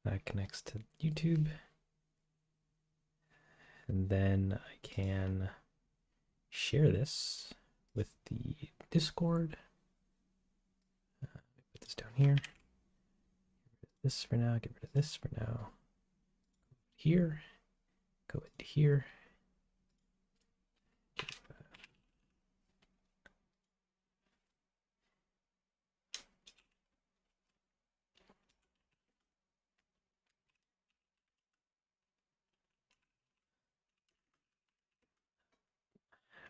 That connects to YouTube. And then I can share this with the Discord. Put this down here. This for now. Get rid of this for now. Here. Go into here.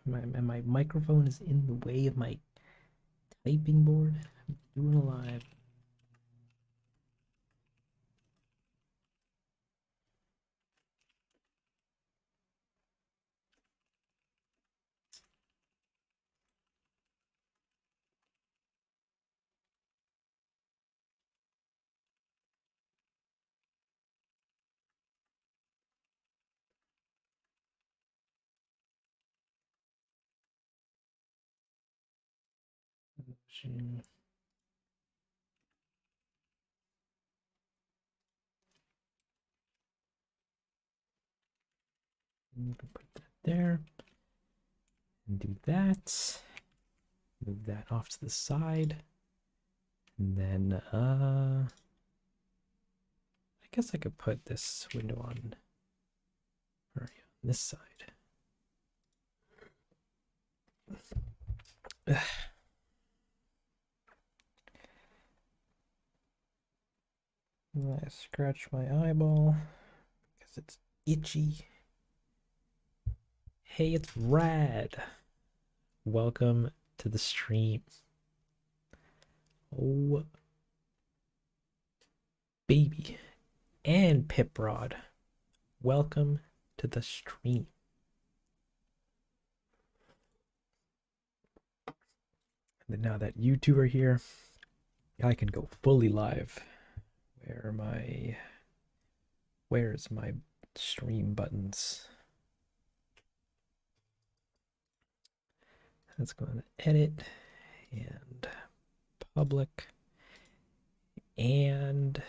My microphone is in the way of my typing board. I'm doing a live. Put that there. And do that. Move that off to the side. And then I guess I could put this window on this side. I scratch my eyeball because it's itchy. Hey, it's Rad. Welcome to the stream. Oh, baby. And Piprod. Welcome to the stream. And then now that you two are here, I can go fully live. Where's my stream buttons? Let's go on edit and public, and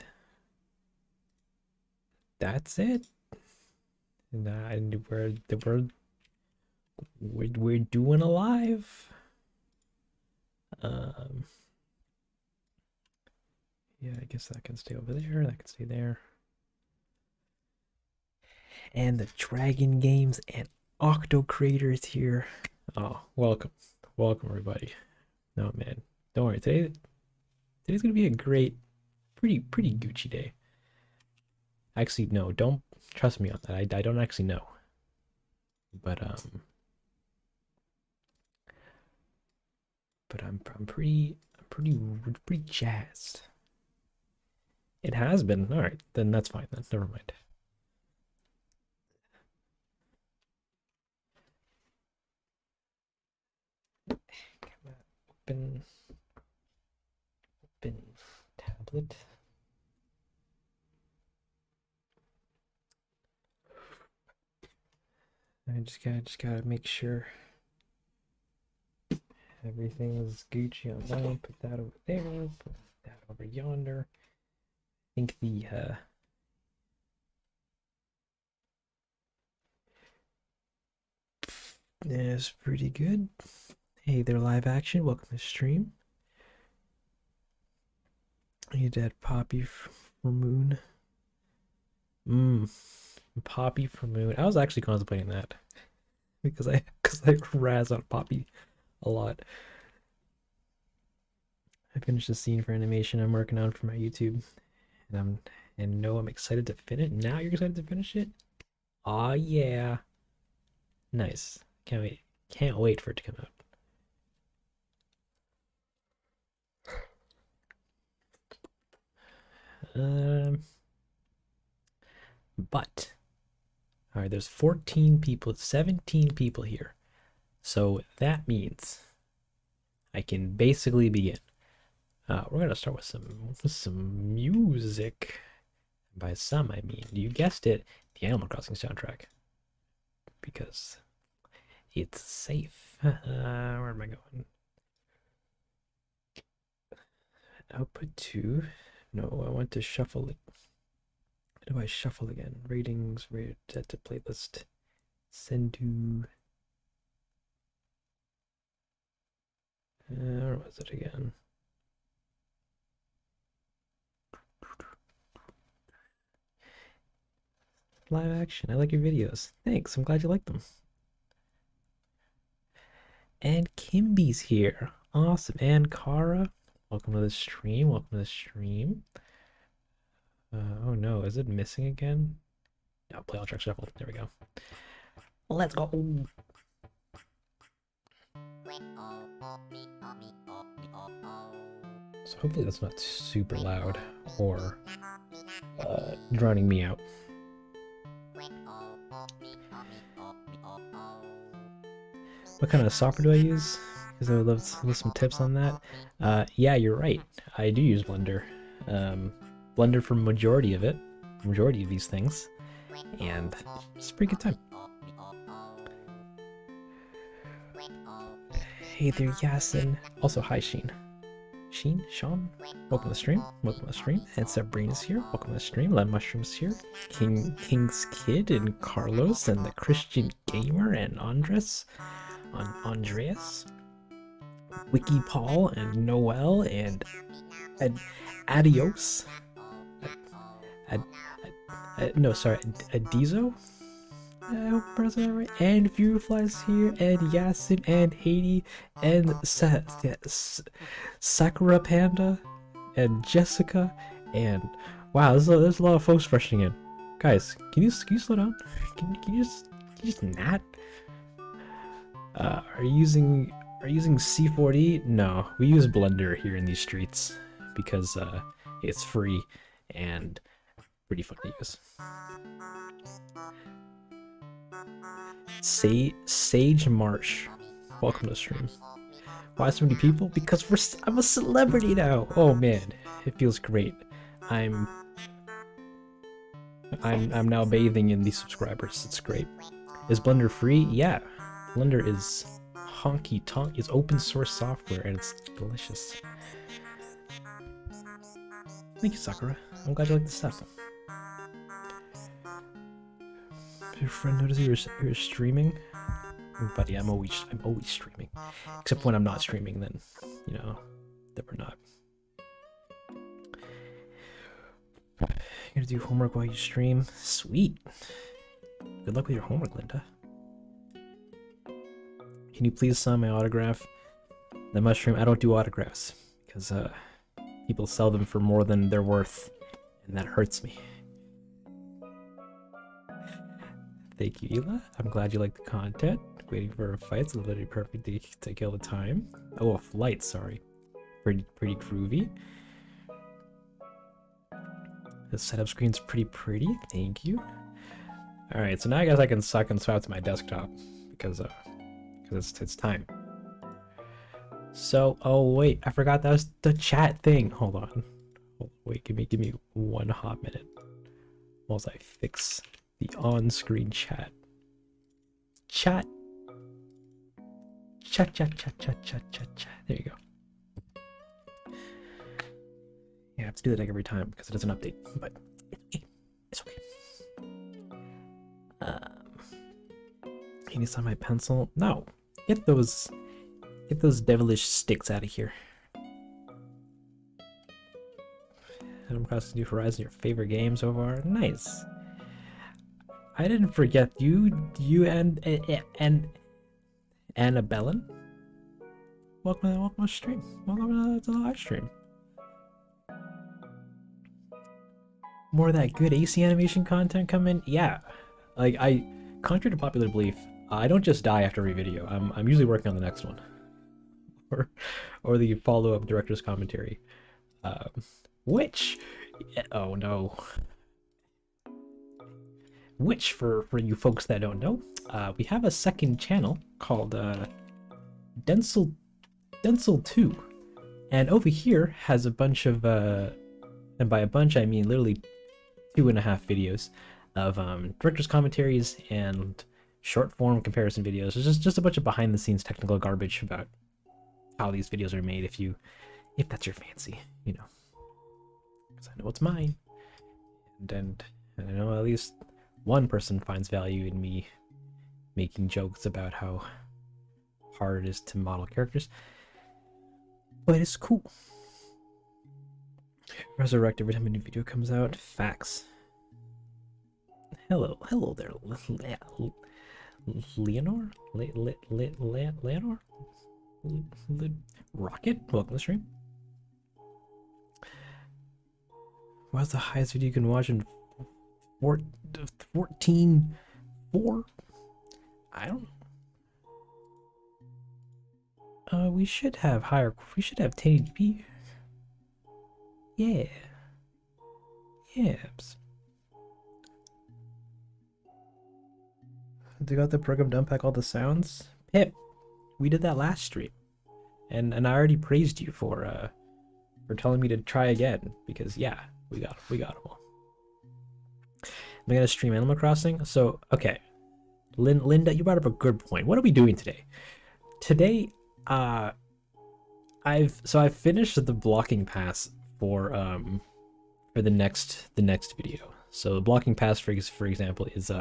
that's it. And we're doing a live. Yeah, I guess that can stay over there. That can stay there. And the Dragon Games and Octo Creator is here. Oh, welcome everybody. No man, don't worry. Today's gonna be a great, pretty Gucci day. Actually, no, don't trust me on that. I don't actually know, but I'm pretty jazzed. It has been. All right, then that's fine. Then never mind. Open tablet. I just gotta make sure everything is Gucci online. Put that over there. Put that over yonder. I think the is pretty good. Hey there, live action. Welcome to the stream. You dead Poppy for Moon. Poppy for Moon. I was actually contemplating that because I razz on Poppy a lot. I finished the scene for animation I'm working on for my YouTube, and I'm excited to finish. Now you're excited to finish it? Aw, yeah. Nice. Can't wait for it to come out. But all right, there's 14 people, 17 people here, so that means I can basically begin. We're gonna start with some music. By some, I mean, you guessed it, the Animal Crossing soundtrack, because it's safe. Where am I going? Output 2. No, I want to shuffle it. How do I shuffle again? Ratings, set to playlist. Send to... where was it again? Live action. I like your videos. Thanks. I'm glad you like them. And Kimby's here. Awesome. And Kara. Welcome to the stream. Welcome to the stream. Oh no, is it missing again? No, play all track shuffle. There we go. Let's go. So hopefully that's not super loud or drowning me out. What kind of software do I use? Because I would love to some tips on that. Yeah, you're right. I do use Blender. Blender for majority of these things, and it's a pretty good time. Hey there, Yasin. Also, hi, Sheen. Sean, welcome to the stream. Welcome to the stream. And Sabrina's here. Welcome to the stream. Lemon Mushroom's here. King's Kid and Carlos and the Christian Gamer and Andres. Andreas. Wiki Paul and Noel and Adios. Adizo. I hope I'm pronouncing that right. And Viewfly's here, and Yasin, and Haiti, and Sakura Panda, and Jessica, and wow, there's a lot of folks rushing in. Guys, can you slow down? Can you just not? Are you using C4D? No, we use Blender here in these streets because it's free and pretty fun to use. Sage Marsh, welcome to the stream. Why so many people? Because I'm a celebrity now. Oh man, it feels great. I'm now bathing in these subscribers. It's great. Is Blender free? Yeah, Blender is honky tonk. It's open source software and it's delicious. Thank you, Sakura. I'm glad you like the stuff. Your friend noticed you were streaming? Buddy, I'm always streaming. Except when I'm not streaming, then you know that we're not. You're gonna do homework while you stream? Sweet. Good luck with your homework, Linda. Can you please sign my autograph? The mushroom, I don't do autographs because people sell them for more than they're worth, and that hurts me. Thank you, Ela. I'm glad you like the content. Waiting for a fight, it's literally perfect to kill the time. Oh, a flight, sorry. Pretty groovy. The setup screen's pretty. Thank you. All right, so now I guess I can swap to my desktop because it's time. So, oh wait, I forgot that was the chat thing. Hold on. Wait, give me 1 hot minute whilst I fix the on-screen chat. Chat. There you go. Yeah, I have to do that every time because it doesn't update, but it's okay. You need some of my pencil? No. Get those devilish sticks out of here. Animal Crossing New Horizon, your favorite game so far? Nice. I didn't forget you and Annabellen. Welcome to the stream. Welcome to the live stream. More of that good AC animation content coming. Yeah, like contrary to popular belief, I don't just die after every video. I'm usually working on the next one, or the follow-up director's commentary, which, oh no. Which, for you folks that don't know, we have a second channel called Dengle 2, and over here has a bunch of, and by a bunch I mean literally 2.5 videos of director's commentaries and short form comparison videos. It's just a bunch of behind the scenes technical garbage about how these videos are made. If that's your fancy, you know, because I know it's mine, and I know at least one person finds value in me making jokes about how hard it is to model characters. But it's cool. Resurrect every time a new video comes out. Facts. Hello there, Leonor? Leonor? Rocket? Welcome to the stream. What's the highest video you can watch in 14.4? I don't know. We should have 1080p. Yeah. Yes. They got the program to unpack all the sounds. Pip, we did that last stream, and I already praised you for telling me to try again, because yeah, we got them all. Am I gonna stream Animal Crossing? So okay, Linda, you brought up a good point. What are we doing today? Today, I've finished the blocking pass for the next video. So the blocking pass for example is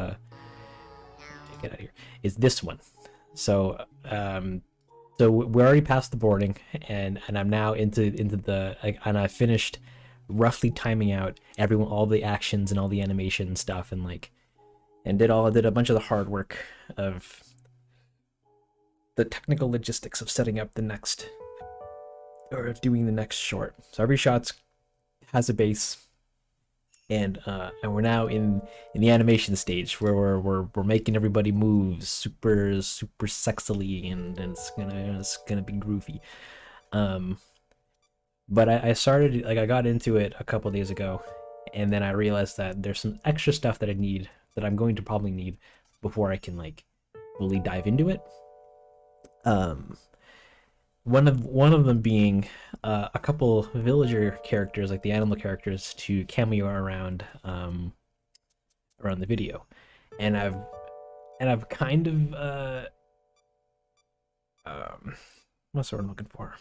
get out of here, is this one. So so we're already past the boarding, and I'm now into the, and I finished roughly timing out all the actions and all the animation stuff, and did a bunch of the hard work of the technical logistics of setting up the next, or of doing the next short. So every shot has a base, and we're now in the animation stage where we're making everybody move super sexily, and it's gonna be groovy. But I started, I got into it a couple days ago, and then I realized that there's some extra stuff that I'm going to probably need before I can fully dive into it. One of them being a couple villager characters, like the animal characters, to cameo around the video, and I've kind of what's the word I'm looking for?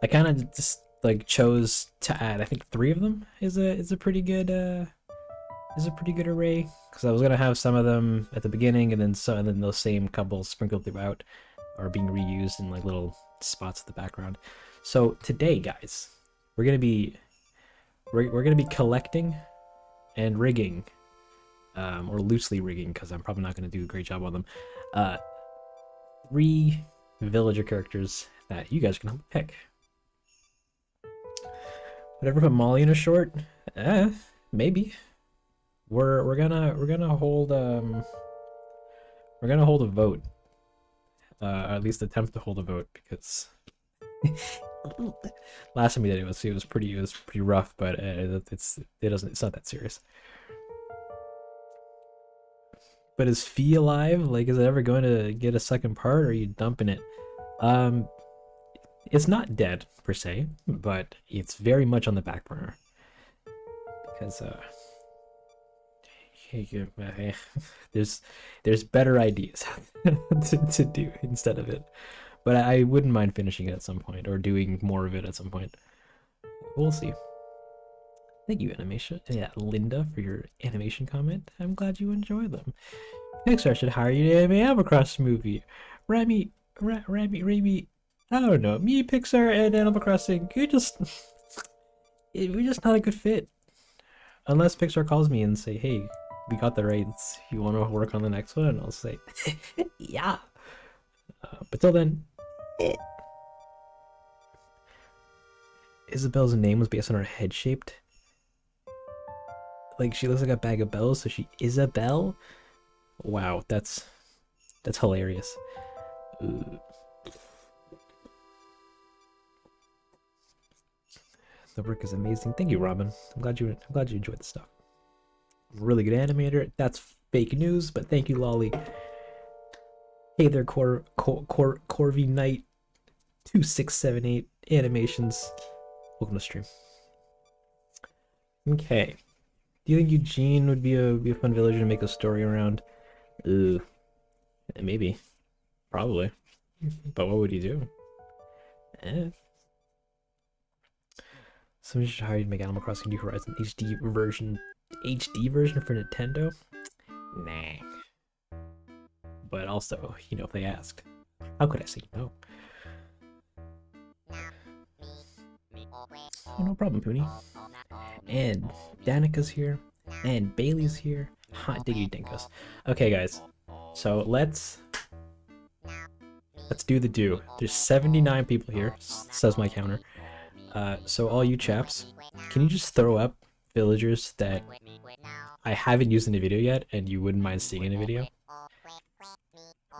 I kind of just chose to add, I think 3 of them is a pretty good array, because I was gonna have some of them at the beginning, and then those same couple sprinkled throughout are being reused in little spots at the background. So today, guys, we're gonna be collecting and rigging, or loosely rigging, because I'm probably not gonna do a great job on them. 3 villager characters that you guys can help pick. Whatever, put Molly in a short? Maybe. We're gonna hold a vote. At least attempt to hold a vote, because last time we did it was pretty rough, but it's not that serious. But is Fee alive? Is it ever going to get a second part, or are you dumping it? It's not dead per se, but it's very much on the back burner, because there's better ideas to do instead of it. But I wouldn't mind finishing it at some point, or doing more of it at some point. We'll see. Thank you, animation. Yeah, Linda, for your animation comment. I'm glad you enjoy them. Pixar should hire you to animate Animal Crossing movie. Remy, I don't know. Me, Pixar, and Animal Crossing, we're just not a good fit. Unless Pixar calls me and say, hey, we got the rights, you want to work on the next one? And I'll say, yeah. But till then, Isabel's name was based on her head shaped. She looks like a bag of bells, so she Isabel? Wow, that's hilarious. The work is amazing. Thank you, Robin. I'm glad you enjoyed the stuff. Really good animator. That's fake news, but thank you, Lolly. Hey there, Corvy Knight 2678 animations. Welcome to stream. Okay. Do you think Eugene would be a fun villager to make a story around? Maybe. Probably. But what would he do? Somebody should hire you to make Animal Crossing New Horizon HD version HD version for Nintendo? Nah. But also, you know, if they asked, how could I say no? Oh, no problem, Poonie. And Danica's here, and Bailey's here. Hot diggity dinkus. Okay, guys, so let's do the do. There's 79 people here, says my counter. So all you chaps, can you just throw up villagers that I haven't used in a video yet, and you wouldn't mind seeing in a video?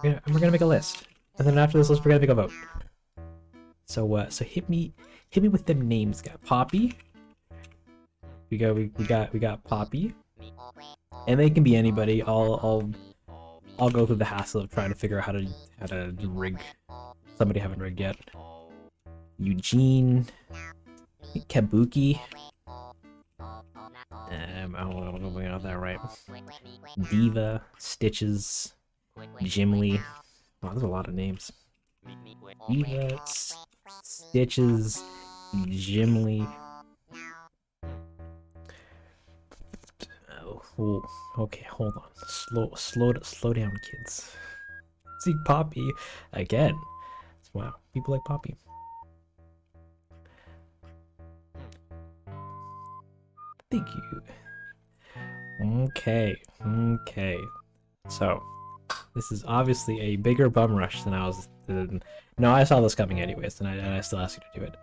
We're gonna make a list, and then after this list, we're gonna make a vote. So so hit me with them names, guys. Poppy. We got Poppy, and they can be anybody. I'll go through the hassle of trying to figure out how to rig somebody I haven't rigged yet. Eugene, Kabuki. I don't know if I got that right. Diva, Stitches, Jimly. Wow, there's a lot of names. Diva, Stitches, Jimly. Oh, okay, hold on. Slow down, kids. See Poppy again. Wow, people like Poppy. Thank you. Okay. So, this is obviously a bigger bum rush than I was. No, I saw this coming anyways, and I still asked you to do it.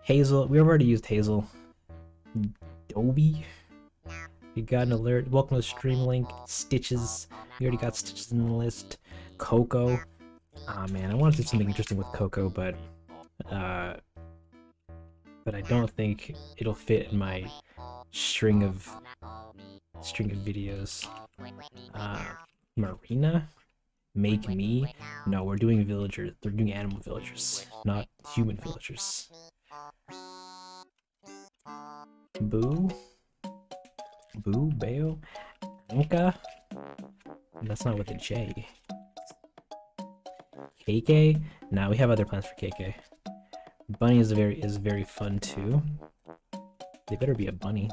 Hazel, we already used Hazel. Dobie. We got an alert. Welcome to the stream link. Stitches. We already got Stitches in the list. Coco. Ah, man, I want to do something interesting with Coco, but I don't think it'll fit in my string of videos. Marina. Make me. No, we're doing villagers. They're doing animal villagers, not human villagers. Boo. Bayo, Anka. That's not with a J. KK. Now we have other plans for KK. Bunny is very fun too. They better be a bunny.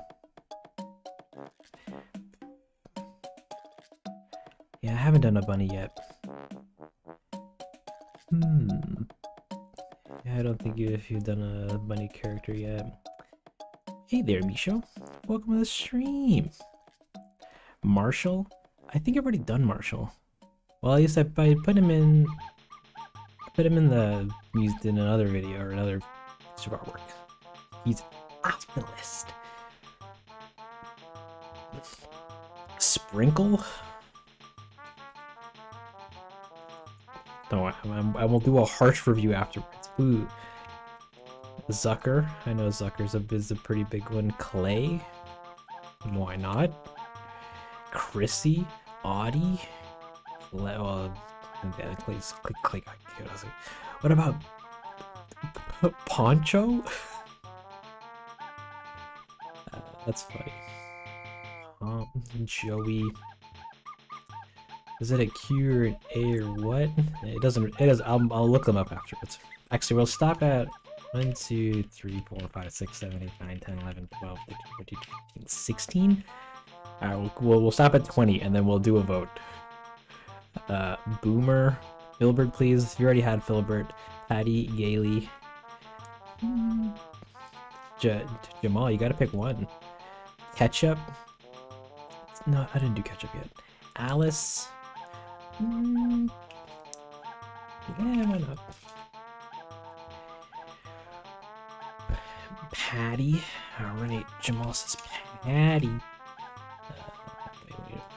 Yeah, I haven't done a bunny yet. Yeah, I don't think if you've done a bunny character yet. Hey there, Misho. Welcome to the stream. Marshall? I think I've already done Marshall. Well, at least I put him in the used in another video or another piece of artwork. He's off the list. Sprinkle? No, I will do a harsh review afterwards. Ooh. Zucker. I know Zucker's is a pretty big one. Clay. Why not? Chrissy. Audie. Please click. What about Poncho? That's funny. Joey. Is it a Q or an A or what? It doesn't. It is. I'll look them up afterwards. Actually, we'll stop at 1, 2, 3, 4, 5, 6, 7, 8, 9, 10, 11, 12, 13, 14, 15, 16. Alright, we'll stop at 20 and then we'll do a vote. Boomer, Filbert, please. You already had Filbert. Patty, Gailey. Jamal, you gotta pick one. Ketchup. No, I didn't do ketchup yet. Alice. Yeah, why not? Patty. Alright, Jamal says Patty.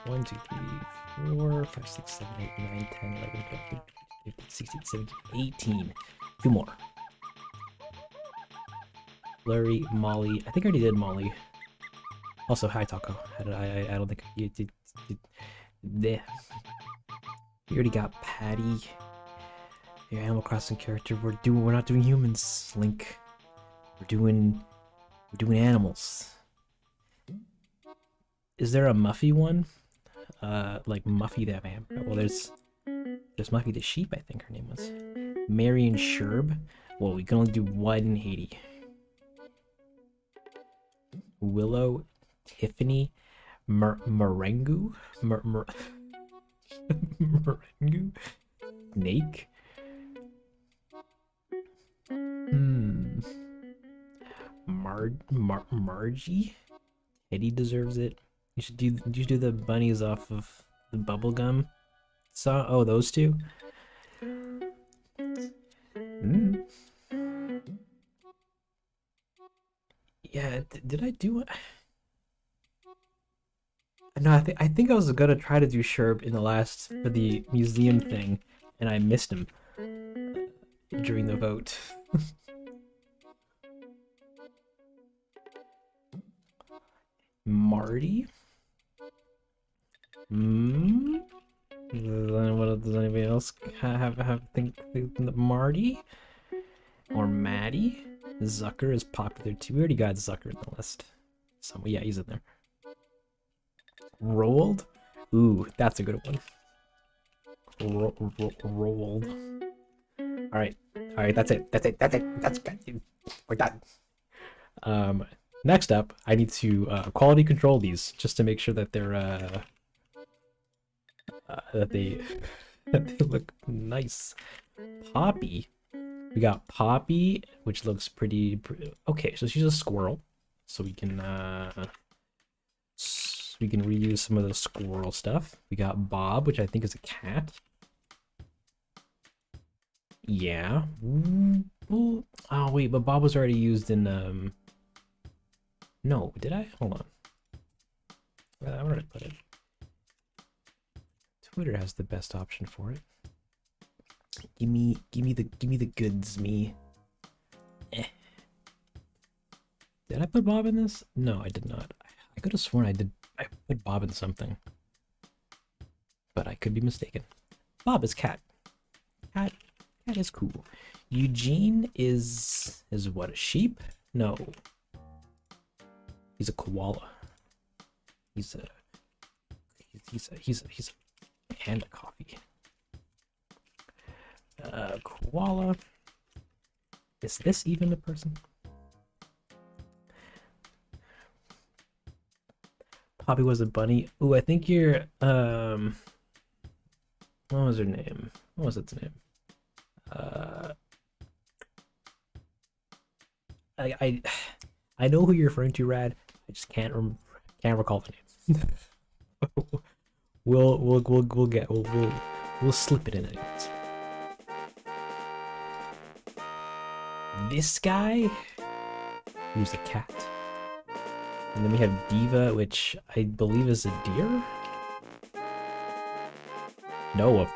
1, 2, 3, 4, 5, 6, 7, 8, 9, 10, 11, 12, 13, 15, 16, 17, 18. Two more. Blurry, Molly. I think I already did Molly. Also, hi Taco. I don't think you did. There. You already got Patty. Your Animal Crossing character. We're not doing humans, Link. We're doing animals. Is there a Muffy one? Like Muffy the vampire. Well, there's Muffy the sheep. I think her name was Marion Sherb. Well, we can only do one Haiti. Willow, Tiffany. Merengue? Merengue? Snake? Margie? Eddie deserves it. You should do the bunnies off of the bubblegum song. Oh, those two? Yeah, did I do it? No, I think I was gonna try to do Sherb in the last for the museum thing, and I missed him during the vote. Marty? Does anybody else have think Marty? Or Maddie? Zucker is popular too. We already got Zucker in the list. So yeah, he's in there. Rolled? Ooh, that's a good one. Rolled. Alright, that's it. That's good. We're done. Next up, I need to quality control these just to make sure that they're that they look nice. Poppy. We got Poppy, which looks pretty okay. So she's a squirrel, so we can reuse some of the squirrel stuff. We got Bob, which I think is a cat. Yeah. Oh wait, but Bob was already used in No, did I? Hold on. Where did I put it? Twitter has the best option for it. Give me the goods, me. Eh. Did I put Bob in this? No, I did not. I could have sworn I did. I put Bob in something, but I could be mistaken. Bob is cat. Cat is cool. Eugene is what, a sheep? No. He's a koala. He's a panda coffee. Koala. Is this even a person? Poppy was a bunny. Ooh, I think you're what was her name? What was its name? I know who you're referring to, Rad. I just can't recall the name. We'll slip it in anyways. This guy, who's a cat. And then we have Diva, which I believe is a deer. No,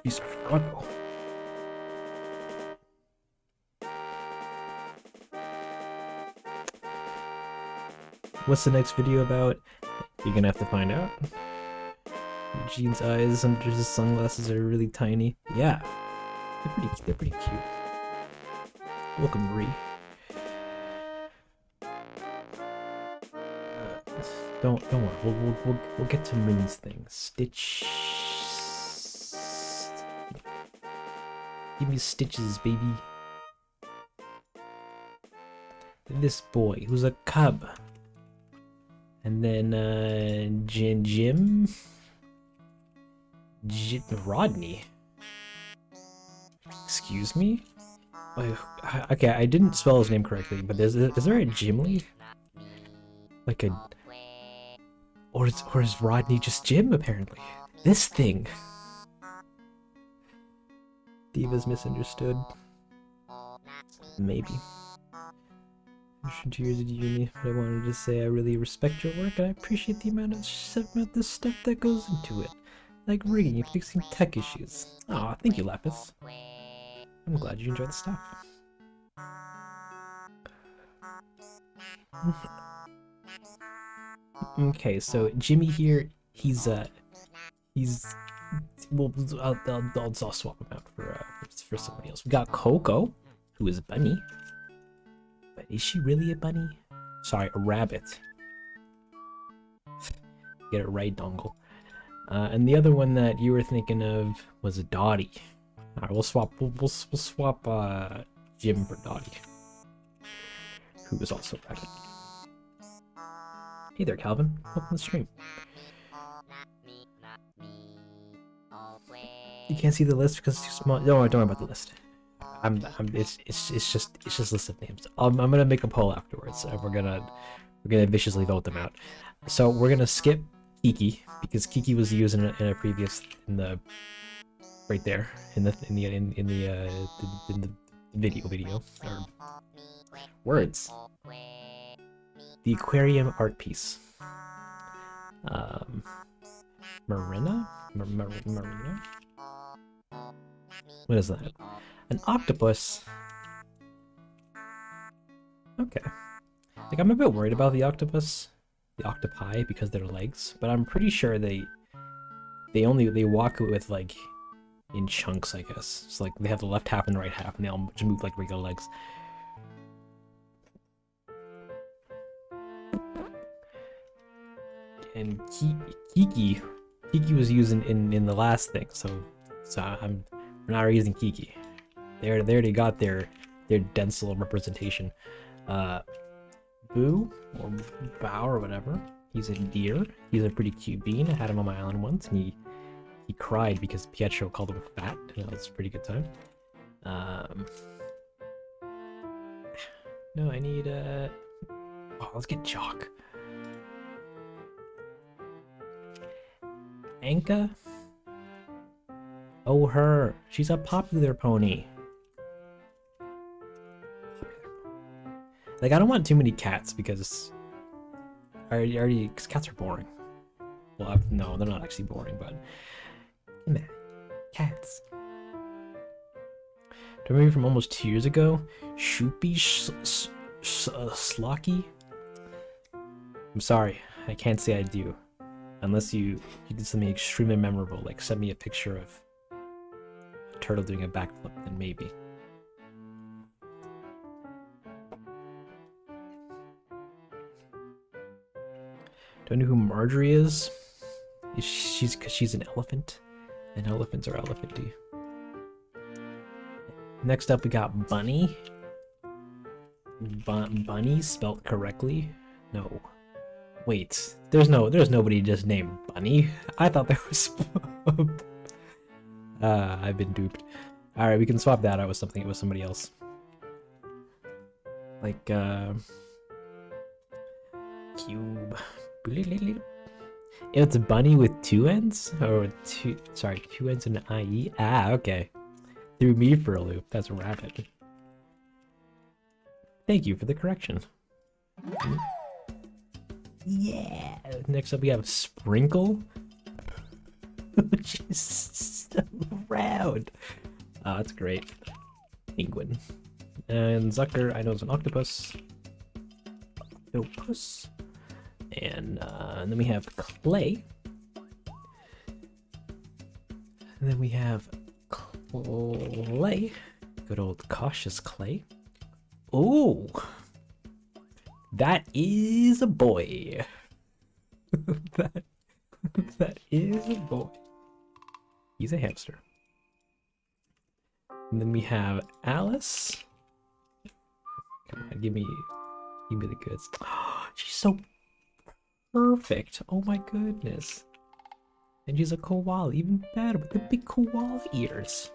He's a Frodo. What's the next video about? You're gonna have to find out. Gene's eyes under his sunglasses are really tiny. Yeah, they're pretty cute. Welcome, Marie. Don't worry. We'll get to Marie's things. Stitch. Give me stitches, baby. This boy who's a cub. And then Jim Rodney. Excuse me? Okay, I didn't spell his name correctly, but is there a Jimly? Like a... Or is Rodney just Jim, apparently? This thing! Diva's misunderstood. Maybe. 2 years of uni, but I wanted to say I really respect your work and I appreciate the amount of the stuff that goes into it. Like rigging and fixing tech issues. Aw, thank you, Lapis. I'm glad you enjoyed the stuff. Okay, so Jimmy here, he's well, I'll swap him out for somebody else. We got Coco, who is a bunny. But is she really a bunny? Sorry, a rabbit. Get it right, Dongle. And the other one that you were thinking of was a Dottie. Alright, we'll swap Jim for Dottie. who is also rabbit. Hey there, Calvin. Welcome to the stream. You can't see the list because it's too small. No, don't worry about the list. It's just list of names. I'm gonna make a poll afterwards, and we're gonna viciously vote them out. So we're gonna skip Kiki because Kiki was used in a previous right there in the video or words. The aquarium art piece. Marina? Marina? What is that? An octopus? Okay. Like, I'm a bit worried about the octopus. The octopi, because they're legs. But I'm pretty sure they walk with, like, in chunks, I guess. So, like, they have the left half and the right half, and they all just move like regular legs. And Kiki was used in the last thing, so we're not using Kiki. They already got their dental representation. Boo or Bow or whatever. He's a deer. He's a pretty cute bean. I had him on my island once, and he cried because Pietro called him fat, and that was a pretty good time. No, I need let's get Jock. Anka? Oh, her. She's a popular pony. Like, I don't want too many cats because because cats are boring. Well, no, they're not actually boring, but come on, cats. Do you remember from almost 2 years ago? Shoopy Slocky? I'm sorry, I can't say I do. Unless you did something extremely memorable, like send me a picture of a turtle doing a backflip, then maybe. Do I know who Marjorie is? She's an elephant, and elephants are elephanty. Next up, we got Bunny. Bunny spelt correctly? No. Wait, there's nobody just named Bunny. I thought there was. I've been duped. All right, we can swap that out with something. It was somebody else. Like Cube. It's Bunny with 2 ends, or 2 ends and an IE. Ah, okay. Threw me for a loop. That's a rabbit. Thank you for the correction. Yeah. Next up, we have Sprinkle, which is so round. Oh, that's great. Penguin. And Zucker, I know it's an octopus. Octopus. And then we have Clay. And then we have Clay. Good old cautious Clay. Oh! That is a boy. that is a boy. He's a hamster. And then we have Alice. Come on, give me the goods. She's so perfect. Oh my goodness. And she's a koala, even better, with the big koala ears.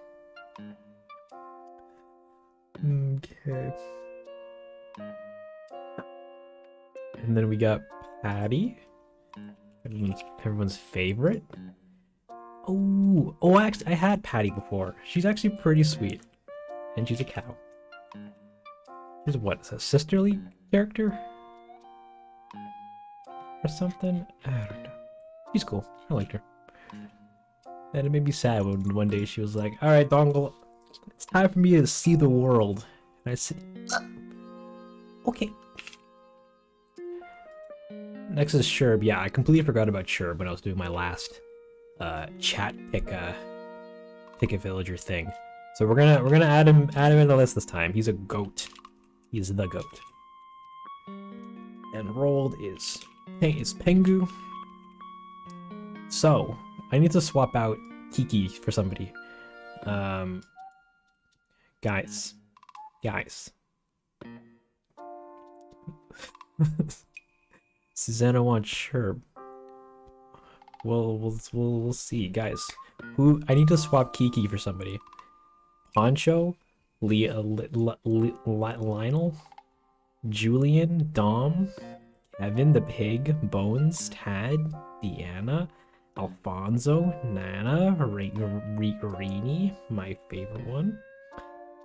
Okay. And then we got Patty, everyone's favorite. Oh, actually, I had Patty before. She's actually pretty sweet, and she's a cow. She's what? A sisterly character or something? I don't know. She's cool. I liked her. And it made me sad when one day she was like, "All right, Dongle, it's time for me to see the world." And I said, "Okay." Next is Sherb. Yeah, I completely forgot about Sherb when I was doing my last chat pick a villager thing. So we're gonna add him in the list this time. He's a goat. He's the goat. And rolled is Pengu. So I need to swap out Kiki for somebody. Guys. Susanna wants Sherb. Well, we'll see, guys. Who I need to swap Kiki for somebody. Poncho, Lionel, Julian, Dom, Kevin the Pig, Bones, Tad, Deanna, Alfonso, Nana, Rini, my favorite one.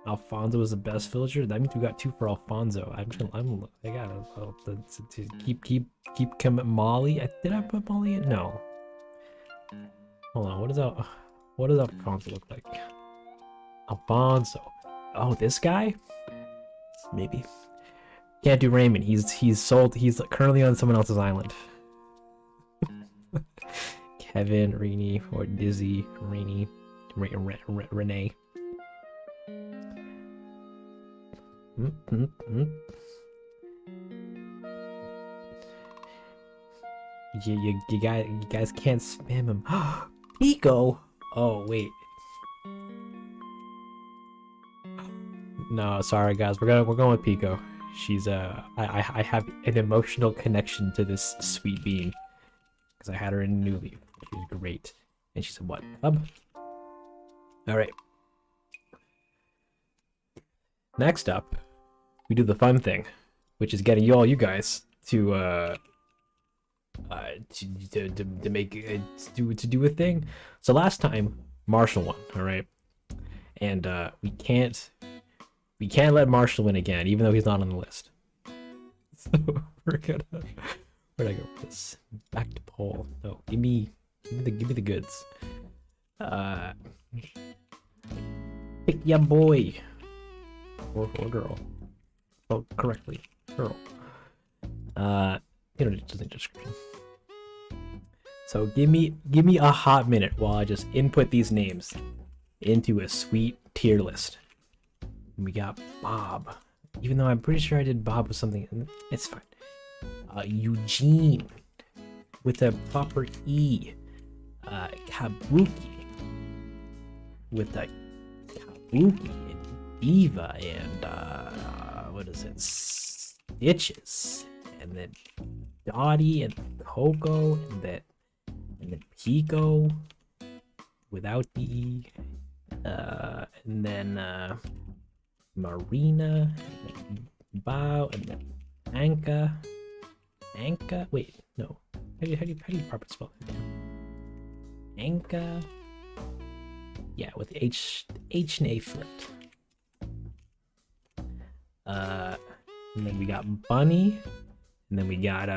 Alfonso is the best villager. That means we got 2 for Alfonso. I gotta to keep coming. Molly. Did I put Molly in? No. Hold on. What does Alfonso look like? Alfonso. Oh, this guy? Maybe. Can't do Raymond. He's sold. He's currently on someone else's island. Kevin, Rini, or Dizzy, Rini, Renee. You guys can't spam him. Pico. Oh wait. No, sorry guys. We're going with Pico. She's I have an emotional connection to this sweet being because I had her in New Leaf. She was great, and she's a what? Cub. All right. Next up, we do the fun thing, which is getting you guys to do a thing. So last time Marshall won, all right, and we can't let Marshall win again, even though he's not on the list. So we're gonna go with this? Back to poll. No, give me the goods. Pick your boy. Or girl. Oh, correctly. Girl. Doesn't description. So give me a hot minute while I just input these names into a sweet tier list. We got Bob. Even though I'm pretty sure I did Bob with something. It's fine. Eugene. With a proper E. Kabuki. With a Kabuki. Eva and what is it? Stitches, and then Dottie and Coco, and then Pico without the E, and then Marina, and then Bao, and then Anka. Wait, no. How do you properly spell it? Anka. Yeah, with the H and A flipped. And then we got Bunny, and then we got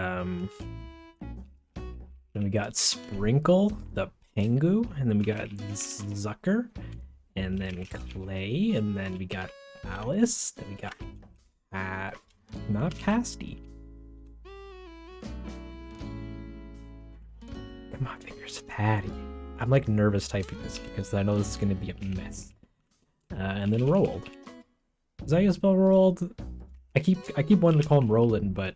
Sprinkle the Pengu, and then we got Zucker, and then Clay, and then we got Alice, then we got not Pasty. Come on, fingers, Patty. I'm like nervous typing this because I know this is gonna be a mess. And then Rolled. Is that how you spell Rolled? I keep wanting to call him Roland, but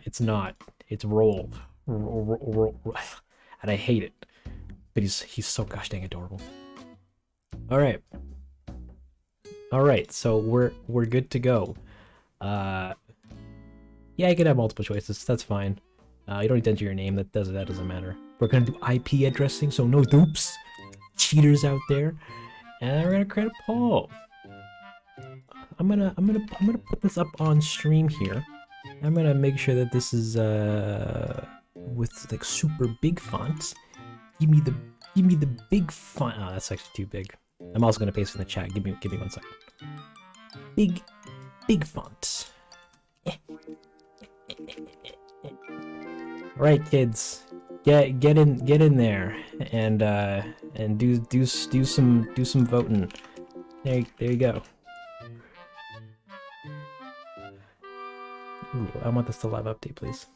it's not. It's Rolled. And I hate it. But he's so gosh dang adorable. All right. So we're good to go. Yeah, you can have multiple choices. That's fine. You don't need to enter your name. That doesn't matter. We're gonna do IP addressing, so no dupes, cheaters out there, and we're gonna create a poll. I'm gonna put this up on stream here. I'm gonna make sure that this is with like super big fonts. Give me the big font. Oh, that's actually too big. I'm also gonna paste in the chat. Give me 1 second. Big font. All right, kids, get in there and do some voting. There you go. Ooh, I want this to live update, please.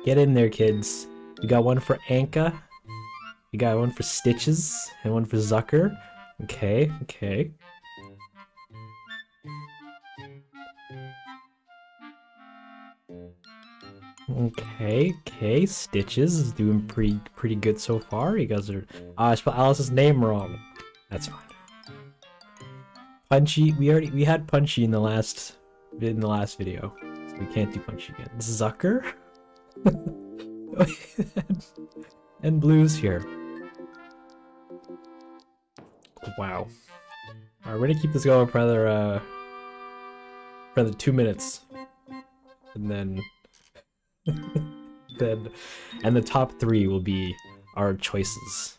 Get in there, kids. We got one for Anka. We got one for Stitches and one for Zucker. Okay. Okay, Stitches is doing pretty good so far. You guys are I spelled Alice's name wrong. That's fine. Punchy. We had Punchy in the last video, so we can't do Punchy again. Zucker. And Blue's here. Wow. Alright, we're gonna keep this going for another 2 minutes, and then and the top 3 will be our choices.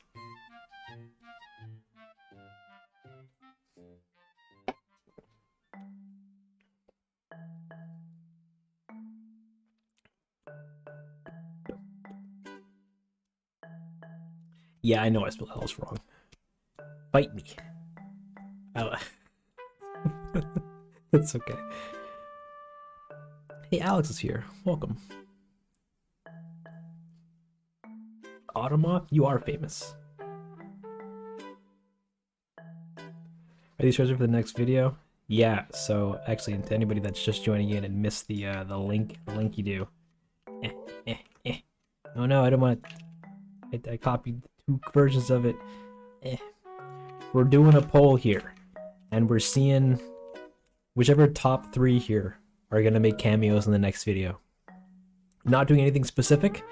Yeah, I know I spelled else wrong. Bite me. Oh. It's okay. Hey, Alex is here. Welcome. Automa, you are famous. Are these chosen for the next video? Yeah, so actually, to anybody that's just joining in and missed the link you do. Oh no, I don't want to. I copied 2 versions of it. We're doing a poll here, and we're seeing whichever top 3 here are gonna make cameos in the next video. Not doing anything specific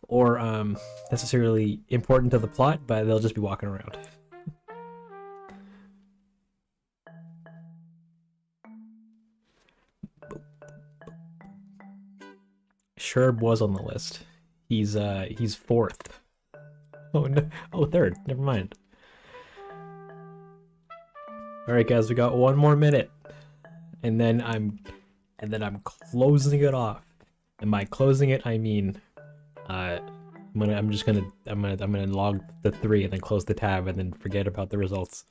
or necessarily important to the plot, but they'll just be walking around. Sherb was on the list. He's 4th. Oh no! Oh, 3rd. Never mind. All right, guys, we got 1 more minute, and then I'm closing it off. And by closing it, I mean, I'm gonna log the 3 and then close the tab and then forget about the results.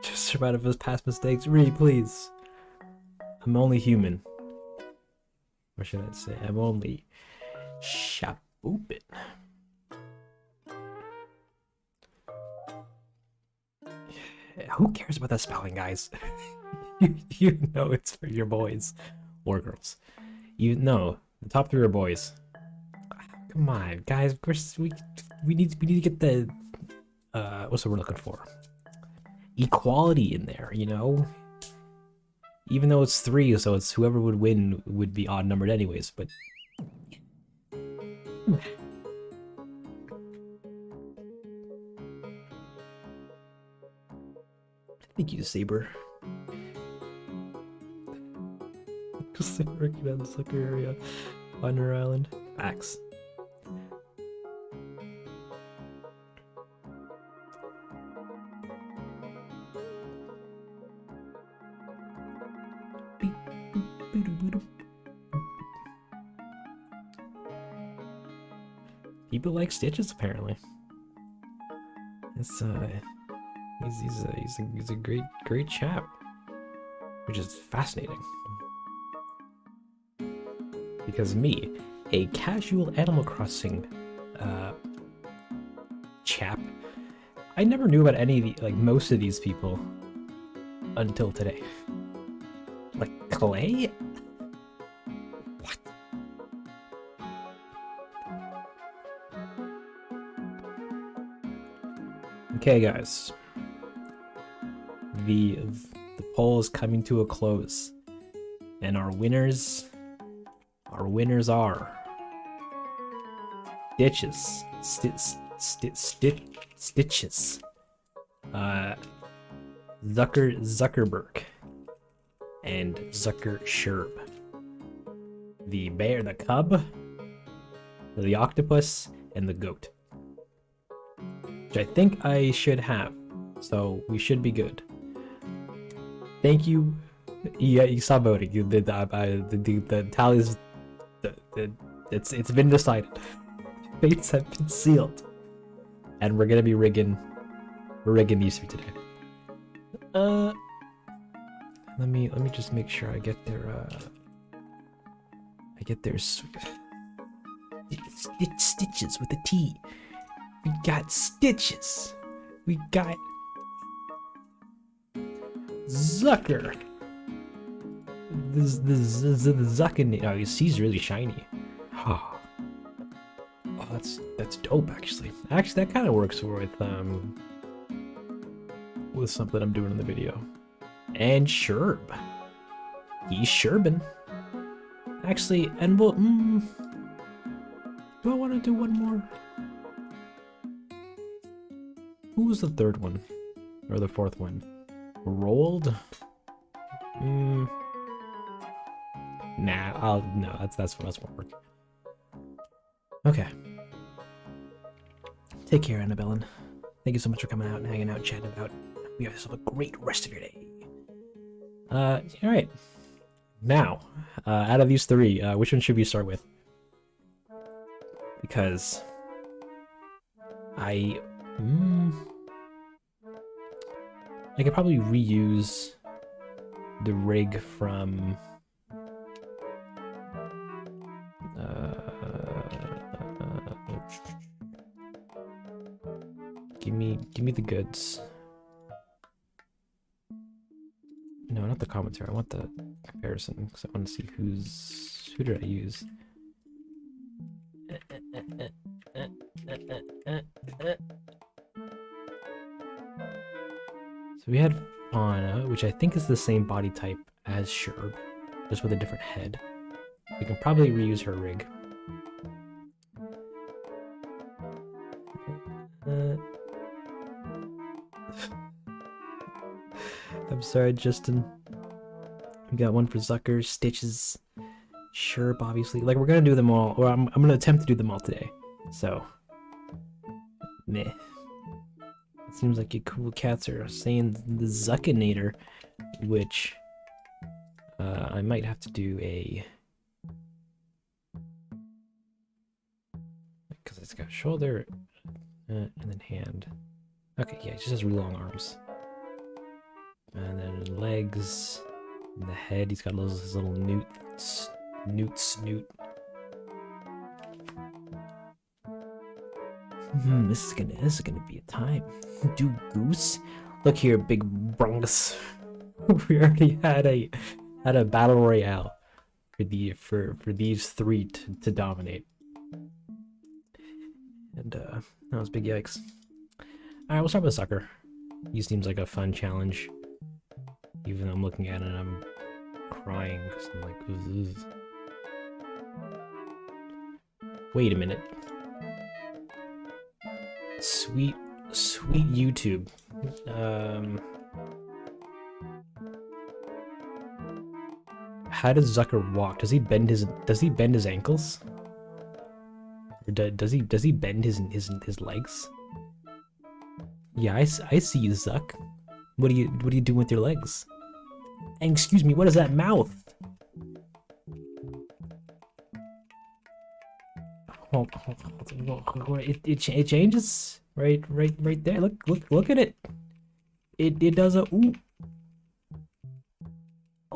Just about of his past mistakes, really, please. I'm only human. Or should I say, I'm only shaboopin'. Who cares about that spelling, guys? you know it's for your boys or girls. You know the top 3 are boys. Come on, guys. We need to get the what's the word we're looking for? Equality in there, you know. Even though it's 3, so it's whoever would win would be odd numbered anyways. But thank you, Saber. Just working on the sucker area on your island. Facts. People like Stitches, apparently. It's he's a great chap, which is fascinating. Because me, a casual Animal Crossing chap, I never knew about any of the, like, most of these people until today. Like Clay? What? Okay, guys. The poll is coming to a close, and our winners are Stitches, Stitches, Zuckerberg, and Zucker Sherb. The bear, the cub, the octopus, and the goat. Which I think I should have, so we should be good. Thank you. Yeah, you saw voting. The tallies. It's been decided. Fates have been sealed, and we're gonna be rigging these 3 today. Let me just make sure I get their Stitches with a T. We got Stitches. We got Zucker. The Zucker. Oh, he's really shiny. Oh, that's dope. Actually, that kind of works with something I'm doing in the video. And Sherb, he's Sherbin. Actually, and we'll. Do I want to do one more? Who was the third one? Or the fourth one? Rolled? Nah, no, that's more work. Okay. Take care, Annabelle. Thank you so much for coming out and hanging out and chatting about. You have yourself a great rest of your day. Alright. Now, out of these three, which one should we start with? Because I could probably reuse the rig from give me the goods. No, not the commentary. I want the comparison because I want to see who did I use. So we had Fauna, which I think is the same body type as Sherb, just with a different head. We can probably reuse her rig. I'm sorry, Justin. We got one for Zucker, Stitches, Sherb, obviously. Like, we're gonna do them all, or I'm gonna attempt to do them all today. So, meh. It seems like you cool cats are saying the Zuckinator, which I might have to do a. Because it's got shoulder and then hand. Okay, yeah, it just has really long arms. And then legs, and the head. He's got his little newt snoot. This is gonna be a time. Do goose. Look here, big brungus. We already had a battle royale for these three to dominate. And that was big yikes. Alright, we'll start with Sucker. He seems like a fun challenge. Even though I'm looking at it and I'm crying because I'm like, ugh. Wait a minute. Sweet YouTube. How does Zucker walk? Does he bend his ankles? Or does he bend his legs? Yeah, I see you, Zuck. What do you do with your legs? And excuse me, what is that mouth? It changes right there. Look at it. It does a ooh.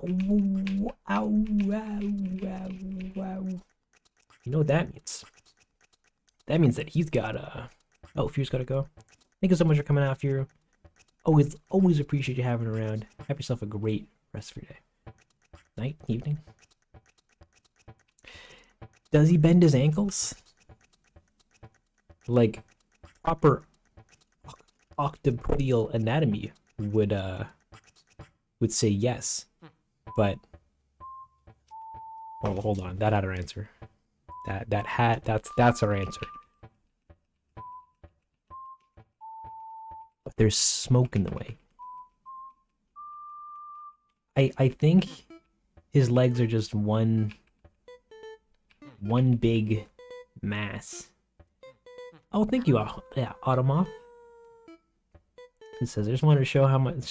Ooh, ow, wow. You know what that means? That means that he's got oh, Few's gotta go. Thank you so much for coming out, Few. Always appreciate you having around. Have yourself a great rest of your day. Night, evening. Does he bend his ankles? Like proper octopodial anatomy would say yes. But hold on, that had our answer. That's our answer. But there's smoke in the way. I think his legs are just one big mass. Oh, thank you, Automoth. It says, I just wanted to show how much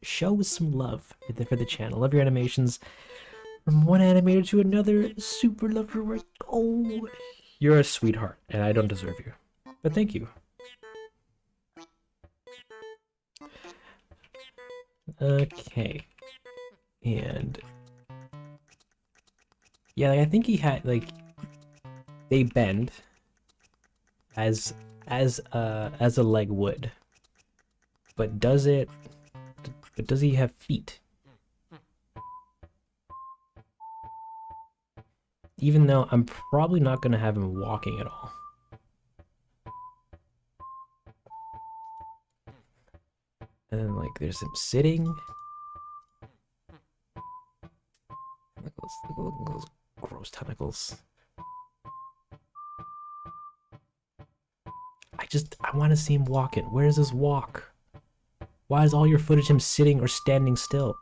show some love for the channel. Love your animations. From one animator to another, super love your work. Oh, you're a sweetheart, and I don't deserve you. But thank you. Okay. And yeah, I think he had they bend as a leg would. But does he have feet? Even though I'm probably not going to have him walking at all. And then, like, there's him sitting. Look at those gross tentacles. I want to see him walking. Where's his walk? Why is all your footage him sitting or standing still?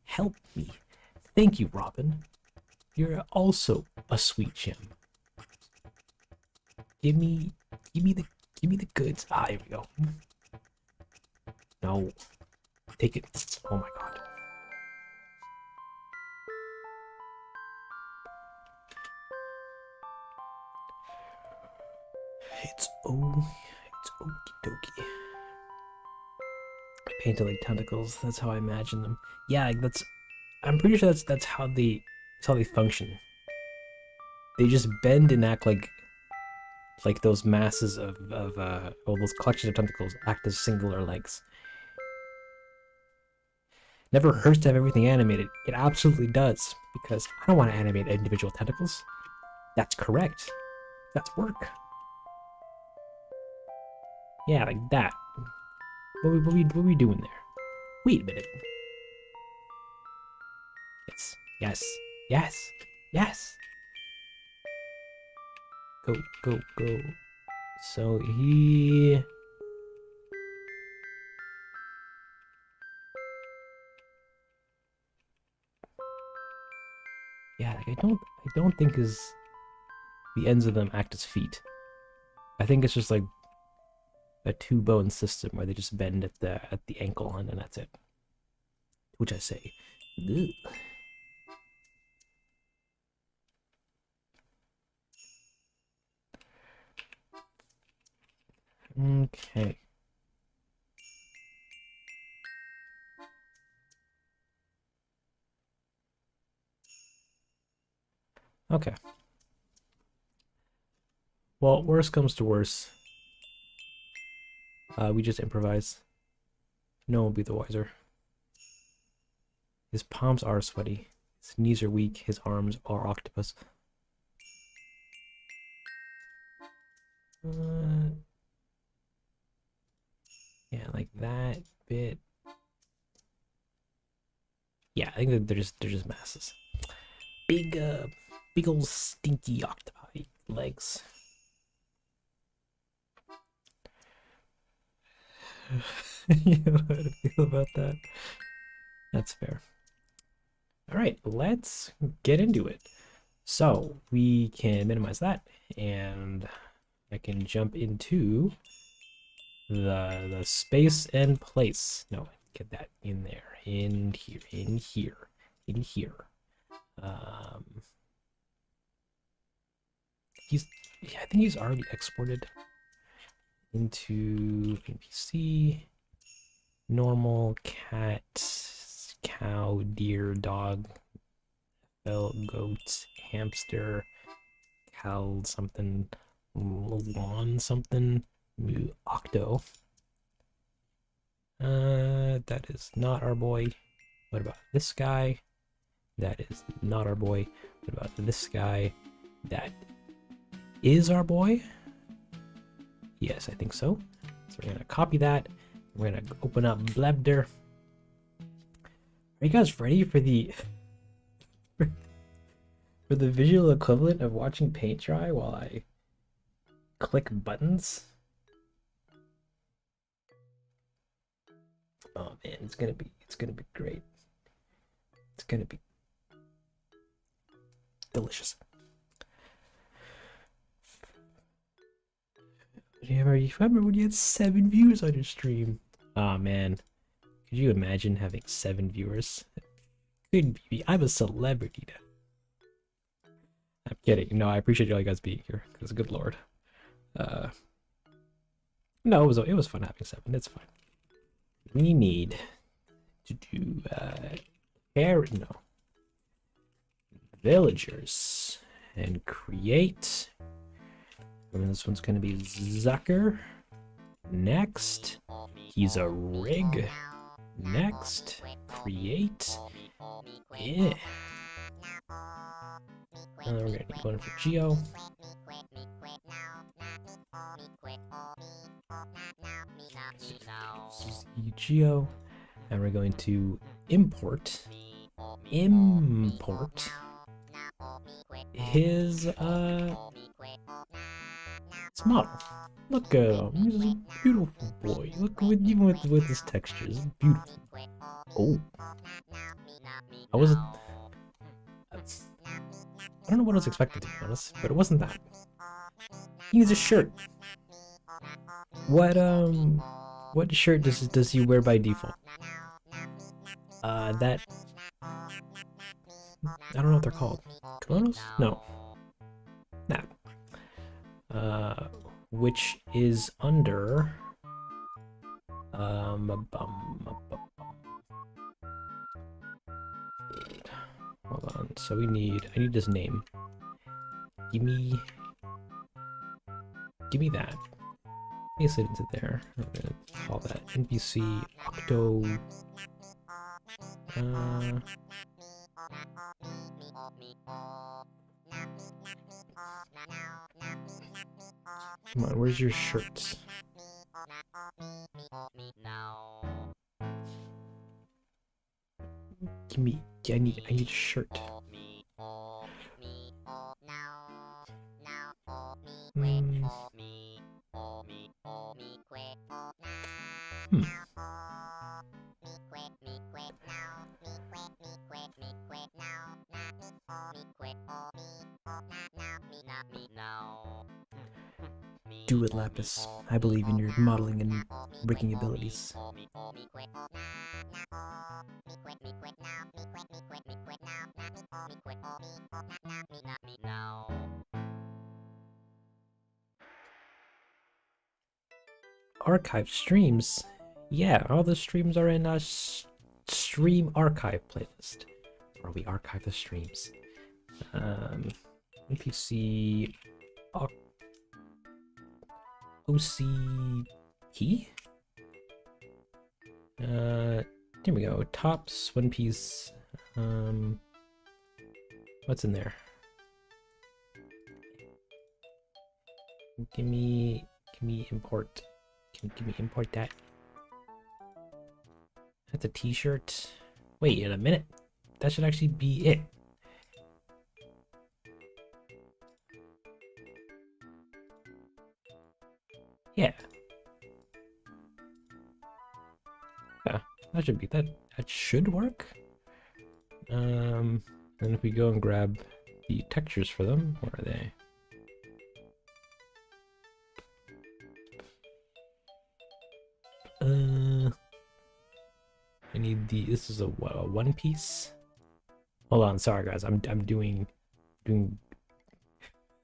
Help me. Thank you, Robin. You're also a sweet gem. Give me the goods. Ah, here we go. No. Take it. Oh my god. It's okie dokie. Painted like tentacles. That's how I imagine them. Yeah, like I'm pretty sure that's how they function. They just bend and act like those masses of those collections of tentacles act as singular legs. Never hurts to have everything animated. It absolutely does, because I don't want to animate individual tentacles. That's correct. That's work. Yeah, like that. What are we doing there? Wait a minute. Yes. Go. So he... Yeah, like I don't think the ends of them act as feet. I think it's just like a two-bone system where they just bend at the ankle, and then that's it. Which I say, ugh. Okay. Okay. Well, worst comes to worst. We just improvise. No one will be the wiser. His palms are sweaty. His knees are weak. His arms are octopus. Yeah, like that bit. Yeah, I think that they're just masses. Big old stinky octopi legs. You know how to feel about that? That's fair. All right, let's get into it. So we can minimize that, and I can jump into the space and place. No, get that in there, in here. I think he's already exported into NPC, normal, cat, cow, deer, dog, goat, hamster, cow, something, lawn, something, octo. That is not our boy. What about this guy? That is not our boy. What about this guy? That is our boy. Yes, I think so. So we're gonna copy that. We're gonna open up Blender. Are you guys ready for the for the visual equivalent of watching paint dry while I click buttons? Oh man, it's gonna be great. It's gonna be delicious. Remember when you had 7 viewers on your stream? Oh man, could you imagine having 7 viewers? Couldn't be. I'm a celebrity now. I'm kidding. No, I appreciate all you guys being here. Because good lord. No, it was fun having 7. It's fine. We need to do villagers and create. And this one's gonna be Zucker. Next, he's a rig. Next, create. Yeah. We're gonna need one for Geo. This is the Geo, and we're going to import his model. Look at him. He's a beautiful boy. Look, even with his textures, it's beautiful. Oh, I wasn't. I don't know what I was expecting, to be honest, but it wasn't that. He needs a shirt. What shirt does he wear by default? That I don't know what they're called. Kimonos? No. Nah. Which is under hold on. So I need his name. Give me that. Paste it into there. I'm gonna call that NPC Octo. Come on, where's your shirts? Give me. I need a shirt. Do it, Lapis. I believe in your modeling and rigging abilities. Archive streams? Yeah, all the streams are in a stream archive playlist, where we archive the streams. If you see OCP? Here we go. Tops, One Piece. What's in there? Give me import. Give me import that. That's a t-shirt. Wait a minute. That should actually be it. Yeah. Yeah, that should be that should work. And if we go and grab the textures for them, where are they? I need this is a One Piece. Hold on, sorry guys, I'm doing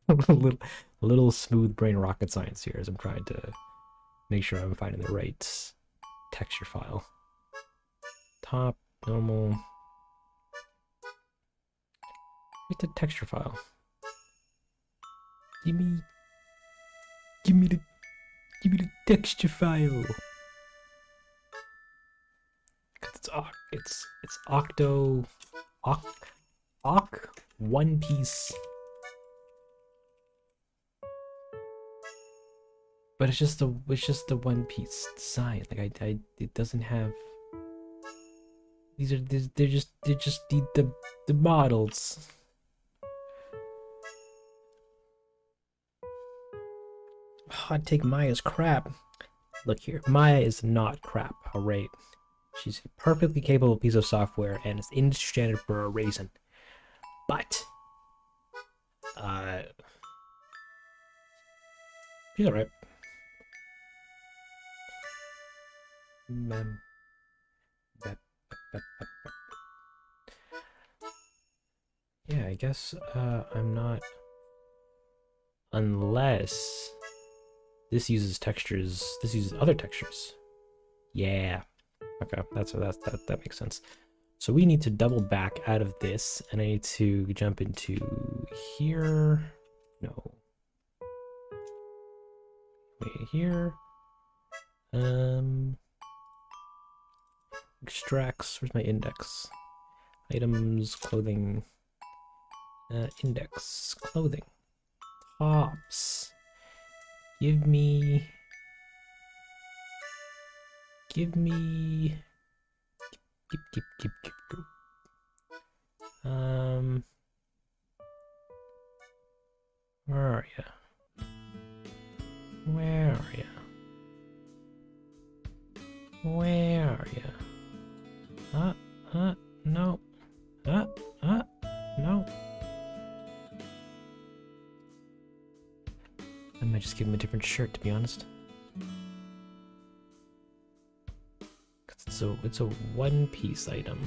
a little smooth brain rocket science here as I'm trying to make sure I'm finding the right texture file. Top, normal. Where's the texture file? Give me the texture file. It's Octo One Piece. But it's just the One Piece design. Like it doesn't have. They're just the models. Hot take Maya's crap. Look here, Maya is not crap. Alright, she's a perfectly capable piece of software and is industry standard for a reason. But she's alright. Yeah, I guess I'm not, unless this uses textures. This uses other textures. Yeah. Okay, that makes sense. So we need to double back out of this, and I need to jump into here. No. Wait, here. Extracts. Where's my index? Items, clothing. Index, clothing, tops. Give me. Keep. Where are ya? Where are ya? Where are ya? No. No. I might just give him a different shirt, to be honest. Cause it's a one-piece item.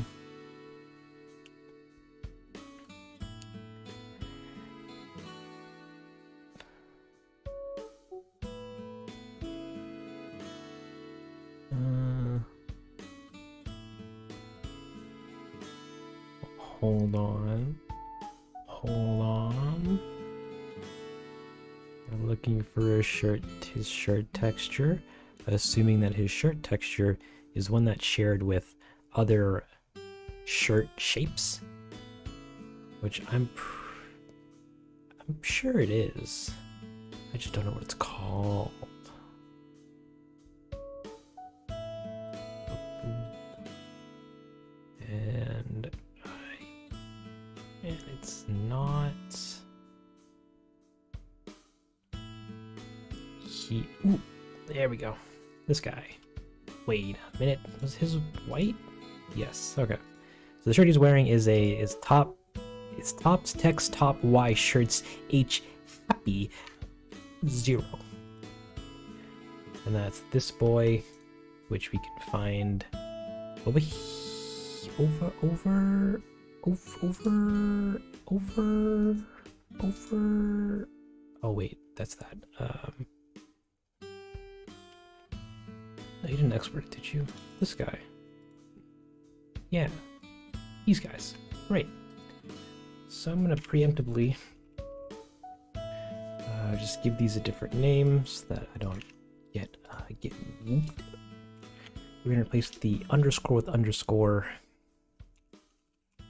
Hold on. I'm looking for his shirt texture, assuming that his shirt texture is one that's shared with other shirt shapes, which I'm sure it is. I just don't know what it's called. And it's not. Ooh, there we go. This guy. Wait a minute. Was his white? Yes. Okay. So the shirt he's wearing is top. It's tops text top Y shirts H happy 0. And that's this boy, which we can find over here. Over. Oh wait, that's that. No, you didn't export it, did you? This guy. Yeah, these guys. Right. So I'm gonna preemptively just give these a different name so that I don't get whooped. We're gonna replace the underscore with underscore.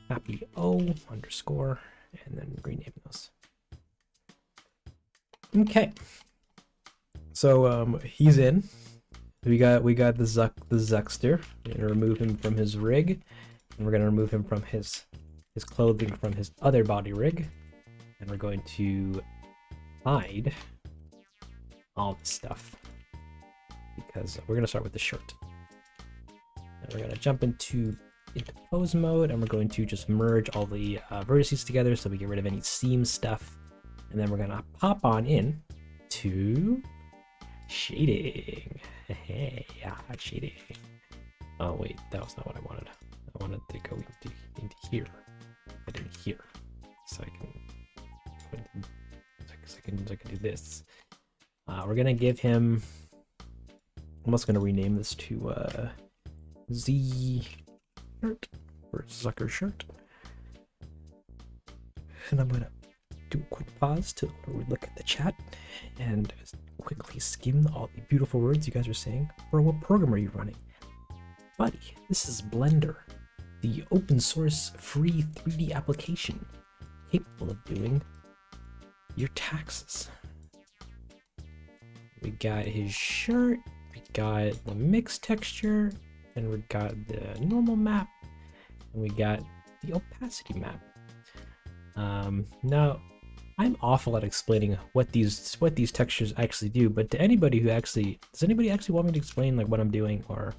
Happy O underscore, and then rename those. Okay. So he's in. We got the Zuckster. We're gonna remove him from his rig, and we're gonna remove him from his clothing from his other body rig, and we're going to hide all this stuff because we're gonna start with the shirt. And we're gonna jump into pose mode, and we're going to just merge all the vertices together so we get rid of any seam stuff, and then we're gonna pop on in to shading. Hey, shading. Oh wait, that was not what I wanted. I wanted to go into here. I didn't here, so I can do this. We're gonna give him. I'm also gonna rename this to Z shirt or Zucker shirt, and I'm gonna do a quick pause to look at the chat and quickly skim all the beautiful words you guys are saying. Bro, what program are you running? Buddy, this is Blender, the open source free 3D application capable of doing your taxes. We got his shirt, we got the mix texture, and we got the normal map, and we got the opacity map. Now, I'm awful at explaining what these textures actually do, but to anybody who does anybody actually want me to explain like what I'm doing or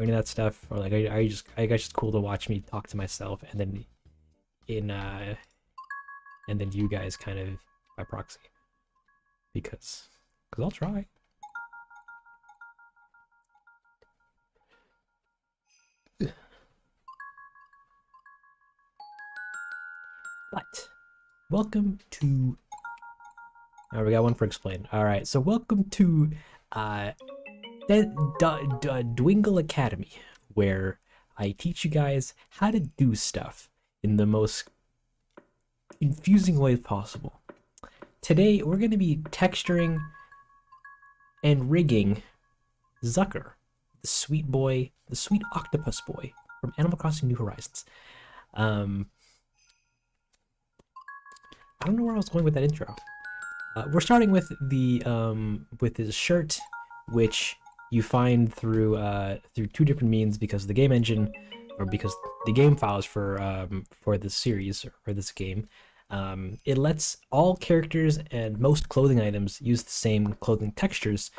any of that stuff, or like I guess it's cool to watch me talk to myself and then and then you guys kind of by proxy, because I'll try. But welcome to. We got one for explain. All right, so welcome to Dengle Academy, where I teach you guys how to do stuff in the most confusing way possible. Today we're going to be texturing and rigging Zucker, the sweet boy, the sweet octopus boy from Animal Crossing New Horizons. I don't know where I was going with that intro. We're starting with the with his shirt, which you find through through two different means because the game engine, or because the game files for this series or for this game, it lets all characters and most clothing items use the same clothing textures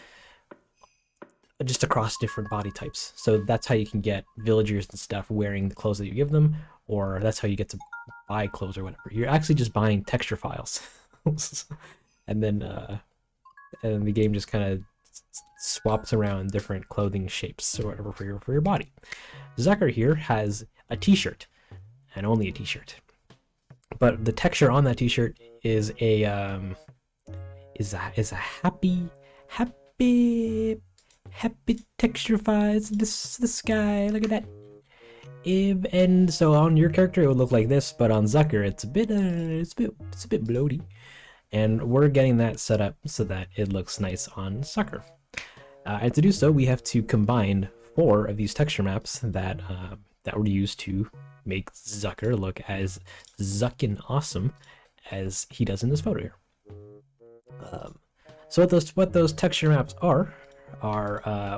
just across different body types. So that's how you can get villagers and stuff wearing the clothes that you give them, or that's how you get to buy clothes or whatever. You're actually just buying texture files. and then the game just kind of swaps around different clothing shapes or whatever for your body. Zucker here has a t-shirt, and only a t-shirt. But the texture on that t-shirt is a happy texture files in the sky. Look at that. And so on your character it would look like this, but on Zucker it's a bit bloaty. And we're getting that set up so that it looks nice on Zucker. And to do so, we have to combine 4 of these texture maps that were used to make Zucker look as zuckin' awesome as he does in this photo here. So what those texture maps are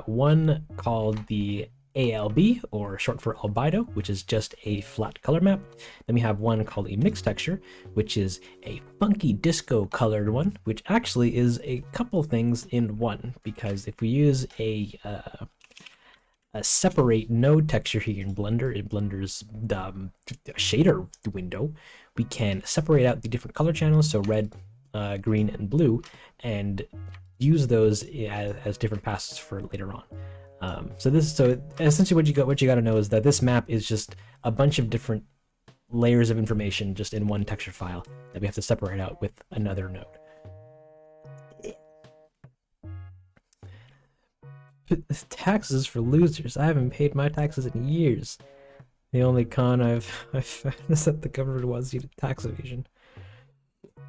one called the ALB, or short for albedo, which is just a flat color map. Then we have one called a mixed texture, which is a funky disco colored one, which actually is a couple things in one, because if we use a separate node texture here in Blender, in Blender's shader window, we can separate out the different color channels, so red, green, and blue, and use those as different passes for later on. So essentially what you got to know is that this map is just a bunch of different layers of information just in one texture file that we have to separate out with another node. Taxes for losers. I haven't paid my taxes in years. The only con I've found is that the government wants you to tax evasion.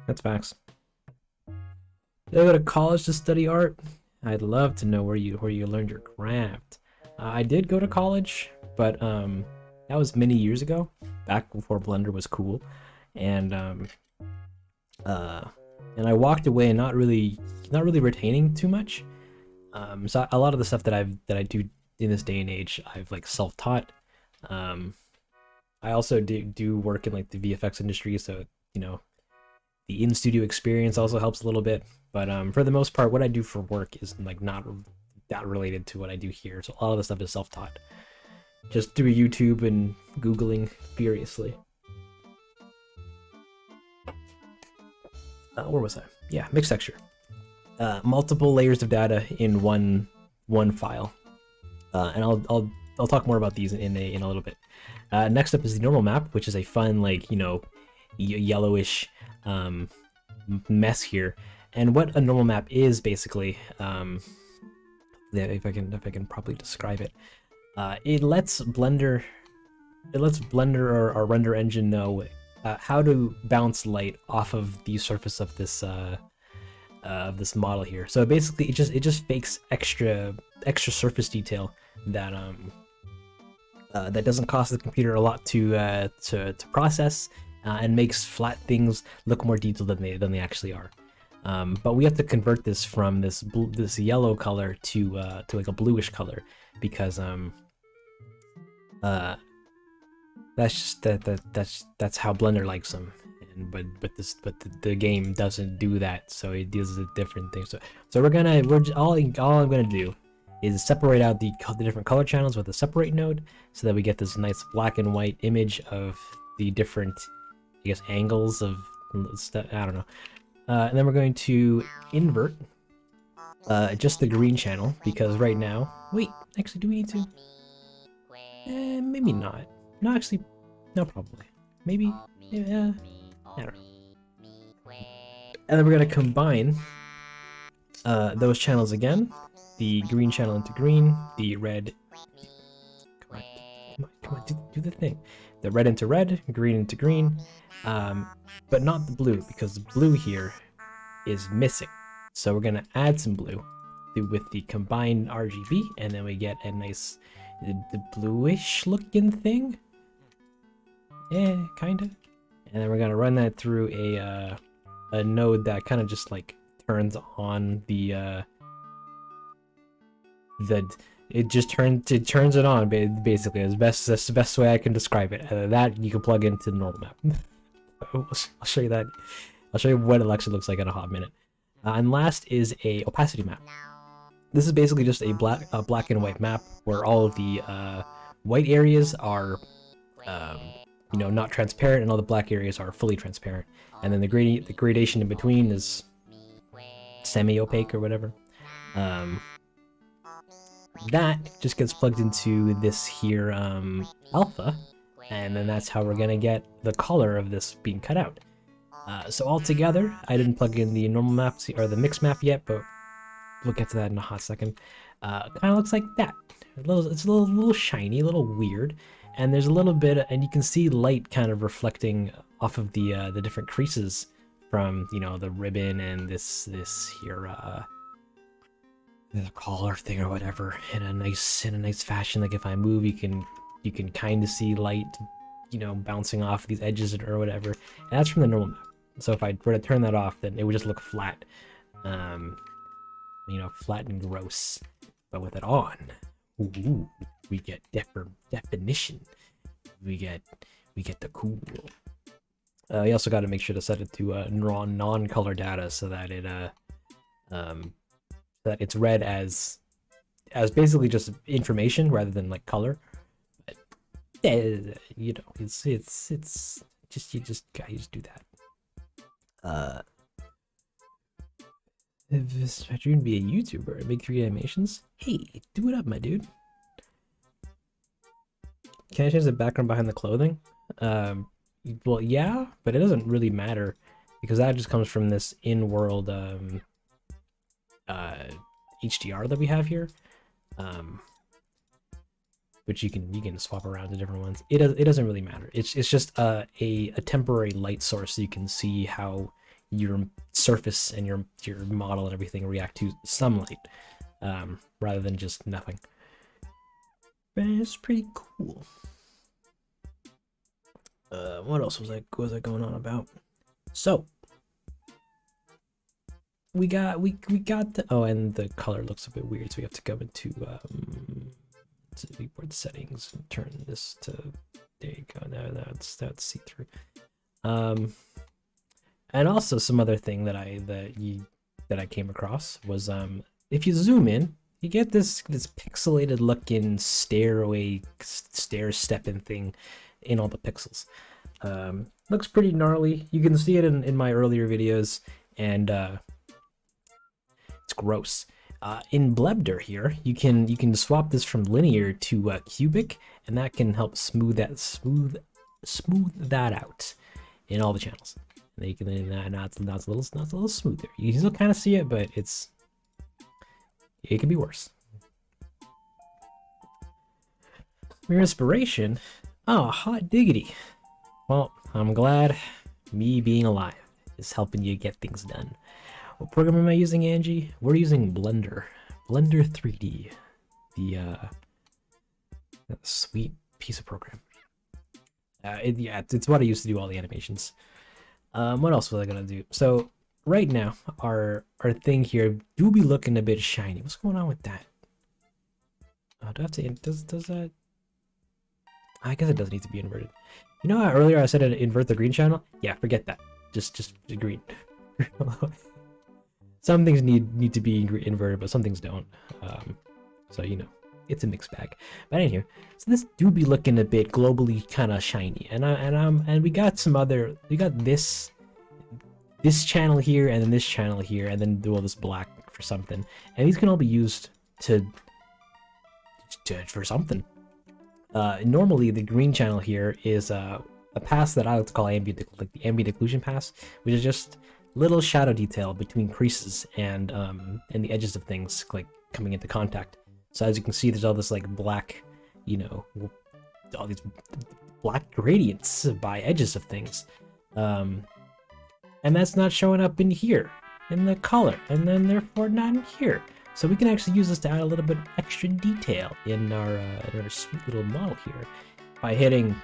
That's facts. Did I go to college to study art? I'd love to know where you learned your craft. I did go to college, but that was many years ago, back before Blender was cool, and I walked away not really retaining too much. So a lot of the stuff that I do in this day and age, I've like self-taught. I also do work in like the VFX industry, so you know, the in-studio experience also helps a little bit. But for the most part, what I do for work is like not that related to what I do here. So a lot of the stuff is self-taught, just through YouTube and Googling furiously. Where was I? Yeah, mixed texture. Multiple layers of data in one file, and I'll talk more about these in a little bit. Next up is the normal map, which is a fun, like, you know, yellowish mess here. And what a normal map is basically, if I can properly describe it, it lets Blender or our render engine know how to bounce light off of the surface of this model here. So basically, it just fakes extra surface detail that that doesn't cost the computer a lot to process, and makes flat things look more detailed than they actually are. But we have to convert this from this yellow color to like a bluish color, because that's how Blender likes them. But the game doesn't do that, so it deals with different things. So all I'm gonna do is separate out the different color channels with a separate node, so that we get this nice black and white image of the different, I guess, angles of stuff. I don't know. And then we're going to invert just the green channel, because right now, wait, actually, do we need to? Maybe not. No, actually, no, probably. Maybe. Yeah. I don't know. And then we're going to combine those channels again. The green channel into green, the red... Come on, do the thing. The red into red, green into green, but not the blue, because the blue here is missing. So we're going to add some blue with the combined RGB, and then we get a nice, the bluish looking thing. Yeah, kind of. And then we're going to run that through a a node that kind of just like turns on the it just turns it on basically. That's the best way I can describe it. That you can plug into the normal map. I'll show you that. I'll show you what it actually looks like in a hot minute. And last is a opacity map. This is basically just a black and white map where all of the white areas are you know, not transparent, and all the black areas are fully transparent. And then the gradation in between is semi-opaque or whatever. That just gets plugged into this here alpha, and then that's how we're gonna get the color of this being cut out. So altogether, I didn't plug in the normal map or the mix map yet, but we'll get to that in a hot second. Kind of looks like that. It's a little shiny, a little weird, and there's a little bit, and you can see light kind of reflecting off of the different creases from, you know, the ribbon and this here the collar thing or whatever in a nice fashion. Like if I move, you can kind of see light, you know, bouncing off these edges or whatever. And that's from the normal map. So if I were to turn that off, then it would just look flat, you know, flat and gross. But with it on, ooh, we get definition. We get the cool. You also got to make sure to set it to non-color data so that it that it's read as basically just information rather than like color. But, you know, it's just you just do that. If I dream to be a YouTuber and make 3D animations, hey, do it up, my dude. Can I change the background behind the clothing? Well, yeah, but it doesn't really matter because that just comes from this in-world HDR that we have here, which you can swap around to different ones. It doesn't really matter. It's just a temporary light source so you can see how your surface and your model and everything react to some light, rather than just nothing. But it's pretty cool. What else was I going on about? So we got the, oh, and the color looks a bit weird, so we have to go into viewport settings and turn this to, there you go. Now that's see-through. And also some other thing that I came across was if you zoom in, you get this pixelated looking stair stepping thing in all the pixels. Looks pretty gnarly. You can see it in my earlier videos, and it's gross. In Blender here, you can swap this from linear to cubic, and that can help smooth that out in all the channels. And you can now it's a little smoother. You can still kind of see it, but it can be worse. Your inspiration? Oh, hot diggity. Well, I'm glad me being alive is helping you get things done. What program am I using, Angie? We're using Blender. Blender 3D. That sweet piece of program. It's what I used to do all the animations. What else was I gonna do? So right now, our thing here do be looking a bit shiny. What's going on with that? Do I have to? Does that? I guess it doesn't need to be inverted. You know how earlier I said to invert the green channel? Yeah, forget that. Just the green. Some things need to be inverted, but some things don't. So you know, it's a mixed bag. But anyway, so this do be looking a bit globally kind of shiny, and we got some other. We got this channel here, and then this channel here, and then do all this black for something. And these can all be used for something. Normally the green channel here is a pass that I like to call ambient, like the ambient occlusion pass, which is just little shadow detail between creases and the edges of things, like coming into contact. So as you can see, there's all this like black, you know, all these black gradients by edges of things, and that's not showing up in here in the color, and then therefore not in here. So we can actually use this to add a little bit of extra detail in our sweet little model here by hitting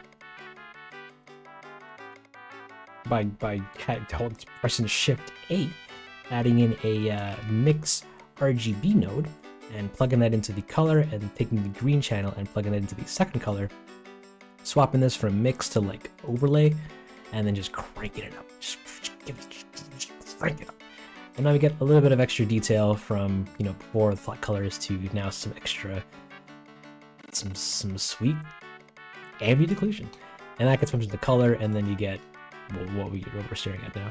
pressing Shift A, adding in a mix RGB node and plugging that into the color, and taking the green channel and plugging it into the second color, swapping this from mix to like overlay, and then just cranking it up. Just crank it up. And now we get a little bit of extra detail from, you know, before the flat colors to now some extra, some sweet ambient occlusion. And that gets pumped into color, and then you get what we're staring at now.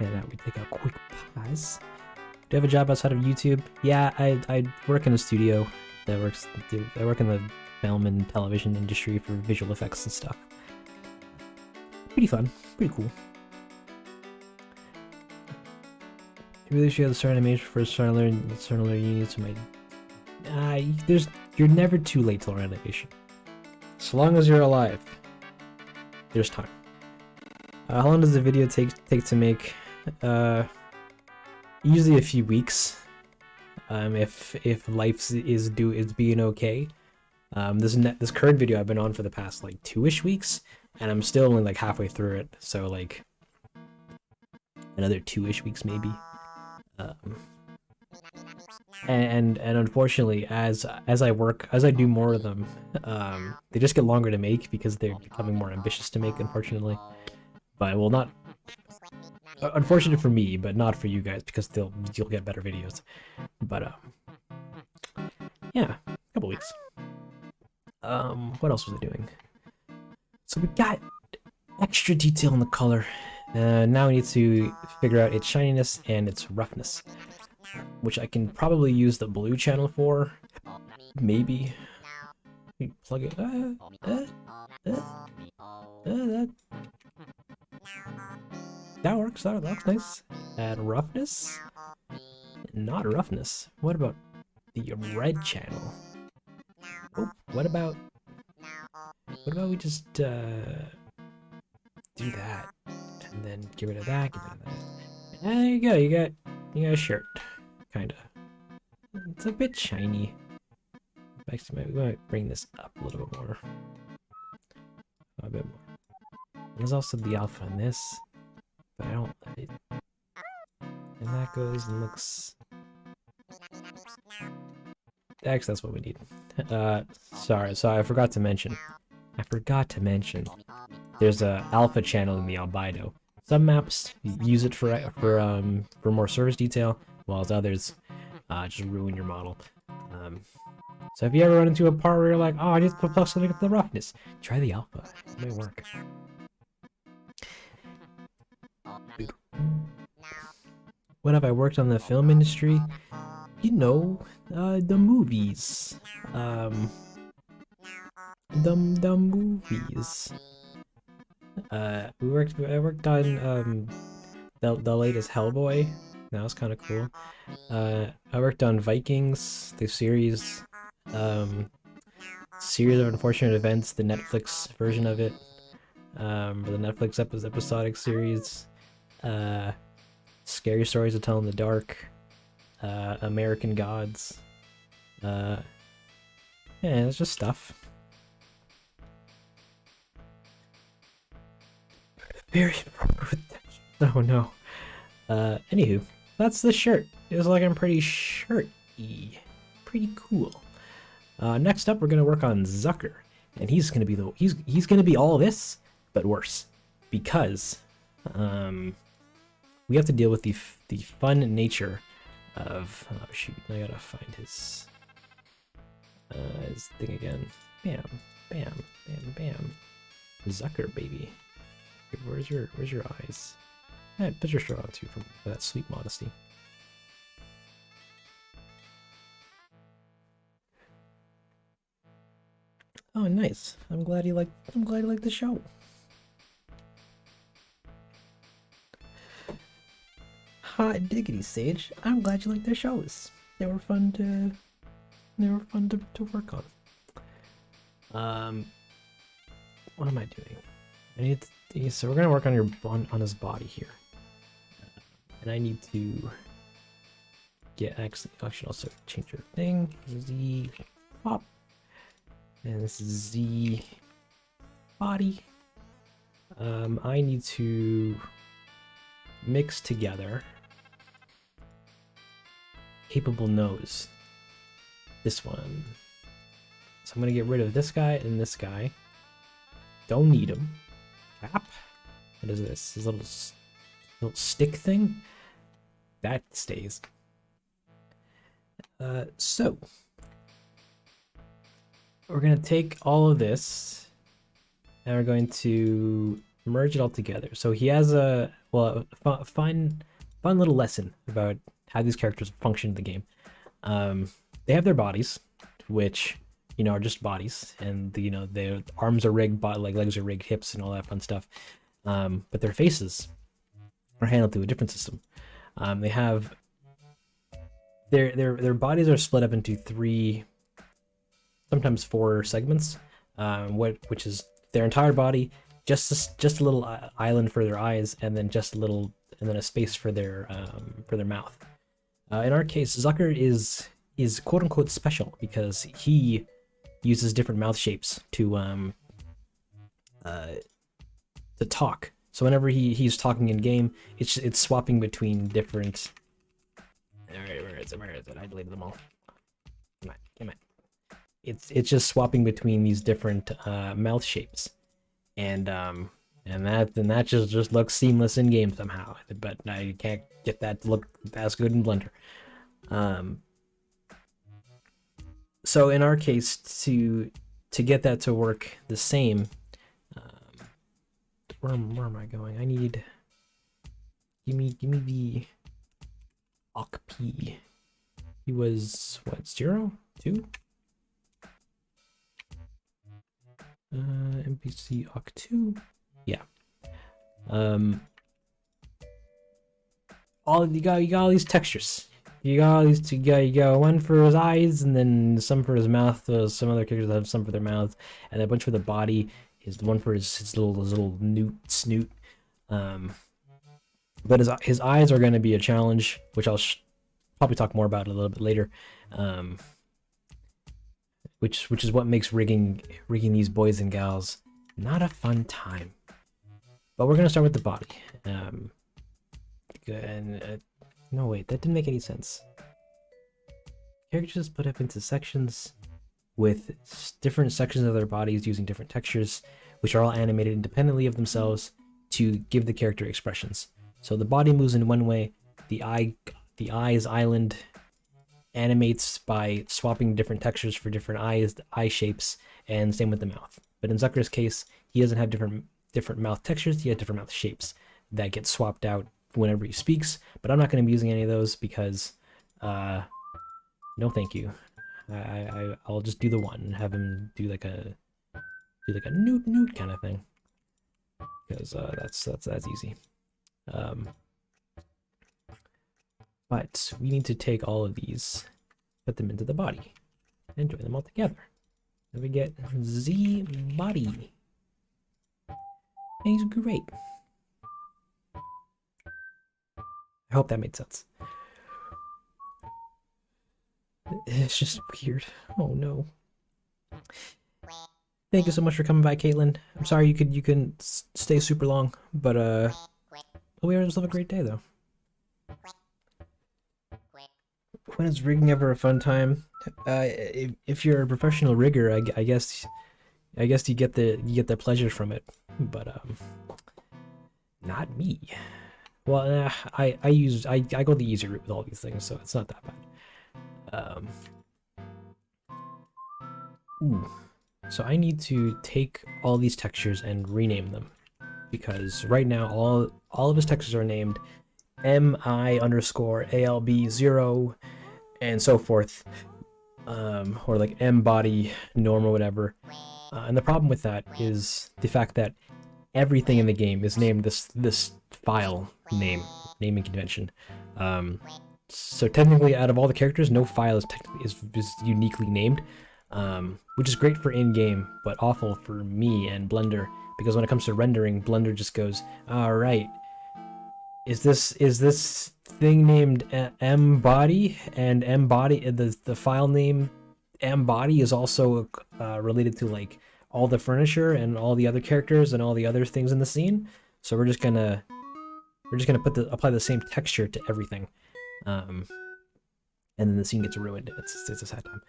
And now we take a quick pause. Do you have a job outside of YouTube? Yeah, I work in a studio that works. I work in the film and television industry for visual effects and stuff. Pretty fun, pretty cool. You really should have the start animation for starting to learn units. You're never too late to learn animation. As long as you're alive, there's time. How long does the video take to make? Usually a few weeks. If life is being okay. This current video I've been on for the past like 2-ish weeks, and I'm still only like halfway through it. So like another 2-ish weeks maybe. And unfortunately, as I do more of them, they just get longer to make because they're becoming more ambitious to make, unfortunately. But well, not unfortunate for me, but not for you guys, because you'll get better videos. But yeah, a couple weeks. What else was I doing? So we got extra detail in the color. Now we need to figure out its shininess and its roughness, which I can probably use the blue channel for. Maybe. Plug it. That works. That looks nice. Add roughness. Not roughness. What about the red channel? Oh, what about we just do that, and then get rid of that, get rid of that. And there you go. You got a shirt, kinda. It's a bit shiny. Actually, we might bring this up a little bit more. A bit more. There's also the alpha in this, but I don't let it. And that goes and looks. Actually, that's what we need. Sorry, I forgot to mention. There's a alpha channel in the albedo. Some maps use it for more surface detail, while others just ruin your model. So if you ever run into a part where you're like, oh, I need to put something with the roughness, try the alpha. It may work. What have I worked on in the film industry? You know, the movies. The movies. I worked on the latest Hellboy. That was kind of cool. I worked on Vikings, the series. Series of Unfortunate Events, the Netflix version of it. The Netflix episodic series. Scary Stories to Tell in the Dark. American Gods. Yeah, it's just stuff. Very oh no. Anywho, that's the shirt. It's looking pretty shirty. Pretty cool. Next up, we're gonna work on Zucker, and he's gonna be he's gonna be all this, but worse, because we have to deal with the fun nature of shoot. I gotta find his thing again. Bam, bam, bam, bam. Zucker, baby. Where's your eyes? Yeah, put your shirt on too for that sweet modesty. Oh, nice. I'm glad you liked the show. Hot diggity, Sage. I'm glad you liked their shows. They were fun to work on. What am I doing? I need to, so we're gonna work on his body here, and I need to get actually. I should also change your thing. Z pop, and this is Z body. I need to mix together capable nose. This one. So I'm gonna get rid of this guy and this guy. Don't need him. Cap. What is this? This little stick thing? That stays. So we're gonna take all of this and we're going to merge it all together. So he has a fun little lesson about how these characters function in the game. They have their bodies, which are just bodies, and their arms are rigged, like legs are rigged, hips, and all that fun stuff. But their faces are handled through a different system. They have their bodies are split up into 3, sometimes 4 segments, which is their entire body, just a little island for their eyes, and then a space for their mouth. In our case, Zucker is quote unquote special because he uses different mouth shapes to talk. So whenever he's talking in game, it's swapping between different. Alright, where is it? I deleted them all. Come on. It's just swapping between these different mouth shapes, and that just looks seamless in game somehow. But I can't get that to look as good in Blender. So in our case, to get that to work the same, where am I going? I need give me the OCP. He was what, 0, 2? NPC OC2. Yeah. You got all these textures. You got one for his eyes, and then some for his mouth. Some other characters have some for their mouths, and a bunch for the body. One for his little snoot. But his eyes are going to be a challenge, which I'll probably talk more about a little bit later. Which is what makes rigging these boys and gals not a fun time. But we're gonna start with the body. No, wait, that didn't make any sense. Characters put up into sections with different sections of their bodies using different textures, which are all animated independently of themselves to give the character expressions. So the body moves in one way, the eyes island animates by swapping different textures for different eye shapes, and same with the mouth. But in Zucker's case, he doesn't have different mouth textures, he has different mouth shapes that get swapped out whenever he speaks. But I'm not going to be using any of those because no thank you. I'll just do the one and have him do like a newt kind of thing, because that's easy. But we need to take all of these, put them into the body, and join them all together. And we get Z body. And he's great. I hope that made sense. It's just weird. Oh no. Thank you so much for coming by, Caitlin. I'm sorry you couldn't stay super long, but we always have a great day though. When is rigging ever a fun time? If you're a professional rigger, I guess you get the pleasure from it, but not me. Well, I go the easy route with all these things, so it's not that bad. So I need to take all these textures and rename them, because right now all of his textures are named MI_ALB0 and so forth, or like M body norm or whatever. And the problem with that is the fact that everything in the game is named this file naming convention. So technically, out of all the characters, no file is uniquely named, which is great for in-game, but awful for me and Blender, because when it comes to rendering, Blender just goes, all right, is this thing named M body, and M body, the file name M body is also related to like all the furniture and all the other characters and all the other things in the scene. So we're just gonna apply the same texture to everything, and then the scene gets ruined. It's a sad time.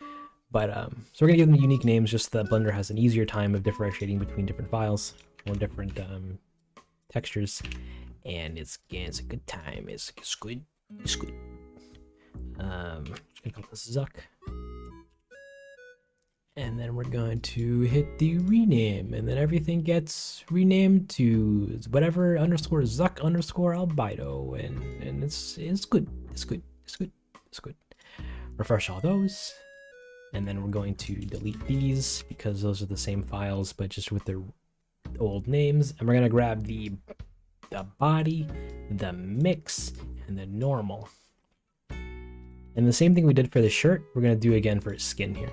But so we're gonna give them unique names, just so that Blender has an easier time of differentiating between different files or different textures, and it's a good time. It's good. It's good. Just gonna call this Zuck. And then we're going to hit the rename, and then everything gets renamed to whatever underscore Zuck underscore Albedo, and it's good. It's good. It's good. It's good. Refresh all those, and then we're going to delete these because those are the same files but just with their old names. And we're gonna grab the body, the mix, and the normal. And the same thing we did for the shirt, we're gonna do again for his skin here.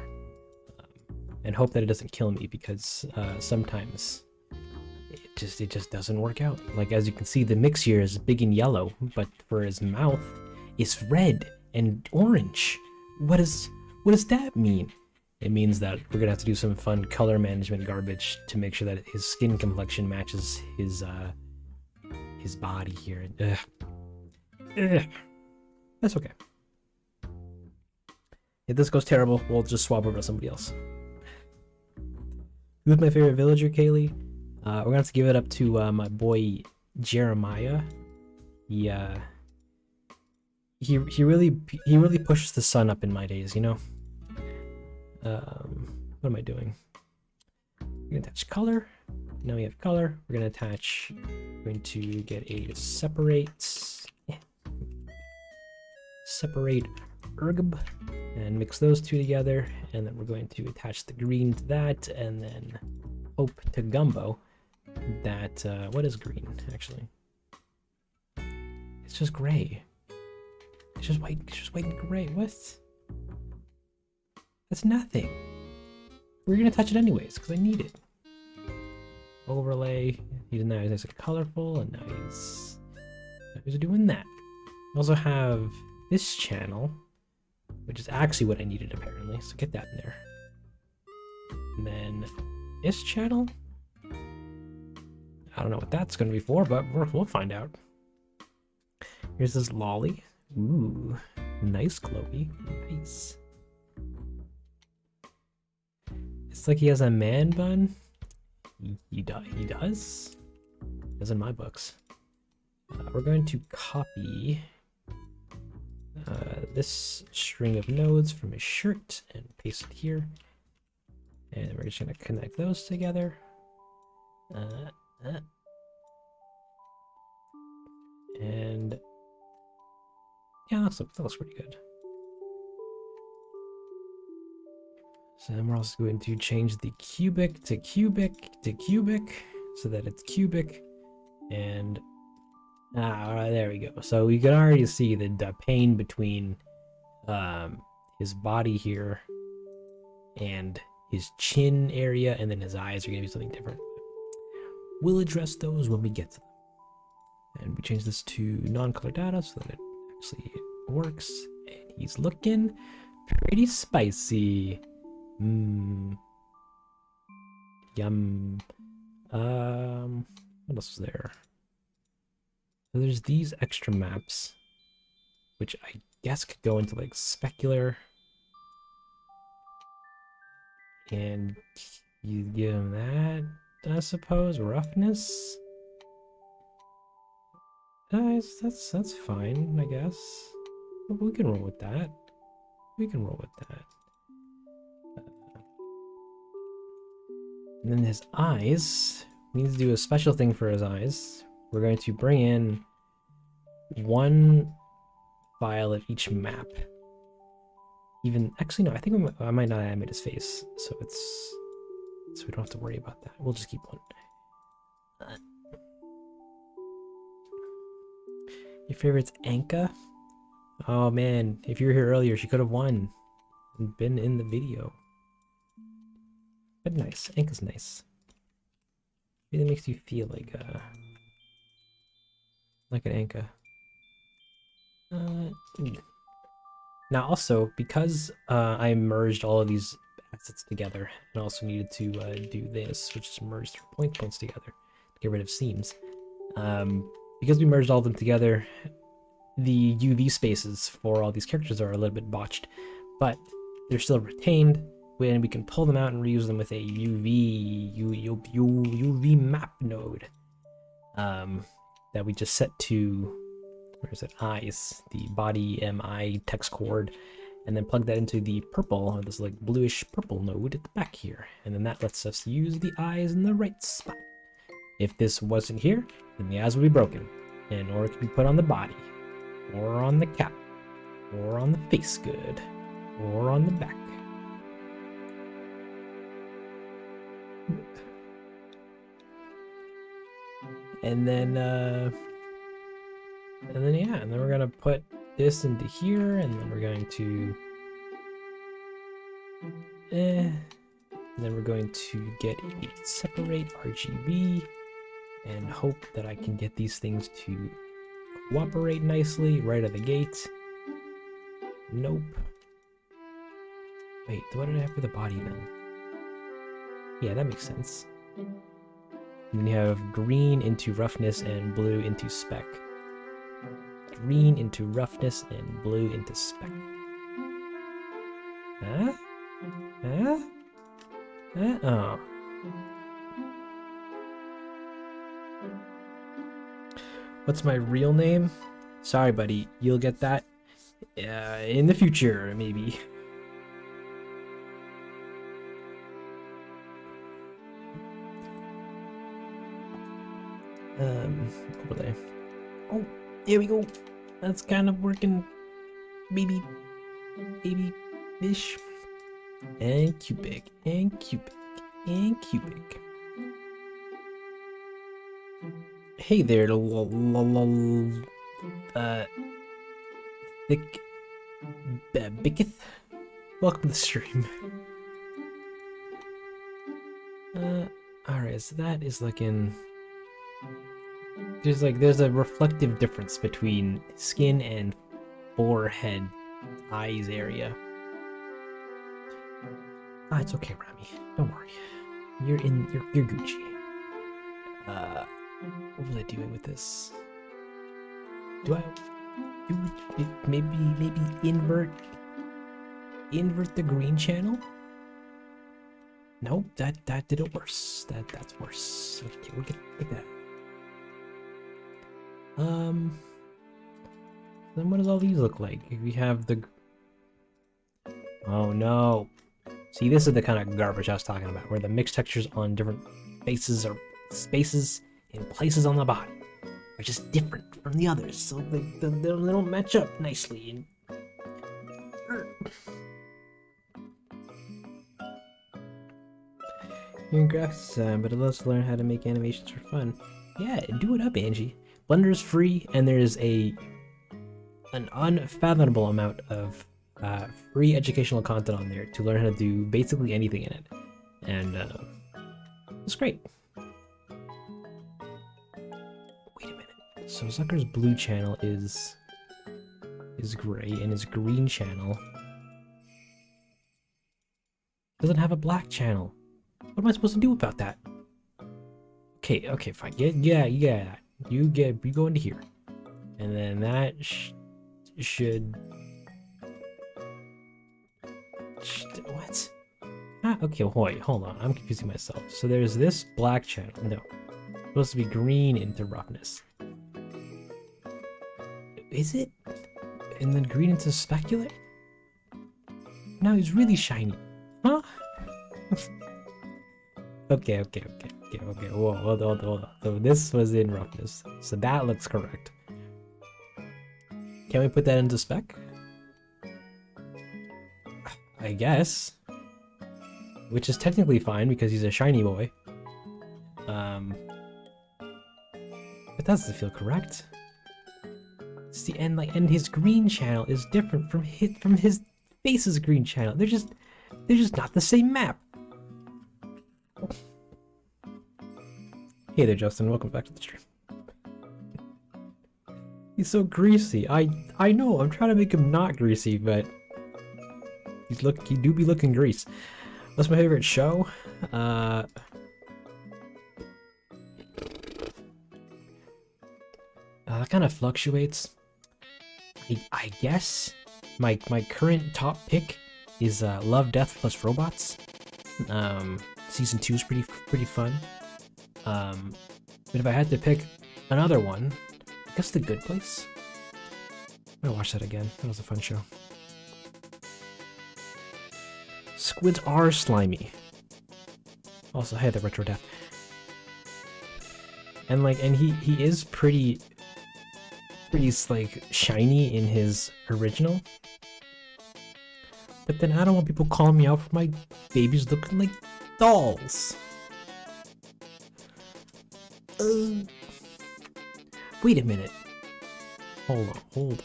And hope that it doesn't kill me, because sometimes it just doesn't work out. Like, as you can see, the mix here is big and yellow, but for his mouth, it's red and orange. What does that mean? It means that we're gonna have to do some fun color management garbage to make sure that his skin complexion matches his body here. Ugh. That's okay. If this goes terrible, we'll just swap over to somebody else. Who's my favorite villager, Kaylee? We're gonna have to give it up to my boy Jeremiah. He really pushes the sun up in my days, you know. What am I doing? We're gonna attach color. Now we have color. We're gonna attach. We're going to get a separate erg and mix those two together, and then we're going to attach the green to that, and then hope to gumbo that what is green actually? It's just gray. It's just white. It's just white and gray. What? That's nothing. We're gonna touch it anyways because I need it. Overlay. He's now nice and colorful, and now he's doing that. We also have this channel, which is actually what I needed apparently, so get that in there. And then this channel, I don't know what that's going to be for, but we'll find out. Here's this lolly. Ooh, nice, Chloe. Nice. It's like he has a man bun. He does? As in my books. We're going to copy this string of nodes from his shirt and paste it here. And we're just going to connect those together. And yeah, that looks pretty good. So then we're also going to change the cubic to cubic to cubic so that it's cubic. And there we go. So we can already see the pain between his body here and his chin area, and then his eyes are going to be something different. We'll address those when we get to them. And we change this to non-color data so that it actually works. And he's looking pretty spicy. Yum. What else is there? So there's these extra maps, which I guess could go into like specular. And you give him that, I suppose. Roughness. Guys, that's fine, I guess. We can roll with that. We can roll with that. And then his eyes. We need to do a special thing for his eyes. We're going to bring in one file of each map. Actually, no, I think I might not animate his face, so we don't have to worry about that. We'll just keep one. Your favorite's Anka? Oh man, if you were here earlier, she could have won and been in the video. But nice, Anka's nice. Really makes you feel like an Anka. Now also, because I merged all of these sits together, and also needed to do this, which is merge 3 points together to get rid of seams. Because we merged all of them together, the UV spaces for all these characters are a little bit botched, but they're still retained when we can pull them out and reuse them with a UV map node that we just set to, where is it, eyes, the body MI text chord, and then plug that into the purple, or this like bluish purple node at the back here, and then that lets us use the eyes in the right spot. If this wasn't here, then the eyes would be broken, and or it can be put on the body, or on the cap, or on the face good, or on the back. And then yeah, and then we're gonna put this into here, and then we're going to and then we're going to get a separate RGB and hope that I can get these things to cooperate nicely right out of the gate. Nope. Wait, what did I have for the body then? Yeah, that makes sense. And then you have green into roughness and blue into spec. Green into roughness and blue into spec. Huh? Huh? Huh? Oh. What's my real name? Sorry, buddy. You'll get that in the future, maybe. Overlay. Oh, here we go. That's kind of working. Baby-ish. And cubic, and cubic, and cubic. Hey there, thick Bicketh. Welcome to the stream. Alright, so that is looking. There's a reflective difference between skin and forehead, eyes area. Ah, it's okay, Rami. Don't worry. You're Gucci. What was I doing with this? Do maybe invert the green channel? Nope, that did it worse. That's worse. Okay, we'll get that. Then what does all these look like? We have the. Oh no. See, this is the kind of garbage I was talking about, where the mixed textures on different faces or spaces in places on the body are just different from the others, so they don't match up nicely. You're in graphics design, but it lets us learn how to make animations for fun. Yeah, do it up, Angie. Blender is free, and there's an unfathomable amount of free educational content on there to learn how to do basically anything in it, and it's great. Wait a minute. So Zucker's blue channel is gray, and his green channel doesn't have a black channel. What am I supposed to do about that? Okay, fine. Yeah. You go into here, and then that should. What? Ah, okay, hold on. I'm confusing myself. So there's this black channel. No. It's supposed to be green into roughness. Is it? And then green into specular? No, he's really shiny. Huh? Okay. Whoa, hold on. So this was in roughness. So that looks correct. Can we put that into spec? I guess. Which is technically fine because he's a shiny boy. But that doesn't feel correct. See, and his green channel is different from his face's green channel. They're just not the same map. Hey there, Justin. Welcome back to the stream. He's so greasy. I know. I'm trying to make him not greasy, but he do be looking grease. What's my favorite show? That kind of fluctuates. I guess my current top pick is Love, Death plus Robots. Season 2 is pretty fun. But if I had to pick another one, I guess The Good Place. I'm gonna watch that again. That was a fun show. Squids are slimy. Also, hey, the Retro Death. And like, and he is pretty like shiny in his original. But then I don't want people calling me out for my babies looking like dolls. Wait a minute. Hold on.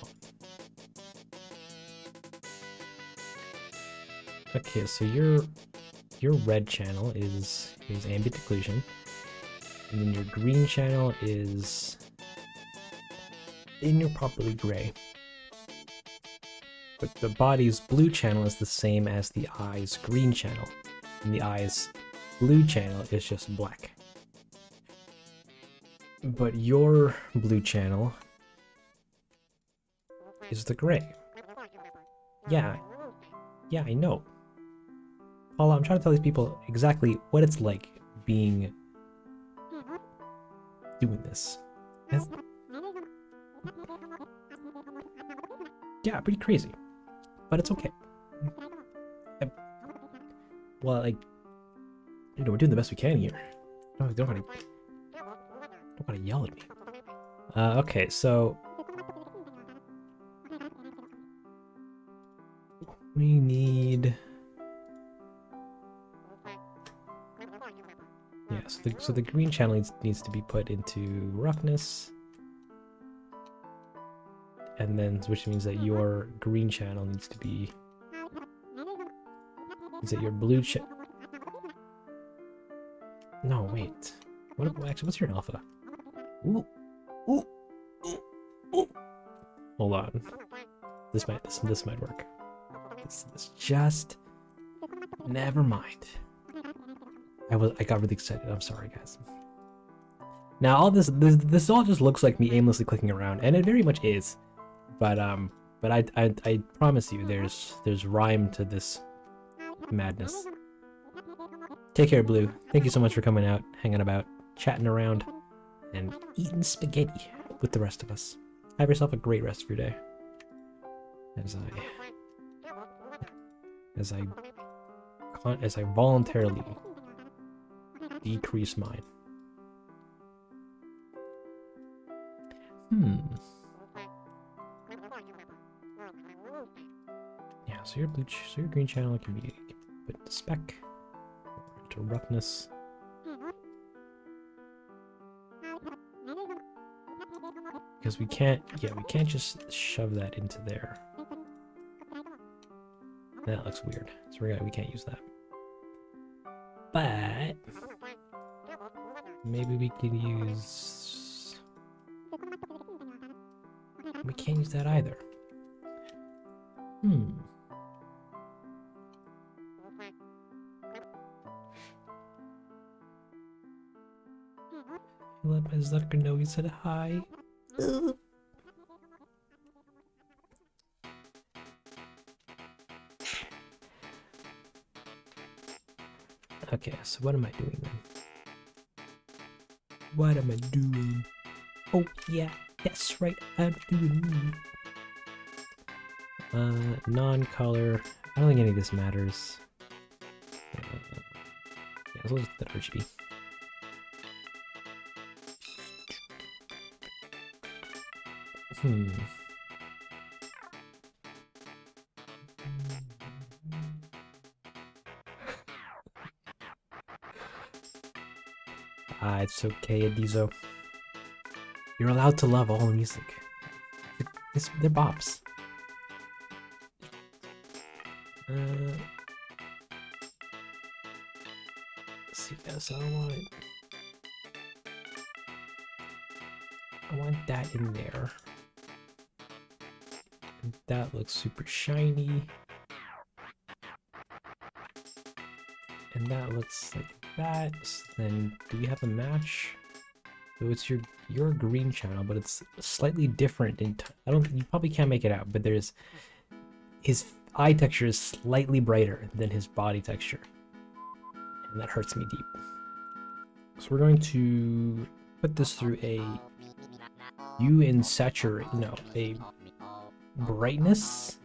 Okay, so your red channel is ambient occlusion, and then your green channel is properly gray. But the body's blue channel is the same as the eye's green channel, and the eye's blue channel is just black. But your blue channel is the gray. Yeah, I know. Paula, I'm trying to tell these people exactly what it's like doing this. Yeah, pretty crazy, but it's okay. Well, like, you know, we're doing the best we can here. Don't gotta yell at me. Okay, so we need. Yeah, so the green channel needs to be put into roughness, and then which means that your green channel needs to be. Is it your blue channel? No, wait. Actually, what's your alpha? Ooh. Hold on. This might work. This just. Never mind. I got really excited. I'm sorry, guys. Now all this all just looks like me aimlessly clicking around, and it very much is. But I promise you, there's rhyme to this madness. Take care, Blue. Thank you so much for coming out, hanging about, chatting around, and eating spaghetti with the rest of us. Have yourself a great rest of your day. As I voluntarily decrease mine. Yeah, so your green channel can be put to spec, to roughness. Because we can't just shove that into there. That looks weird. So we can't use that. But maybe we can use. We can't use that either. Let my Zucker know he said hi. Okay, so what am I doing then? What am I doing? Oh yeah, that's right, I'm doing me. Non-color. I don't think any of this matters. Yeah, as long as it's that RGB. It's okay, Adizo. You're allowed to love all music. They're bops. Let's see, so I want that in there. And that looks super shiny. And that looks like that. Then do we have a match? So it's your green channel, but it's slightly different in I don't, you probably can't make it out, but there's his eye texture is slightly brighter than his body texture. And that hurts me deep. So we're going to put this through a hue and saturate, no, a brightness.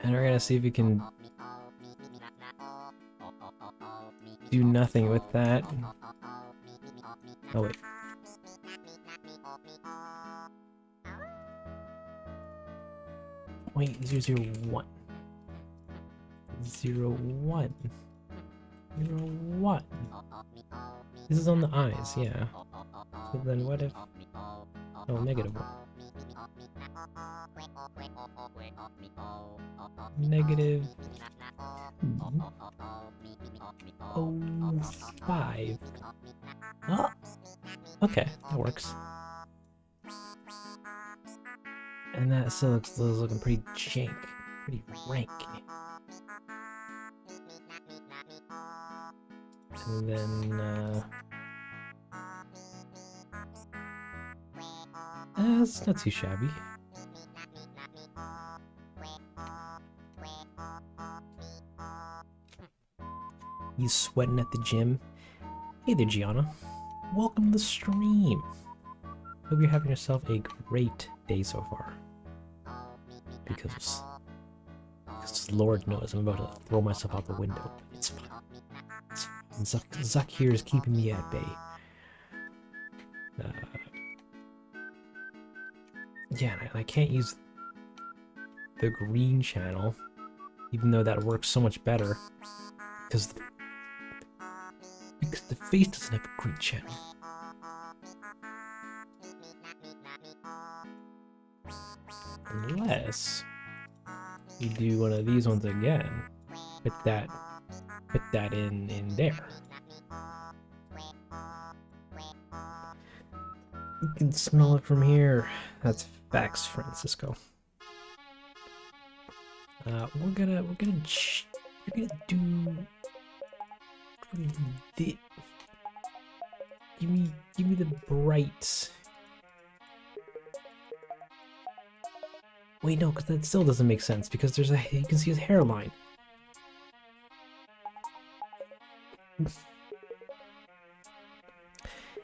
And we're gonna see if we can do nothing with that. Oh wait. Point 001. 01. 01. This is on the eyes, yeah. So then what if... Oh, -1. Negative... 05. Oh! Okay, that works. And that still looks looking pretty jank. Pretty rank. And then, it's not too shabby. He's sweating at the gym. Hey there, Gianna. Welcome to the stream. Hope you're having yourself a great day so far. Because Lord knows I'm about to throw myself out the window. It's fine. It's fine. Zuck here is keeping me at bay. Yeah, and I can't use the green channel, even though that works so much better, because the face doesn't have a green channel. Unless you do one of these ones again, put that in there. You can smell it from here. That's facts, Francisco. We're gonna do the give me the bright. Wait, no, because that still doesn't make sense, because there's you can see his hairline.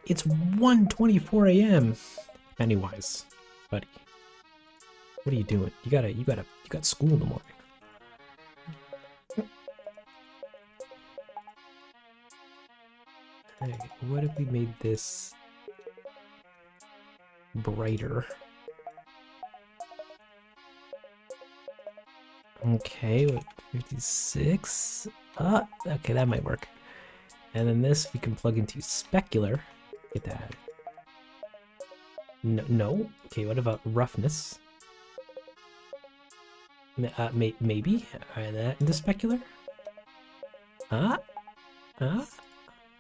It's 1:24 a.m. Pennywise, buddy. What are you doing? You got school in the morning. Hey, what if we made this brighter? Okay, what, 56? Okay, that might work. And then this we can plug into specular. Get that. No. Okay, what about roughness? Maybe. Alright, that into specular?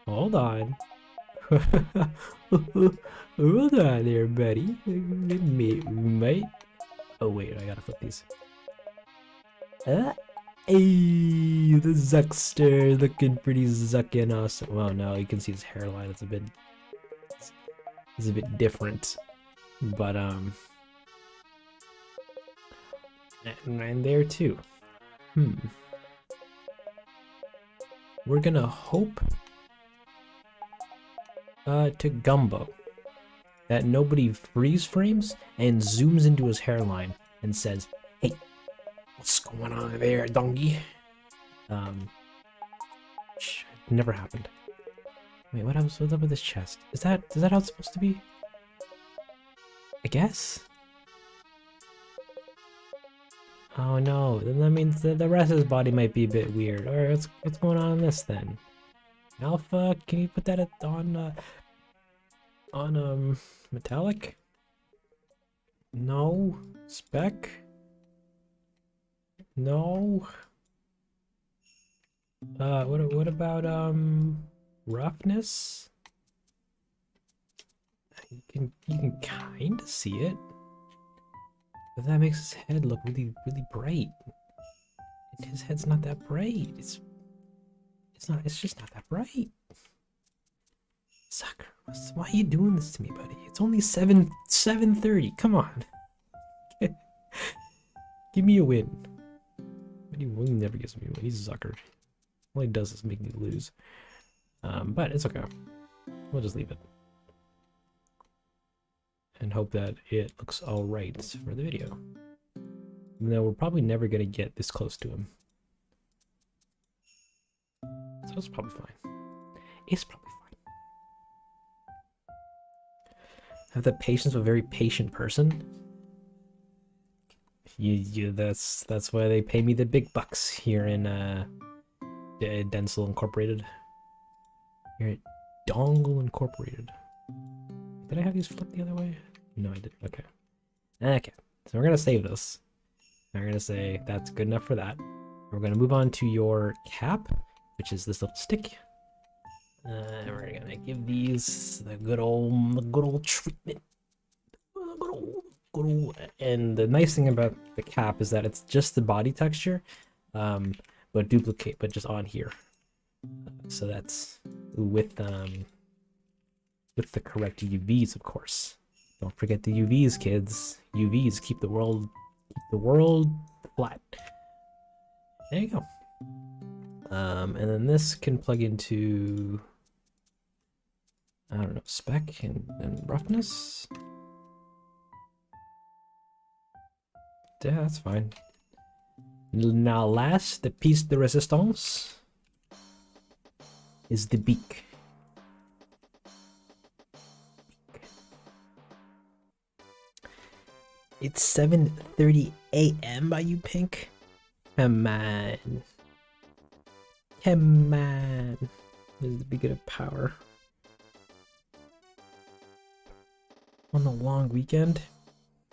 Hold on. Hold on there, buddy. We might. Oh wait, I gotta flip these. Hey, the Zuckster looking pretty zuckin' awesome. Well, no, you can see his hairline. It's a bit different, but and there too. We're gonna hope to Gumbo that nobody freeze frames and zooms into his hairline and says, "Hey, what's going on there, donkey?" Never happened. Wait, what's up with this chest? Is that how it's supposed to be? I guess. Oh no, then that means that the rest of his body might be a bit weird. Alright, what's going on in this then? Alpha, can you put that on metallic? No. Spec? No. What about roughness? You can kind of see it, but that makes his head look really bright. His head's not that bright. It's just not that bright. Sucker. Why are you doing this to me, buddy? It's only 7:30. Come on. Give me a win. He never gives me a win. He's a sucker. All he does is make me lose. But it's okay. We'll just leave it. And hope that it looks alright for the video. Even though we're probably never going to get this close to him. So it's probably fine. It's probably fine. Have the patience of a very patient person. That's why they pay me the big bucks here in Dengle Incorporated. Here at Dengle Incorporated. Did I have these flipped the other way? No, I didn't. Okay. Okay. So we're gonna save this. We're gonna say that's good enough for that. We're gonna move on to your cap, which is this little stick. We're gonna give these the good old treatment. And the nice thing about the cap is that it's just the body texture, but just on here. So that's with the correct UVs, of course. Don't forget the UVs, kids. UVs keep the world flat. There you go. And then this can plug into, I don't know, spec and roughness. Yeah, that's fine. Now last, the piece de resistance is the beak. It's 7:30 a.m. by you, Pink. Come on. Come on. This is the beacon of power. On the long weekend?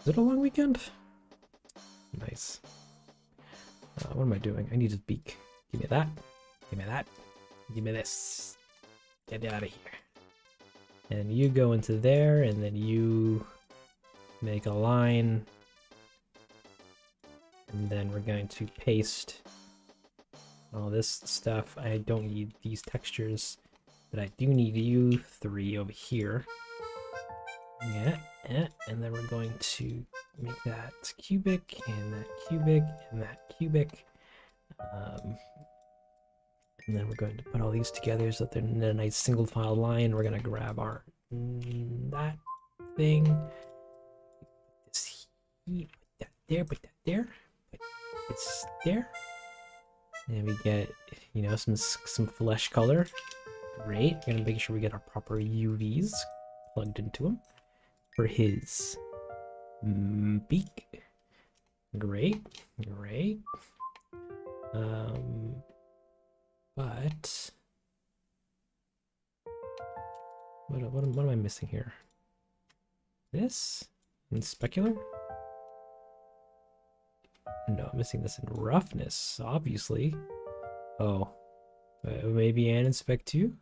Is it a long weekend? Nice. What am I doing? I need his beak. Give me that. Give me that. Give me this. Get out of here. And you go into there, and then you make a line. And then we're going to paste all this stuff. I don't need these textures, but I do need you three over here. Yeah, and then we're going to make that cubic, and that cubic, and that cubic. And then we're going to put all these together so that they're in a nice single file line. We're going to grab our that thing. Put that there, put that there. It's there. And we get, you know, some flesh color. Great. We're going to make sure we get our proper UVs plugged into them for his beak. Great. Great. But what am I missing here? This in specular? No, I'm missing this in roughness, obviously. Oh, maybe and in spec 2?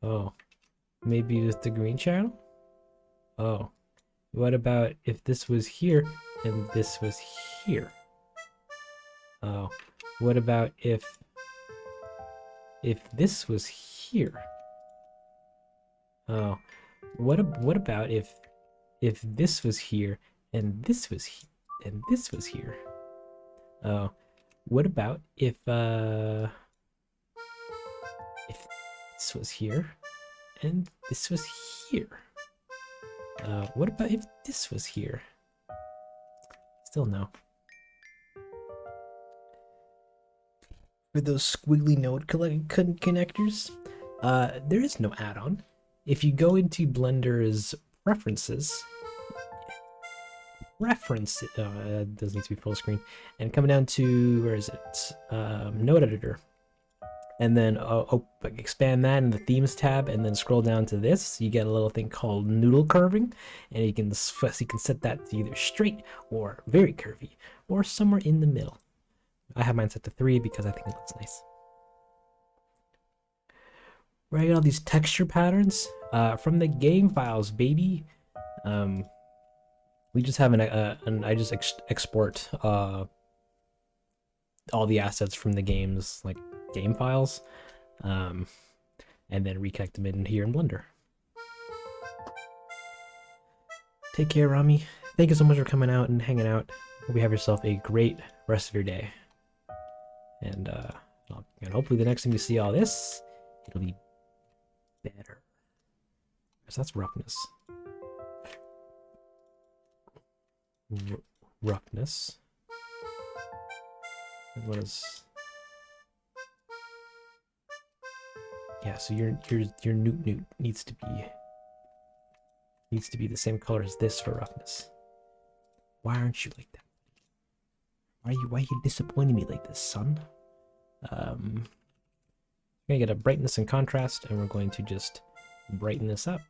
Oh, maybe with the green channel? Oh, what about if this was here and this was here? Oh, what about if this was here? Oh, what about if this was here and this was and this was here? Oh, what about if this was here and this was here? What about if this was here? Still no. For those squiggly node connectors, there is no add-on. If you go into Blender's preferences, it doesn't need to be full screen, and come down to, where is it, node editor, and then expand that in the themes tab, and then scroll down to this. You get a little thing called noodle curving, and you can set that to either straight or very curvy or somewhere in the middle. I have mine set to 3 because I think it looks nice. Where I get all these texture patterns from the game files, baby. We just have I just export all the assets from the games, like game files, and then reconnect them in here in Blender. Take care, Rami. Thank you so much for coming out and hanging out. Hope you have yourself a great rest of your day. And hopefully the next time you see all this, it'll be better. So that's roughness. Roughness. And what is? Yeah, so your newt needs to be the same color as this for roughness. Why aren't you like that? Why are you disappointing me like this, son? We're gonna get a brightness and contrast, and we're going to just brighten this up.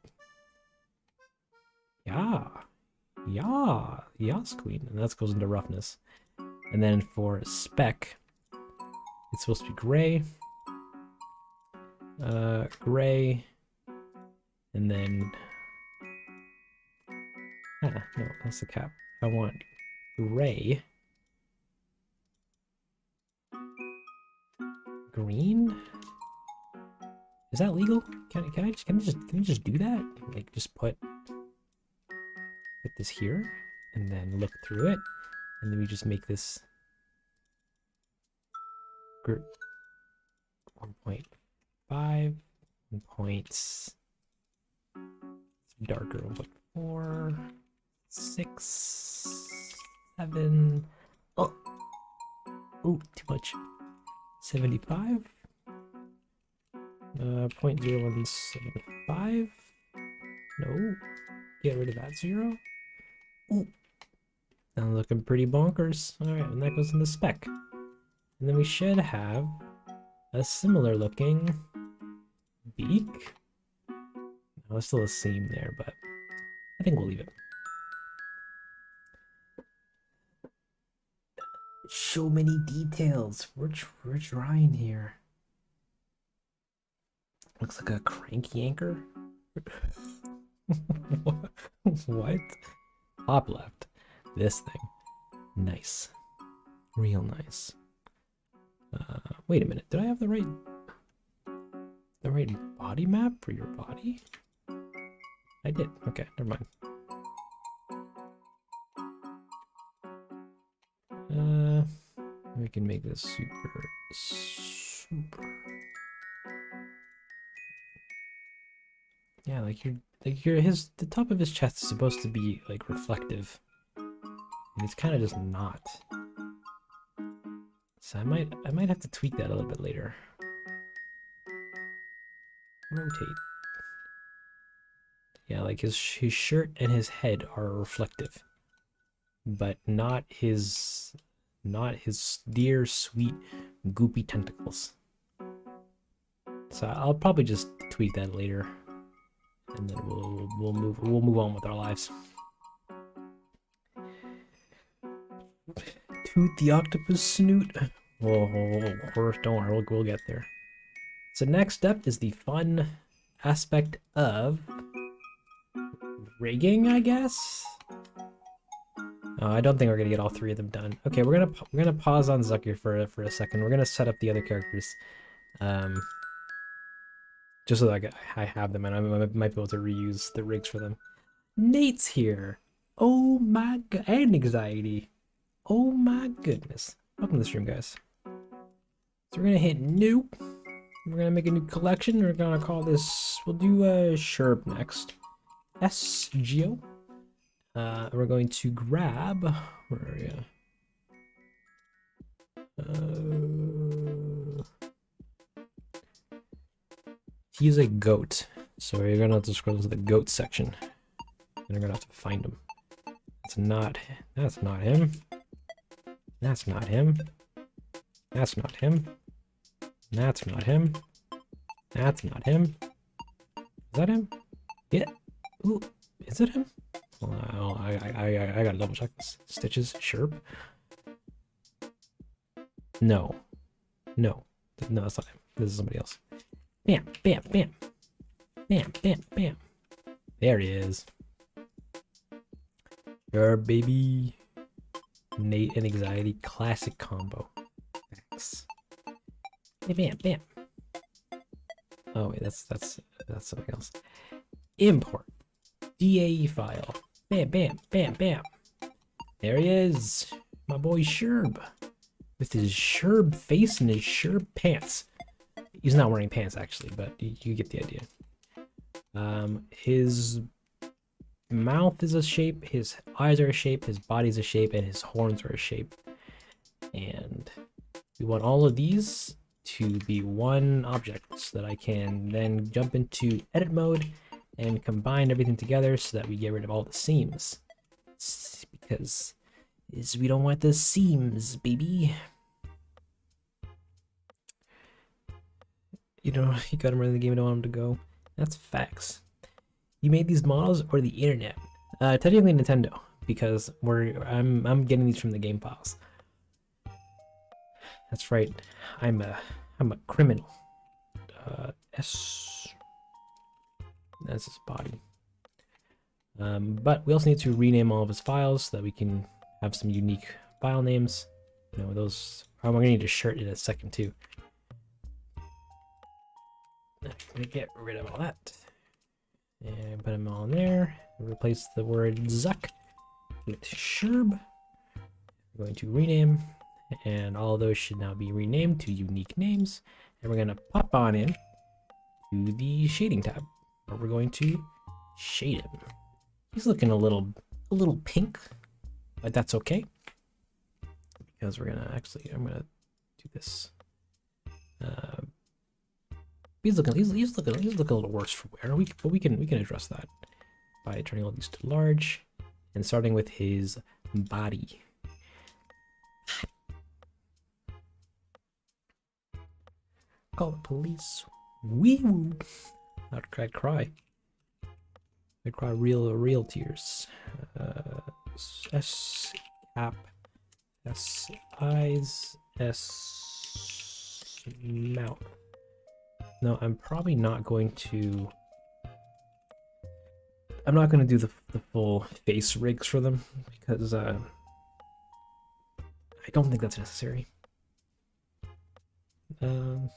Yes, queen. And that goes into roughness. And then for spec, it's supposed to be gray. Gray. And then... no, that's the cap. I want gray. Green? Is that legal? Can I just do that? Like just put this here and then look through it, and then we just make this 1.5 1 points darker, 1.4 6 7 oh too much, 75 0.0175. No, get rid of that 0. Ooh, now looking pretty bonkers. All right, and that goes in the spec, and then we should have a similar looking beak. No, it's still a seam there, but I think we'll leave it. So many details. We're trying here. Looks like a cranky anchor. What? Top left. This thing. Nice. Real nice. Wait a minute. Did I have the right body map for your body? I did. Okay, never mind. We can make this super. Yeah, the top of his chest is supposed to be like reflective, and it's kind of just not. So I might have to tweak that a little bit later. Rotate. Yeah, like his shirt and his head are reflective, but not his dear sweet goopy tentacles. So I'll probably just tweak that later, and then we'll move on with our lives. Toot the octopus snoot. Whoa, don't worry, we'll get there. So next up is the fun aspect of rigging, I guess. I don't think we're gonna get all 3 of them done. Okay, we're gonna pause on Zucker for a second. We're gonna set up the other characters, just so that I have them, and I might be able to reuse the rigs for them. Nate's here. Oh my god, and anxiety. Oh my goodness. Welcome to the stream, guys. So we're gonna hit new. We're gonna make a new collection. We're gonna call this. We'll do Sherb next. SGO. We're going to grab. Where are you? He's a goat, so you're gonna have to scroll to the goat section, and you're gonna have to find him. That's not him. That's not him. That's not him. That's not him. That's not him. Is that him? Yeah. Ooh, is it him? Well, I gotta double check this. Stitches, Sherp. No, that's not him. This is somebody else. Bam, bam, bam, bam, bam, bam. There he is. Sure, baby. Nate and anxiety classic combo. this. Hey, bam, bam. Oh wait, that's something else. Import DAE file. Bam, bam, bam, bam. There he is, my boy Sherb, with his Sherb face and his Sherb pants. He's not wearing pants actually, but you get the idea. His mouth is a shape, his eyes are a shape, his body's a shape, and his horns are a shape. And we want all of these to be one object so that I can then jump into edit mode and combine everything together so that we get rid of all the seams. Because we don't want the seams, baby. You know, you got them running the game, you don't want them to go. That's facts. You made these models or the internet? Technically Nintendo, because I'm getting these from the game files. That's right. I'm a criminal. That's his body. But we also need to rename all of his files so that we can have some unique file names. You know, those. I'm gonna need a shirt in a second too. I'm gonna get rid of all that and put them all in there. Replace the word Zuck with Sherb. We're going to rename, and all of those should now be renamed to unique names. And we're gonna pop on in to the shading tab, where we're going to shade him. He's looking a little pink, but that's okay because we're gonna I'm gonna do this. He's looking a little worse for wear. But we can address that by turning all these to large and starting with his body. Call the police. Wee woo. I'd cry. I'd cry real tears. S cap. S eyes. S mouth. No, I'm probably not going to. I'm not going to do the full face rigs for them because I don't think that's necessary. I'll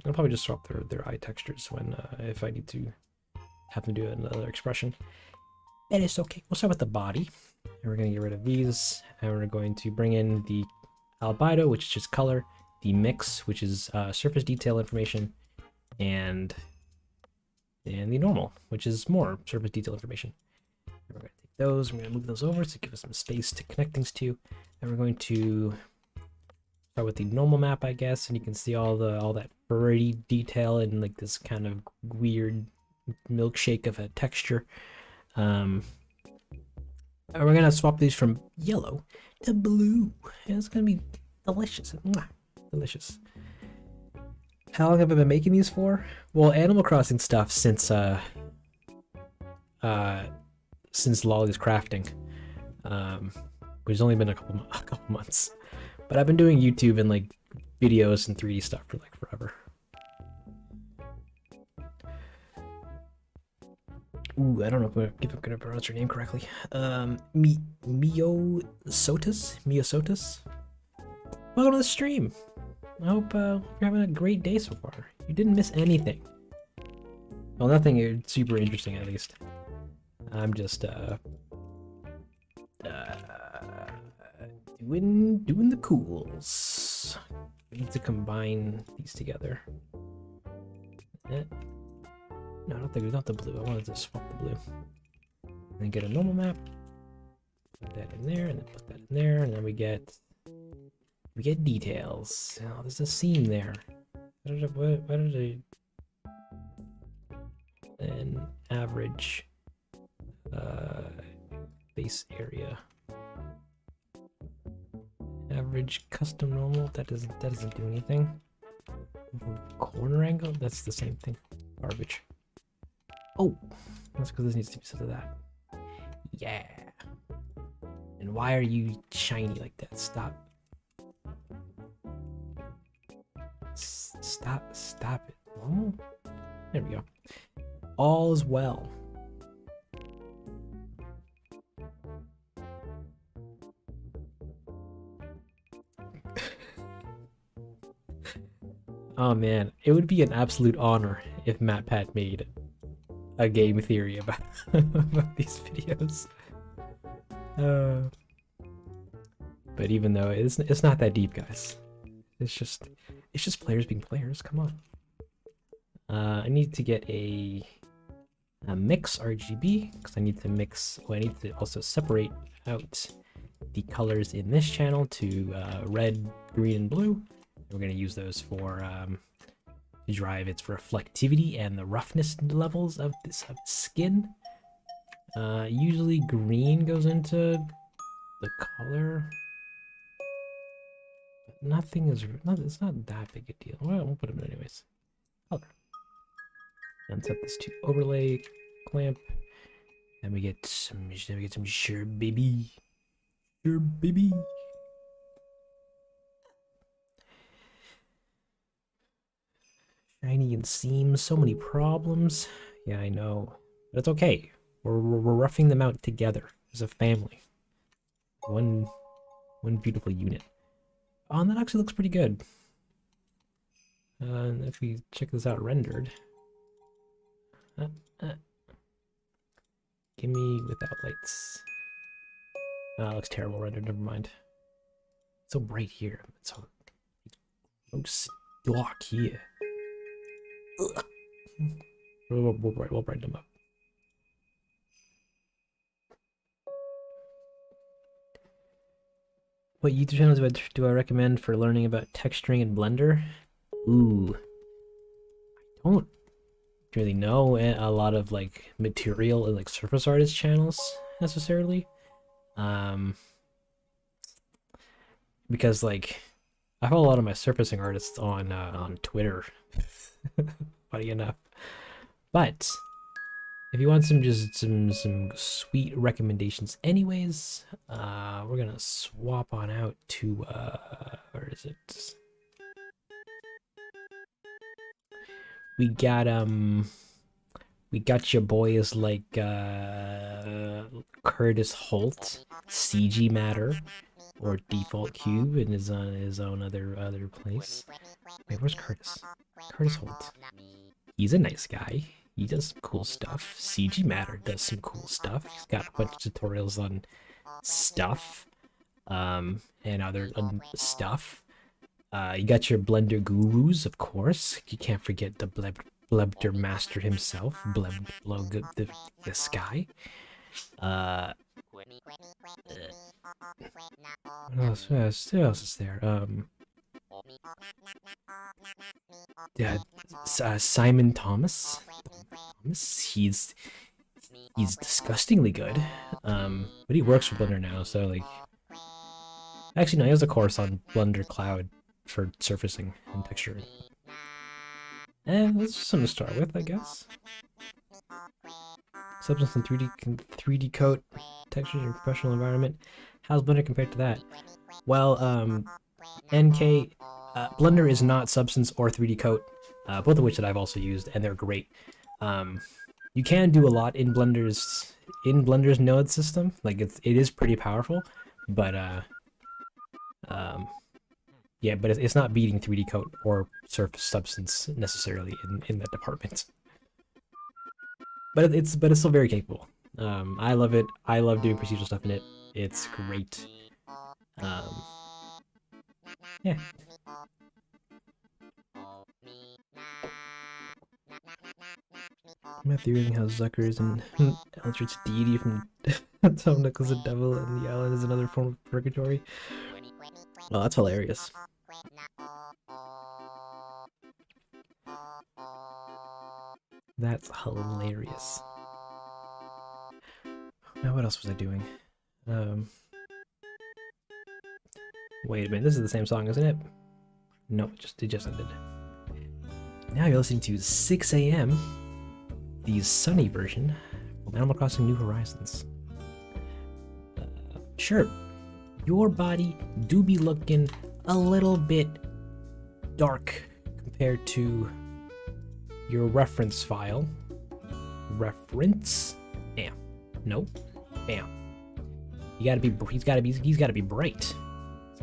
probably just swap their eye textures when if I need to have them do another expression. And it's okay. We'll start with the body, and we're going to get rid of these, and we're going to bring in the albedo, which is just color, the mix, which is surface detail information, and the normal, which is more surface detail information. And we're going to take those, we're going to move those over to give us some space to connect things to, and we're going to start with the normal map, I guess, and you can see all that furry detail and like this kind of weird milkshake of a texture. And we're gonna swap these from yellow to blue, and it's gonna be delicious. Mwah, delicious. How long have I been making these for? Well, Animal Crossing stuff since Lolly's crafting, which has only been a couple months. But I've been doing YouTube and like videos and 3D stuff for like forever. Ooh, I don't know if I'm gonna pronounce your name correctly. Miosotis. Welcome to the stream. I hope you're having a great day so far. You didn't miss anything. Well, nothing super interesting at least. I'm just doing the cools. We need to combine these together. No, not the blue. I wanted to swap the blue. And then get a normal map. Put that in there, and then put that in there, and then we get details. Oh, there's a seam there. What did I? Then average base area. Average custom normal. That doesn't do anything. Corner angle. That's the same thing. Garbage. Oh, that's because this needs to be set to that. Yeah. And why are you shiny like that? Stop. Stop it. Oh, there we go. All is well. Oh man, it would be an absolute honor if MatPat made a game theory about, about these videos. But even though it's not that deep, guys. It's just players being players. Come on. I need to get a mix RGB because I need to mix. Well, I need to also separate out the colors in this channel to red, green, and blue. We're gonna use those for to drive its reflectivity and the roughness levels of this skin. Usually green goes into the color. Nothing is it's not that big a deal. Well, we'll put them in anyways. Color. And set this to overlay clamp. And we get some sure baby. Sure baby. Shiny and seams, so many problems. Yeah, I know. But it's okay. We're roughing them out together as a family. One beautiful unit. Oh, and that actually looks pretty good. If we check this out rendered. Give me without lights. It looks terrible rendered, never mind. It's so bright here. It's so dark here. We'll brighten them up. What YouTube channels do I recommend for learning about texturing in Blender? Ooh, I don't really know a lot of like material and like surface artist channels necessarily, because like I follow a lot of my surfacing artists on Twitter, funny enough. But if you want some sweet recommendations anyways, we're gonna swap on out to where is it? We got your boys like Curtis Holt, CG Matter, or Default Cube in his own other place. Wait, where's Curtis? Curtis Holt. He's a nice guy. He does some cool stuff. CG Matter does some cool stuff. He's got a bunch of tutorials on stuff, and other stuff. You got your Blender gurus, of course. You can't forget the Blender master himself, this guy. What else is there? Yeah, Simon Thomas. He's disgustingly good. But he works for Blender now, so like. Actually, no, he has a course on Blender Cloud for surfacing and texturing. And that's just something to start with, I guess. Substance and 3D coat textures in professional environment. How's Blender compared to that? Well, NK, Blender is not Substance or 3D coat, both of which that I've also used, and they're great. You can do a lot in Blender's node system. Like it is pretty powerful, but yeah, but it's not beating 3D coat or surface substance necessarily in that department. But it's still very capable. I love it. I love doing procedural stuff in it. It's great. Yeah. I'm theorizing how Zucker and Eldritch deity from Tom Nichols the devil and the island is another form of purgatory. Oh, that's hilarious. That's hilarious. Now what else was I doing? Wait a minute, this is the same song, isn't it? No, it just ended. Now you're listening to 6 AM, the sunny version of Animal Crossing New Horizons. Sure, your body do be looking a little bit dark compared to your reference file. Reference? Bam. Nope. Bam. He's gotta be bright.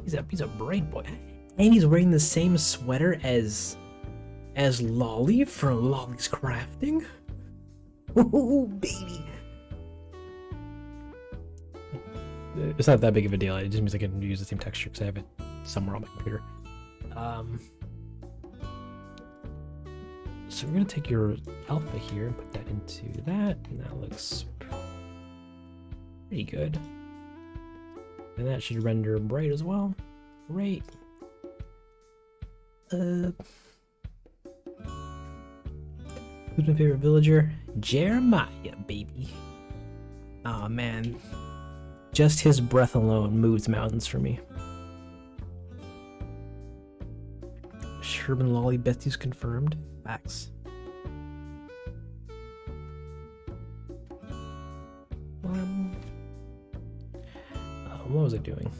He's a bright boy. And he's wearing the same sweater as as Lolly from Lolly's Crafting. Oh, baby. It's not that big of a deal. It just means I can use the same texture because I have it somewhere on my computer. So we're gonna take your alpha here and put that into that, and that looks pretty good. And that should render bright as well. Great. Who's my favorite villager? Jeremiah, baby. Oh man. Just his breath alone moves mountains for me. Sherman Lolly besties confirmed. Facts. What was I doing?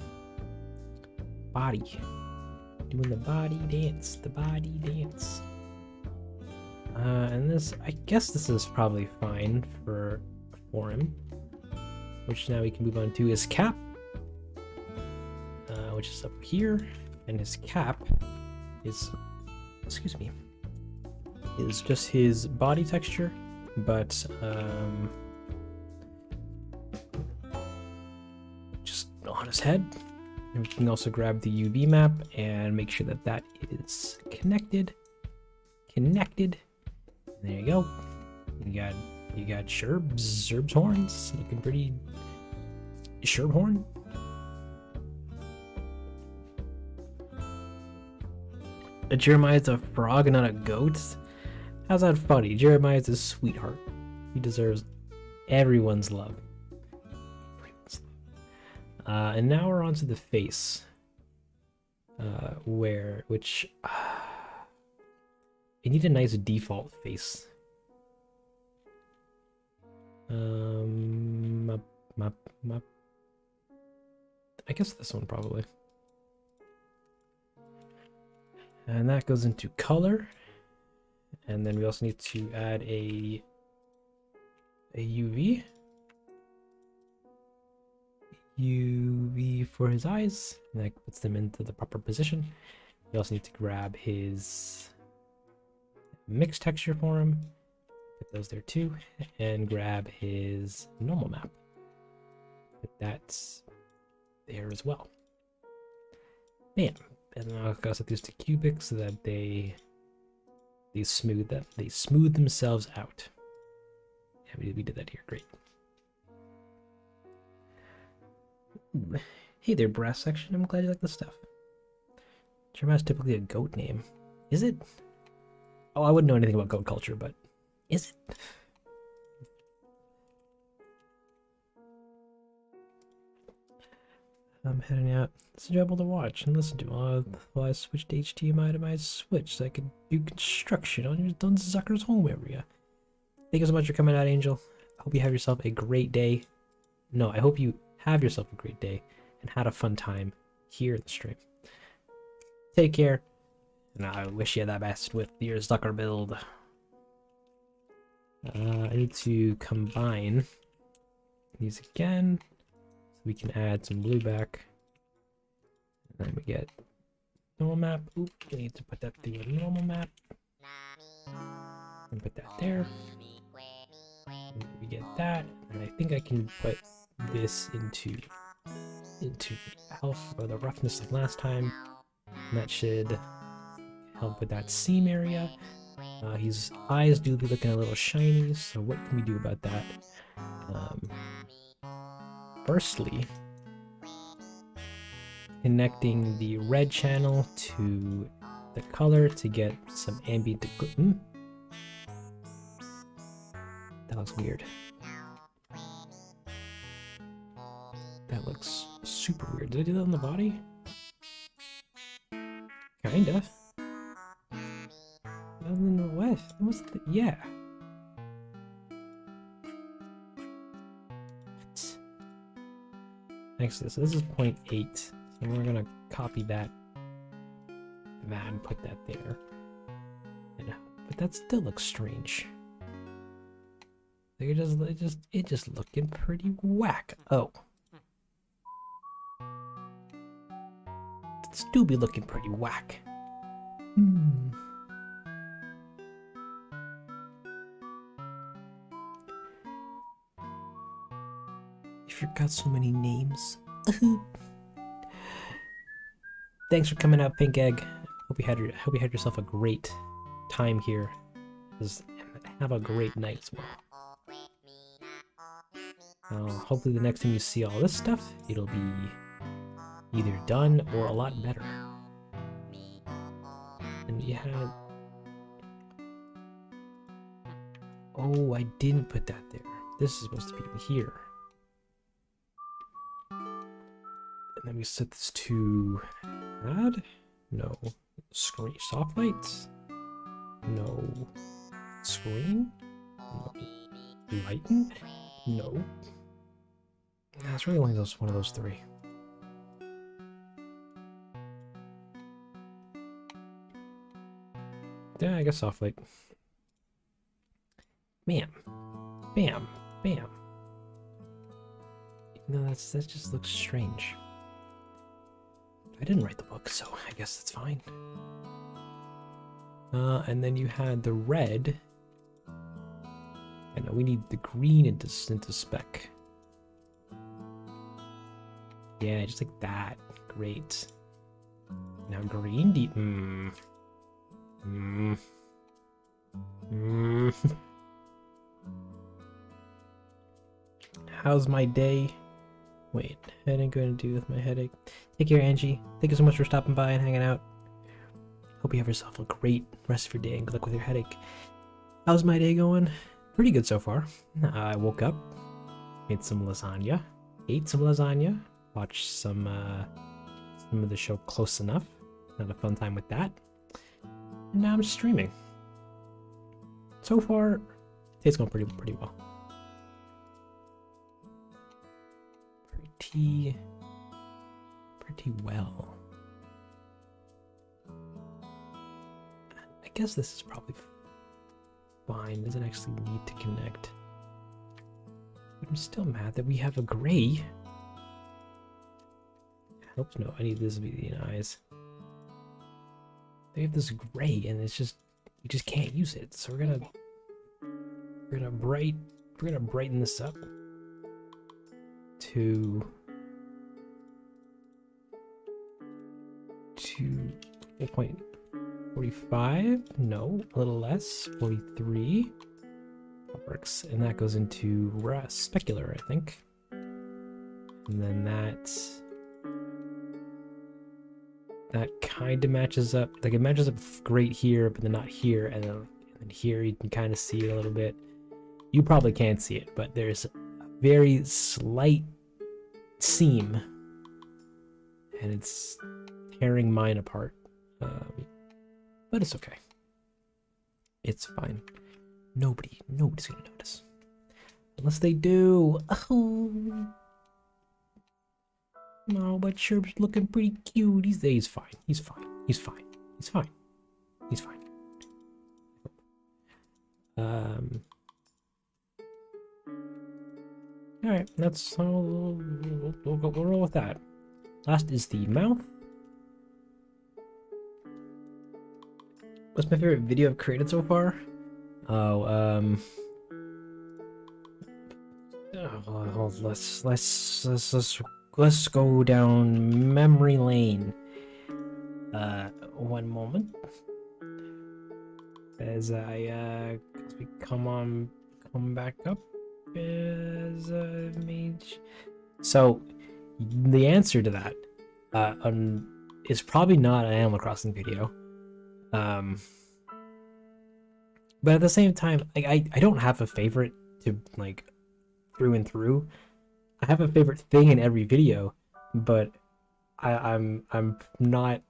Body. Doing the body dance. The body dance. And this, I guess this is probably fine for him. Which now we can move on to his cap. Which is up here. And his cap is, excuse me, is just his body texture, but just on his head. And we can also grab the UV map and make sure that that is connected. Connected. And there you go. You got Sherb's horns looking pretty. Sherb horn. Jeremiah's a frog and not a goat. How's that funny? Jeremiah's a sweetheart. He deserves everyone's love. And now we're on to the face. Which you need a nice default face. I guess this one probably. And that goes into color. And then we also need to add a UV. UV for his eyes. And that puts them into the proper position. We also need to grab his mixed texture for him. Put those there too. And grab his normal map. Put that there as well. Bam. And then I've got to set these to cubic so that they smooth themselves out. Yeah, we did that here. Great. Hey there, brass section. I'm glad you like this stuff. Jeremiah's typically a goat name. Is it? Oh, I wouldn't know anything about goat culture, but is it? I'm heading out. It's enjoyable to watch and listen to while I switched HDMI to my Switch so I could do construction on your Zucker's home area. Thank you so much for coming out, Angel. I hope you have yourself a great day. No, I hope you have yourself a great day and had a fun time here in the stream. Take care, and I wish you the best with your Zucker build. I need to combine these again. We can add some blue back. And then we get normal map. Oop, we need to put that to the normal map. And put that there. And we get that. And I think I can put this into health or the roughness of last time. And that should help with that seam area. His eyes do be looking a little shiny, so what can we do about that? Firstly, connecting the red channel to the color to get some ambient. That looks weird. That looks super weird. Did I do that on the body? Kinda. What? What's the... Yeah. Actually, so this is 0.8, so we're gonna copy that and put that there. But that still looks strange. Like it just looking pretty whack. Oh, it still be looking pretty whack. forgot so many names. Thanks for coming out, Pink Egg. Hope you had yourself a great time here. Have a great night as well. Hopefully the next time you see all this stuff, it'll be either done or a lot better. And you had... Oh, I didn't put that there. This is supposed to be here. And then we set this to add? No. Screen. Soft lights? No. Screen? No. Lighten? No. It's really only one of those three. Yeah, I guess soft light. Bam. Bam. Bam. No, that just looks strange. I didn't write the book, so I guess that's fine. And then you had the red. I know we need the green into spec. Yeah, just like that. Great. Now green deep. How's my day? Wait, headache going to do with my headache. Take care, Angie. Thank you so much for stopping by and hanging out. Hope you have yourself a great rest of your day and good luck with your headache. How's my day going? Pretty good so far. I woke up, made some lasagna, ate some lasagna, watched some of the show Close Enough. Had a fun time with that. And now I'm streaming. So far, it's going pretty well. Pretty well. I guess this is probably fine. Doesn't actually need to connect. But I'm still mad that we have a gray. Helps no, I need this to be the eyes. They have this gray and it's just you just can't use it. So we're gonna brighten this up to 4.45. No, a little less. 43. That works, and that goes into specular, I think. And then that kind of matches up. Like it matches up great here, but then not here, and then here you can kind of see it a little bit. You probably can't see it, but there's a very slight seam, and it's tearing mine apart. But it's okay. It's fine. Nobody's gonna notice. Unless they do. Oh. No, but Sherp's looking pretty cute. He's fine. He's fine. He's fine. He's fine. He's fine. Alright, that's we'll roll with that. Last is the mouth. What's my favorite video I've created so far? Let's go down memory lane. One moment. As we come back up as a mage. So the answer to that is probably not an Animal Crossing video. But at the same time, like I don't have a favorite to like through and through. I have a favorite thing in every video, but I'm not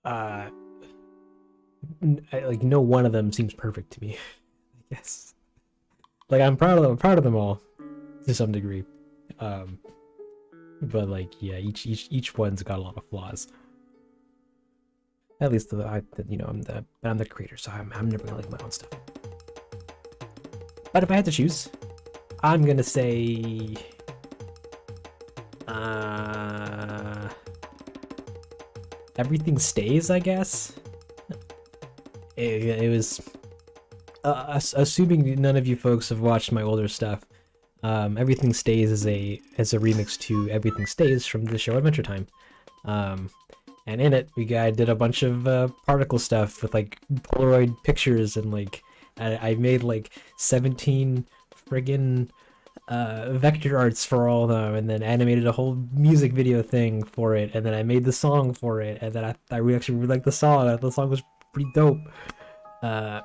like no one of them seems perfect to me. I guess like I'm proud of them all to some degree, but like yeah, each one's got a lot of flaws. At least I'm the creator, so I'm never gonna like my own stuff. But if I had to choose, I'm gonna say Everything Stays, I guess. It was assuming none of you folks have watched my older stuff. Everything Stays is a remix to Everything Stays from the show Adventure Time. And in it, I did a bunch of particle stuff with like Polaroid pictures, and like I made like 17 friggin' vector arts for all of them, and then animated a whole music video thing for it, and then I made the song for it, and then I actually really liked the song. I thought the song was pretty dope. I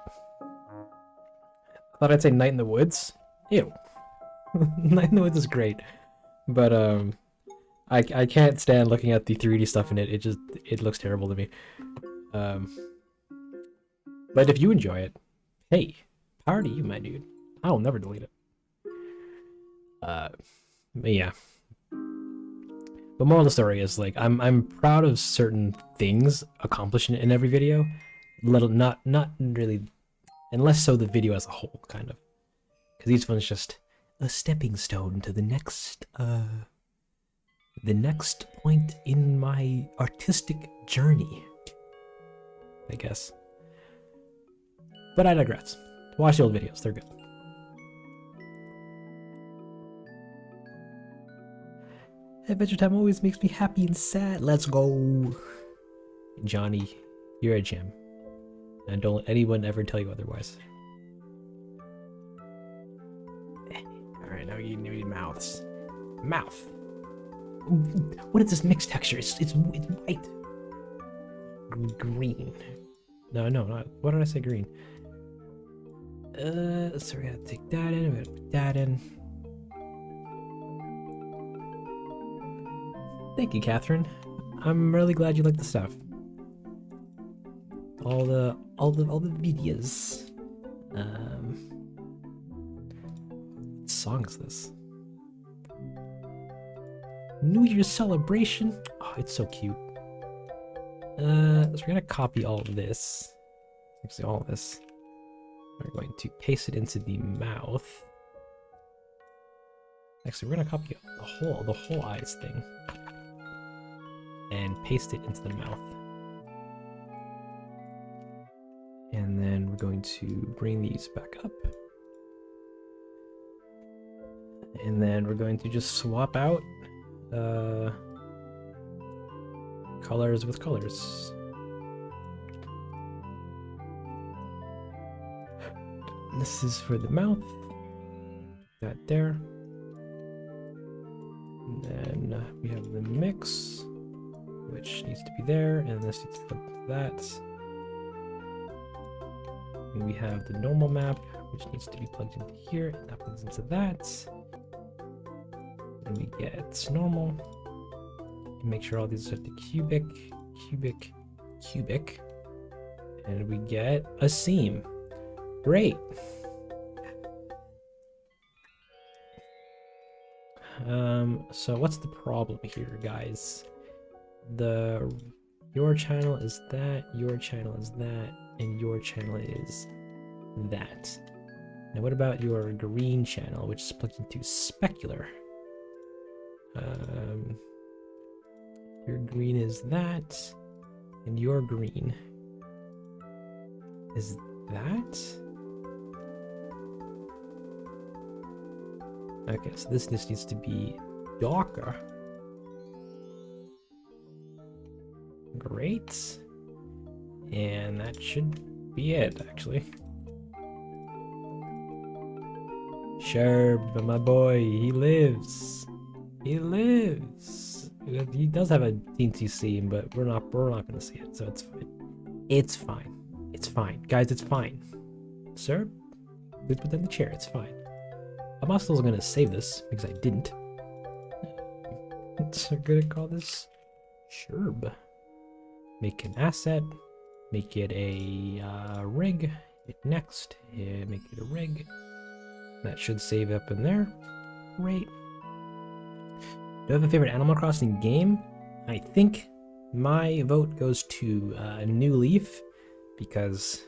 thought I'd say Night in the Woods. Ew. Night in the Woods is great, but I can't stand looking at the 3D stuff in it. It looks terrible to me. But if you enjoy it, hey, power to you, my dude. I'll never delete it. But yeah. But moral of the story is, like, I'm proud of certain things accomplished in every video. Not really, and less so the video as a whole, kind of. Because each one's just a stepping stone to the next point in my artistic journey, I guess. But I digress. Watch the old videos, they're good. Adventure Time always makes me happy and sad. Let's go. Johnny, you're a gem. And don't let anyone ever tell you otherwise. Alright, now you need mouths. Mouth. What is this mixed texture? It's white. Green. No, not. What did I say? Green. So we're gonna take that in. We're gonna put that in. Thank you, Catherine. I'm really glad you like the stuff. All the videos. What song is this? New Year's celebration. Oh, it's so cute. So we're gonna copy all of this. Actually, all of this. We're going to paste it into the mouth. Actually, we're gonna copy the whole eyes thing and paste it into the mouth. And then we're going to bring these back up. And then we're going to just swap out colors with colors. This is for the mouth. That there. And then we have the mix, which needs to be there, and this needs to go to that. And we have the normal map, which needs to be plugged into here, and that plugs into that. And we get normal. And make sure all these are the cubic, and we get a seam. Great. So what's the problem here, guys? Your channel is that, your channel is that, and your channel is that. Now what about your green channel, which is plugged into specular? Your green is that, and your green is that? Okay, so this just needs to be darker. Great. And that should be it, actually. Sherb, my boy, he lives. He lives. He does have a teensy seam, but we're not gonna see it, so it's fine. It's fine. It's fine. Guys, it's fine. Sir, please put that in the chair, it's fine. I'm also gonna save this because I didn't. So we're gonna call this Sherb. Make an asset. Make it a rig. Hit next. Make it a rig. That should save up in there. Great. Do I have a favorite Animal Crossing game? I think my vote goes to New Leaf because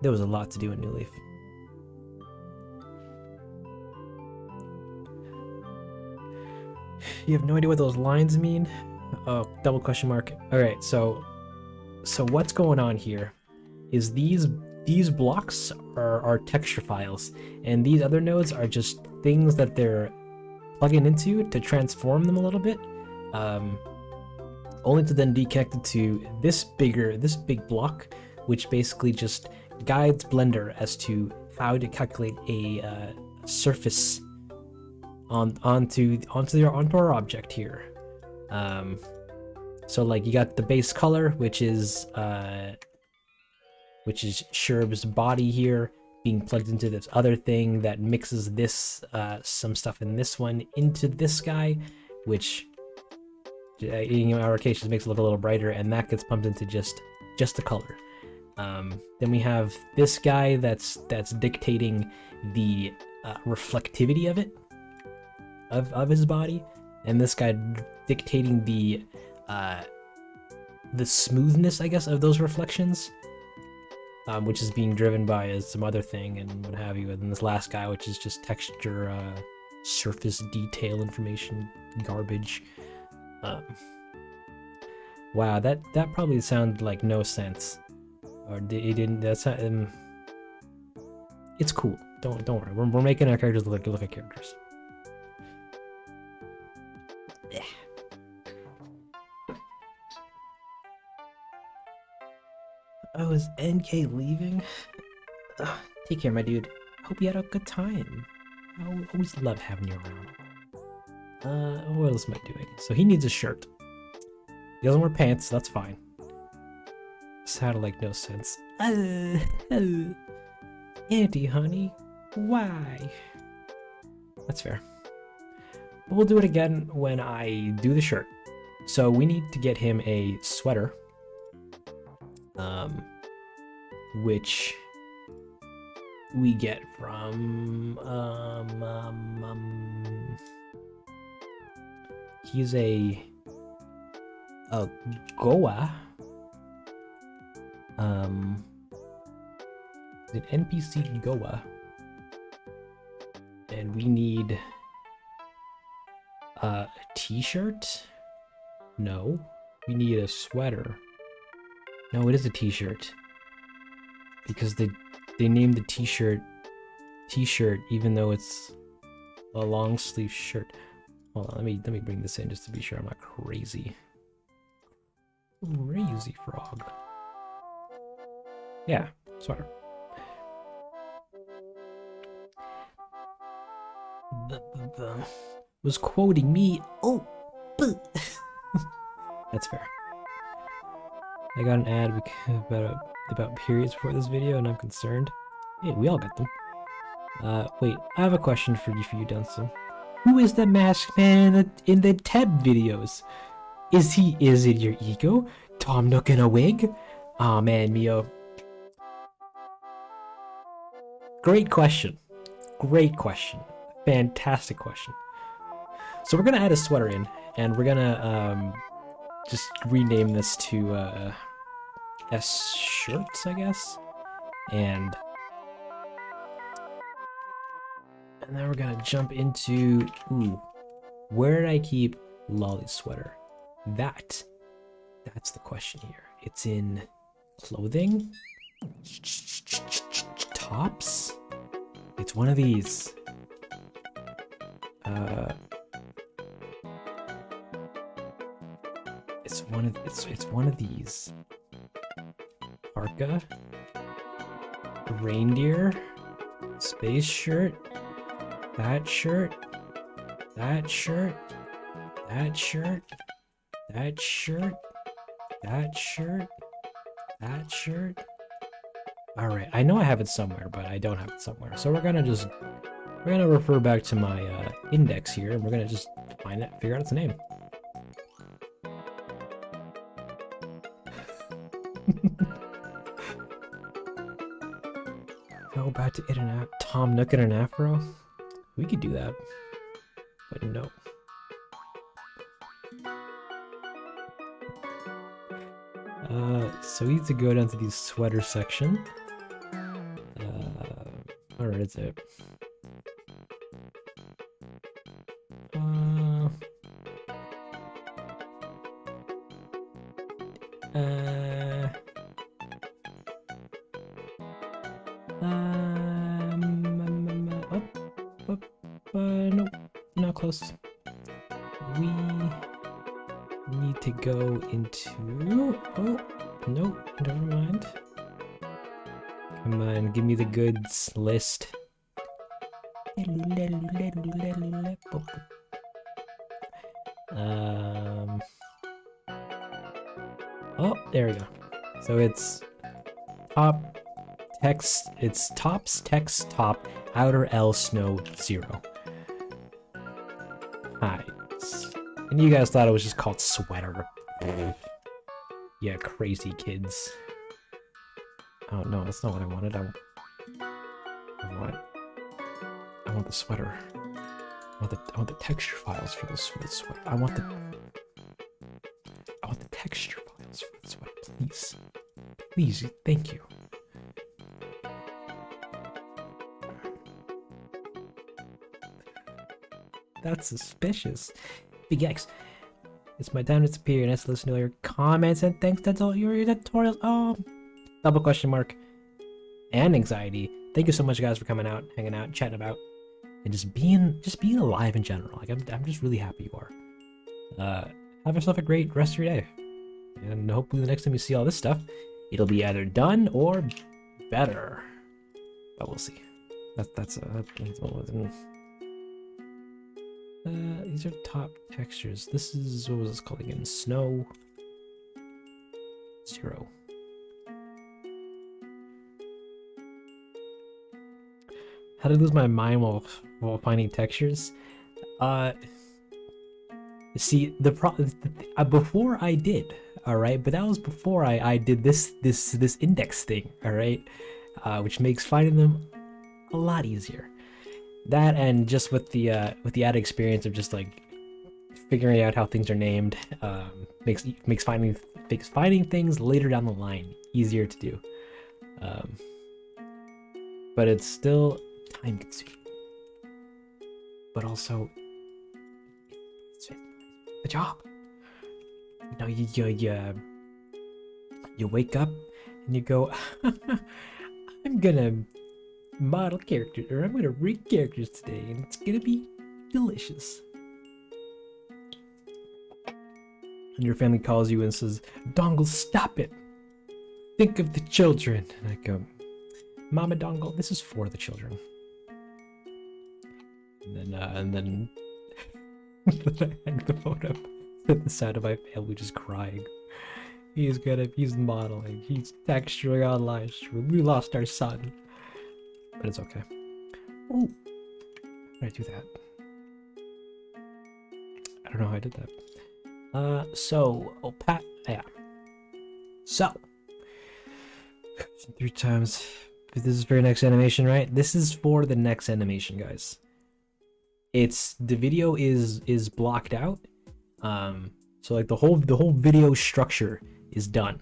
there was a lot to do in New Leaf. You have no idea what those lines mean? Oh, double question mark. All right, so what's going on here is these these blocks are texture files, and these other nodes are just things that they're plugging into to transform them a little bit, only to then be connected to this big block, which basically just guides Blender as to how to calculate a surface onto our object here. So like you got the base color, which is Sherb's body here, being plugged into this other thing that mixes this some stuff in this one into this guy, which in our case just makes it look a little brighter, and that gets pumped into just the color. Then we have this guy that's dictating the reflectivity of it, of his body, and this guy dictating the smoothness, I guess, of those reflections, which is being driven by some other thing and what have you. And then this last guy, which is just texture, surface detail information garbage. Wow, that probably sounded like no sense, or it didn't. That's it's cool. Don't worry. We're making our characters look like characters. Yeah. Oh, is NK leaving? Take care, my dude. Hope you had a good time. I always love having you around. What else am I doing? So he needs a shirt. He doesn't wear pants, so that's fine. Sounded like no sense. Auntie, honey, why? That's fair. But we'll do it again when I do the shirt. So we need to get him a sweater. Which we get from he's a Goa, an NPC Goa, and we need a t-shirt. No, we need a sweater. No, it is a t-shirt, because they named the t-shirt even though it's a long sleeve shirt. Hold on, let me bring this in just to be sure I'm not crazy. Crazy frog. Yeah, sweater. Was quoting me. Oh, that's fair. I got an ad about periods before this video, and I'm concerned. Hey, we all got them. Wait, I have a question for you, Dunstan. Who is the masked man in the Teb videos? Is it your ego? Tom Nook in a wig? Aw, man, Mio. Great question. Great question. Fantastic question. So we're gonna add a sweater in, and we're gonna just rename this to S shirts, I guess, and then we're gonna jump into where did I keep Lolly's sweater? That's the question here. It's in clothing, tops. It's one of these. It's one of these. Parka, reindeer, space shirt, that shirt, that shirt, that shirt, that shirt, that shirt, that shirt. All right, I know I have it somewhere, but I don't have it somewhere. So we're gonna refer back to my index here, and we're gonna just find it, figure out its name. Go back to Tom Nook in an afro. We could do that, but no. So we need to go down to the sweater section. Where is it? Nope, not close. We need to go into... Oh, nope, never mind. Come on, give me the goods list. Oh, there we go. So it's top text, it's tops text top outer L snow 0. Hides. And you guys thought it was just called sweater. Yeah, crazy kids. Oh no, that's not what I wanted. I want the sweater. I want the texture files for this sweater. I want the texture files for the sweater, please. Please, thank you. That's suspicious. Big X. It's my time to disappear. Nice to listen to all your comments and thanks. That's all your tutorials. Oh, double question mark. And anxiety. Thank you so much, guys, for coming out, hanging out, chatting about, and just being alive in general. Like I'm just really happy you are. Have yourself a great rest of your day, and hopefully the next time you see all this stuff, it'll be either done or better. But we'll see. That's these are top textures. This is, what was this called again? Snow 0. How to lose my mind while finding textures? See, before I did, all right, but that was before I did this index thing, all right, which makes finding them a lot easier. That, and just with the added experience of just like figuring out how things are named, makes finding things later down the line easier to do. But it's still time consuming. But also, it's the job. You know, you wake up and you go, I'm gonna model characters, or I'm gonna read characters today, and it's gonna be delicious. And your family calls you and says, Dongle, stop it! Think of the children. And I go, Mama Dongle, this is for the children. And then I hang the phone up at the side of my family just crying. He's modeling, he's texturing online. We lost our son. But it's okay. Oh, how did I do that? I don't know how I did that. Yeah. So, 3 times. This is for your next animation, right? This is for the next animation, guys. The video is blocked out. So like the whole video structure is done,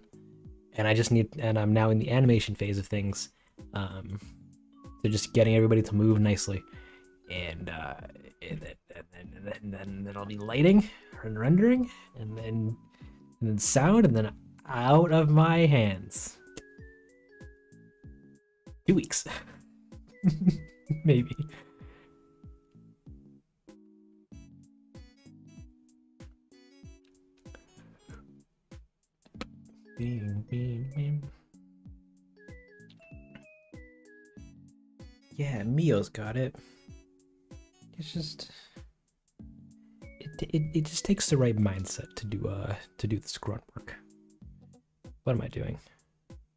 and I'm now in the animation phase of things. So just getting everybody to move nicely, and then it'll be lighting and rendering, and then sound, and then out of my hands. 2 weeks, maybe. Yeah, Mio's got it. It's just it just takes the right mindset to do this grunt work. What am I doing?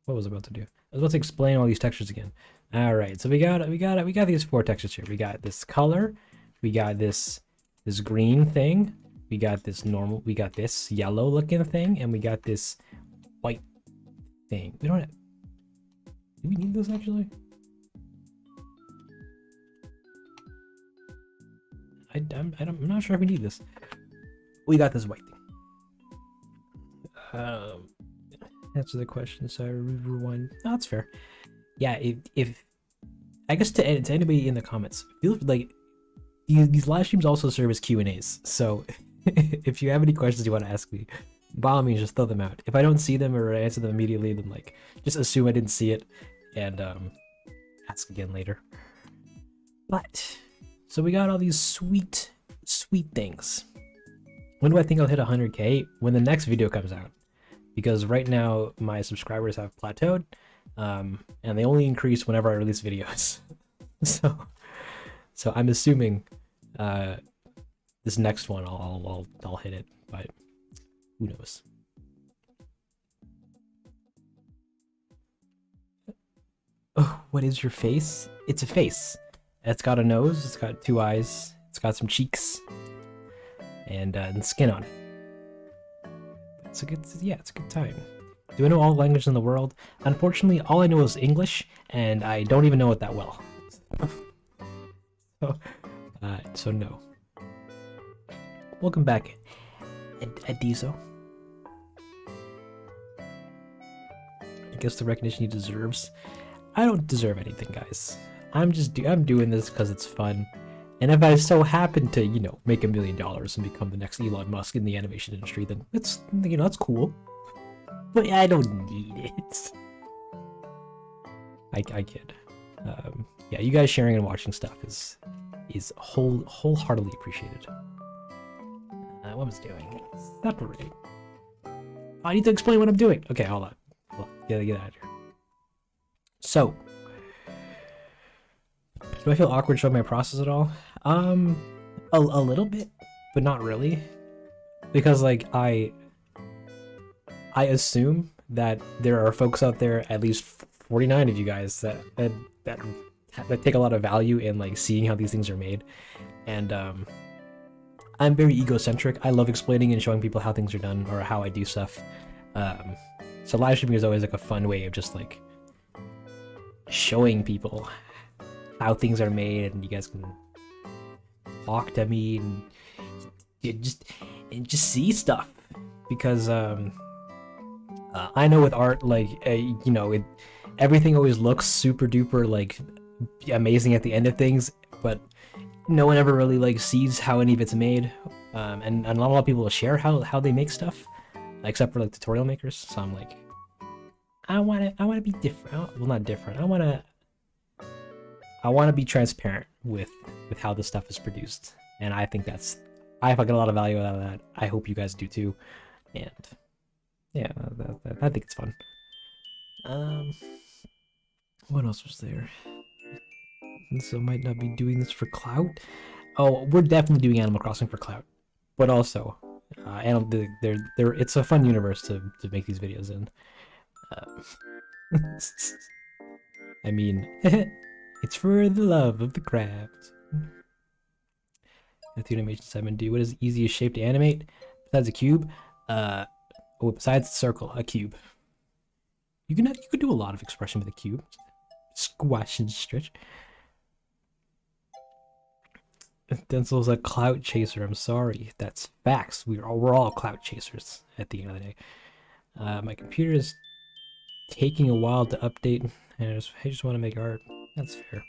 What was I about to do? I was about to explain all these textures again. All right, so we got these 4 textures here. We got this color, we got this green thing, we got this normal, we got this yellow looking thing, and we got this white thing. Do we need this actually? I'm not sure if we need this. We got this white thing. Answer the question. So I rewind. No, that's fair. Yeah, if I guess to anybody in the comments, feel like these live streams also serve as Q&As. So if you have any questions you want to ask me, by all means, just throw them out. If I don't see them or answer them immediately, then like just assume I didn't see it and ask again later. But So we got all these sweet things. When do I think I'll hit 100K? When the next video comes out. Because right now my subscribers have plateaued, and they only increase whenever I release videos. so I'm assuming this next one I'll hit it, but who knows? Oh, what is your face? It's a face. It's got a nose. It's got 2 eyes. It's got some cheeks, and skin on it. It's a good time. Do I know all languages in the world? Unfortunately, all I know is English, and I don't even know it that well. So no. Welcome back, Adizo. I guess the recognition he deserves. I don't deserve anything, guys. I'm doing this because it's fun. And if I so happen to, you know, make $1 million and become the next Elon Musk in the animation industry, then it's, you know, that's cool. But I don't need it. I kid. Yeah, you guys sharing and watching stuff is wholeheartedly appreciated. What was I doing? Separate. I need to explain what I'm doing. Okay, hold on. Get out of here. So, do I feel awkward showing my process at all? A little bit, but not really, because like I assume that there are folks out there, at least 49 of you guys, that take a lot of value in like seeing how these things are made, and I'm very egocentric. I love explaining and showing people how things are done or how I do stuff. So live streaming is always like a fun way of just like showing people how things are made, and you guys can talk to me and just see stuff, because I know with art, like you know, everything always looks super duper like amazing at the end of things, but no one ever really like sees how any of it's made, and not a lot of people will share how they make stuff, except for like tutorial makers. So I'm like, I want to be different. Well, not different. I want to be transparent with how this stuff is produced, and I think I get a lot of value out of that. I hope you guys do too, and yeah, I think it's fun. What else was there? So might not be doing this for clout. Oh, we're definitely doing Animal Crossing for clout, but also, it's a fun universe to make these videos in. I mean, it's for the love of the craft. That's the animation 7D. What is the easiest shape to animate besides a cube? Besides the circle, a cube. You could do a lot of expression with a cube. Squash and stretch. Denzel's a clout chaser. I'm sorry. That's facts. We're all clout chasers at the end of the day. My computer is taking a while to update, and I just want to make art. That's fair.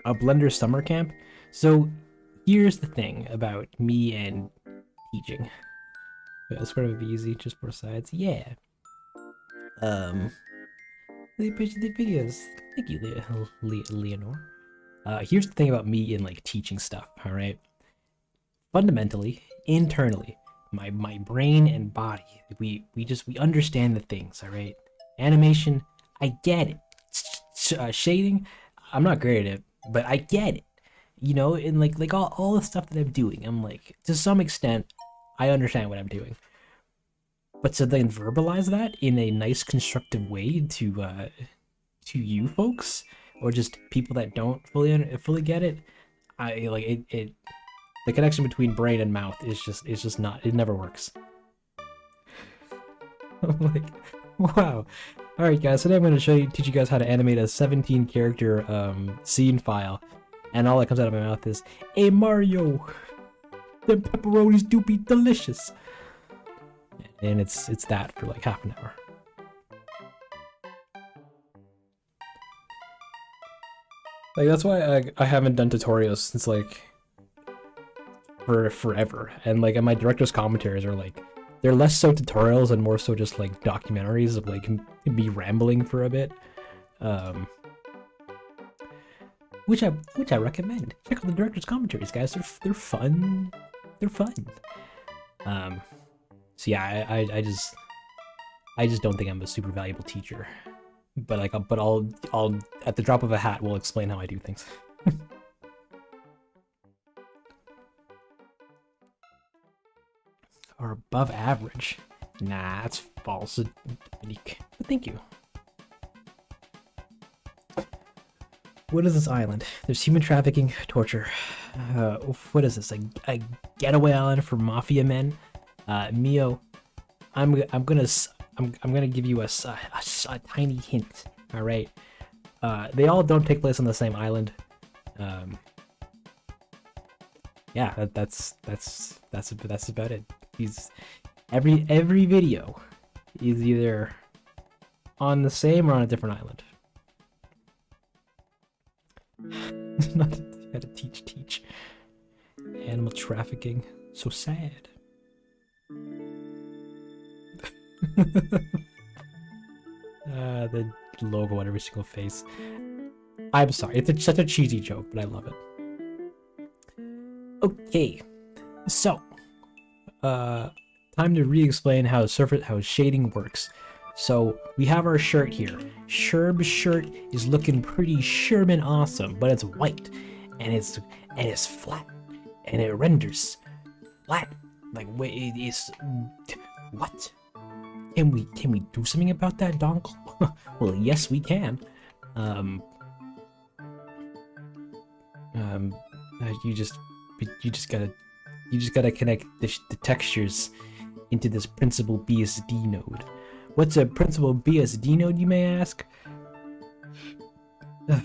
A Blender summer camp. So here's the thing about me and teaching. That's going to be easy. Just 4 sides. Yeah. They appreciate the videos. Thank you, Leonore. Here's the thing about me in like teaching stuff. All right. Fundamentally, internally, my brain and body, we understand the things. All right. Animation, I get it. Shading, I'm not great at it, but I get it. You know, and like all the stuff that I'm doing, I'm like, to some extent, I understand what I'm doing. But to then verbalize that in a nice, constructive way to you folks, or just people that don't fully get it, I like it. The connection between brain and mouth is just not. It never works. I'm like, wow. All right, guys. Today I'm going to teach you guys how to animate a 17 character scene file, and all that comes out of my mouth is, "Hey Mario, them pepperonis do be delicious." And it's that for like half an hour. Like that's why I haven't done tutorials since like for forever. And like my director's commentaries are like, they're less so tutorials and more so just like documentaries of like me rambling for a bit. which I recommend. Check out the director's commentaries, guys. They're fun. They're fun. So yeah, I just don't think I'm a super valuable teacher. But like, I'll at the drop of a hat, we'll explain how I do things. Are above average. Nah, that's false, Dominique. But thank you. What is this island? There's human trafficking, torture. What is this? A getaway island for mafia men? Mio, I'm gonna give you a tiny hint. All right. They all don't take place on the same island. Yeah, that's about it. Every video is either on the same or on a different island. Not how to teach. Animal trafficking. So sad. The logo on every single face. I'm sorry, it's such a cheesy joke, but I love it. Okay, so time to re-explain how shading works. So we have our shirt here. Sherb's shirt is looking pretty Sherman awesome, but it's white, and it's flat, and it renders flat. Like, wait, it is what? Can we do something about that, Dongle? Well, yes, we can. You just gotta connect the textures into this Principal BSD node. What's a Principal BSD node, you may ask? I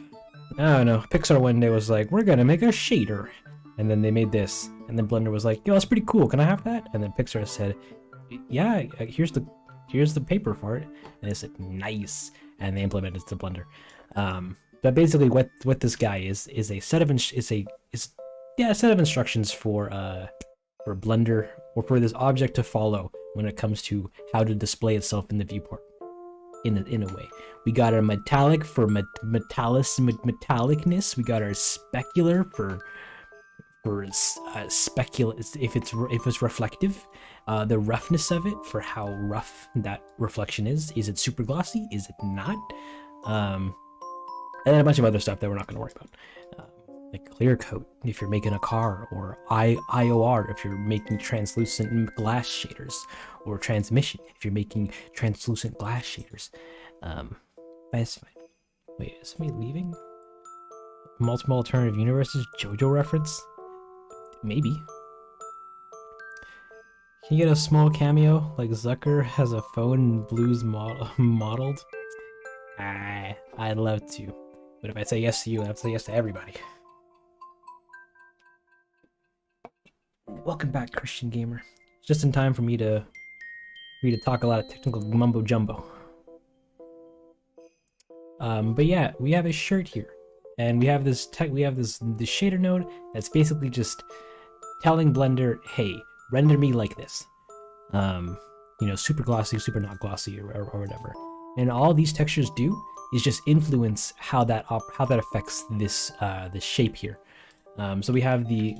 don't know. Pixar one day was like, we're gonna make a shader, and then they made this, and then Blender was like, yo, that's pretty cool. Can I have that? And then Pixar said, yeah, here's the paper for it, and they said nice, and they implemented it to Blender. But basically, what this guy is a set of a set of instructions for Blender, or for this object to follow when it comes to how to display itself in the viewport. In a way, we got our metallic for metallicness. We got our specular for if it's reflective. The roughness of it for how rough that reflection is. Is it super glossy? Is it not? And then a bunch of other stuff that we're not going to worry about. Like clear coat if you're making a car, or IOR if you're making translucent glass shaders, or transmission if you're making translucent glass shaders. That's fine. Wait, is somebody leaving? Multiple alternative universes? JoJo reference? Maybe. Can you get a small cameo like Zucker has a phone Blues modeled? I'd love to, but if I say yes to you, I have to say yes to everybody. Welcome back, Christian Gamer. Just in time for me to talk a lot of technical mumbo jumbo. But yeah, we have a shirt here, and we have this shader node that's basically just telling Blender, hey, render me like this. Super glossy, super not glossy, or whatever. And all these textures do is just influence how that affects this shape here. So we have the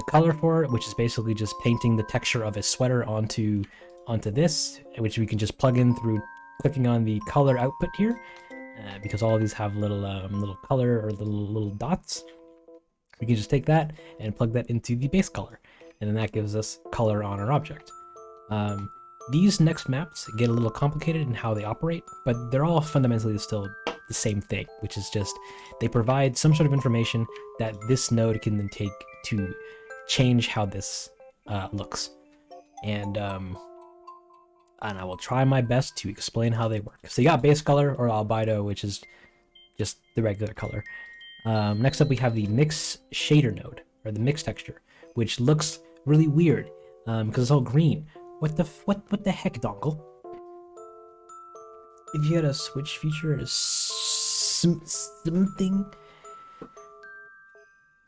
color for it, which is basically just painting the texture of a sweater onto this, which we can just plug in through clicking on the color output here, because all of these have little color or little dots. We can just take that and plug that into the base color, and then that gives us color on our object. These next maps get a little complicated in how they operate, but they're all fundamentally still the same thing, which is just they provide some sort of information that this node can then take to change how this looks. And I will try my best to explain how they work. So you got base color or albedo, which is just the regular color. Next up we have the mix shader node, or the mix texture, which looks really weird because it's all green. What the heck, Dongle? If you had a switch feature or something,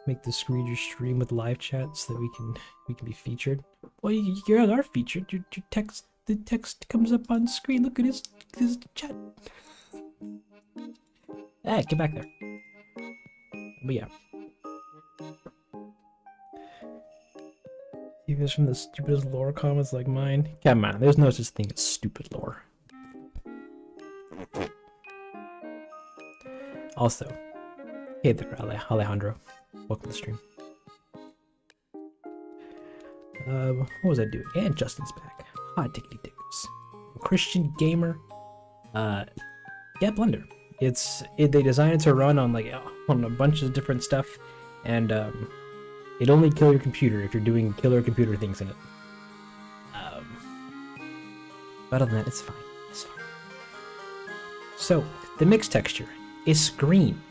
make the screen stream with live chat so that we can be featured. Well, you guys are featured. The text comes up on screen. Look at his chat. Hey, get back there. But yeah. Even from the stupidest lore comments like mine. Come on, there's no such thing as stupid lore. Also, hey there, Alejandro. Welcome to the stream. What was I doing? And Justin's back. Hot tickety tickets. Christian gamer. Yeah, Blender. They designed it to run on on a bunch of different stuff, and it only kill your computer if you're doing killer computer things in it. But other than that, it's fine. It's fine. So the mix texture is green.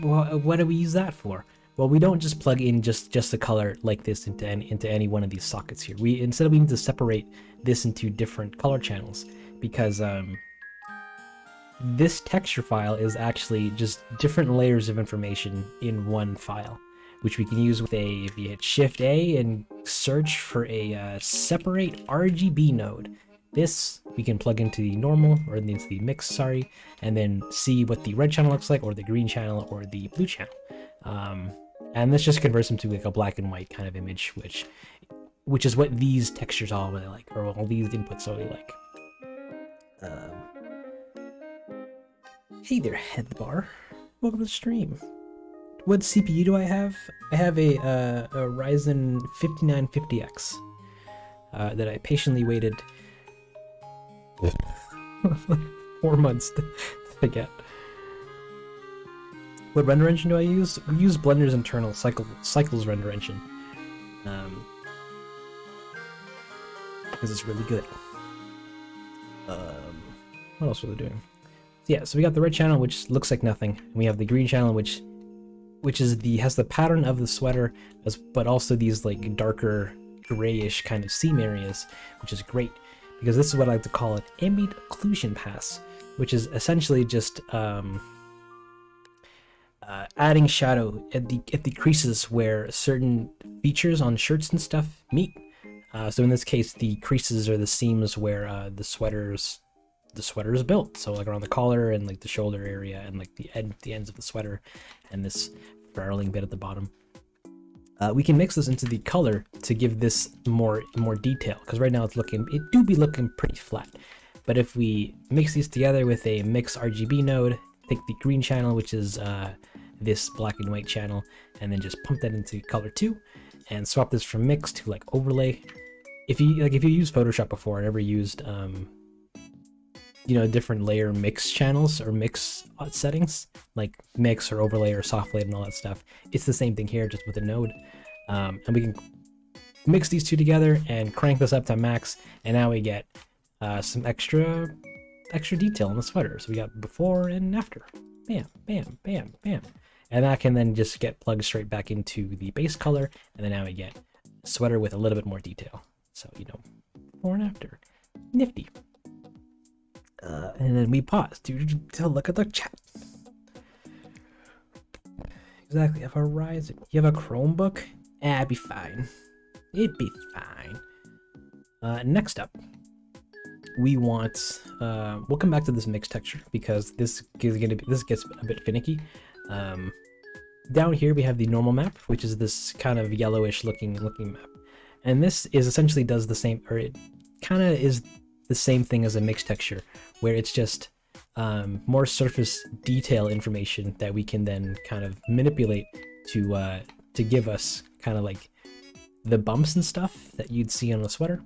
Well, what do we use that for? Well, we don't just plug in just a color like this into any one of these sockets here. We need to separate this into different color channels, because this texture file is actually just different layers of information in one file, which we can use with if you hit Shift A and search for a separate RGB node. This we can plug into the normal, or into the mix, sorry, and then see what the red channel looks like, or the green channel, or the blue channel. And this just converts them to like a black and white kind of image, which is what these textures all really like, or all these inputs really like. Hey there, Headbar. Welcome to the stream. What CPU do I have? I have a Ryzen 5950X that I patiently waited 4 months to get. What render engine do I use? We use Blender's internal Cycles render engine, because it's really good. What else was I doing? Yeah, so we got the red channel, which looks like nothing, and we have the green channel, which has the pattern of the sweater, but also these like darker grayish kind of seam areas, which is great, because this is what I like to call an ambient occlusion pass, which is essentially just adding shadow at the creases where certain features on shirts and stuff meet. So in this case, the creases are the seams where the sweater is built. So like around the collar and like the shoulder area and like the ends of the sweater and this furling bit at the bottom. We can mix this into the color to give this more detail, because right now it do be looking pretty flat. But if we mix these together with a mix RGB node, take the green channel, which is this black and white channel, and then just pump that into color 2 and swap this from mix to like overlay. If you used Photoshop before and ever used different layer mix channels or mix settings like mix or overlay or soft light and all that stuff, it's the same thing here, just with a node. And we can mix these two together and crank this up to max, and now we get some extra detail on the sweater. So we got before and after. Bam, bam, bam, bam. And that can then just get plugged straight back into the base color, and then now we get a sweater with a little bit more detail. So, before and after. Nifty. And then we pause to look at the chat. Exactly. If a Ryzen, you have a Chromebook? It'd be fine. It'd be fine. Next up, we want. We'll come back to this mix texture because this gets a bit finicky. Down here we have the normal map, which is this kind of yellowish looking map, and this is essentially does the same, or it kind of is the same thing as a mix texture, where it's just more surface detail information that we can then kind of manipulate to give us kind of like the bumps and stuff that you'd see on a sweater.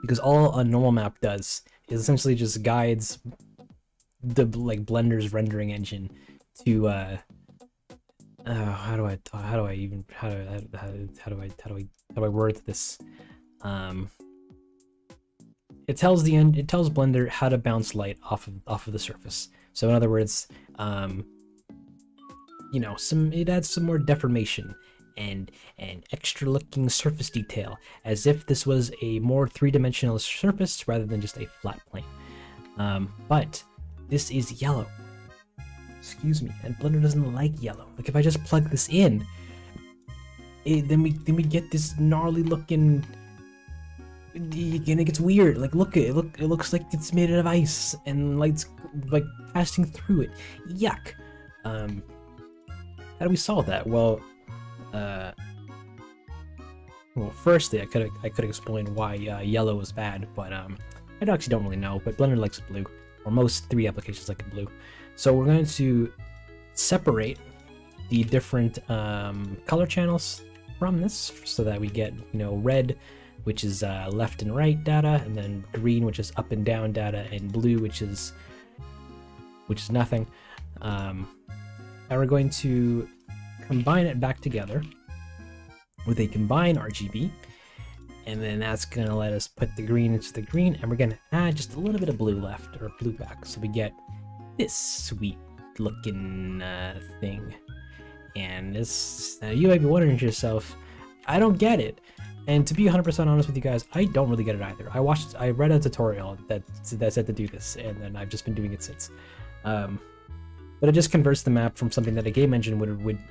Because all a normal map does is essentially just guides the Blender's rendering engine to how do I word this? It tells Blender how to bounce light off of the surface. So in other words, it adds some more deformation and extra looking surface detail, as if this was a more three-dimensional surface rather than just a flat plane. But this is yellow. Excuse me, and Blender doesn't like yellow. Like if I just plug this in, then we get this gnarly looking. And it gets weird. Like look, it looks like it's made out of ice and light's like passing through it. Yuck. How do we solve that? Well, firstly, I could explain why yellow is bad, but I actually don't really know. But Blender likes blue, or most 3D applications like blue. So we're going to separate the different color channels from this, so that we get, you know, red, which is left and right data, and then green, which is up and down data, and blue, which is nothing. And we're going to combine it back together with a combine RGB, and then that's gonna let us put the green into the green, and we're gonna add just a little bit of blue left, or blue back, so we get this sweet looking thing. And this, you might be wondering to yourself, I don't get it. And to be 100% honest with you guys, I don't really get it either. I read a tutorial that said to do this, and then I've just been doing it since. But it just converts the map from something that a game engine would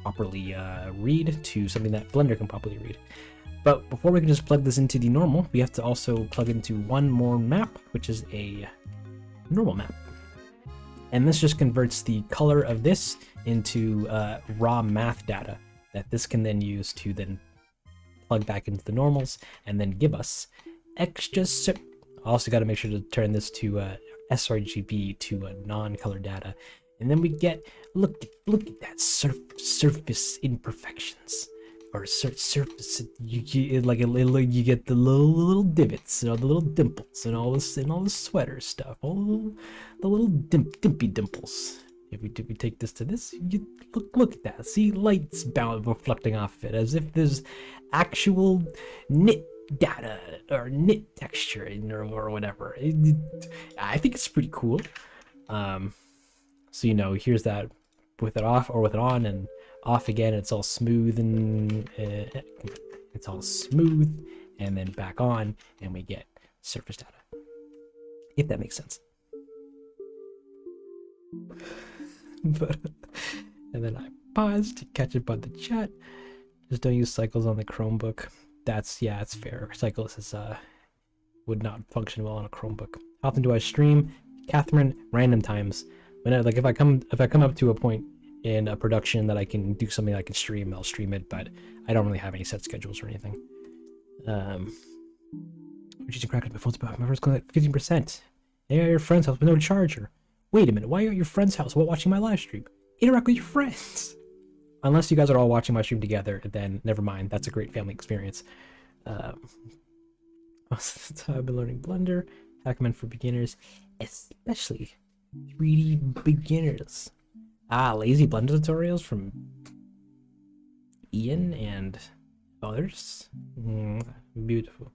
properly read to something that Blender can properly read. But before we can just plug this into the normal, we have to also plug into one more map, which is a normal map. And this just converts the color of this into raw math data that this can then use to then plug back into the normals and then give us extra. Also got to make sure to turn this to sRGB to a non-color data, and then we get look at that surface imperfections, or surface. You get the little divots, you know, the little dimples, and all this sweater stuff, all the little dimpy dimples. If we take this to this, you look at that. See lights reflecting off it, as if there's actual knit data or knit texture or whatever. I think it's pretty cool. So, you know, here's that with it off or with it on and off again. It's all smooth, and it's all smooth, and then back on, and we get surface data, if that makes sense. But and then I paused to catch up on the chat. Just don't use cycles on the Chromebook. That's fair. Cycles is would not function well on a Chromebook. How often do I stream? Catherine, random times. When if I come up to a point in a production that I can do something I can stream, I'll stream it, but I don't really have any set schedules or anything. Which is cracked. My phone's about my first going at 15%. They are your friend's house with no charger. Wait a minute, why are you at your friend's house while watching my live stream? Interact with your friends. Unless you guys are all watching my stream together, then never mind. That's a great family experience. I've been learning Blender. I recommend for beginners, especially 3D beginners. Lazy Blender tutorials from Ian and others. Beautiful.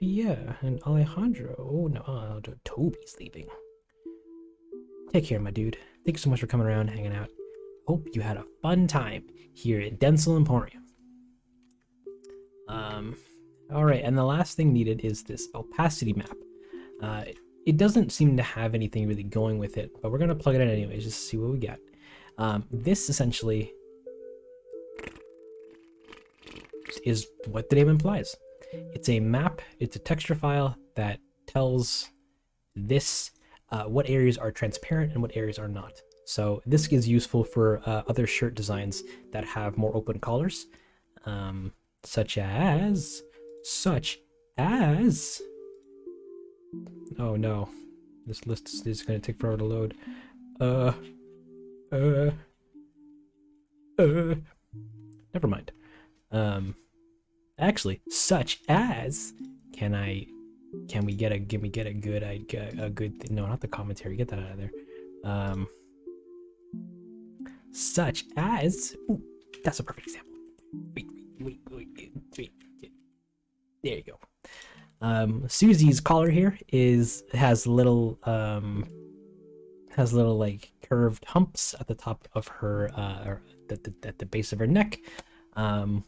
Yeah, and Alejandro. Oh no, Toby's leaving. Take care, my dude. Thank you so much for coming around and hanging out. Hope you had a fun time here at Dengle Emporium. Alright, and the last thing needed is this opacity map. It doesn't seem to have anything really going with it, but we're going to plug it in anyways just to see what we get. This essentially is what the name implies. It's a map, it's a texture file that tells this what areas are transparent and what areas are not. So this is useful for other shirt designs that have more open colors, such as oh no, this list is going to take forever to load. Never mind. Actually, such as, can we get a good no, not the commentary, get that out of there. Such as, ooh, that's a perfect example. Wait. There you go. Susie's collar here has little like curved humps at the top of her or at the base of her neck.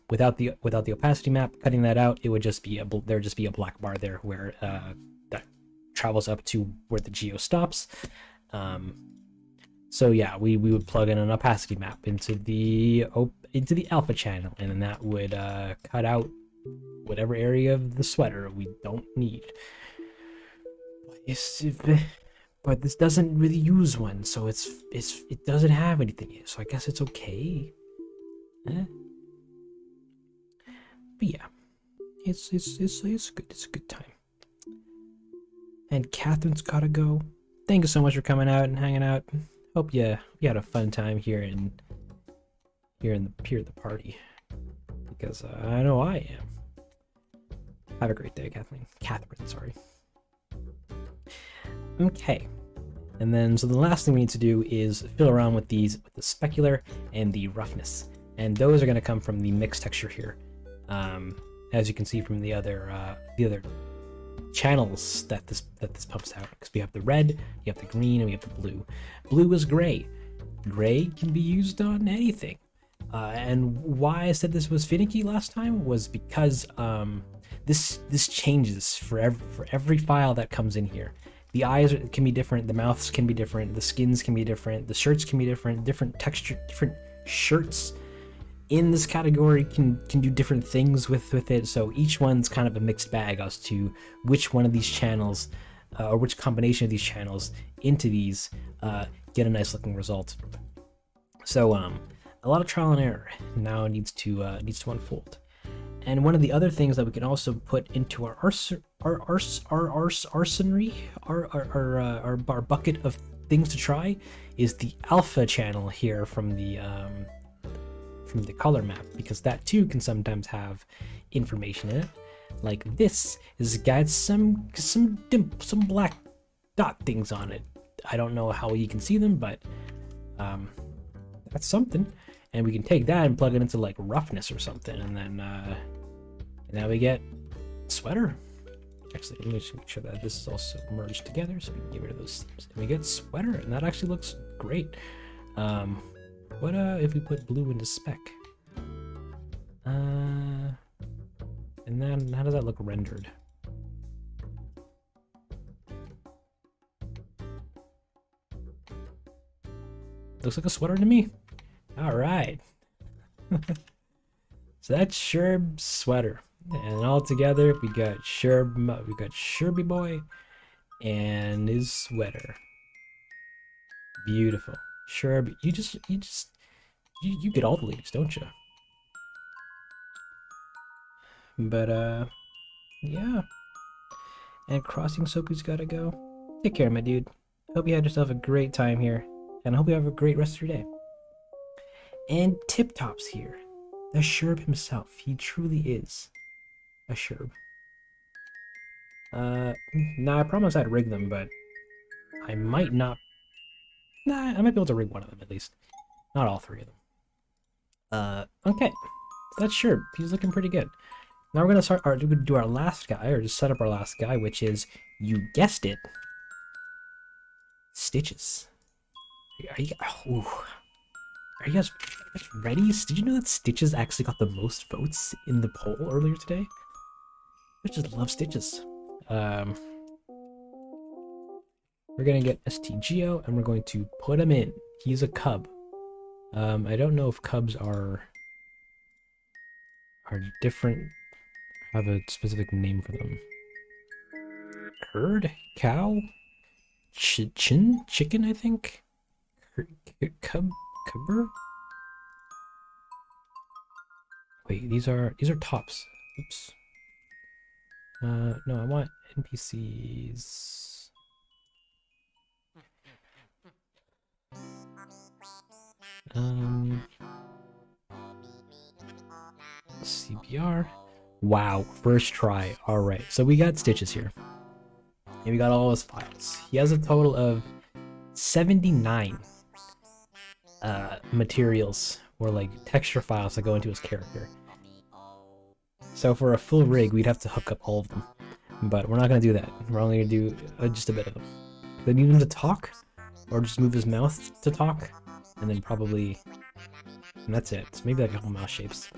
Without the opacity map, cutting that out, it would just be there would just be a black bar there where that travels up to where the geo stops. So yeah, we would plug in an opacity map into the alpha channel, and then that would cut out whatever area of the sweater we don't need. But But this doesn't really use one, so it doesn't have anything. So I guess it's okay. Eh? But yeah, it's good. It's a good time. And Catherine's gotta go. Thank you so much for coming out and hanging out. Hope you had a fun time here in the party, because I know I am. Have a great day, Catherine, sorry. Okay, and then so the last thing we need to do is fill around with the specular and the roughness, and those are going to come from the mixed texture here, as you can see from the other channels that this pumps out, because we have the red, you have the green, and we have the blue. Blue is gray. Gray can be used on anything. And why I said this was finicky last time was because this changes for every file that comes in here. The eyes can be different, the mouths can be different, the skins can be different, the shirts can be different, different texture, different shirts in this category can do different things with it. So each one's kind of a mixed bag as to which one of these channels or which combination of these channels into these get a nice looking result. So a lot of trial and error now needs to unfold. And one of the other things that we can also put into our arsenry, our bucket of things to try, is the alpha channel here from the color map, because that too can sometimes have information in it. Like this has got some black dot things on it. I don't know how you can see them, but that's something. And we can take that and plug it into like roughness or something, and then now we get sweater. Actually, let me just make sure that this is also merged together so we can get rid of those themes. And we get sweater, and that actually looks great. What if we put blue into spec? And then how does that look rendered? Looks like a sweater to me. All right. So that's Sherb's sweater, and all together we got Sherby boy and his sweater. Beautiful. Sherby, you get all the ladies, don't you? But yeah. And Crossing Soku's gotta go. Take care, my dude. Hope you had yourself a great time here, and I hope you have a great rest of your day. And Tip Top's here. The Sherb himself. He truly is a Sherb. Nah, I promise I'd rig them, but I might not. Nah, I might be able to rig one of them at least. Not all three of them. Okay. So that's Sherb. He's looking pretty good. Now we're gonna do our last guy, or just set up our last guy, which is, you guessed it, Stitches. Are you guys ready? Did you know that Stitches actually got the most votes in the poll earlier today? I just love Stitches. We're gonna get STGO and we're going to put him in. He's a cub. I don't know if cubs are different, have a specific name for them. Herd? Cow? Chicken, I think? Cubber? Wait, these are tops. Oops. No, I want NPCs. CBR. Wow, first try. Alright, so we got Stitches here. And we got all his files. He has a total of 79 materials, or like texture files that go into his character. So for a full rig, we'd have to hook up all of them. But we're not going to do that. We're only going to do just a bit of them. Do I need him to talk? Or just move his mouth to talk? And then probably... And that's it. So maybe like a couple mouse shapes.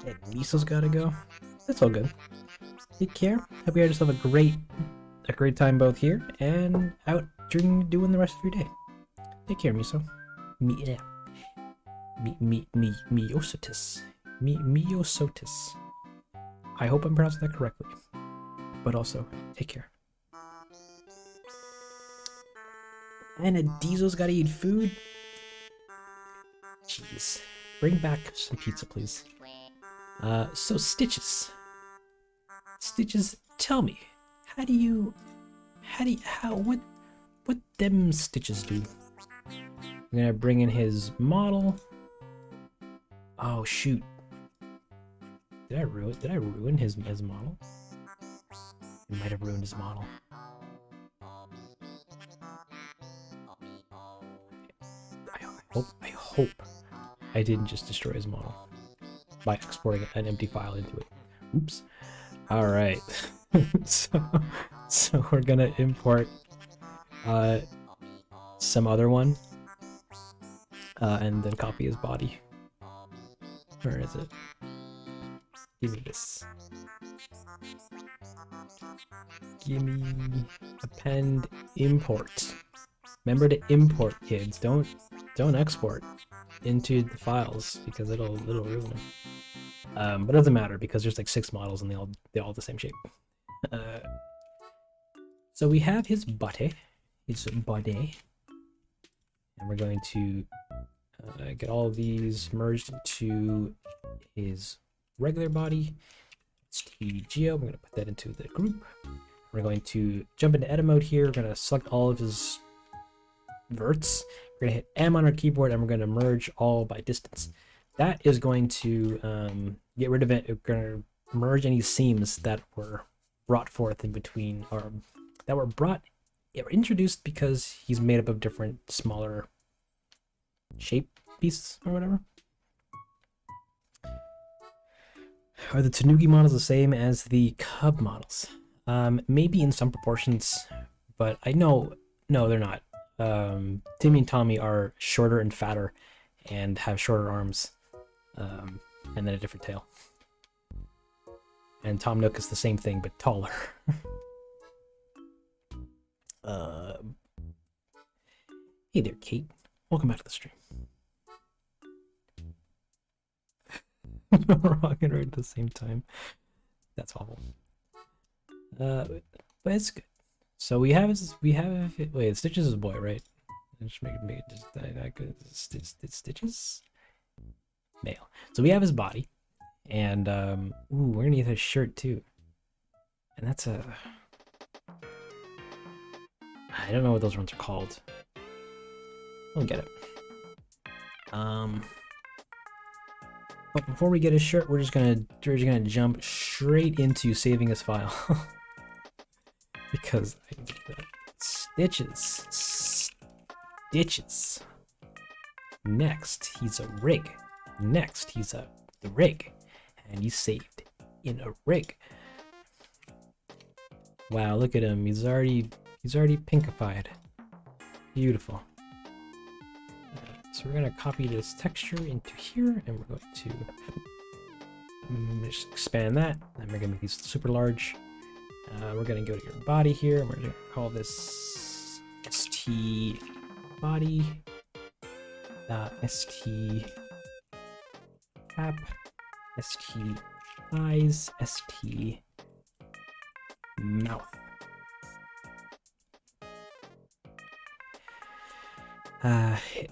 And Miso's gotta go. That's all good. Take care. Hope you had yourself a great time both here and out during doing the rest of your day. Take care, Miso. Miosotis. Miosotis. I hope I'm pronouncing that correctly. but also take care. And a Diesel's gotta eat food? Jeez. Bring back some pizza, please. So Stitches. Stitches, tell me, what them Stitches do? I'm gonna bring in his model. Oh shoot. Did I ruin his model? I might have ruined his model. I hope I didn't just destroy his model by exporting an empty file into it. Oops. All right. so we're gonna import some other one, and then copy his body. Where is it? Give me this. Give me append import. Remember to import, kids. Don't export into the files because it'll ruin them. But it doesn't matter because there's like 6 models and they're all the same shape. So we have his body, and we're going to get all of these merged into his regular body. It's TGO. We're going to put that into the group. We're going to jump into edit mode here. We're going to select all of his verts. We're going to hit M on our keyboard and we're going to merge all by distance. That is going to get rid of it. We're going to merge any seams that were brought forth in between, or that were introduced because he's made up of different smaller shape pieces or whatever. Are the Tanuki models the same as the Cub models? Maybe in some proportions, but I know, no, they're not. Timmy and Tommy are shorter and fatter and have shorter arms, and then a different tail. And Tom Nook is the same thing, but taller. Hey there, Kate. Welcome back to the stream. Rocking right at the same time. That's awful. But it's good. So we have wait, Stitches is a boy, right? Just make it just that good. Stitches male. So we have his body, and ooh, we're gonna get his shirt too. And that's I don't know what those ones are called. I don't get it. But before we get his shirt, we're just gonna jump straight into saving his file. Because I can do that. Stitches. Next, he's a rig. Next, he's the rig. And he's saved in a rig. Wow, look at him. He's already pinkified. Beautiful. So we're gonna copy this texture into here, and we're going to just expand that. And we're gonna make these super large. We're gonna go to your body here, and we're gonna call this ST body, ST cap, ST eyes, ST mouth.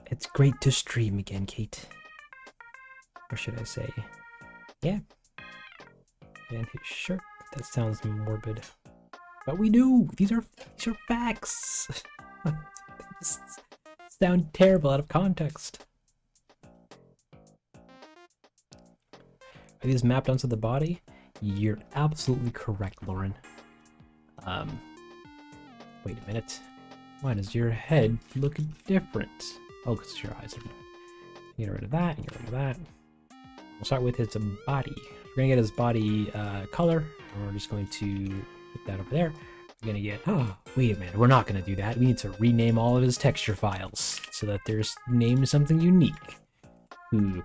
It's great to stream again, Kate. Or should I say, yeah. And his shirt. That sounds morbid, but we do. These are facts. These sound terrible out of context. Are these mapped onto the body? You're absolutely correct, Lauren. Wait a minute. Why does your head look different? Oh, because it's your eyes. Get rid of that. Get rid of that. We'll start with his body. We're gonna get his body color. And we're just going to put that over there. We're gonna get. Oh, wait a minute. We're not gonna do that. We need to rename all of his texture files so that there's named something unique. Who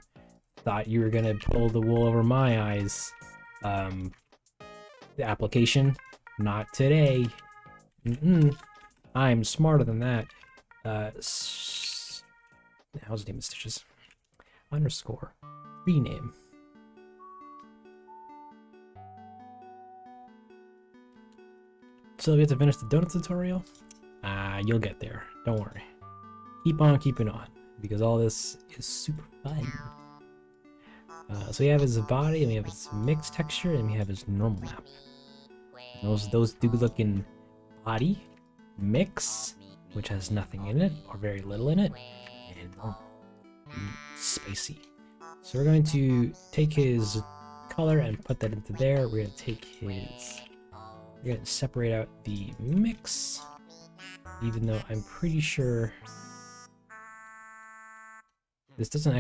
thought you were gonna pull the wool over my eyes? The application, not today. I'm smarter than that. How's his name? Stitches. _ rename. still have to finish the donut tutorial? You'll get there. Don't worry. Keep on keeping on, because all this is super fun. So we have his body, and we have his mixed texture, and we have his normal map. Those do look in body, mix, which has nothing in it, or very little in it, and normal, spacey. So we're going to take his color and put that into there. We're going to separate out the mix, even though I'm pretty sure this doesn't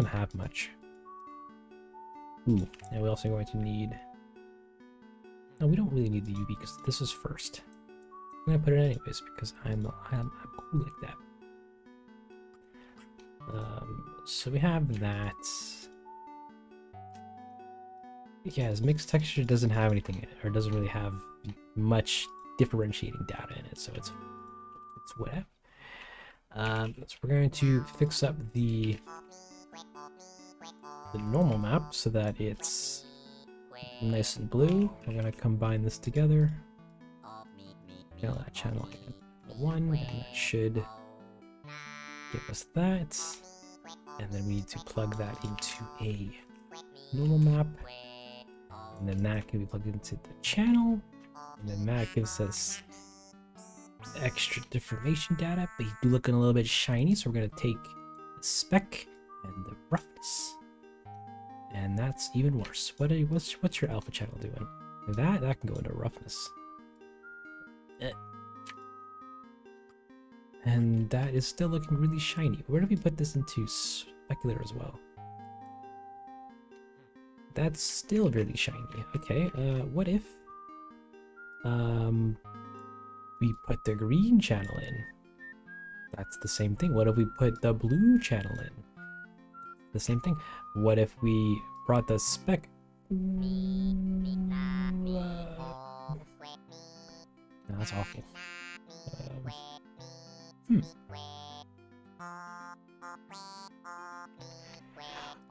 have much. Ooh, and we're also going to need, no, we don't really need the UV because this is first. I'm gonna put it anyways because I'm cool like that. So we have that. Yeah, his mixed texture doesn't have anything in it, or doesn't really have much differentiating data in it, so it's whatever. So we're going to fix up the normal map so that it's nice and blue. We're going to combine this together. That channel 1, and that should give us that. And then we need to plug that into a normal map. And then that can be plugged into the channel. And then that gives us extra deformation data, but he's looking a little bit shiny, so we're going to take the speck and the roughness. And that's even worse. What's your alpha channel doing? That can go into roughness. And that is still looking really shiny. Where do we put this into specular as well? That's still really shiny. Okay, what if we put the green channel in? That's the same thing. What if we put the blue channel in? The same thing. What if we brought the spec? No, that's awful.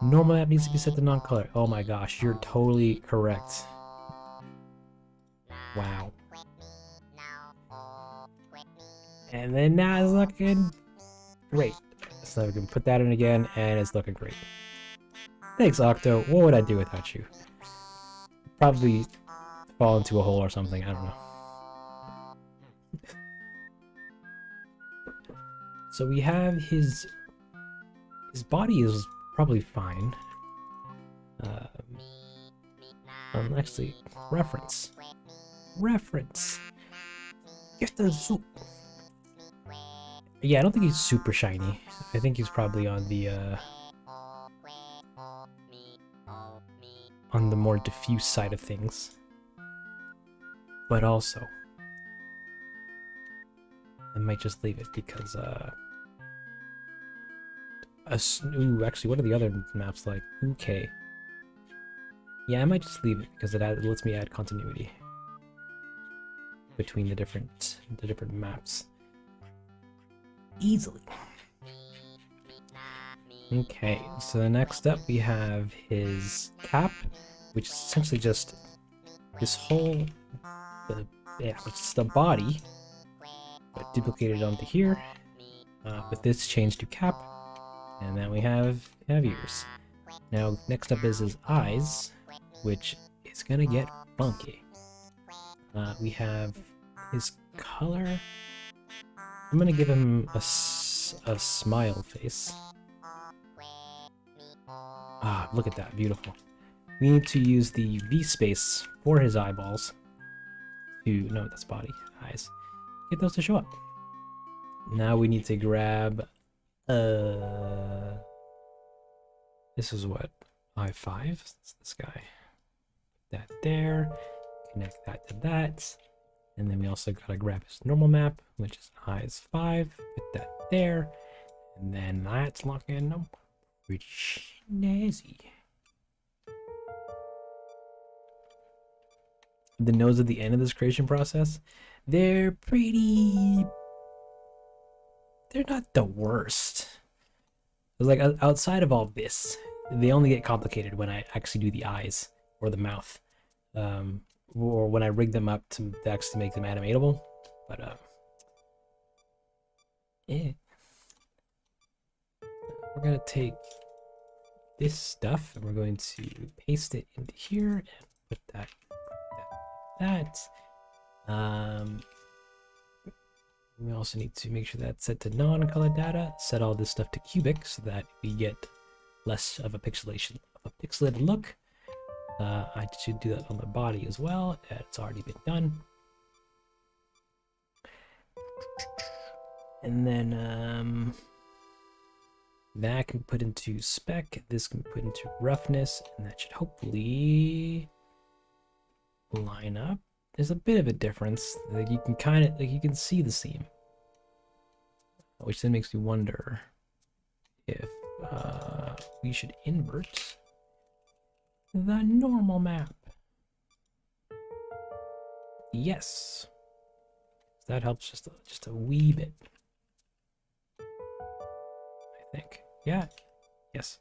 Normal map needs to be set to non-color. Oh my gosh, you're totally correct. Wow. And then now it's looking great. So we can put that in again, and it's looking great. Thanks, Octo. What would I do without you? Probably fall into a hole or something. I don't know. So we have his body is probably fine. Actually, reference. Get the soup. Yeah, I don't think he's super shiny. I think he's probably on the more diffuse side of things. But also, I might just leave it because ooh, actually, what are the other maps like? Okay. Yeah, I might just leave it because it lets me add continuity between the different maps easily. Okay, so next up we have his cap, which is essentially just this whole, it's the body, but duplicated onto here, with this change to cap, and then we have ears. Now, next up is his eyes, which is gonna get funky. We have his color. I'm gonna give him a smile face. Ah, look at that, beautiful. We need to use the V space for his eyeballs no, that's body, eyes. Get those to show up. Now we need to grab, this is what, I5? It's this guy. That there, connect that to that. And then we also gotta grab his normal map, which is eyes 5, put that there, and then that's looking pretty snazzy. The nose at the end of this creation process, they're not the worst. It's like outside of all this, they only get complicated when I actually do the eyes or the mouth. or when I rig them up to actually make them animatable. But yeah, we're gonna take this stuff and we're going to paste it into here and put that like that. We also need to make sure that's set to non-color data, set all this stuff to cubic so that we get less of a pixelated look. I should do that on the body as well. It's already been done. And then that can be put into spec, this can be put into roughness, and that should hopefully line up. There's a bit of a difference. Like you can kind of you can see the seam, which then makes me wonder if we should invert the normal map. Yes, that helps just a wee bit. I think. Yeah. Yes.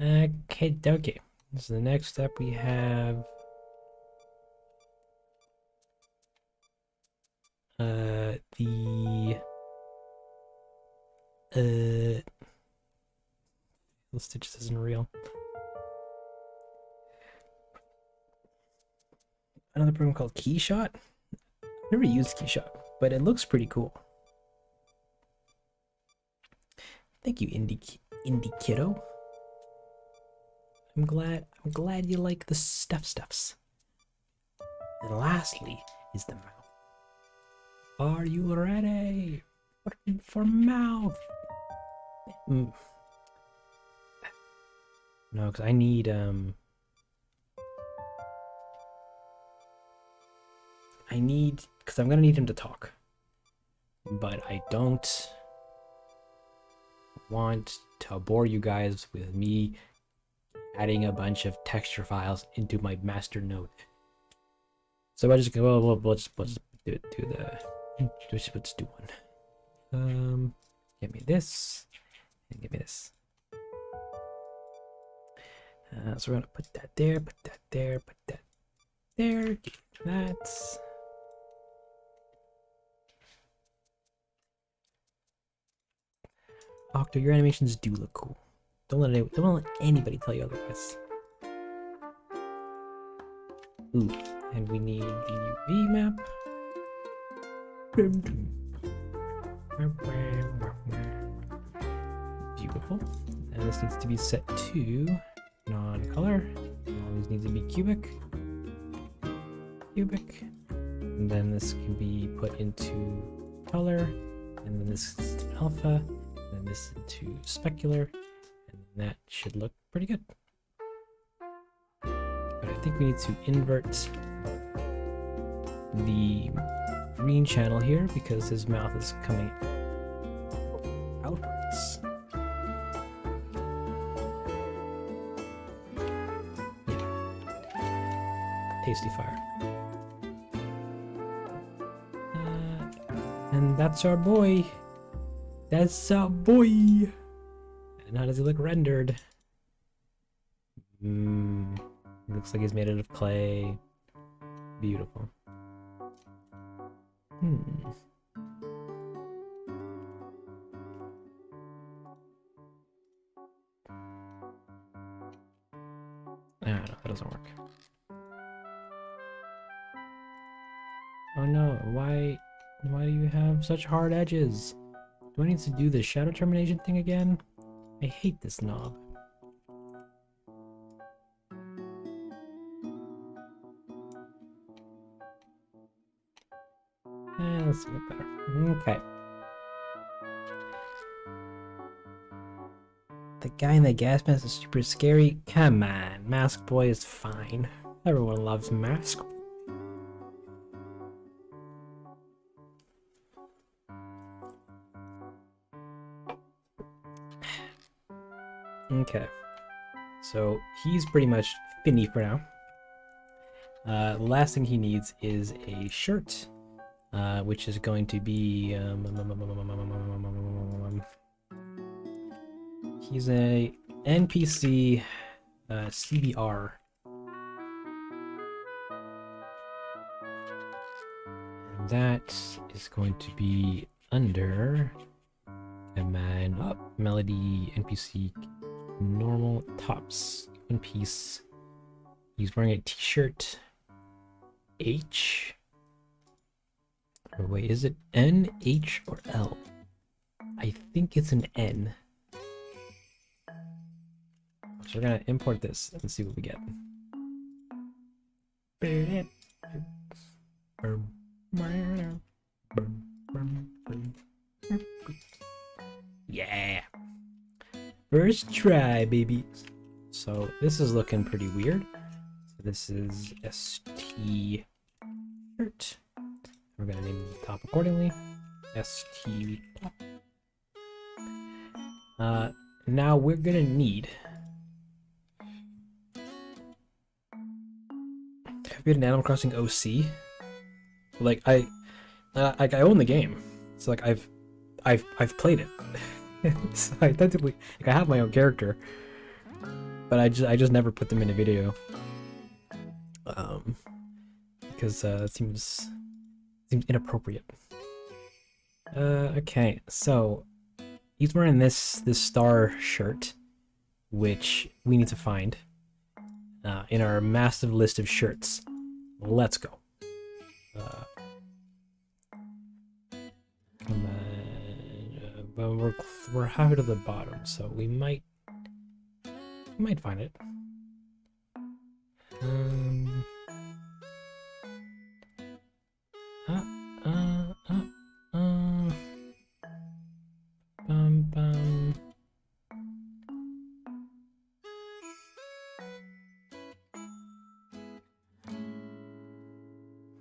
Okay. Okay. So the next step we have. The stitches isn't real. Another program called Keyshot. I've never used Keyshot, but it looks pretty cool. Thank you, indie kiddo. I'm glad you like the stuffs. And lastly is the mouth. Are you ready for mouth? No, because I need because I'm gonna need him to talk, but I don't want to bore you guys with me adding a bunch of texture files into my master node. So I just go, well, let's do one. Give me this and give me this. So we're gonna put that there, put that there, put that there, give that. Octo, your animations do look cool. Don't let anybody tell you otherwise. Ooh, and we need the UV map. Beautiful. And this needs to be set to non-color. All these need to be cubic. And then this can be put into color. And then this is to alpha. And then this into specular. And that should look pretty good. But I think we need to invert the green channel here because his mouth is coming outwards. Yeah. Tasty fire. And that's our boy. That's our boy. And how does he look rendered? Looks like he's made out of clay. Beautiful. I don't know, that doesn't work. Oh no, why do you have such hard edges? Do I need to do the shadow termination thing again? I hate this knob. Let's get better. Okay. The guy in the gas mask is super scary. Come on, Mask Boy is fine. Everyone loves Mask. Okay. So he's pretty much finny for now. The last thing he needs is a shirt. Which is going to be he's a NPC CBR. that is going to be under command up, melody, NPC, normal, tops, One Piece. He's wearing a t-shirt. H. Or wait, is it N, H, or L? I think it's an N. So we're gonna import this and see what we get. Yeah! First try, baby! So this is looking pretty weird. So this is ST shirt. We're gonna name the top accordingly. ST top. Now we're gonna need. Have you had an Animal Crossing OC? Like I own the game, so like I've played it. So I technically I have my own character, but I just never put them in a video. Because it seems inappropriate. Okay, so he's wearing this star shirt, which we need to find in our massive list of shirts. Let's go. Come on, but we're halfway to the bottom, so we might find it.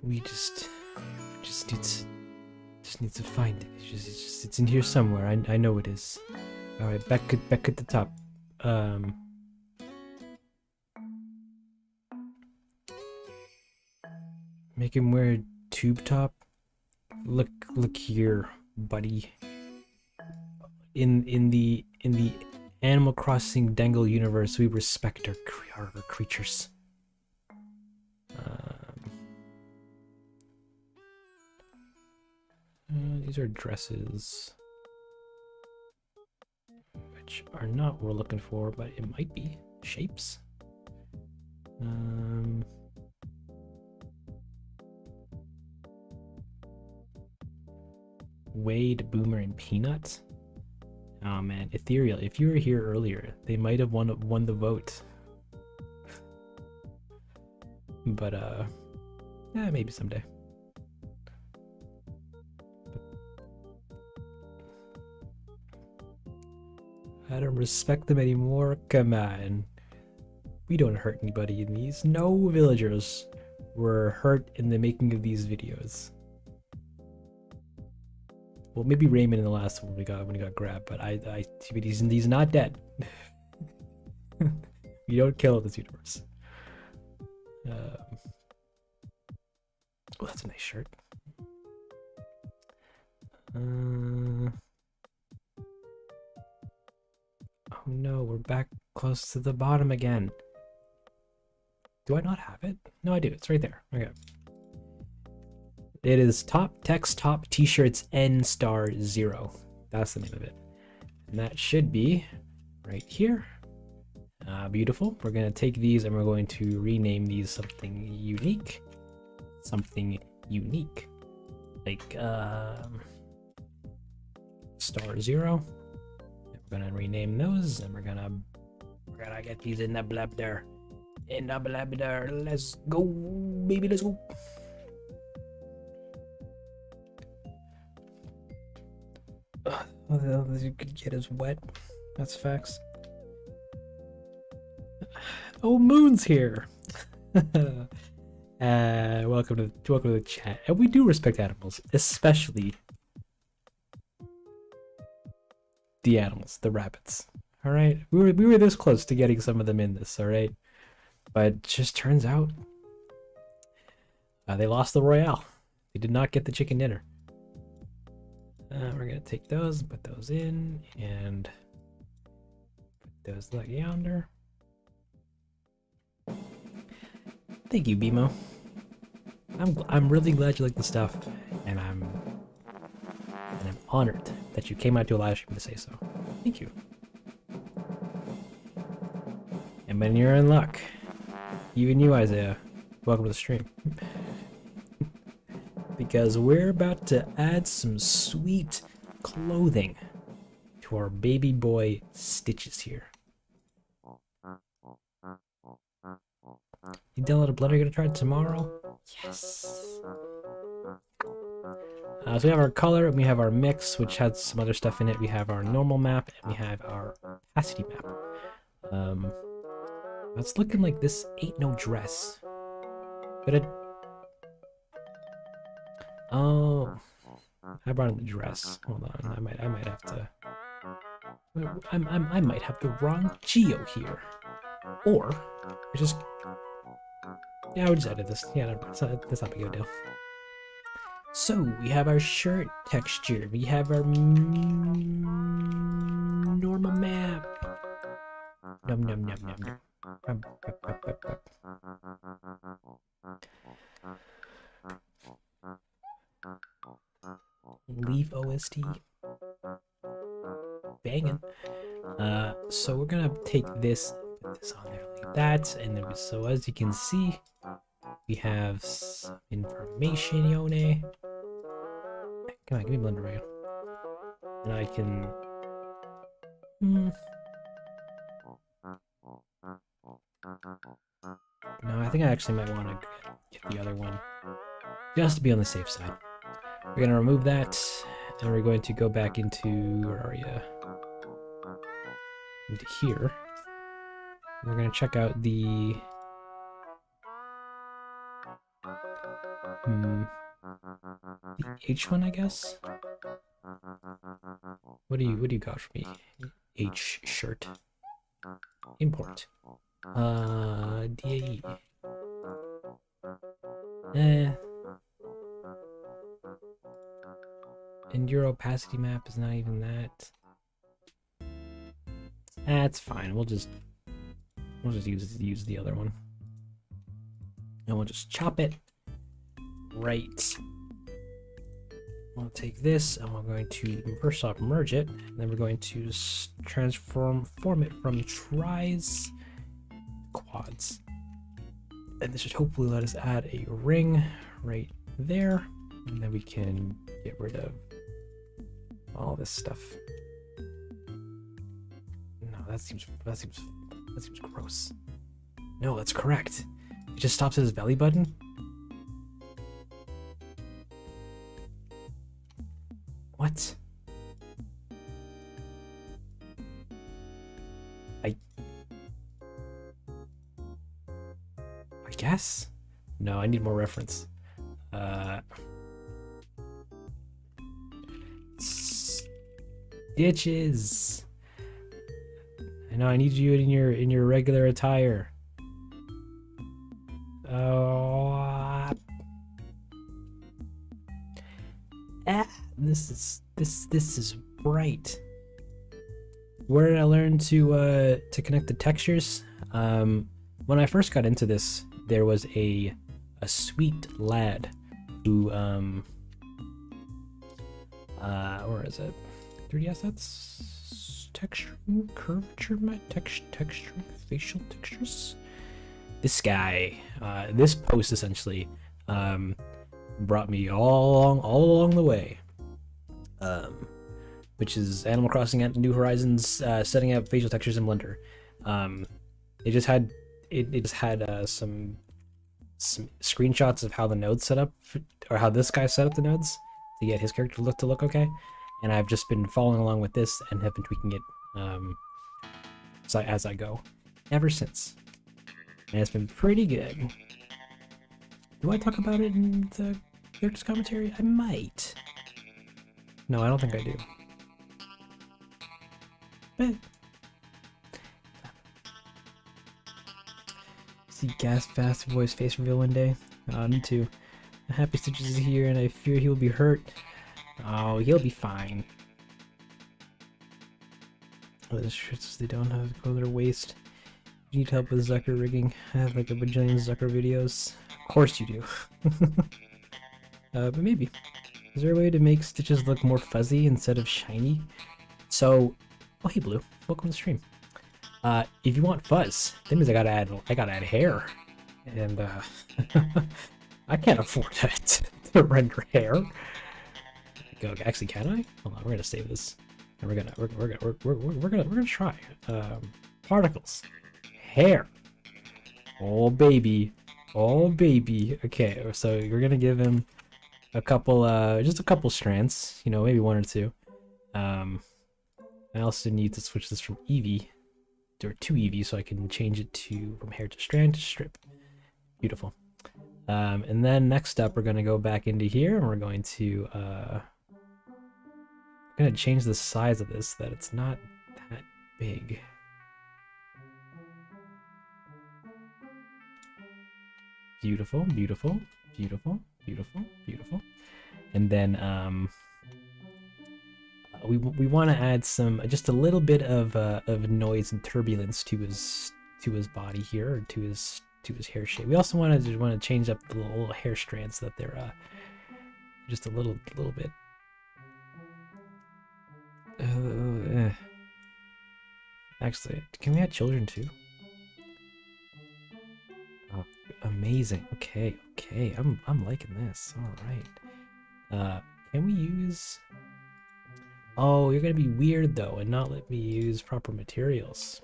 We just need to find it. It's in here somewhere. I know it is. All right, back at the top. Make him wear a tube top. Look here, buddy. In the Animal Crossing Dengle universe, we respect our creatures. These are dresses, which are not what we're looking for, but it might be shapes. Wade, Boomer, and Peanut. Oh man, Ethereal, if you were here earlier, they might have won the vote. But yeah, maybe someday. I don't respect them anymore. Come on. We don't hurt anybody in these. No villagers were hurt in the making of these videos. Well, maybe Raymond in the last one when he got grabbed, but he's not dead. You don't kill this universe. Oh, that's a nice shirt. Oh no, we're back close to the bottom again. Do I not have it? No, I do. It's right there. Okay. It is top text top t-shirts N*0. That's the name of it. And that should be right here. Beautiful. We're going to take these and we're going to rename these something unique. Something unique. Like *0. We're gonna rename those and we're gonna get these in the blabber. In the blabber. Let's go, baby, let's go. All you could get is wet. That's facts. Oh, Moon's here. Welcome to the chat. And we do respect animals, especially the animals, the rabbits. All right, we were this close to getting some of them in this. All right, but it just turns out they lost the royale. They did not get the chicken dinner. We're gonna take those, put those in, and put those like yonder. Thank you, BMO. I'm really glad you like the stuff. And I'm honored that you came out to a live stream to say so. Thank you. And when you're in luck, even you, Isaiah, welcome to the stream. Because we're about to add some sweet clothing to our baby boy Stitches here. You download a Blender, you're gonna try it tomorrow? Yes. So we have our color, and we have our mix, which has some other stuff in it. We have our normal map, and we have our opacity map. It's looking like this ain't no dress. But it... Oh, I brought in the dress. Hold on, I might have to... I might have the wrong geo here. Or, I just... Yeah, I would just edit this. Yeah, that's not a big deal. So, we have our shirt texture. We have our normal map. Num num num num num. Leaf OST. Banging. So we're gonna take this, put this on there like that, and then so as you can see, we have some information, Yone. Come on, give me Blender right. And I can. No, I think I actually might want to get the other one, just to be on the safe side. We're gonna remove that, and we're going to go back into, where are you? Into here. And we're gonna check out the H one, I guess. What do you got for me? H shirt. Import. DAE. And your opacity map is not even that. That's fine. We'll just use the other one. And we'll just chop it. Right. We'll take this and we're going to first off merge it, and then we're going to form it from tris quads. And this should hopefully let us add a ring right there, and then we can get rid of all this stuff. No, that seems gross. No, that's correct. It just stops at his belly button. What? I guess? No, I need more reference. Stitches. I know I need you in your regular attire. Oh. This is right. Where did I learn to connect the textures? When I first got into this, there was a sweet lad who where is it? 3D assets, texturing, curvature, texturing, facial textures. This guy, this post essentially brought me all along the way. Which is Animal Crossing at New Horizons, setting up facial textures in Blender. It just had some screenshots of how the nodes set up, or how this guy set up the nodes to get his character to look okay, and I've just been following along with this and have been tweaking it as I go ever since, and it's been pretty good. Do I talk about it in the character's commentary? I might. No, I don't think I do. But see Gas Fast Boy's face reveal one day. Me too. Happy Stitches is here, and I fear he will be hurt. Oh, he'll be fine. Oh, the shirts, they don't have to go to their waist. You need help with Zucker rigging. I have like a bajillion Zucker videos. Of course you do. But maybe. Is there a way to make stitches look more fuzzy instead of shiny? So, oh hey Blue, welcome to the stream. If you want fuzz, that means I gotta add hair, and I can't afford to render hair. Go, actually, can I? Hold on, we're gonna save this, and we're gonna try. Particles, hair. Oh baby, oh baby. Okay, so you're gonna give him a couple, just a couple strands. You know, maybe one or two. I also need to switch this from Eevee to 2 Eevee so I can change it from hair to strand to strip. Beautiful. And then next up, we're gonna go back into here, and we're going to change the size of this so that it's not that big. Beautiful, beautiful, beautiful, beautiful, beautiful. And then we want to add just a little bit of noise and turbulence to his body here, or to his hair shape. We also want to change up the little hair strands so that they're just a little bit. Actually, can we add children too? Oh, amazing. Okay, I'm liking this. All right. Can we use? Oh, you're gonna be weird though, and not let me use proper materials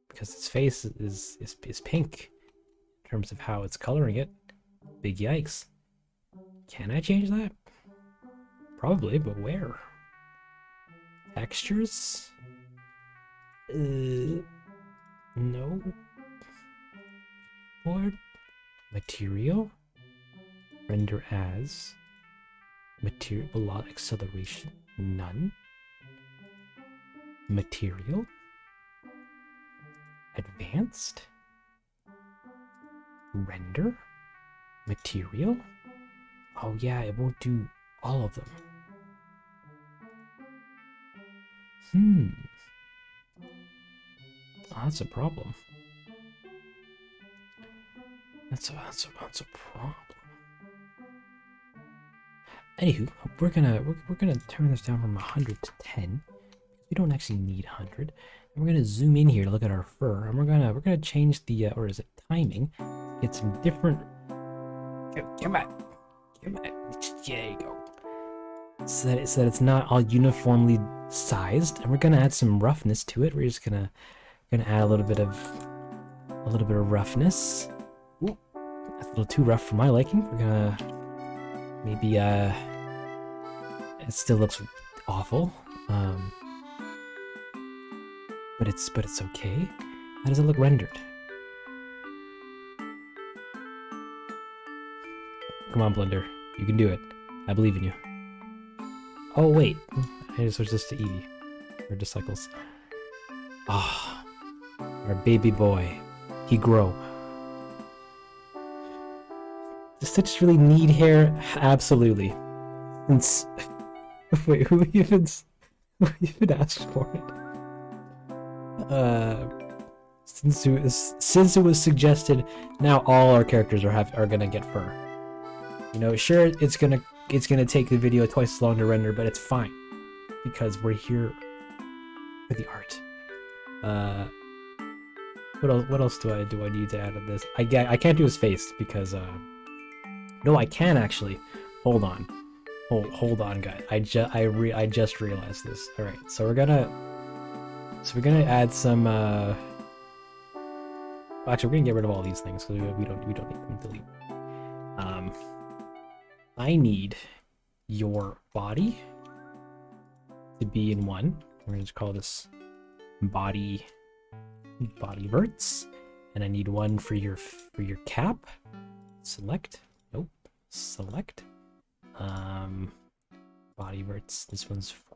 because its face is pink in terms of how it's coloring it. Big yikes. Can I change that? Probably, but where? Textures? No. Board? Material? Render as? Material below acceleration? None. Material? Advanced? Render? Material? Oh yeah, it won't do all of them. Oh, that's a problem. That's a problem. Anywho, we're gonna turn this down from 100 to 10. We don't actually need 100. And we're gonna zoom in here to look at our fur, and we're gonna change the or is it timing? Get some different. Come on. There you go. So that it's not all uniformly sized, and we're gonna add some roughness to it. We're just gonna add a little bit of roughness. Ooh, that's a little too rough for my liking. We're gonna maybe it still looks awful, but it's okay. How does it look rendered? Come on, Blender, you can do it. I believe in you. Oh wait, I just switched this to Eevee. Or to Cycles. Ah, our baby boy. He grow. Does Stitch really need hair? Absolutely. Since wait, who even asked for it? Since it was suggested, now all our characters are gonna get fur. You know, sure, it's gonna take the video twice as long to render, but it's fine because we're here for the art. What else do I need to add on this? I can't do his face because no, I can actually. Hold on, guys. I just realized this. All right, so we're gonna add some. Actually, we're gonna get rid of all these things because we don't need them to delete. I need your body to be in one. We're gonna just call this body verts, and I need one for your cap. Select. Nope. Select. Body verts. This one's for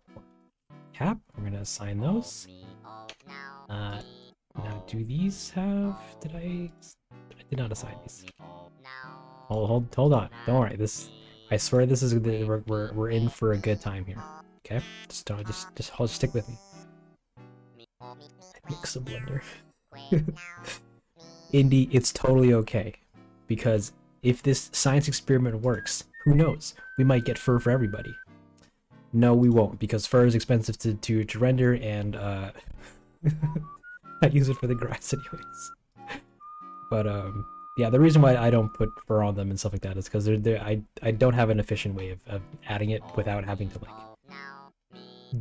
cap. We're gonna assign those. Now, do these have? I did not assign these. Hold on. Don't worry. I swear this is we're in for a good time here. Okay, just stick with me. I mix a blender. Indy, it's totally okay, because if this science experiment works, Who knows? We might get fur for everybody. No, we won't, because fur is expensive to render, and I use it for the grass anyways. But yeah, the reason why I don't put fur on them and stuff like that is because I don't have an efficient way of adding it without having to like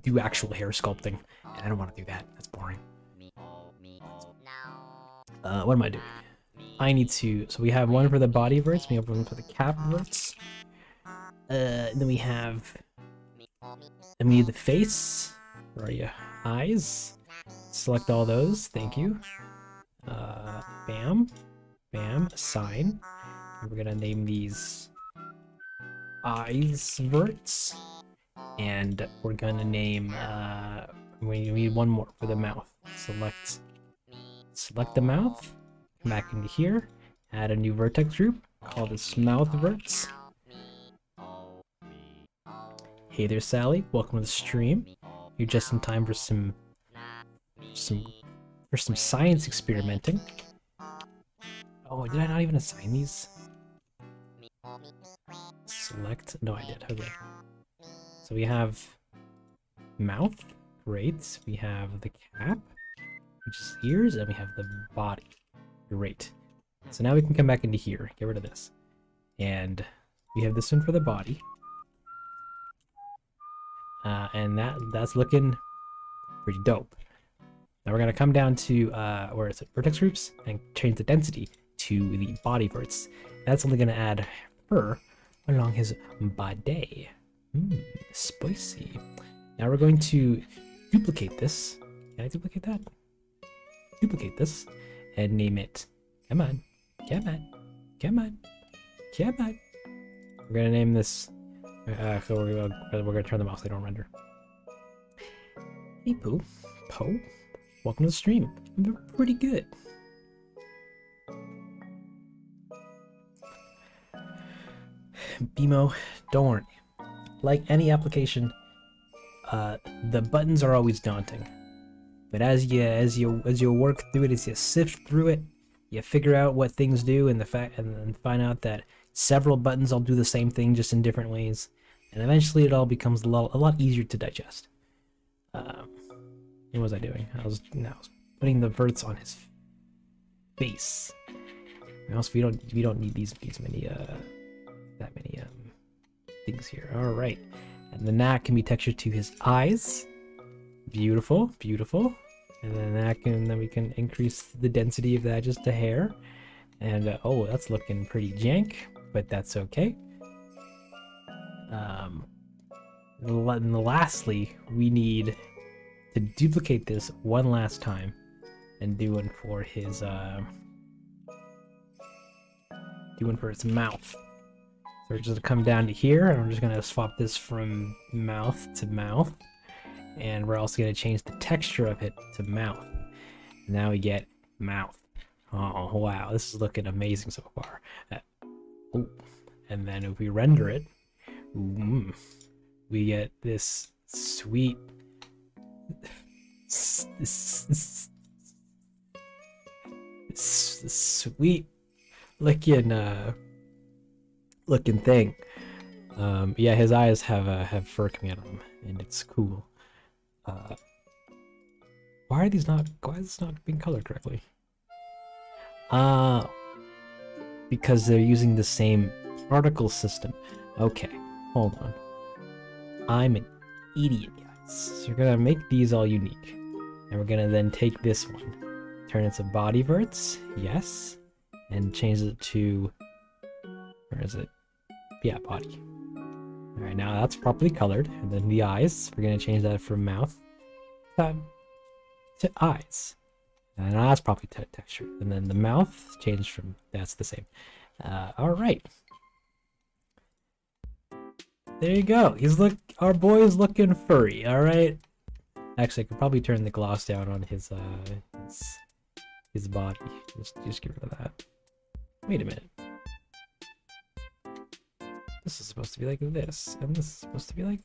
do actual hair sculpting, and I don't want to do that. That's boring. What am I doing? I need to. So we have one for the body verts. We have one for the cap verts. Then we have. Then we need the face. Where are you? Eyes. Select all those. Thank you. Bam. Bam. Assign. We're gonna name these eyes verts. And we're gonna name we need one more for the mouth. Select the mouth. Come back into here. Add a new vertex group. Call this mouth verts. Hey there, Sally. Welcome to the stream. You're just in time for some science experimenting. Oh, did I not even assign these? Select. No, I did. Okay. So we have mouth. Great. We have the cap, which is ears, and we have the body. Great. So now we can come back into here. Get rid of this. And we have this one for the body. And that's looking pretty dope. Now we're gonna come down to where is it? Vertex groups, and change the density to the body verts. That's only gonna add fur along his body. Spicy. Now we're going to duplicate this. Can I duplicate that? Duplicate this and name it. Come on, come on, come on, come on. We're gonna name this. So we're gonna turn them off so they don't render. Hey Pooh, Poe, welcome to the stream. I'm pretty good. BMO, don't worry. Like any application, the buttons are always daunting. But as you work through it, as you sift through it, you figure out what things do, and then find out that several buttons all do the same thing, just in different ways, and eventually it all becomes a lot easier to digest. What was I doing? I was putting the verts on his face. And also, we don't need these many that many things here. All right, and then that can be textured to his eyes. Beautiful, beautiful. And then we can increase the density of that just a hair. And oh, that's looking pretty jank, but that's okay. And lastly, we need to duplicate this one last time and do one for his mouth. So we're just gonna come down to here, and we're just gonna swap this from mouth to mouth. And we're also going to change the texture of it to mouth. Now we get mouth. Oh, wow. This is looking amazing so far. And then if we render it, we get this sweet... sweet looking thing. Yeah, his eyes have fur coming out of them, and it's cool. Why is this not being colored correctly? Because they're using the same particle system. Okay, hold on. I'm an idiot, guys. So you're gonna make these all unique. And we're gonna then take this one, turn it to body verts, yes, and change it to, where is it? Yeah, body. Alright, now that's properly colored. And then the eyes, we're gonna change that from mouth to eyes. And now that's properly textured. And then the mouth changed from, that's the same. Alright. There you go. Our boy is looking furry, alright? Actually, I could probably turn the gloss down on his body. Just get rid of that. Wait a minute. This is supposed to be like this, and this is supposed to be like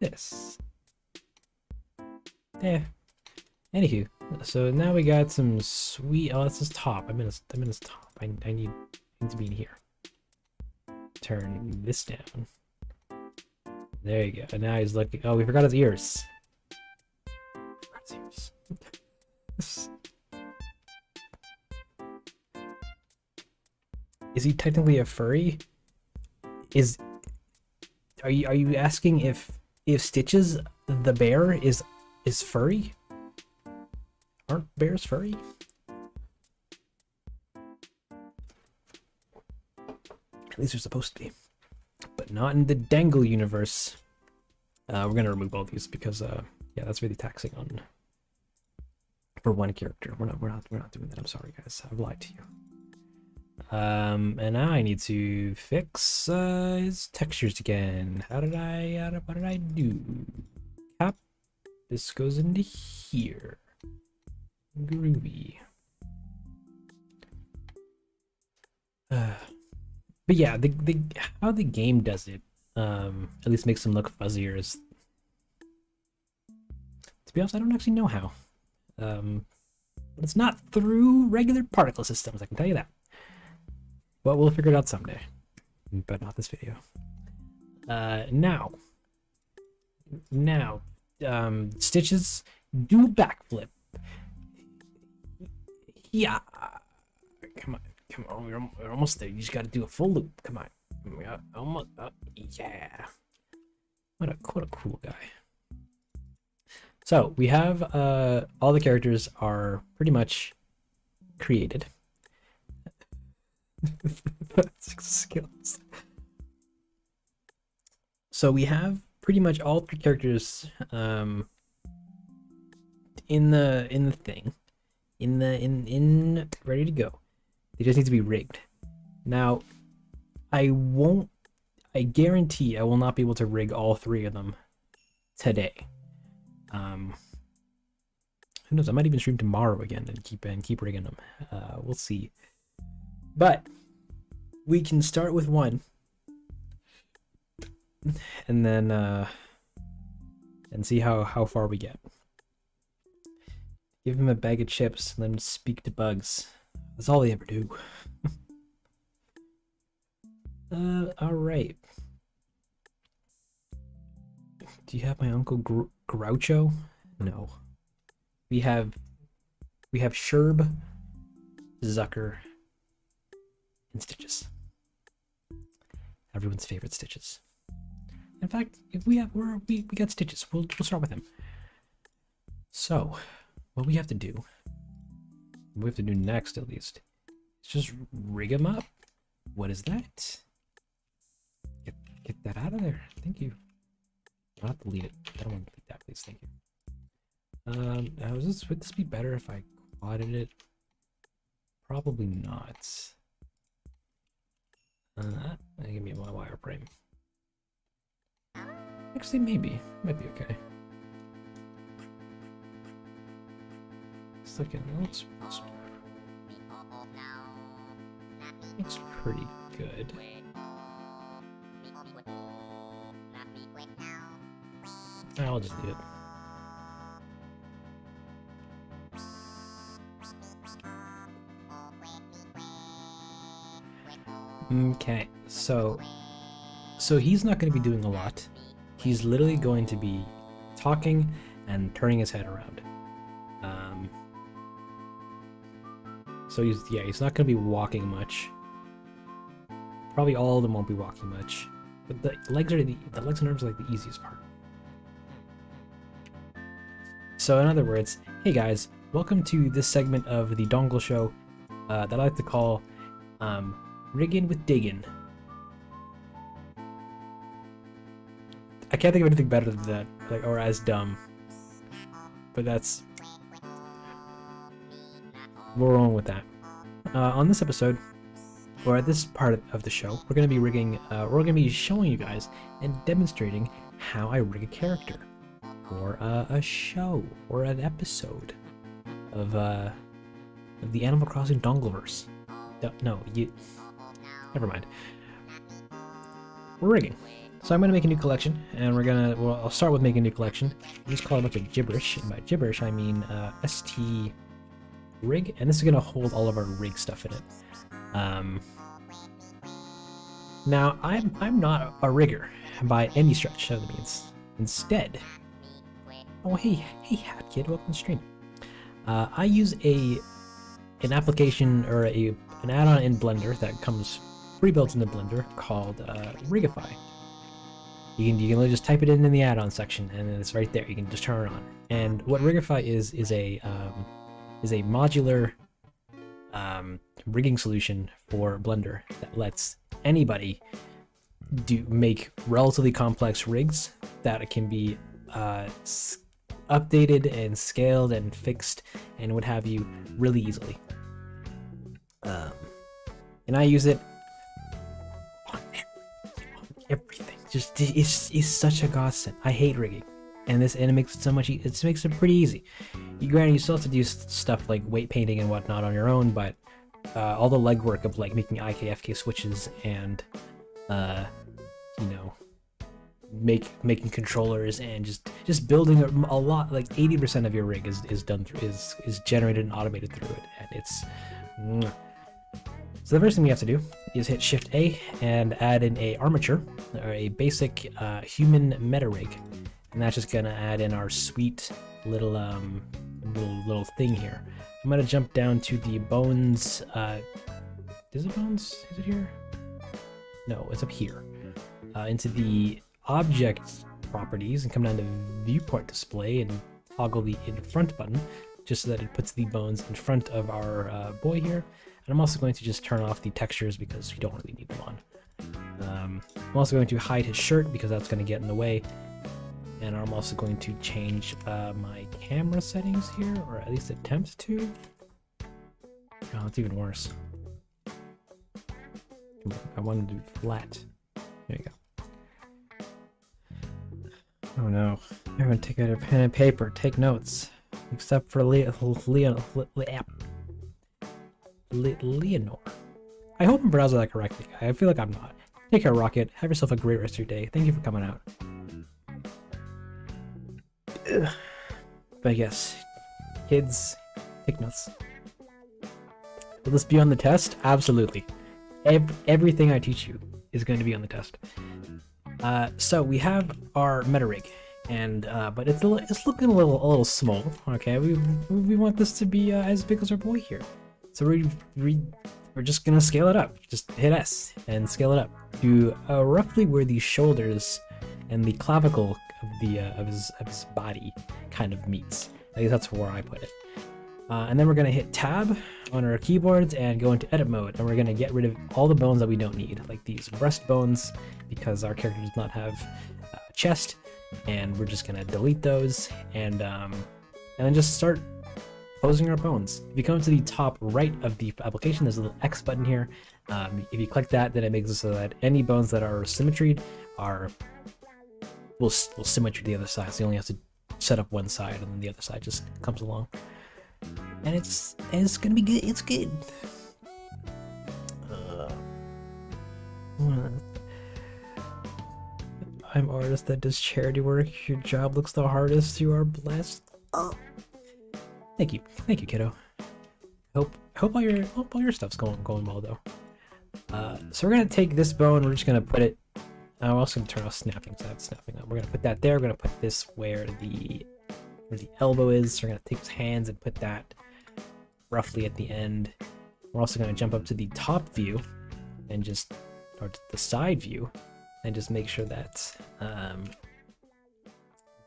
this. Yeah. Anywho, so now we got some sweet. Oh, that's his top. I'm in his top. I need to be in here. turn this down. There you go. And now he's looking. Oh, we forgot his ears. Is he technically a furry? Are you asking if Stitches the bear is furry? Aren't bears furry? At least they're supposed to be, but not in the Dengle universe. We're gonna remove all these because yeah, that's really taxing on for one character. We're not doing that. I'm sorry, guys. I've lied to you. And now I need to fix his textures again. What did I do? Cap. This goes into here. Groovy. But yeah, the how the game does it, at least makes them look fuzzier. Is, to be honest, I don't actually know how. But it's not through regular particle systems, I can tell you that. But we'll figure it out someday, but not this video. Now, Stitches, do a backflip. Yeah, come on, we're almost there. You just got to do a full loop. Come on, almost. Yeah, what a cool guy. So we have all the characters are pretty much created. Skills. So we have pretty much all three characters in the thing, in ready to go. They just need to be rigged. Now, I guarantee I will not be able to rig all three of them today. Who knows? I might even stream tomorrow again and keep rigging them. We'll see. But we can start with one, and then and see how far we get. Give him a bag of chips and then speak to bugs. That's all they ever do. All right. Do you have my Uncle Groucho? No. We have Sherb, Zucker, and Stitches. Everyone's favorite Stitches. In fact, if we got Stitches, we'll start with him. So, what we have to do next at least, is just rig him up. What is that? Get that out of there. Thank you. I'll not delete it. I don't want to delete that, please. Thank you. Now would this be better if I quadded it? Probably not. Give me my wireframe. Actually, maybe. Might be okay. It's looking. Looks pretty good. I'll just do it. Okay, so he's not going to be doing a lot. He's literally going to be talking and turning his head around. So he's not going to be walking much. Probably all of them won't be walking much. But the legs and arms are like the easiest part. So in other words, hey guys, welcome to this segment of the Dengle Show that I like to call Riggin' with Diggin'. I can't think of anything better than that, or as dumb. But we're rolling with that. On this episode, or at this part of the show, we're going to be rigging. We're going to be showing you guys and demonstrating how I rig a character, or a show, or an episode of the Animal Crossing Dongleverse. Never mind. We're rigging. So I'm going to make a new collection, and I'll start with making a new collection. I'll just call it a bunch of gibberish, and by gibberish I mean ST rig, and this is going to hold all of our rig stuff in it. Now, I'm not a rigger by any stretch of the means. Instead, oh hey Hat Kid, welcome to stream. I use an application or an add-on in Blender that comes pre-built into Blender called Rigify. You can literally just type it in the add-on section, and then it's right there. You can just turn it on. And what Rigify is a modular rigging solution for Blender that lets anybody make relatively complex rigs that can be updated and scaled and fixed and what have you really easily. And I use it on everything. Just it's such a godsend. I hate rigging, and it makes it so much. It makes it pretty easy. Granted, you still have to do stuff like weight painting and whatnot on your own, but all the legwork of like making IK/FK switches and making controllers and just building a lot, like 80% of your rig is done through is generated and automated through it, and it's. So the first thing we have to do is hit Shift A and add in a armature, or a basic human meta rig, and that's just gonna add in our sweet little thing here. I'm gonna jump down to the bones. Is it bones? Is it here? No, it's up here. Into the object properties and come down to viewport display and toggle the in front button just so that it puts the bones in front of our boy here. And I'm also going to just turn off the textures because we don't really need them on. I'm also going to hide his shirt because that's going to get in the way. And I'm also going to change my camera settings here, or at least attempt to. Oh, it's even worse. I wanted to do flat. There you go. Oh no. Everyone take out a pen and paper, take notes. Except for Leonor. I hope I'm pronouncing that correctly. I feel like I'm not. Take care, Rocket. Have yourself a great rest of your day. Thank you for coming out. Ugh. But yes, kids, take notes. Will this be on the test? Absolutely. Everything I teach you is going to be on the test. So we have our meta rig, and but it's looking a little small. Okay, we want this to be as big as our boy here. So we're just gonna scale it up. Just hit S and scale it up to roughly where the shoulders and the clavicle of his body kind of meets. I guess that's where I put it. And then we're gonna hit Tab on our keyboards and go into edit mode, and we're gonna get rid of all the bones that we don't need, like these breast bones, because our character does not have a chest, and we're just gonna delete those and then just start posing our bones. If you come to the top right of the application, there's a little X button here. If you click that, then it makes it so that any bones that are symmetried will symmetry the other side. So you only have to set up one side, and then the other side just comes along. And it's gonna be good. It's good. I'm artist that does charity work. Your job looks the hardest. You are blessed. Oh. Thank you, kiddo. Hope all your stuff's going well though. So we're gonna take this bone. We're just gonna put it. I'm also gonna turn off snapping, so that's snapping up. We're gonna put that there. We're gonna put this where the elbow is. So we're gonna take his hands and put that roughly at the end. We're also gonna jump up to the top view and or to the side view, and just make sure that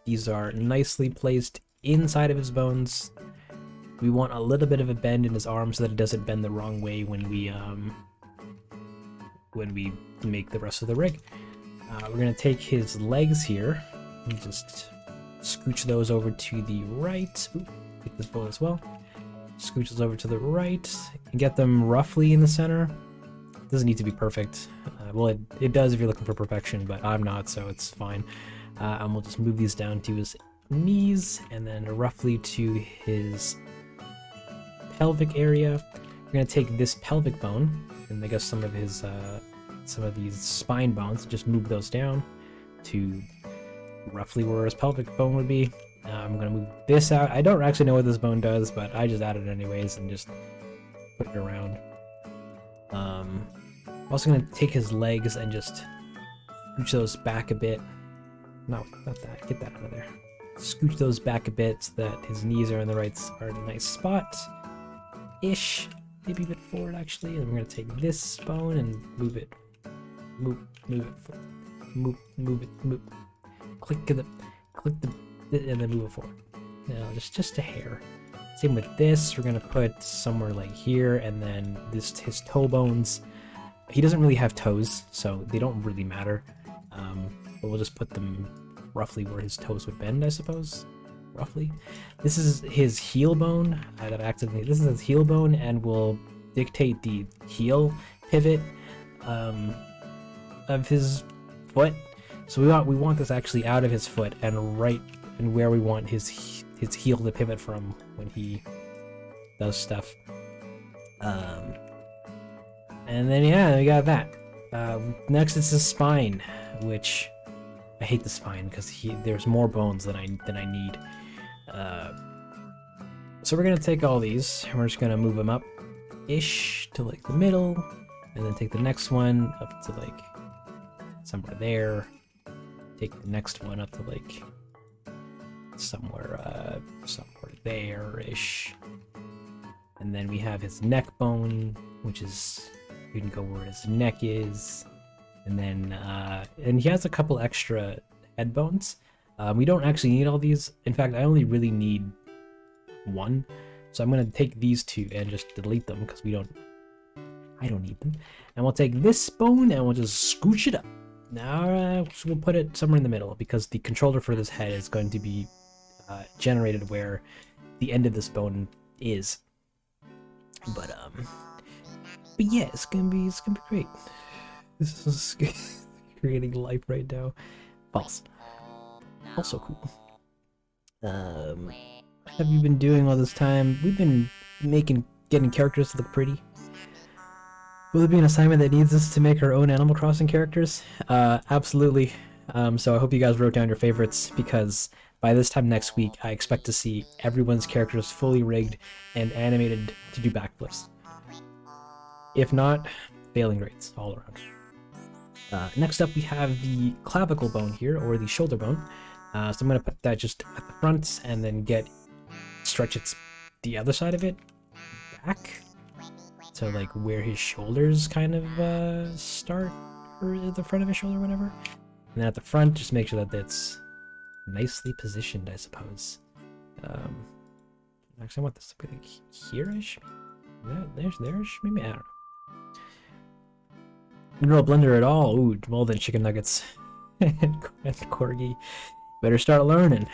these are nicely placed inside of his bones. We want a little bit of a bend in his arm so that it doesn't bend the wrong way when we make the rest of the rig. We're gonna take his legs here and just scooch those over to the right. Ooh, take this bone as well. Scooch those over to the right and get them roughly in the center. It doesn't need to be perfect. Well, it does if you're looking for perfection, but I'm not, so it's fine. And we'll just move these down to his knees and then roughly to his pelvic area. We're gonna take this pelvic bone and I guess some of these spine bones, just move those down to roughly where his pelvic bone would be. I'm gonna move this out. I don't actually know what this bone does, but I just added it anyways and just put it around. I'm also gonna take his legs and just scooch those back a bit. No, not that. Get that out of there. Scooch those back a bit so that his knees are in a nice spot. Ish. Maybe a bit forward actually. And we're gonna take this bone and move it. Move it. Click the, and then move it forward. No, just a hair. Same with this. We're gonna put somewhere like here, and then his toe bones. He doesn't really have toes, so they don't really matter. But we'll just put them roughly where his toes would bend, I suppose. Roughly. This is his heel bone. This is his heel bone, and will dictate the heel pivot of his foot. So we want this actually out of his foot and right in where we want his heel to pivot from when he does stuff. And then yeah, we got that. Next is his spine, which I hate the spine because there's more bones than I need. So we're gonna take all these and we're just gonna move them up ish to like the middle, and then take the next one up to like somewhere there. Take the next one up to like somewhere there-ish. And then we have his neck bone, which is, we can go where his neck is. And then and he has a couple extra head bones. We don't actually need all these. In fact, I only really need one. So I'm gonna take these two and just delete them because I don't need them. And we'll take this bone and we'll just scooch it up. Now we'll put it somewhere in the middle because the controller for this head is going to be generated where the end of this bone is. But yeah, it's gonna be great. This is creating life right now. False. Also cool. What have you been doing all this time? We've been getting characters to look pretty. Will it be an assignment that needs us to make our own Animal Crossing characters? Absolutely. So I hope you guys wrote down your favorites, because by this time next week, I expect to see everyone's characters fully rigged and animated to do backflips. If not, failing rates all around. Next up, we have the clavicle bone here, or the shoulder bone. So I'm going to put that just at the front and then stretch the other side of it back to like where his shoulders kind of start, or the front of his shoulder, whatever. And then at the front, just make sure that it's nicely positioned, I suppose. Actually, I want this to be like here-ish? There-ish? Maybe, I don't know. No blender at all. Ooh, well then chicken nuggets and corgi. Better start learning.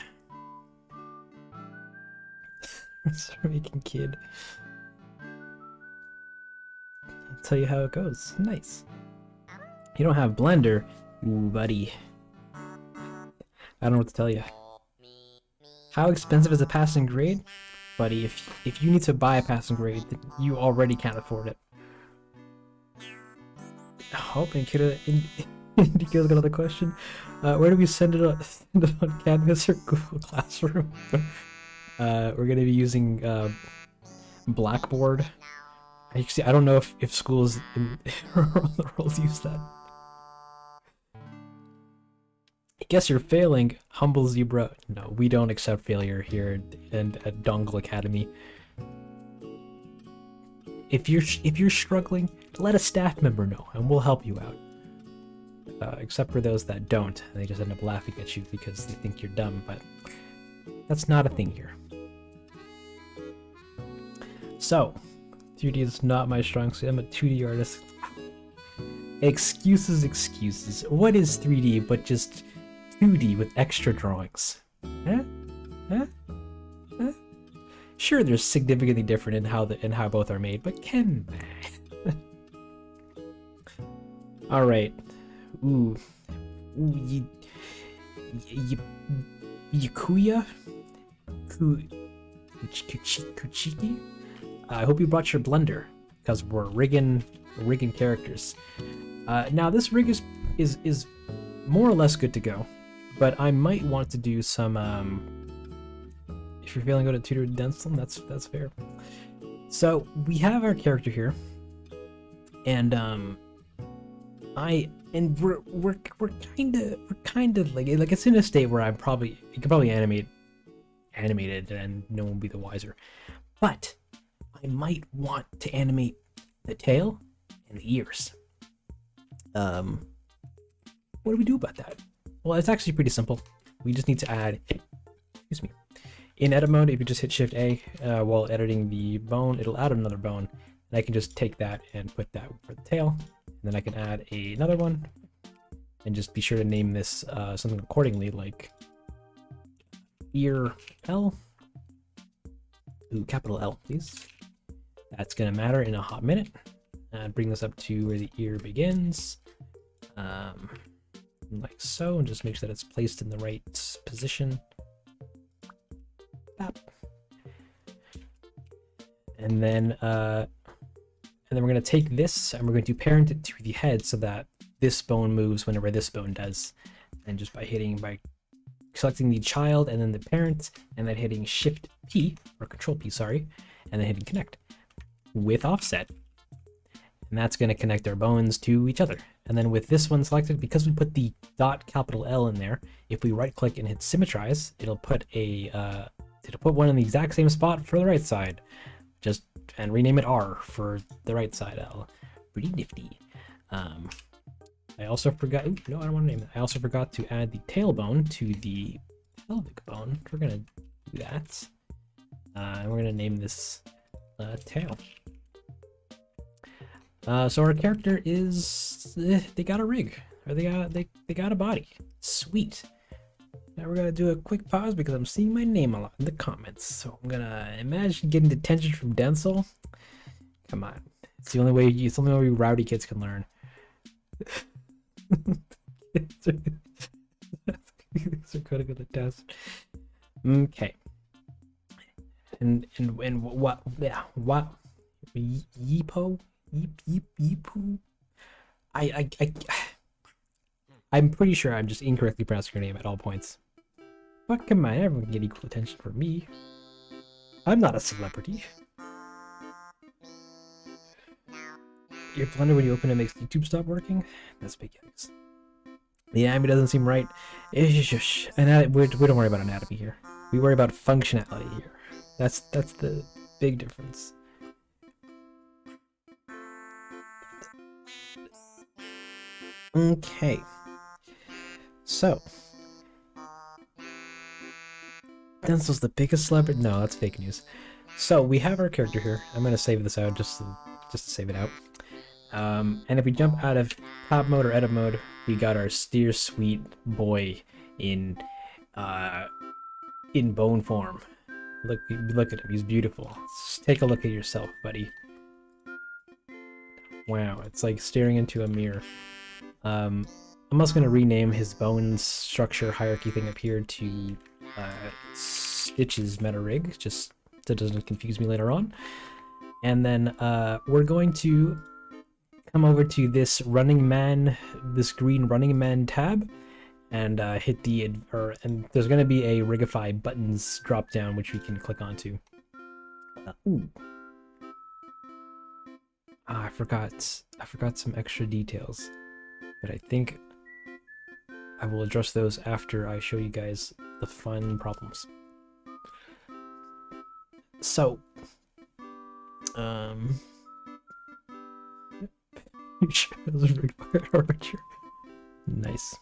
Making kid. I'll tell you how it goes. Nice. You don't have blender, ooh, buddy. I don't know what to tell you. How expensive is a passing grade? Buddy, if you need to buy a passing grade, then you already can't afford it. Oh, Indigo's got another question. Where do we send it on Canvas or Google Classroom? We're going to be using Blackboard. Actually, I don't know if schools around the world use that. I guess you're failing humbles you, bro. No, we don't accept failure here at Dengle Academy. If you're struggling, let a staff member know, and we'll help you out. Except for those that don't, and they just end up laughing at you because they think you're dumb, but that's not a thing here. So, 3D is not my strong suit. I'm a 2D artist. Excuses. What is 3D but just 2D with extra drawings? Huh? Sure, they're significantly different in how both are made, but can they? All right. Ooh, Yakuya? Kuchiki? I hope you brought your blender, because we're rigging characters. Now this rig is more or less good to go, but I might want to do some. If you're feeling good at tutor Denzel, that's fair. So we have our character here, and we're kind of like it's in a state where you could probably animate it and no one will be the wiser. But I might want to animate the tail and the ears. What do we do about that? Well, it's actually pretty simple. We just need to add, excuse me, in edit mode, if you just hit Shift A while editing the bone, it'll add another bone. And I can just take that and put that for the tail. And then I can add another one and just be sure to name this something accordingly, like ear L. Ooh, capital L, please. That's gonna matter in a hot minute. Bring this up to where the ear begins. Like so, and just make sure that it's placed in the right position. Bap. And then we're going to take this and we're going to parent it to the head so that this bone moves whenever this bone does. And just by selecting the child and then the parent, and then hitting Shift P, or Control P, sorry, and then hitting connect with offset. And that's going to connect our bones to each other. And then with this one selected, because we put the capital L in there, if we right click and hit symmetrize, it'll put one in the exact same spot for the right side. And rename it R for the right side L. Pretty nifty. I also forgot, no, I don't want to name it. I also forgot to add the tailbone to the pelvic bone. We're going to do that. And we're going to name this tail. So our character is, they got a rig, or they got a body. Sweet. Now we're gonna do a quick pause because I'm seeing my name a lot in the comments. So I'm gonna imagine getting detention from Denzel. Come on, it's the only way rowdy kids can learn. These are gonna go to test. Okay. And what? Yeah, what? Yeepo? Yeepu? I'm pretty sure I'm just incorrectly pronouncing your name at all points. But come on, everyone can get equal attention from me. I'm not a celebrity. Your blender when you open it makes YouTube stop working? That's big yikes. The anatomy doesn't seem right. We don't worry about anatomy here. We worry about functionality here. That's the big difference. Okay. So, Denzel's the biggest celebrity? No, that's fake news. So we have our character here. I'm gonna save this out just to save it out. And if we jump out of top mode or edit mode, we got our steer sweet boy in bone form. Look at him. He's beautiful. Just take a look at yourself, buddy. Wow, it's like staring into a mirror. I'm also going to rename his bone structure hierarchy thing up here to Stitch's meta rig, just so it doesn't confuse me later on. And then we're going to come over to this green running man tab, and hit and there's going to be a Rigify buttons drop down which we can click onto. I forgot some extra details, but I think I will address those after I show you guys the fun problems. So, nice.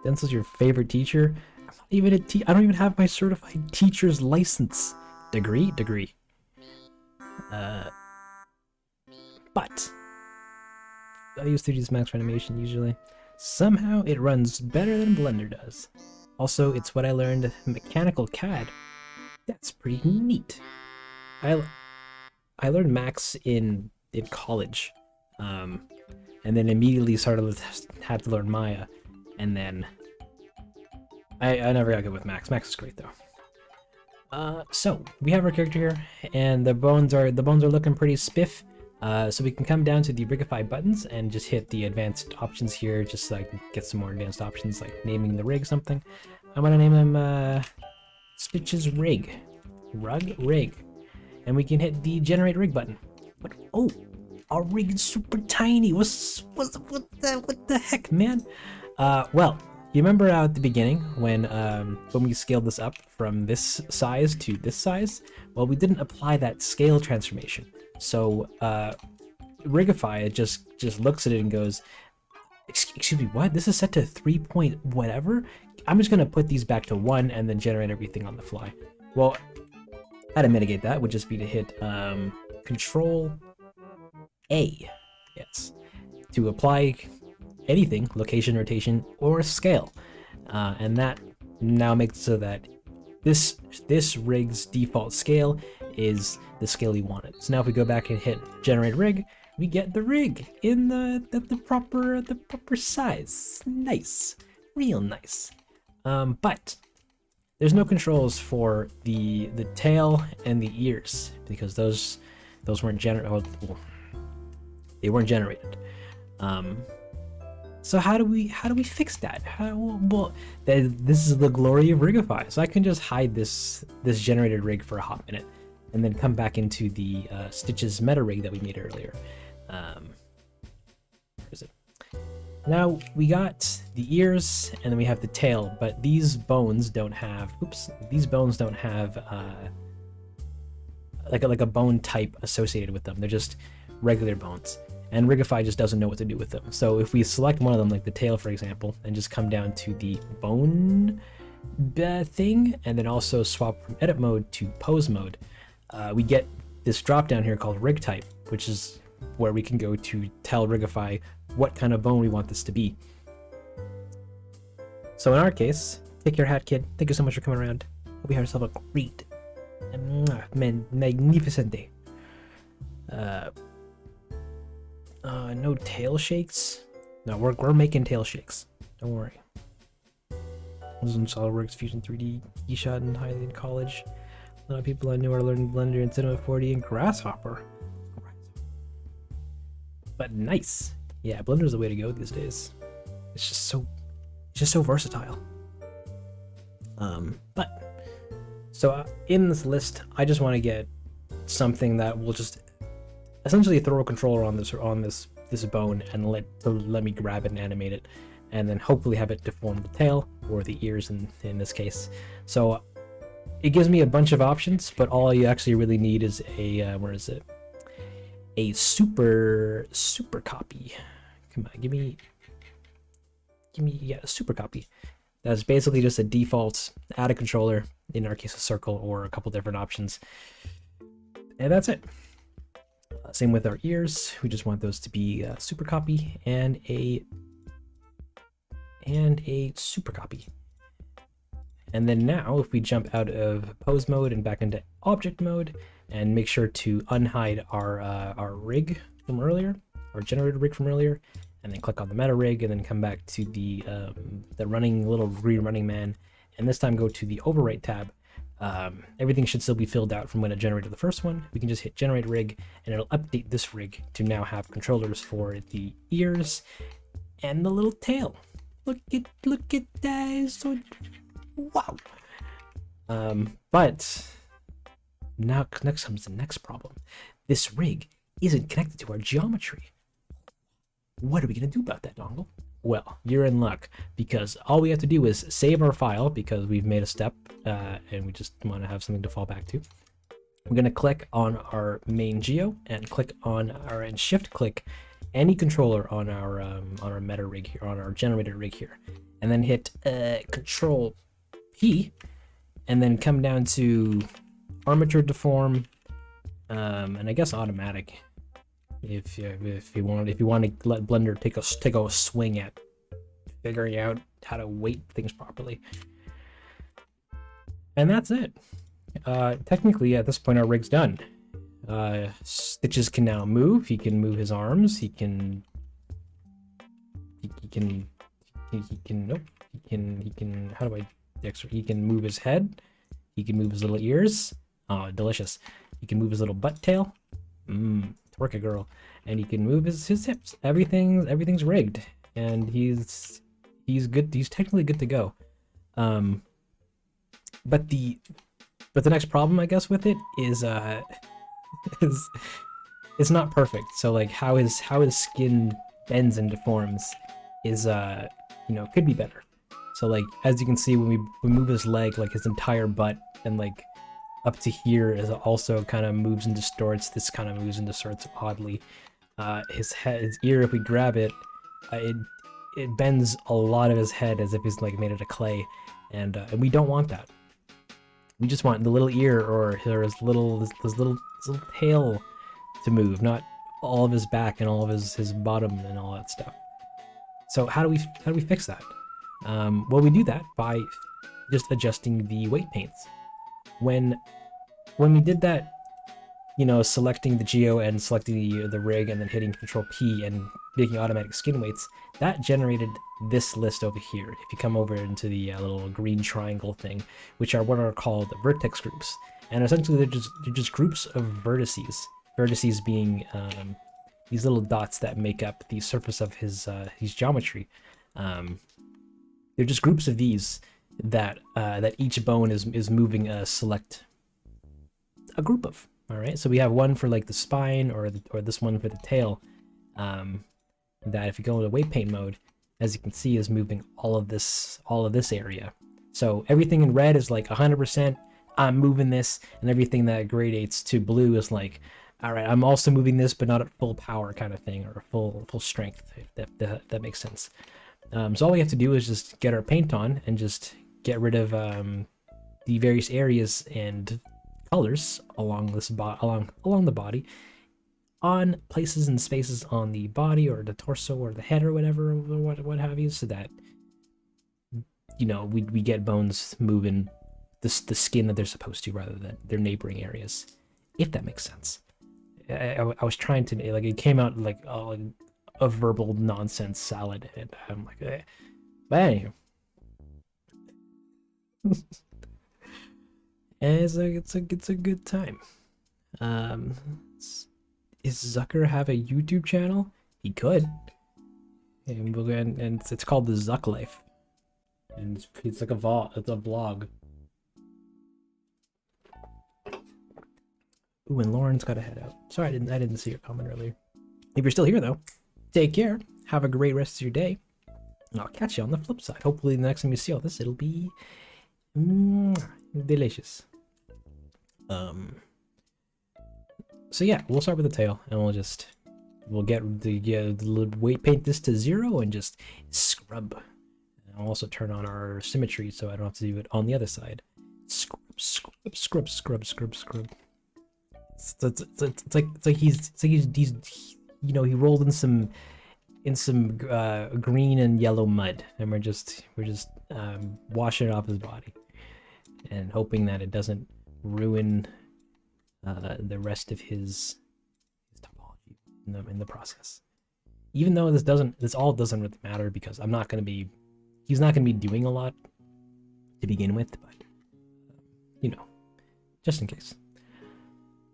Denzel's your favorite teacher? I'm not even I don't even have my certified teacher's license. Degree? But I use 3ds Max for animation usually. Somehow it runs better than Blender does. Also, it's what I learned mechanical CAD. That's pretty neat. I learned Max in college, and then immediately had to learn Maya, and then I never got good with Max. Max is great though. So we have our character here, and the bones are looking pretty spiff. So we can come down to the Rigify buttons and just hit the advanced options here, just so I can get some more advanced options like naming the rig something. I'm gonna name him Stitch's rig, rig, and we can hit the generate rig button. But oh, Our rig is super tiny. What the heck, man? Well, you remember at the beginning when we scaled this up from this size to this size? Well, we didn't apply that scale transformation. So Rigify just looks at it and goes, excuse me, what? This is set to 3 point whatever? I'm just gonna put these back to 1 and then generate everything on the fly. Well, how to mitigate that would just be to hit Control A, yes, to apply anything, location, rotation, or scale, and that now makes it so that this rig's default scale is the scale you wanted. So now if we go back and hit generate rig, we get the rig in the proper size. Nice, real nice. But there's no controls for the tail and the ears because those weren't they weren't generated. So how do we fix that? This is the glory of Rigify. So I can just hide this generated rig for a hot minute, and then come back into the Stitches meta rig that we made earlier. Where is it? Now we got the ears, and then we have the tail, but these bones don't have. These bones don't have like a bone type associated with them. They're just regular bones. And Rigify just doesn't know what to do with them. So if we select one of them, like the tail, for example, and just come down to the bone thing, and then also swap from edit mode to pose mode, we get this drop down here called rig type, which is where we can go to tell Rigify what kind of bone we want this to be. So in our case, take your hat, kid. Thank you so much for coming around. Hope you have yourself a great, magnificent day. No tail shakes. No, we're making tail shakes. Don't worry. I was in SolidWorks Fusion 3D, eShot, and highly in college. A lot of people I knew are learning Blender and Cinema 4D and Grasshopper. But nice. Yeah, Blender's the way to go these days. It's just so versatile. In this list, I just want to get something that will just essentially throw a controller on this bone and let me grab it and animate it, and then hopefully have it deform the tail or the ears in this case. So it gives me a bunch of options, but all you actually really need is a where is it? A super copy. Come on, give me a super copy. That's basically just a default add a controller, in our case a circle or a couple different options, and that's it. Same with our ears. We just want those to be super copy and a super copy. And then now if we jump out of pose mode and back into object mode and make sure to unhide our rig from earlier, our generated rig from earlier, and then click on the meta rig and then come back to the running little green running man, and this time go to the overwrite tab. Everything should still be filled out from when it generated the first one. We can just hit generate rig and it'll update this rig to now have controllers for the ears and the little tail. Look at that, so wow. But now next comes the next problem. This rig isn't connected to our geometry. What are we gonna do about that, Dongle? Well, you're in luck, because all we have to do is save our file because we've made a step and we just want to have something to fall back to. We're going to click on our main geo and click on and shift click any controller on our meta rig here, on our generated rig here, and then hit Control P, and then come down to armature deform, and I guess automatic. If you want to let Blender take a swing at figuring out how to weight things properly, and that's it. Technically, at this point, our rig's done. Stitches can now move. He can move his arms. He can. Nope. He can. How do I? He can move his head. He can move his little ears. Oh, delicious. He can move his little butt tail. Work a girl. And he can move his hips. Everything's rigged, and he's good. He's technically good to go. But the next problem, I guess, with it is it's not perfect. So like how his skin bends and deforms is could be better. So like as you can see when we move his leg, like his entire butt and like up to here is also kind of moves and distorts. This kind of moves and distorts oddly. His ear, if we grab it, it bends a lot of his head as if he's like made out of clay, and we don't want that. We just want the little ear or his little tail to move, not all of his back and all of his bottom and all that stuff. So how do we fix that? Well, we do that by just adjusting the weight paints. When we did that, selecting the geo and selecting the rig and then hitting Control P and making automatic skin weights, that generated this list over here. If you come over into the little green triangle thing, which are what are called vertex groups, and essentially they're just groups of vertices. Vertices being these little dots that make up the surface of his geometry. They're just groups of these that each bone is moving a group of. All right, so we have one for like the spine or this one for the tail. That if you go into weight paint mode, as you can see, is moving all of this area. So everything in red is like 100%. I'm moving this, and everything that gradates to blue is like, all right, I'm also moving this, but not at full power kind of thing, or full strength. If that makes sense. So all we have to do is just get our paint on and just get rid of the various areas and colors along along the body, on places and spaces on the body or the torso or the head or whatever, or what have you, so that we get bones moving the skin that they're supposed to rather than their neighboring areas, if that makes sense. I was trying to, like, it came out like a verbal nonsense salad, and I'm like, eh. But anyway. It's a good time. Is Zucker have a YouTube channel? He could. And it's called the Zuck Life. And it's like it's a vlog. Ooh, and Lauren's got to head out. Sorry, I didn't see your comment earlier. If you're still here though, take care. Have a great rest of your day. And I'll catch you on the flip side. Hopefully the next time you see all this, it'll be delicious. So yeah, we'll start with the tail, and we'll get the weight paint this to 0 and just scrub. And I'll also turn on our symmetry so I don't have to do it on the other side. Scrub. It's like he's he rolled in some green and yellow mud, and we're just washing it off his body and hoping that it doesn't ruin the rest of his topology in the process. Even though this all doesn't really matter, because he's not gonna be doing a lot to begin with, but just in case.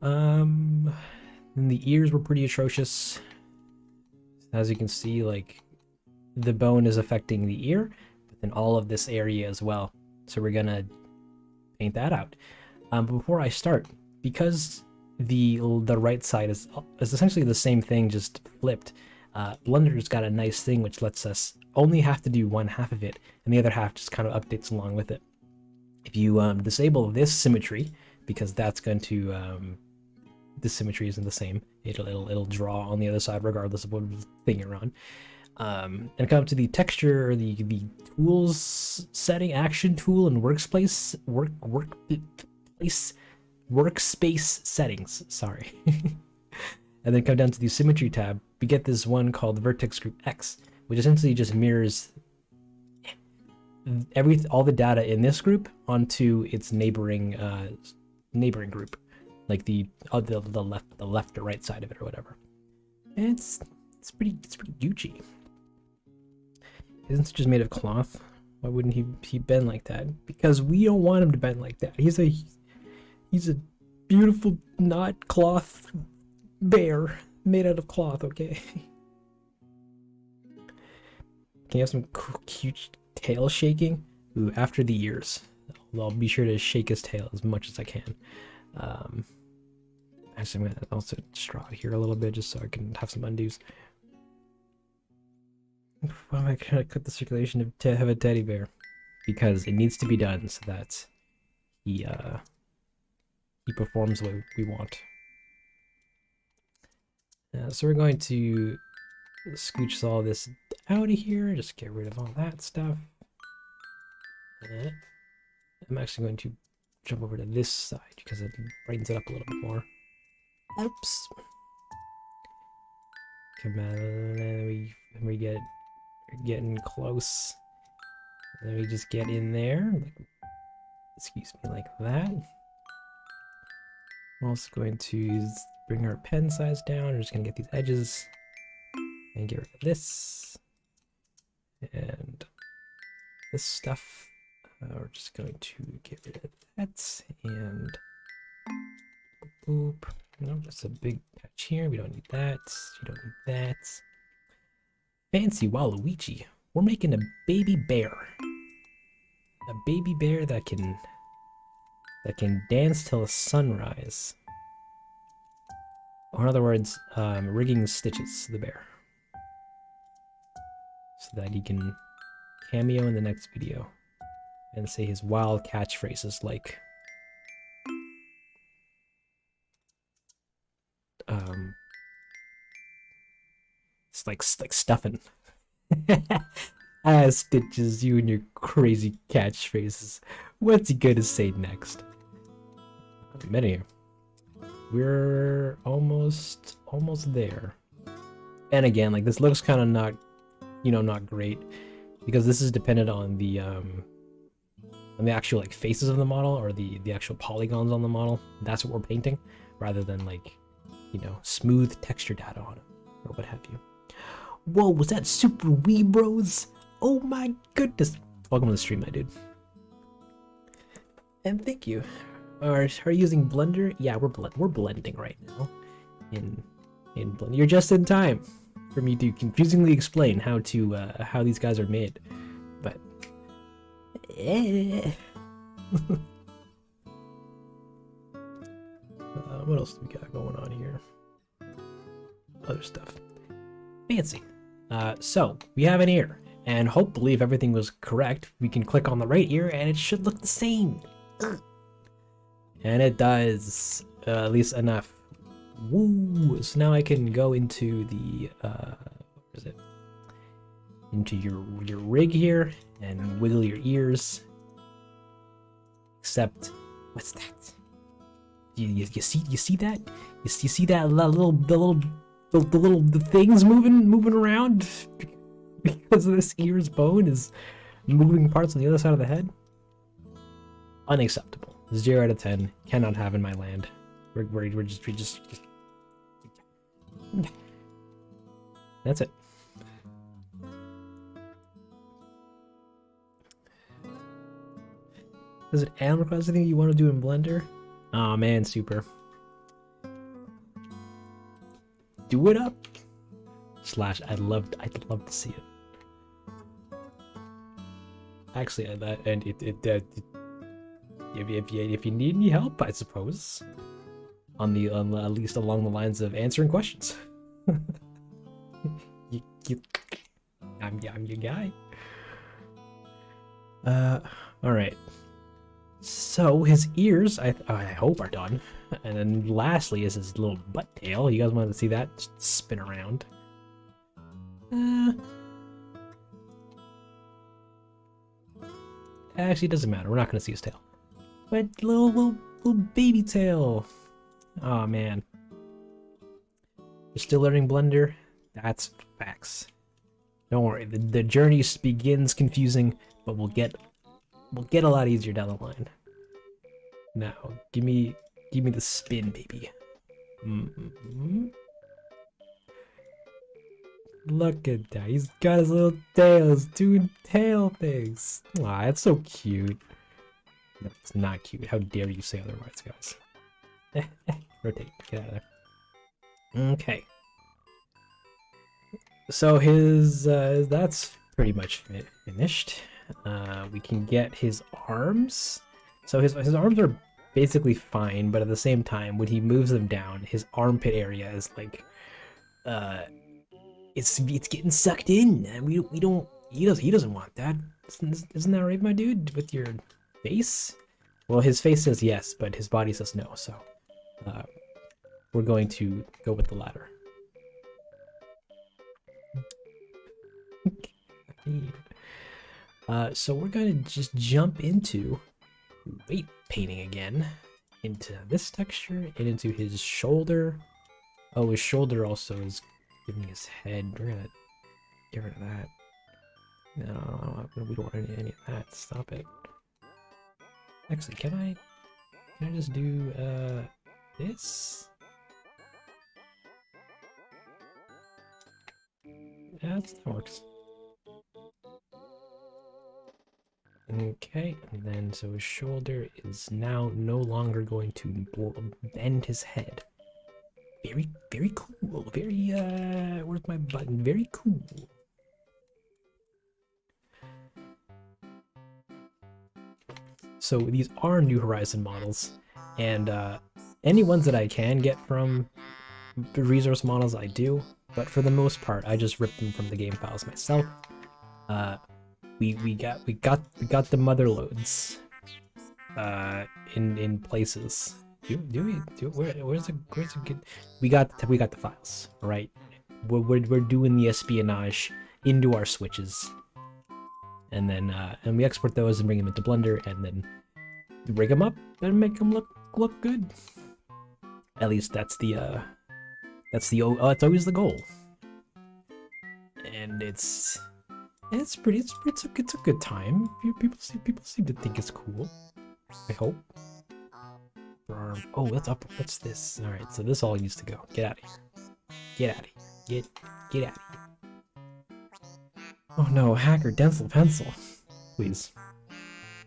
And the ears were pretty atrocious. As you can see, like, the bone is affecting the ear, but then all of this area as well. So we're gonna paint that out. But before I start, because the right side is essentially the same thing, just flipped, Blender's got a nice thing which lets us only have to do one half of it, and the other half just kind of updates along with it. If you disable this symmetry, because that's going to the symmetry isn't the same, it'll draw on the other side regardless of what thing you're on. And come up to the texture, or the tools setting, action tool, and workspace settings. Sorry. And then come down to the symmetry tab. We get this one called Vertex Group X, which essentially just mirrors all the data in this group onto its neighboring group, like the left or right side of it or whatever. And it's pretty Gucci. Isn't it just made of cloth? Why wouldn't he bend like that? Because we don't want him to bend like that. He's a beautiful not cloth bear made out of cloth, okay? Can you have some cute tail shaking? Ooh, after the ears. I'll be sure to shake his tail as much as I can. Actually, I'm gonna also draw it here a little bit just so I can have some undos. Why am I gonna cut the circulation to have a teddy bear? Because it needs to be done so that he performs what we want. So we're going to scooch all this out of here, just get rid of all that stuff. I'm actually going to jump over to this side because it brightens it up a little bit more. Oops. Come on, we get getting close. Let me just get in there. Excuse me, like that. I'm also going to bring our pen size down. We're just going to get these edges and get rid of this and this stuff. We're just going to get rid of that and boop. No, that's a big patch here. We don't need that. You don't need that. Fancy Waluigi. We're making a baby bear. A baby bear that can dance till sunrise. Or in other words, rigging stitches the bear. So that he can cameo in the next video and say his wild catchphrases like it's like stuffing. Stitches, you and your crazy catchphrases. What's he gonna say next? Many. We're almost there. And again, like this looks kind of not, not great because this is dependent on the actual like faces of the model or the actual polygons on the model. That's what we're painting rather than like, smooth texture data on it or what have you. Whoa, was that super wee bros? Oh my goodness. Welcome to the stream, my dude. And thank you. Are you using Blender? Yeah, we're blending right now in Blender. You're just in time for me to confusingly explain how these guys are made. But what else do we got going on here? Other stuff. Fancy. So we have an ear, and hopefully if everything was correct, we can click on the right ear and it should look the same. And it does, at least enough. Woo! So now I can go into the, what is it? Into your rig here and wiggle your ears. Except, what's that? You see that? You see that the things moving around because of this ear's bone is moving parts on the other side of the head? Unacceptable. 0 out of 10. Cannot have in my land. We just that's it. Is it Animal Crossing thing you want to do in Blender? Aw, man, super. Do it up. / I'd love to see it. Actually, if you need any help, I suppose, on at least along the lines of answering questions. I'm your guy. All right. So his ears, I hope, are done. And then lastly is his little butt tail. You guys want to see that just spin around? Actually, it doesn't matter. We're not going to see his tail. But little baby tail. Oh man. You're still learning Blender? That's facts. Don't worry. The journey begins confusing, but we'll get a lot easier down the line. Now, give me the spin, baby. Look at that. He's got his little tail. He's doing tail things. Aw, that's so cute. No, it's not cute. How dare you say otherwise, guys. Rotate. Get out of there. Okay. So his, that's pretty much finished. We can get his arms. So his arms are basically fine, but at the same time, when he moves them down, his armpit area is like, it's getting sucked in, and we don't. He doesn't want that. Isn't that right, my dude? With your face? Well, his face says yes, but his body says no. So, we're going to go with the latter. So we're gonna just jump into weight painting again, into this texture and into his shoulder. Oh, his shoulder also is giving his head. We're gonna get rid of that. No, we don't want any of that. Stop it. Actually, can I just do this? Yeah, that works. Okay, and then so his shoulder is now no longer going to bend his head. Very, very cool. Very, where's my button? Very cool. So these are New Horizon models, and any ones that I can get from the resource models I do, but for the most part I just rip them from the game files myself. We got the mother loads in places. Where's the good? We got the files, right? We're doing the espionage into our switches, and then and we export those and bring them into Blender, and then rig them up and make them look good. At least that's it's always the goal, and it's a good time. People seem to think it's cool. I hope. Oh, what's this? All right, so this all needs to go. Get out of here. Get out of here. Get out of here. Oh no, hacker dental pencil. Please.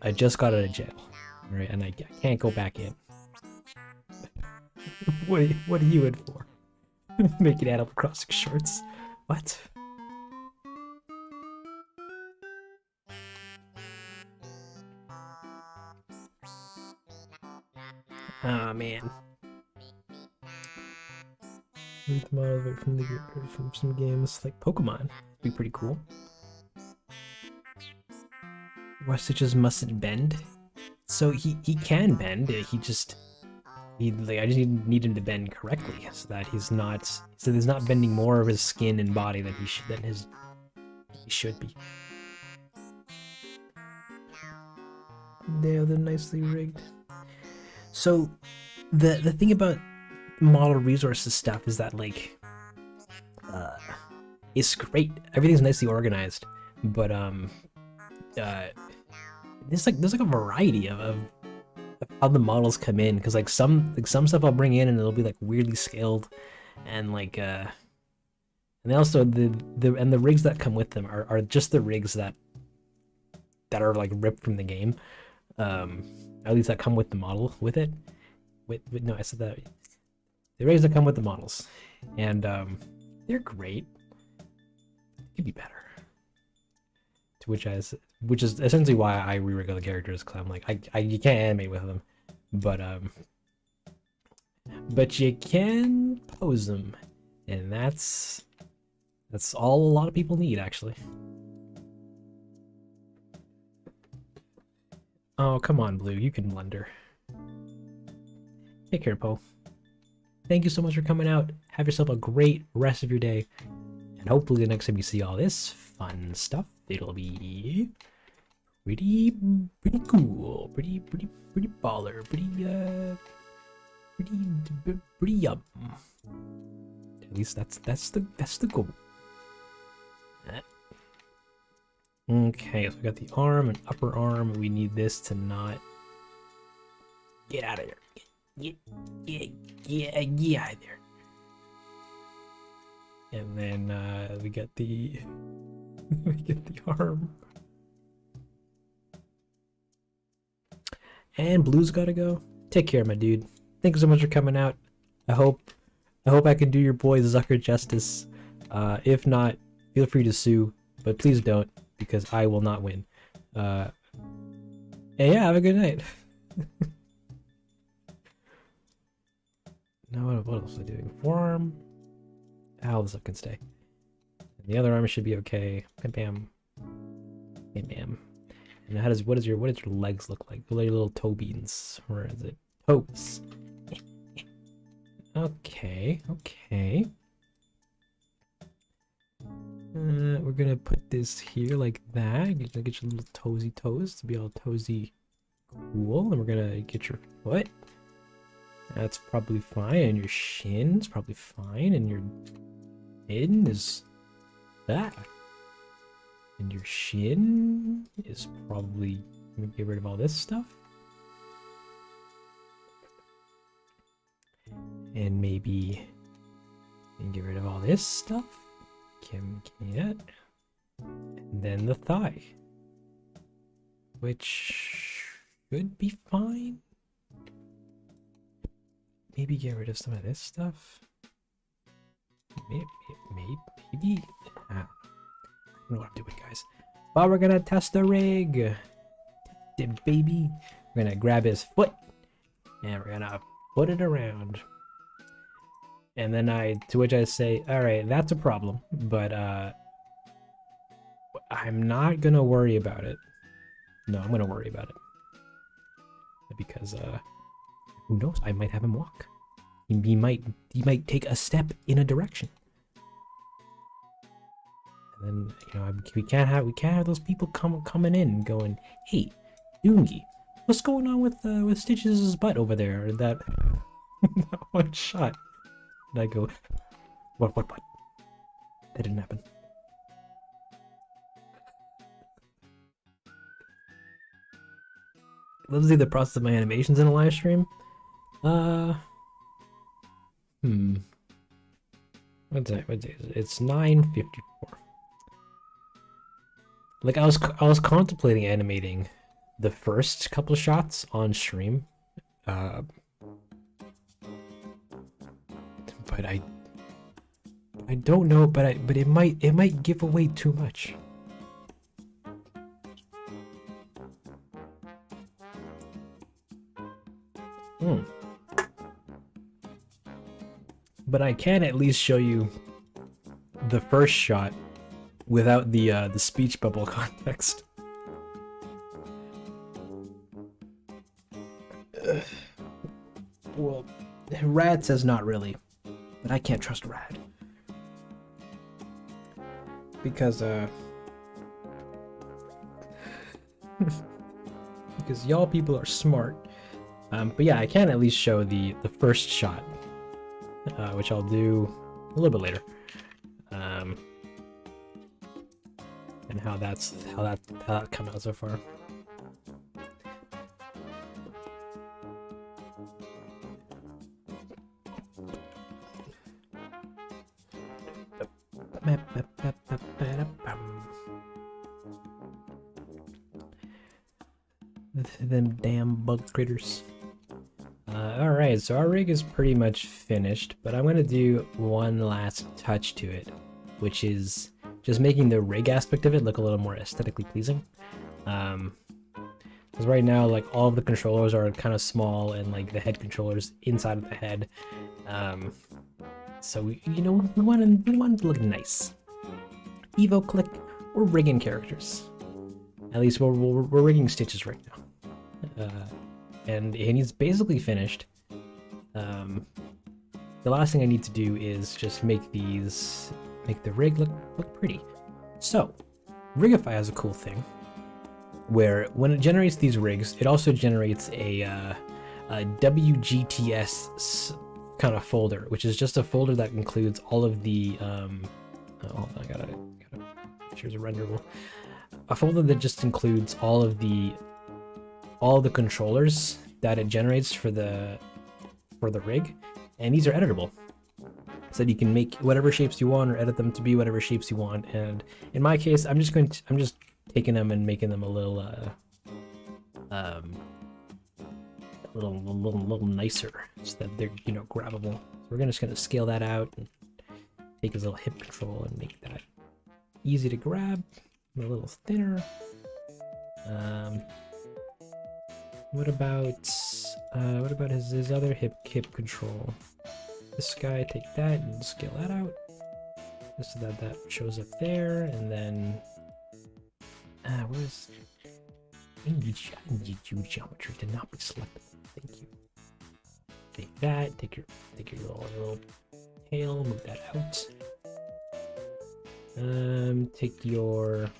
I just got out of jail. All right, and I can't go back in. What are you in for? Making Animal Crossing shorts. What? Oh man. From some games like Pokemon. Be pretty cool. Why stitches mustn't bend? So he can bend. I just need him to bend correctly, so that he's not bending more of his skin and body than he should be. They're nicely rigged. So the thing about model resources stuff is that like it's great. Everything's nicely organized, but there's like a variety of how the models come in, because like some stuff I'll bring in and it'll be like weirdly scaled, and like and also the rigs that come with them are just the rigs that are like ripped from the game. At least that come with the model with it. No, I said that the rigs that come with the models, and they're great. Could be better. To which is essentially why I re-rig the characters, because I'm like you can't animate with them, but you can pose them, and that's all a lot of people need actually. Oh, come on, Blue. You can Blender. Take care, Poe. Thank you so much for coming out. Have yourself a great rest of your day. And hopefully the next time you see all this fun stuff, it'll be pretty cool. Pretty baller. Pretty yum. At least that's the goal. Okay, so we got the arm and upper arm. We need this to not get out of there. Get out of there. And then we get the arm. And Blue's gotta go. Take care, my dude. Thank you so much for coming out. I hope I can do your boy Zucker justice. If not, feel free to sue, but please don't, because I will not win. And yeah, have a good night. No, what else am I doing? Forearm. All this stuff can stay. And the other arm should be okay. Bam, bam, bam, bam. And how does what does your legs look like? What are your little toe beans? Or is it toes? Okay, okay. We're gonna put this here like that. You're gonna get your little toesy toes to be all toesy cool. And we're gonna get your foot. That's probably fine. And your shin's probably fine. And your chin is that. And your shin is probably gonna get rid of all this stuff. And maybe get rid of all this stuff. Can get. And then the thigh. Which should be fine. Maybe get rid of some of this stuff. Maybe. I don't know what I'm doing, guys. But we're gonna test the rig. Baby. We're gonna grab his foot. And we're gonna put it around. And then to which I say, alright, that's a problem. But I'm not gonna worry about it. No, I'm gonna worry about it. Because who knows? I might have him walk. He might take a step in a direction. And then we can't have those people coming in and going, hey, Doongie, what's going on with Stitches' butt over there? That that one shot. And I go, what? That didn't happen. Let's see the process of my animations in a live stream. What day is it? It's 9:54. Like I was contemplating animating the first couple shots on stream. But I don't know, but it might give away too much. But I can at least show you the first shot without the speech bubble context. Well, Rad says not really, but I can't trust Rad because because y'all people are smart. But yeah, I can at least show the first shot, which I'll do a little bit later, and how that come out so far. Them damn bug critters. Alright, so our rig is pretty much finished, but I'm going to do one last touch to it, which is just making the rig aspect of it look a little more aesthetically pleasing. Because right now, like, all of the controllers are kind of small, and like the head controllers inside of the head. So we want it to look nice. Evo click, we're rigging characters. At least we're rigging Stitches right now. And he's basically finished. The last thing I need to do is just make the rig look pretty. So, Rigify has a cool thing where when it generates these rigs, it also generates a WGTS kind of folder, which is just a folder that includes all of the oh, I gotta make sure it's renderable. A folder that just includes all the controllers that it generates for the rig, and these are editable, so that you can make whatever shapes you want or edit them to be whatever shapes you want. And in my case, I'm just taking them and making them a little little nicer, so that they're grabbable. So we're just gonna scale that out and take his little hip control and make that easy to grab, a little thinner. What about his other hip control? this guy, take that and scale that out. Just so that that shows up there, and then where's I need you geometry to not be selected. Thank you. Take that, take your little tail, move that out. Take your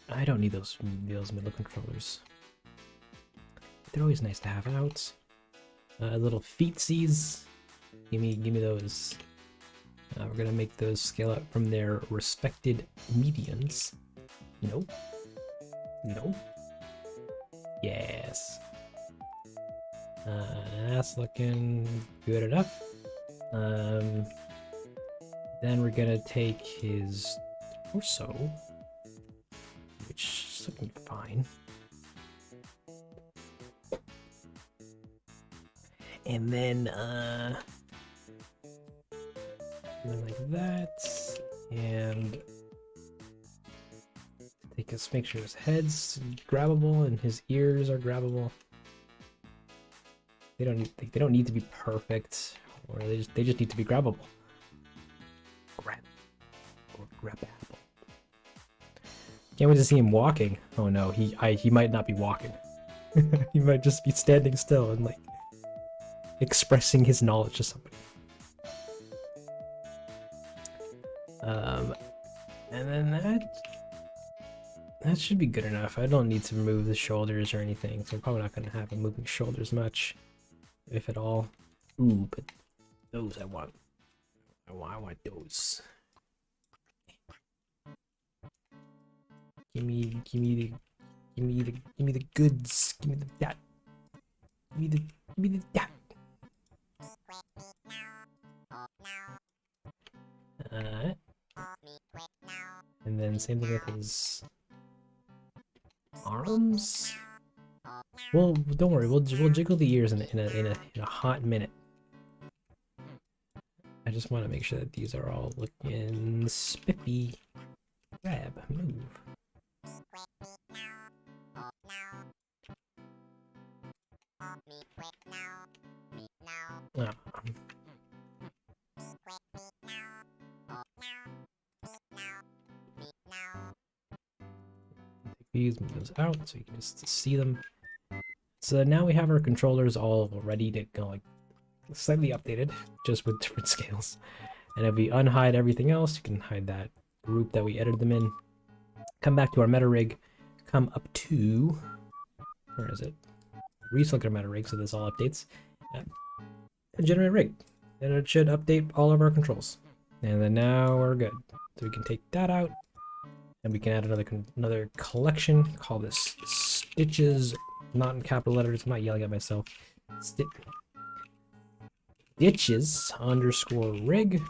I don't need those middle controllers. They're always nice to have out. Little feetsies. Give me those. We're gonna make those scale up from their respected medians. Nope. Nope. Yes. That's looking good enough. Then we're gonna take his torso, which is looking fine. And then like that, and take us, make sure his head's grabbable and his ears are grabbable. They don't need to be perfect, or they just need to be grabbable. Grab apple. Can't wait to see him walking. Oh no, he might not be walking. He might just be standing still and like expressing his knowledge to somebody. And then that should be good enough. I don't need to move the shoulders or anything, so I'm probably not going to have him moving shoulders much, if at all. Ooh, but those I want. I want those. Give me the goods. Give me the that. Give me the that. And then same thing with his arms. Well, don't worry. We'll jiggle the ears in a hot minute. I just want to make sure that these are all looking spiffy. Grab, move. Oh. Take these, move those out so you can just see them. So now we have our controllers all ready to go, like slightly updated, just with different scales. And if we unhide everything else, you can hide that group that we edited them in. Come back to our meta rig, come up to, where is it? Reselect our meta rig so this all updates. And generate rig. And it should update all of our controls. And then now we're good. So we can take that out, and we can add another collection. Call this stitches, not in capital letters. I'm not yelling at myself. Stitches underscore rig,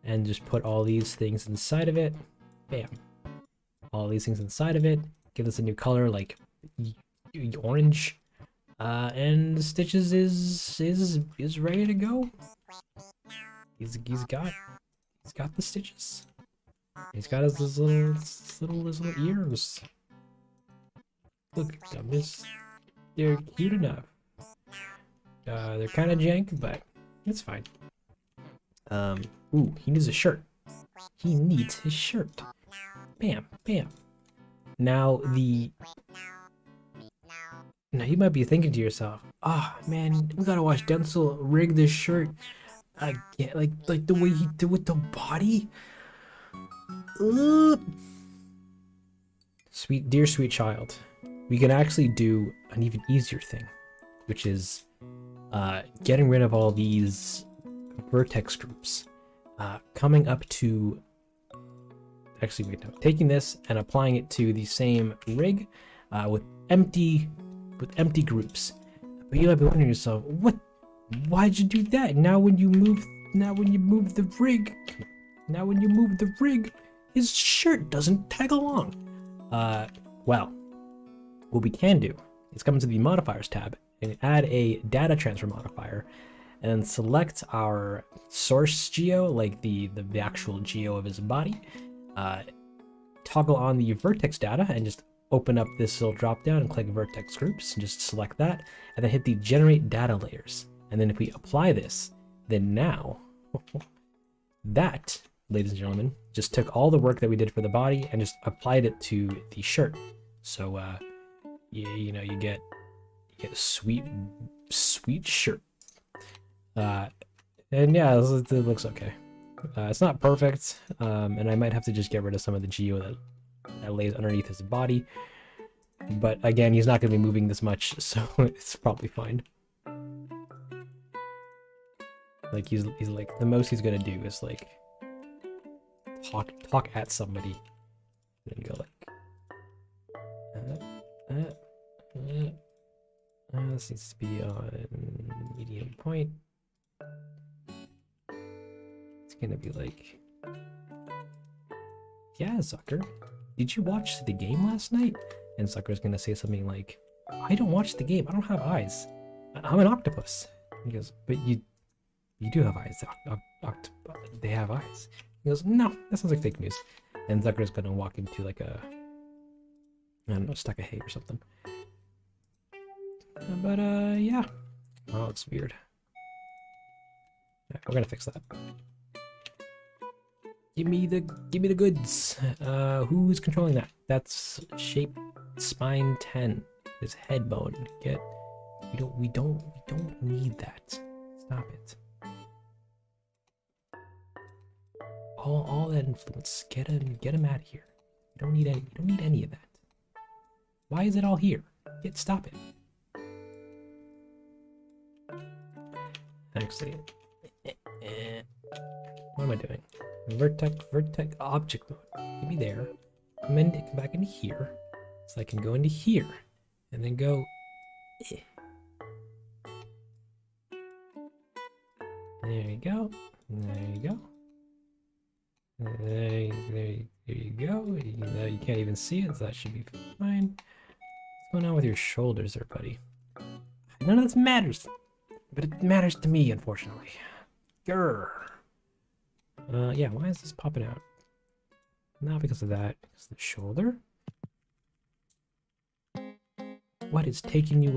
and just put all these things inside of it. Bam. All these things inside of it. Give this a new color, like orange. And Stitches is ready to go. He's got the stitches. He's got his little ears. Look at them. They're cute enough. They're kind of jank, but it's fine. Ooh, he needs a shirt. He needs his shirt. Bam, bam. Now you might be thinking to yourself, "Ah, oh, man, we gotta watch Denzel rig this shirt again, like the way he did with the body." Dear sweet child, we can actually do an even easier thing, which is getting rid of all these vertex groups. Coming up to, actually wait, no, taking this and applying it to the same rig with empty groups. But you might be wondering yourself, why'd you do that? Now when you move the rig, his shirt doesn't tag along. Well, what we can do is come to the modifiers tab and add a data transfer modifier, and then select our source geo, like the actual geo of his body. Toggle on the vertex data and just open up this little drop down and click vertex groups and just select that, and then hit the generate data layers. And then if we apply this, then now that, ladies and gentlemen, just took all the work that we did for the body and just applied it to the shirt. So you know, you get a sweet shirt. And yeah, it looks okay. It's not perfect, and I might have to just get rid of some of the geo that lays underneath his body. But again, he's not going to be moving this much, so it's probably fine. Like he's like, the most he's going to do is like talk at somebody, and then go like, this needs to be on medium point. It's gonna be like, yeah, Zucker, did you watch the game last night? And Zucker's gonna say something like, I don't watch the game, I don't have eyes. I'm an octopus. He goes, but you do have eyes. They have eyes. He goes, no, that sounds like fake news. And Zucker's gonna walk into like a, I don't know, stack of hay or something. But yeah. Oh, it's weird. Yeah, we're gonna fix that. Give me the goods. Who's controlling that? That's shape spine 10. His head bone. We don't need that. Stop it. All that influence. Get him out of here. You don't need any of that. Why is it all here? Stop it. Actually, what am I doing? Vertex object mode. Give me there. And then come back into here. So I can go into here. And then go. There you go. There you go. There you go. You can't even see it, so that should be fine. What's going on with your shoulders there, buddy? None of this matters. But it matters to me, unfortunately. Grr. Yeah, why is this popping out? Not because of that, because of the shoulder. What is taking you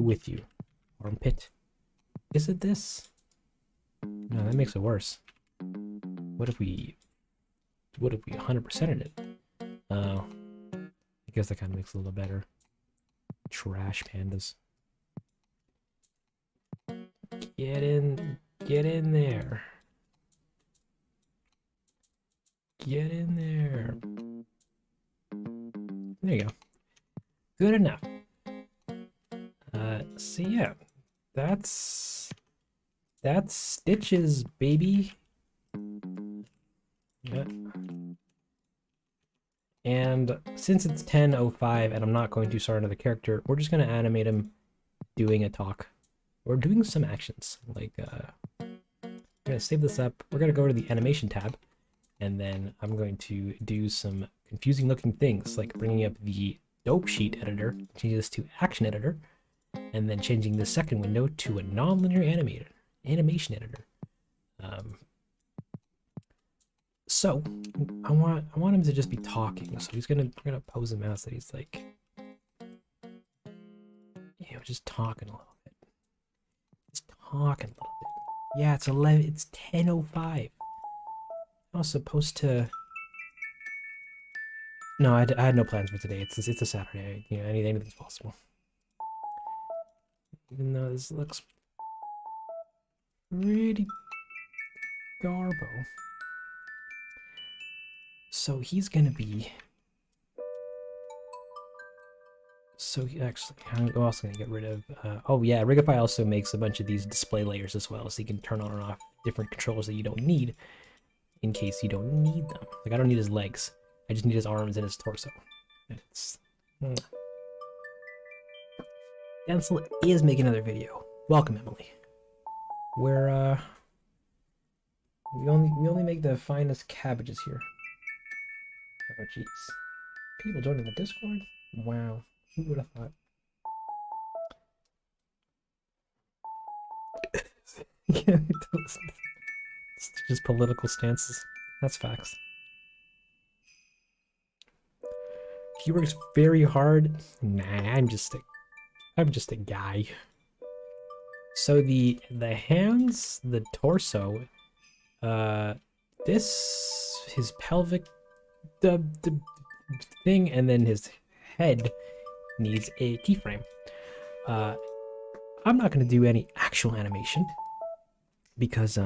with you? Armpit. Is it this? No, that makes it worse. What if we 100%ed it? Oh. I guess that kind of makes it a little better. Trash pandas. Get in there. Get in there. There you go. Good enough. So yeah, that's Stitches, baby. Yeah. And since it's 10:05 and I'm not going to start another character, we're just gonna animate him doing a talk. We're doing some actions, like, we're gonna save this up. We're gonna go to the animation tab, and then I'm going to do some confusing looking things, like bringing up the dope sheet editor, changing this to action editor, and then changing the second window to a non-linear animation editor. So I want him to just be talking. So we're gonna pose him as that he's like, just talking a little bit. Talking a little bit. Yeah, it's 10:05. I was supposed to. No, I had no plans for today. It's a Saturday. Anything's possible. Even though this looks pretty garbo. So he's gonna be. So actually, I'm also gonna get rid of. Oh yeah, Rigify also makes a bunch of these display layers as well, so you can turn on and off different controls that you don't need, in case you don't need them. Like I don't need his legs, I just need his arms and his torso. And it's. Denzel is making another video. Welcome, Emily. Where we only make the finest cabbages here. Oh jeez, people joining the Discord. Wow. Who would have thought? Yeah, it's just political stances. That's facts. He works very hard. Nah, I'm just a guy. So the hands, the torso, his pelvic the thing, and then his head needs a keyframe. I'm not gonna do any actual animation because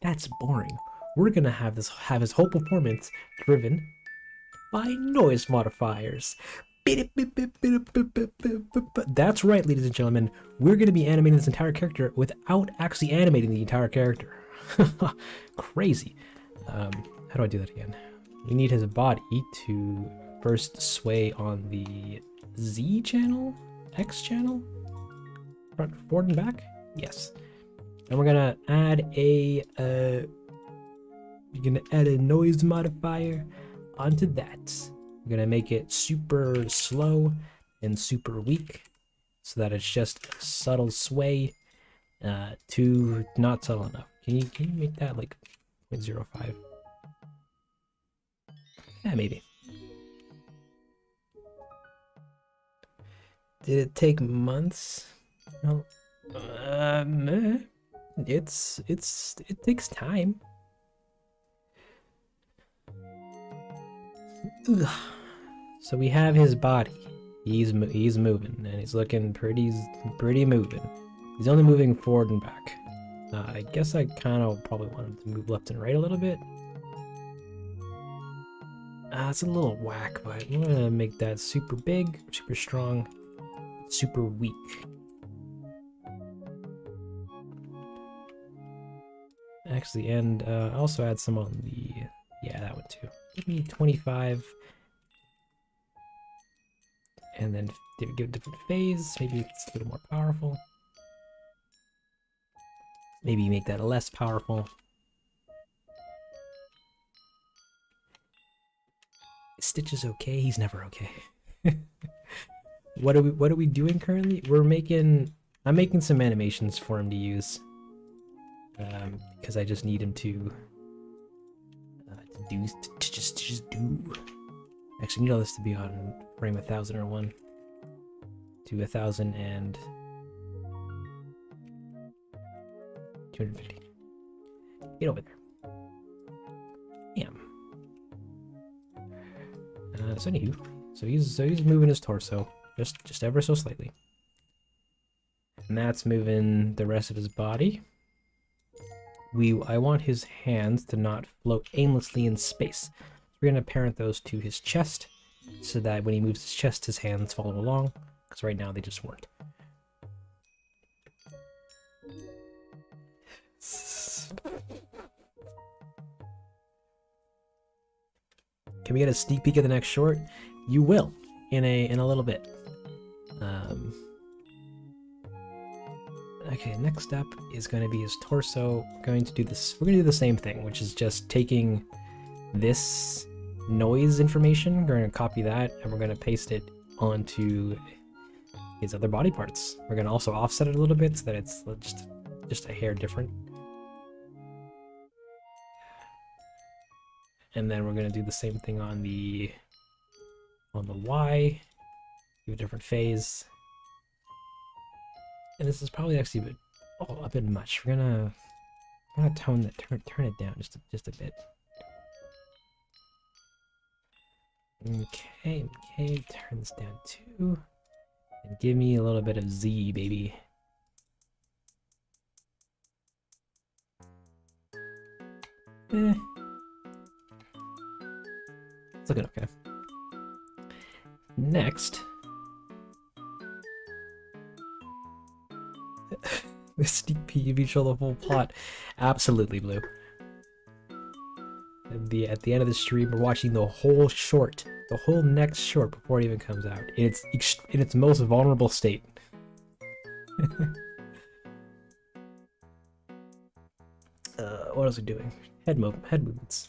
that's boring. We're gonna have his whole performance driven by noise modifiers. That's right, ladies and gentlemen. We're going to be animating this entire character without actually animating the entire character. Crazy. How do I do that again? We need his body to first sway on the Z channel? X channel? Front, forward, and back? Yes. And we're going to add a noise modifier onto that. I'm gonna make it super slow and super weak so that it's just a subtle sway to not subtle enough. Can you make that like 0.05? Yeah, maybe. Did it take months? No. It takes time. Ugh. So we have his body. He's moving, and he's looking pretty moving. He's only moving forward and back. I guess I kind of probably want him to move left and right a little bit. It's a little whack, but I'm gonna make that super big, super strong, super weak. Actually, and also add some on the, yeah, that one too. Give me 25. And then give it a different phase. Maybe it's a little more powerful. Maybe make that less powerful. Stitch is okay. He's never okay. What are we doing currently? I'm making some animations for him to use. Because I just need him to just do. Actually, I need all this to be on frame 1001 to 1000 and 250. Get over there. Damn. So anywho, so he's moving his torso just ever so slightly, and that's moving the rest of his body. I want his hands to not float aimlessly in space. We're going to parent those to his chest so that when he moves his chest, his hands follow along, because right now they just weren't. Can we get a sneak peek of the next short? You will in a little bit. Okay, next up is going to be his torso. We're going to do the same thing, which is just taking this noise information. We're going to copy that and we're going to paste it onto his other body parts. We're going to also offset it a little bit so that it's just a hair different. And then we're going to do the same thing on the Y. Give a different phase. And this is probably actually a bit much. We're gonna turn it down just a bit. Okay, turn this down too. And give me a little bit of Z, baby. It's looking okay. Next, the sneak peek if you show the full plot. Absolutely, Blue. At the end of the stream, we're watching the whole short, the whole next short before it even comes out, in its most vulnerable state. What else are we doing? Head movements.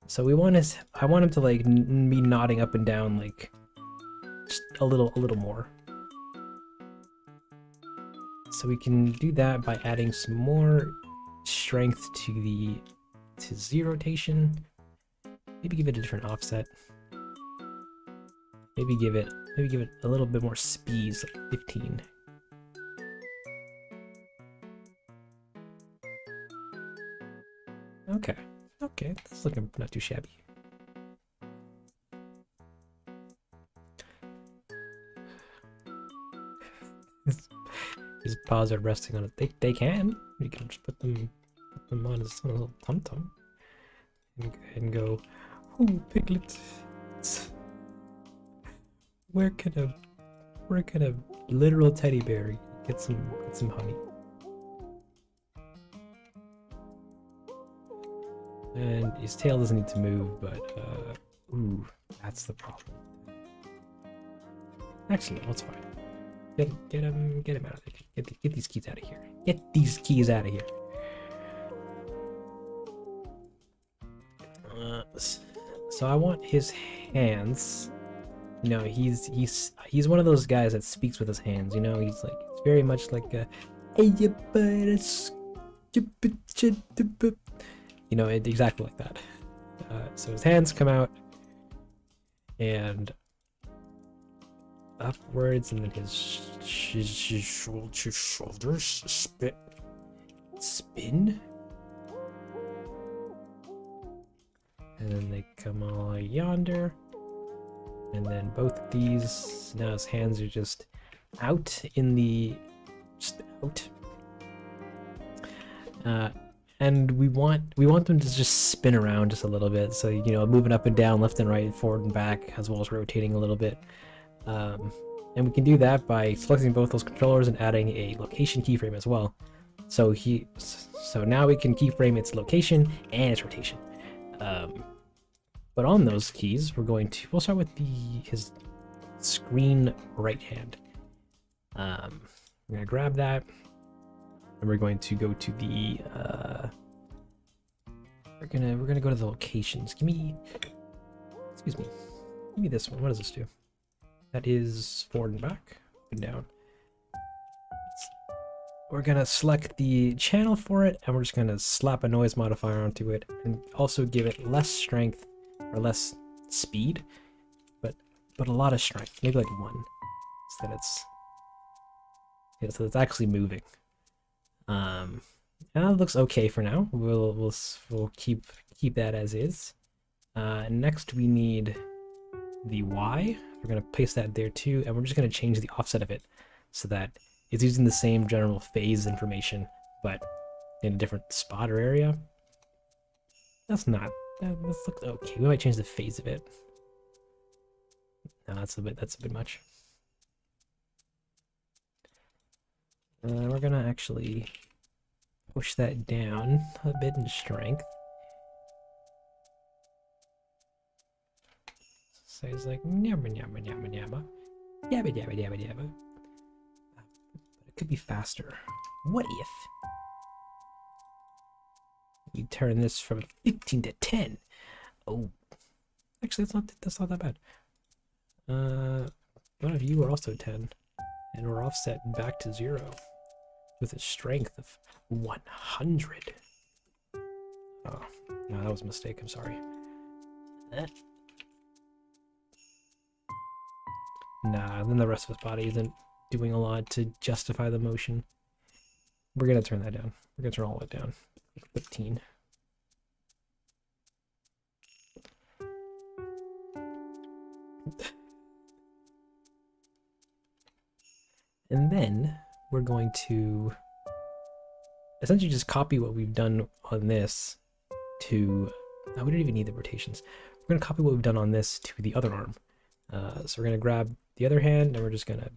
So I want him to like be nodding up and down like just a little more. So we can do that by adding some more strength to Z rotation. Maybe give it a different offset. Maybe give it a little bit more speed, like 15. Okay. Okay, that's looking not too shabby. His paws are resting on it. They can. You can just put them on his little tum-tum. And go ahead and go, ooh, Piglet. Where can a literal teddy bear get some honey? And his tail doesn't need to move, but ooh, that's the problem. Excellent, that's fine. Get him out of there. Get these keys out of here. Get these keys out of here. So I want his hands. You know, he's one of those guys that speaks with his hands. You know, he's very much like a, you know, exactly like that. So his hands come out and upwards, and then his shoulders spin, and then they come all yonder, and then both of these, now his hands are just out in the, out. And we want them to just spin around just a little bit, so, you know, moving up and down, left and right, forward and back, as well as rotating a little bit. And we can do that by selecting both those controllers and adding a location keyframe as well. So now we can keyframe its location and its rotation. But on those keys, we'll start with his screen right hand. We're gonna grab that, and we're going to go to the we're gonna go to the locations. Give me this one. What does this do? That is forward and back, up and down. We're gonna select the channel for it, and we're just gonna slap a noise modifier onto it, and also give it less strength or less speed, but a lot of strength, maybe like 1, so that it's actually moving. And that looks okay for now. We'll keep that as is. Next we need the Y. We're going to paste that there too, and we're just going to change the offset of it so that it's using the same general phase information, but in a different spot or area. This looks okay. We might change the phase of it. No, that's a bit much. We're going to actually push that down a bit in strength. So he's like, nyama, nyama, nyama, nyama. Yabba, yabba, yabba, yabba. But it could be faster. What if we turn this from 15 to 10? Oh, actually, that's not that bad. One of you are also 10, and we're offset back to 0 with a strength of 100. Oh, no, that was a mistake. I'm sorry. Nah, then the rest of his body isn't doing a lot to justify the motion. We're gonna turn that down. We're gonna turn all of it down. 15. And then we're going to essentially just copy what we've done on this to... we don't even need the rotations. We're gonna copy what we've done on this to the other arm. So we're gonna grab the other hand, and we're just gonna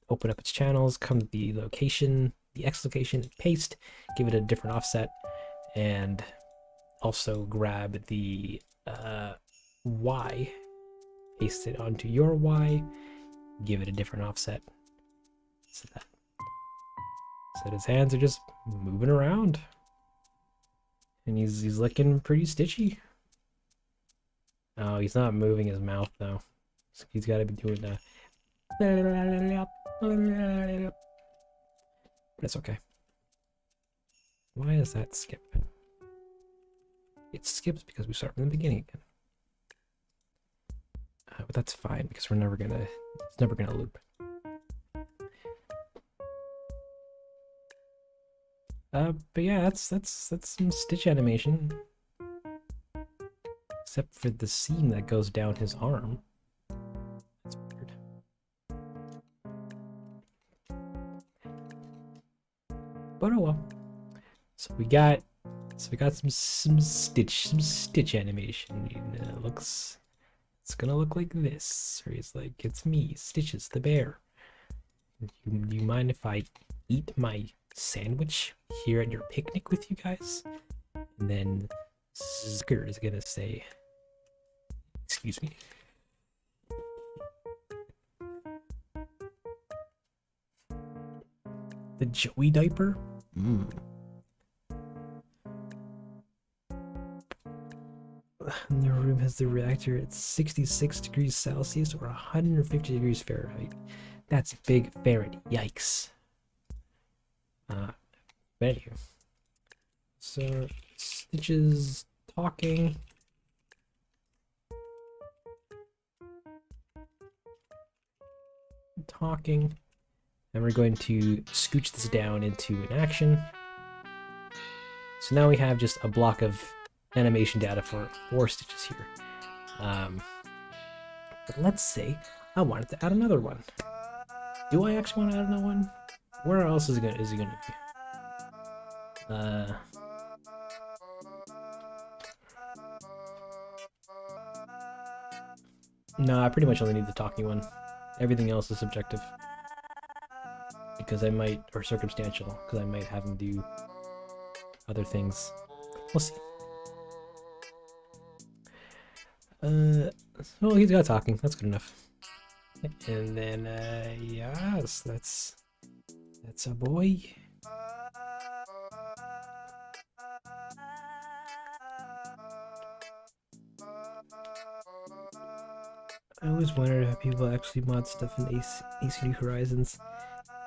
open up its channels, come to the location, the X location, paste, give it a different offset, and also grab the Y, paste it onto your Y, give it a different offset, so that his hands are just moving around, and he's looking pretty stitchy. Oh, he's not moving his mouth though. So he's got to be doing that. But it's okay. Why does that skip? It skips because we start from the beginning again. But that's fine because it's never gonna loop. But yeah, that's some stitch animation. except for the seam that goes down his arm. That's weird. But oh well. So we got some stitch animation. It's gonna look like this. Or he's like, it's me, Stitches the bear. Do you mind if I eat my sandwich here at your picnic with you guys? And then Zker is gonna say, excuse me. The Joey diaper? And the room has the reactor at 66 degrees Celsius or 150 degrees Fahrenheit. That's big Fahrenheit. Yikes. Anyway. So, Stitches talking. And we're going to scooch this down into an action. So now we have just a block of animation data for 4 Stitches here. But let's say I wanted to add another one. Do I actually want to add another one? Where else is it gonna be? No, I pretty much only need the talking one. Everything else is subjective. Because I might, or circumstantial, because I might have him do other things. We'll see. Well, he's got talking. That's good enough. And then, yes, that's a boy. I always wondered how people actually mod stuff in AC New Horizons.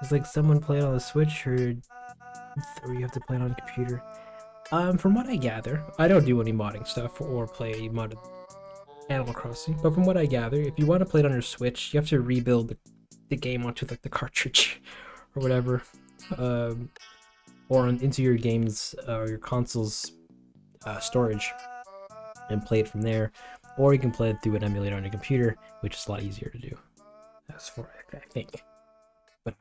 It's like someone play it on the Switch, or you have to play it on a computer. From what I gather, I don't do any modding stuff or play modded Animal Crossing, but from what I gather, if you want to play it on your Switch, you have to rebuild the game onto like the cartridge or whatever, or into your game's or your console's storage and play it from there, or you can play it through an emulator on your computer, which is a lot easier to do. That's for I think. But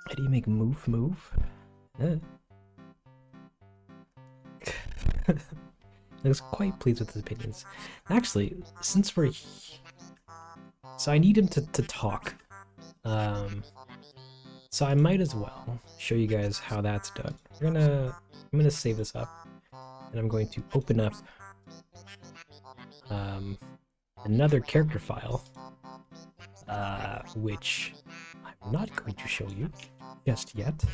how do you make move? I was quite pleased with his opinions. Actually, since we're... So I need him to talk. So I might as well show you guys how that's done. I'm gonna save this up. And I'm going to open up another character file. Which I'm not going to show you just yet.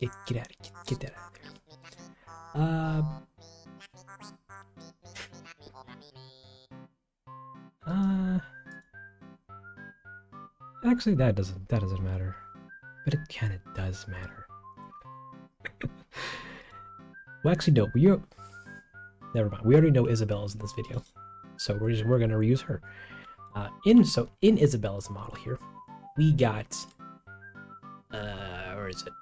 Get that out of there. Actually, that doesn't matter, but it kind of does matter. Well, actually, no. Never mind. We already know Isabella's in this video, so we're gonna reuse her. In Isabella's model here, we got where is it?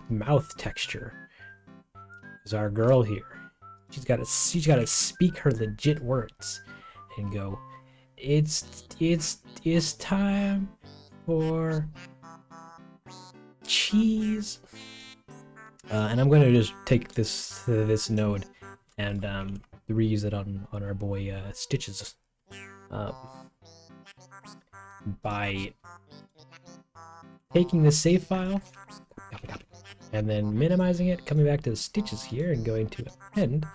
Mouth texture is our girl here. She's got to speak her legit words and go, it's time for cheese. And I'm gonna just take this node and reuse it on our boy Stitches by taking this save file and then minimizing it, coming back to the Stitches here and going to append,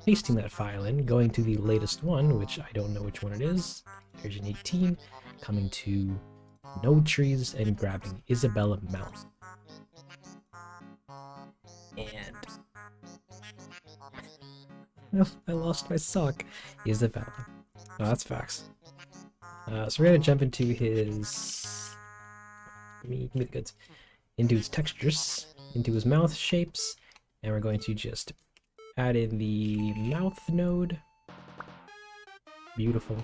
pasting that file in, going to the latest one, which I don't know which one it is, version 18, coming to node trees and grabbing Isabella Mouth. And I lost my sock. Isabella. Oh, that's facts. So we're gonna jump into his into his textures, into his mouth shapes, and we're going to just add in the mouth node. Beautiful.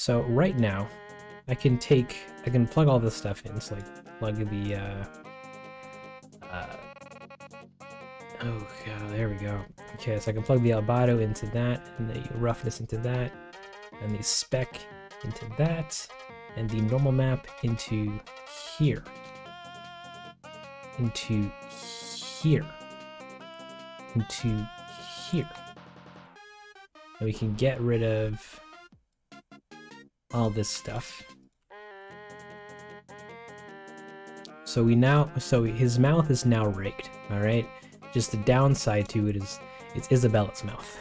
So right now, I can plug all this stuff in. So like plug the, oh god, there we go. Okay, so I can plug the albedo into that, and the roughness into that, and the spec into that, and the normal map into here. Into here. Into here. And we can get rid of all this stuff. So his mouth is now rigged, alright? Just the downside to it is it's Isabella's mouth.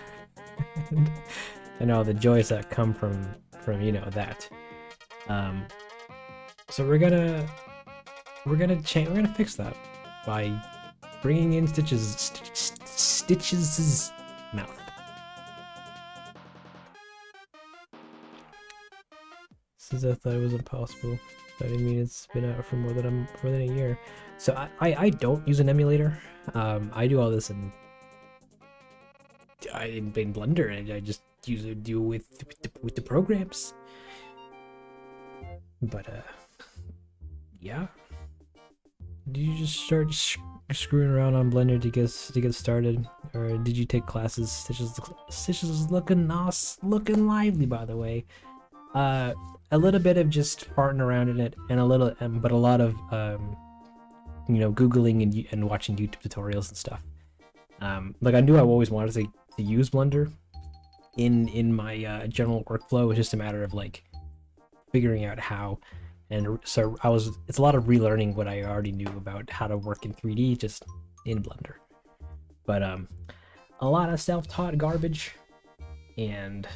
And all the joys that come from you know that. So we're gonna fix that by bringing in Stitch's mouth. Since I thought it was impossible. I mean, it's been out for more than a year. So I don't use an emulator. I do all this in Blender, and I just usually do with the programs. But yeah. Did you just start screwing around on Blender to get started, or did you take classes? Stitches is looking nice, looking lively, by the way. A little bit of just farting around in it, and but a lot of you know, googling and watching YouTube tutorials and stuff. Like I knew I always wanted to use Blender in my general workflow. It's just a matter of like figuring out how, and so it's a lot of relearning what I already knew about how to work in 3D just in Blender. But a lot of self-taught garbage, and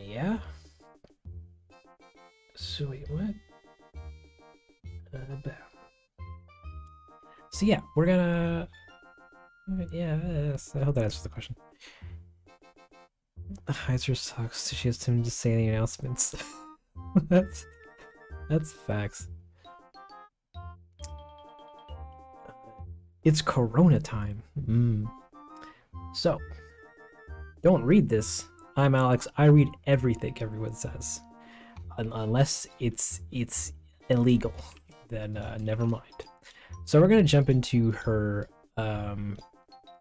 yeah. So wait, what? So yeah, we're gonna. Yeah, I hope that answers the question. Heizer sucks. She has time to say any announcements. that's facts. It's Corona time. So, don't read this. I'm Alex. I read everything everyone says, unless it's illegal. Then never mind. So we're gonna jump into her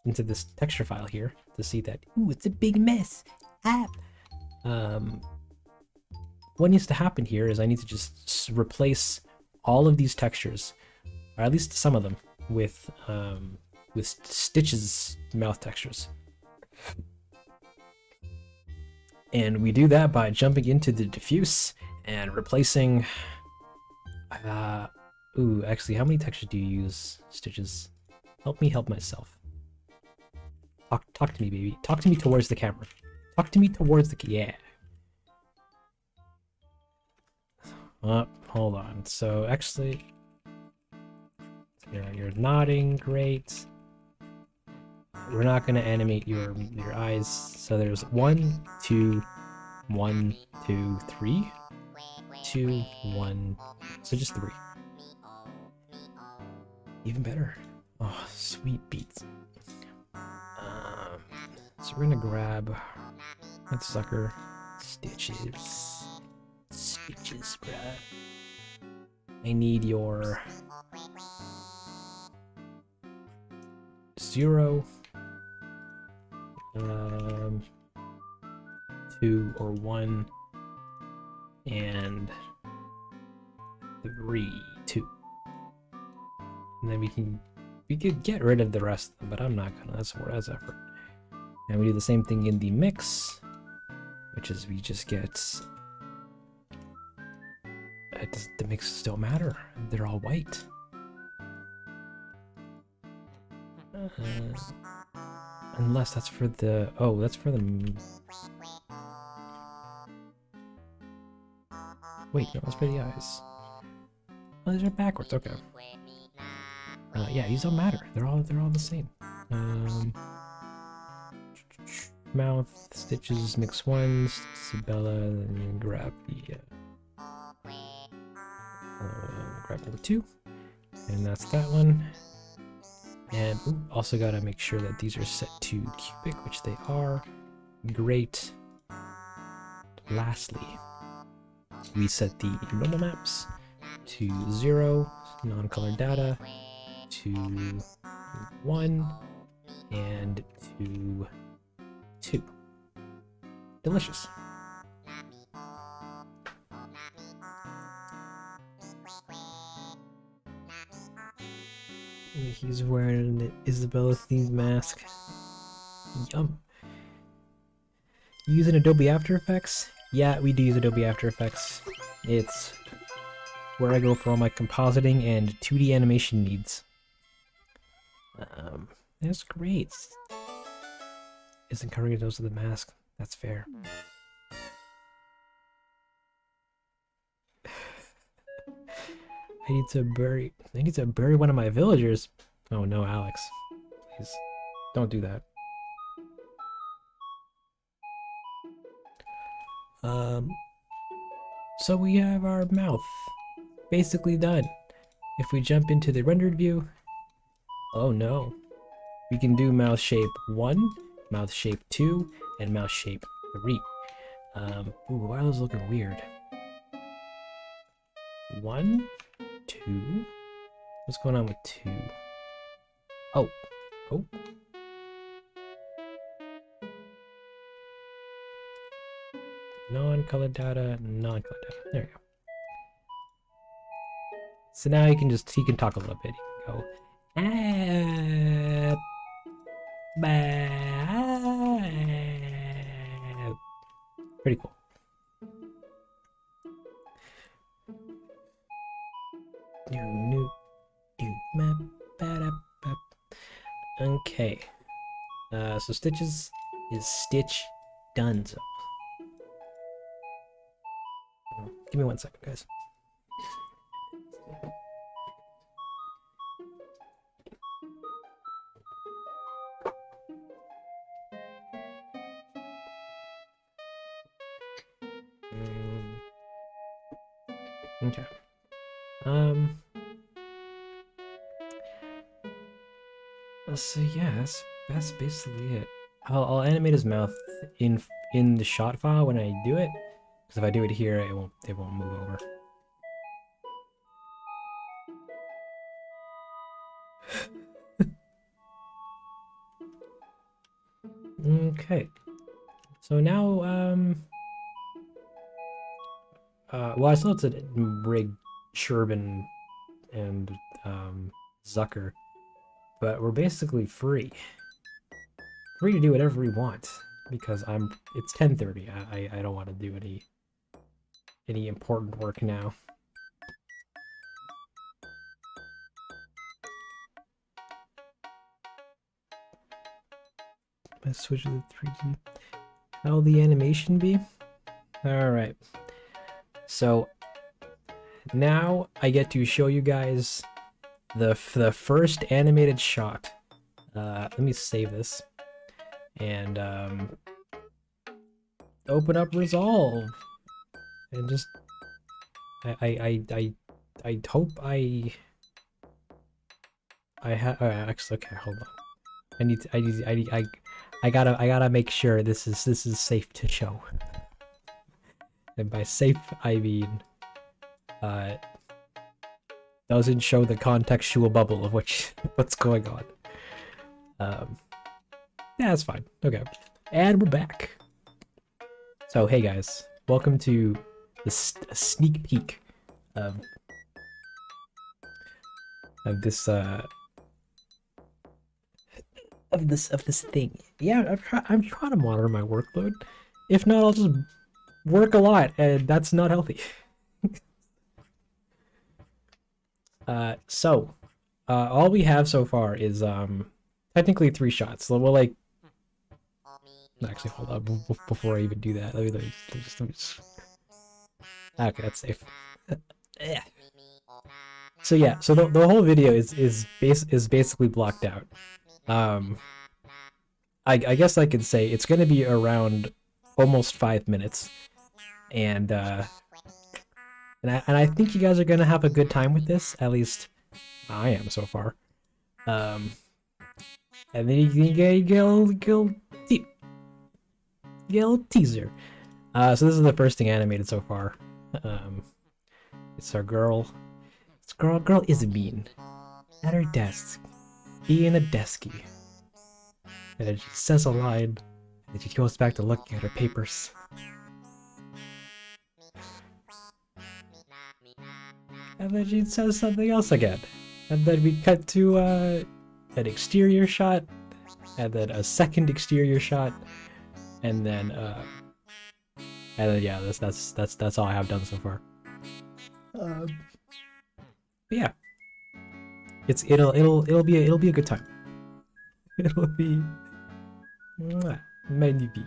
into this texture file here to see that. Ooh, it's a big mess. What needs to happen here is I need to just replace all of these textures, or at least some of them, with Stitch's mouth textures. And we do that by jumping into the diffuse and replacing. Ooh, actually, how many textures do you use, Stitches? Help me help myself. Talk to me, baby. Talk to me towards the camera. Talk to me towards the yeah. Hold on. So actually, you're nodding. Great. We're not gonna animate your eyes. So there's 1, 2, 1, 2, 3, 2, 1. So just 3. Even better. Oh, sweet beats. So we're gonna grab that sucker. Stitches, bruh. I need your 0, 2 or 1, and 3, 2. And then we could get rid of the rest of them, but I'm not gonna. That's effort. And we do the same thing in the mix, which is we just get. The mixes don't matter. They're all white. Unless that's for the. Oh, that's for the. Wait, no, that's for the eyes. Oh, these are backwards. Okay. Yeah, these don't matter. They're all the same. Mouth, Stitches, mix 1, Isabella, and then grab the grab number 2, and that's that one. And also gotta make sure that these are set to cubic, which they are. Great. lastly, we set the normal maps to 0, non-color data to 1, and to 2. Delicious. He's wearing an Isabella themed mask. Yum. Using Adobe After Effects? Yeah, we do use Adobe After Effects. It's where I go for all my compositing and 2D animation needs. That's great. Isn't covering those with the mask. That's fair. I need to bury one of my villagers. Oh no, Alex. Please, don't do that. So we have our mouth basically done. If we jump into the rendered view, oh no. We can do mouth shape 1, mouth shape 2, and mouth shape 3. Ooh, why are those looking weird? 1, 2. What's going on with 2? Oh. Non-color data, non-color data. There we go. So now he can talk a little bit. He can go, pretty cool. Okay. So Stitches is Stitch Dunzo. Give me 1 second, guys. Okay. So yeah, that's basically it. I'll animate his mouth in the shot file when I do it, because if I do it here, it won't move over. Okay. So now well, I still have to rig Sherbin and Zucker, but we're basically free to do whatever we want, because it's 10:30. I don't want to do any important work now. Let's switch to the 3D. How'll the animation be? Alright. So now I get to show you guys the first animated shot. Let me save this and open up Resolve and just I hope I have actually, okay, hold on. I gotta make sure this is safe to show. And by safe, I mean doesn't show the contextual bubble of what's going on. Yeah, that's fine. Okay, and we're back. So hey guys, welcome to a sneak peek of this thing. Yeah, I'm trying to monitor my workload. If not, I'll just work a lot, and that's not healthy. So all we have so far is technically 3 shots. So we'll actually hold up before I even do that. Let me just... Okay, that's safe. So yeah, so the whole video is basically blocked out. I guess I could say it's gonna be around almost 5 minutes, and I think you guys are gonna have a good time with this. At least I am so far. And then you get a little teaser. So this is the first thing animated so far. It's our girl. It's girl Isabine at her desk, being a deskie. And she says a line, and she goes back to looking at her papers. And then she says something else again. And then we cut to an exterior shot, and then a second exterior shot, and then yeah, that's all I have done so far. But yeah, it'll be a good time. It'll be magnifique.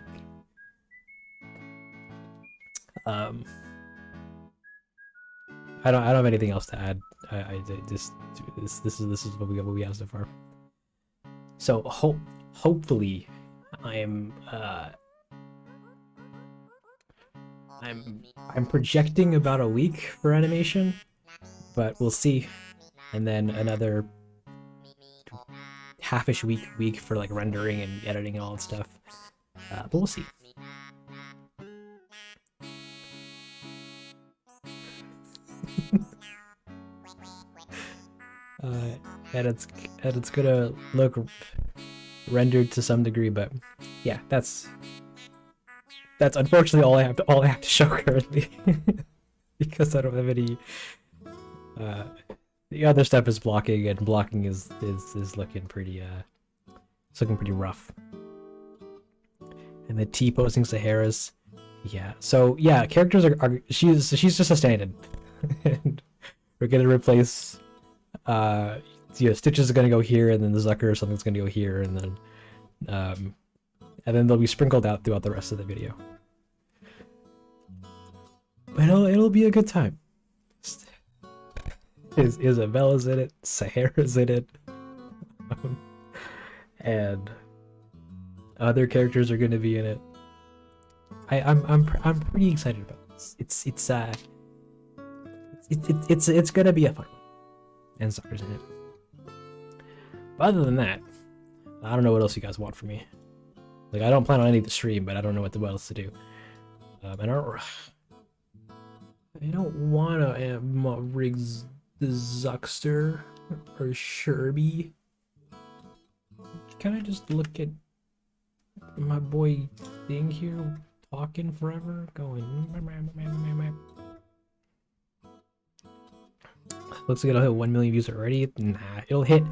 I don't have anything else to add. I just this is what we have so far. So hopefully I'm projecting about a week for animation, but we'll see. And then another half-ish week for like rendering and editing and all that stuff. But we'll see. And it's gonna look rendered to some degree, but yeah, that's unfortunately all I have to show currently because I don't have any. The other stuff is blocking, and blocking is looking pretty it's looking pretty rough. And the T-posing Sahara's, yeah. So yeah, characters are she's just a stand-in, and we're gonna replace. Stitches are gonna go here, and then the Zucker or something's gonna go here, and then they'll be sprinkled out throughout the rest of the video. But it'll be a good time. Isabella's in it, Sahara's in it, and other characters are gonna be in it. I'm pretty excited about this. It's gonna be a fun one. And Zucker's in it. But other than that, I don't know what else you guys want from me. Like, I don't plan on any of the stream, but I don't know what else to do. I don't wanna Riggs the Zuckster or Sherby. Can I just look at my boy thing here talking forever, going? Looks like it'll hit 1 million views already. Nah, it'll hit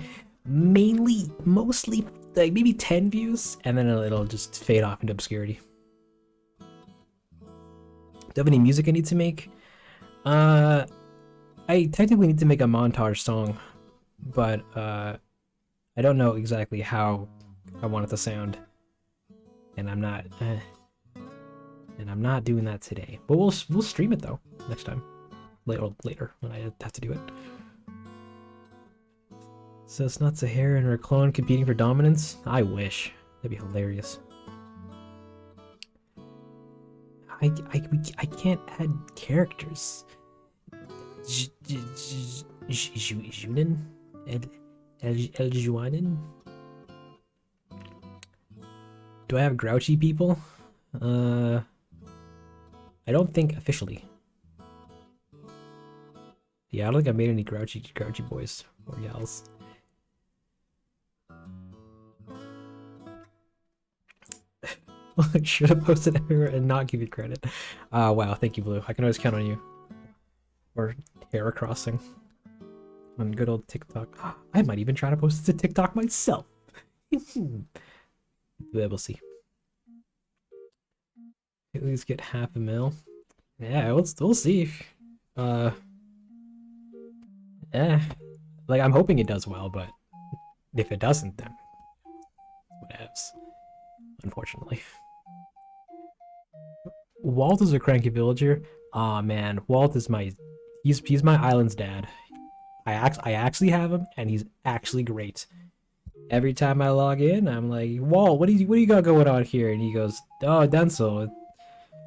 mostly like maybe 10 views, and then it'll just fade off into obscurity. Do I have any music I need to make? I technically need to make a montage song, but I don't know exactly how I want it to sound, and I'm not doing that today. But we'll stream it though next time. Later when I have to do it. So it's not Sahara and her clone competing for dominance? I wish. That'd be hilarious. I can't add characters. Junin? El Juanin? Do I have grouchy people? I don't think officially. Yeah, I don't think I made any grouchy boys or gals. I should have posted everywhere and not give you credit. Wow, thank you, Blue. I can always count on you. Or Terra Crossing. On good old TikTok. I might even try to post it to TikTok myself. We'll see. At least get 500,000. Yeah, we'll see. Like, I'm hoping it does well, but if it doesn't, then whatevs. Unfortunately. Walt is a cranky villager. Aw, man, Walt is he's my island's dad. I actually have him, and he's actually great. Every time I log in, I'm like, Walt, what do you got going on here? And he goes, oh, Denzel,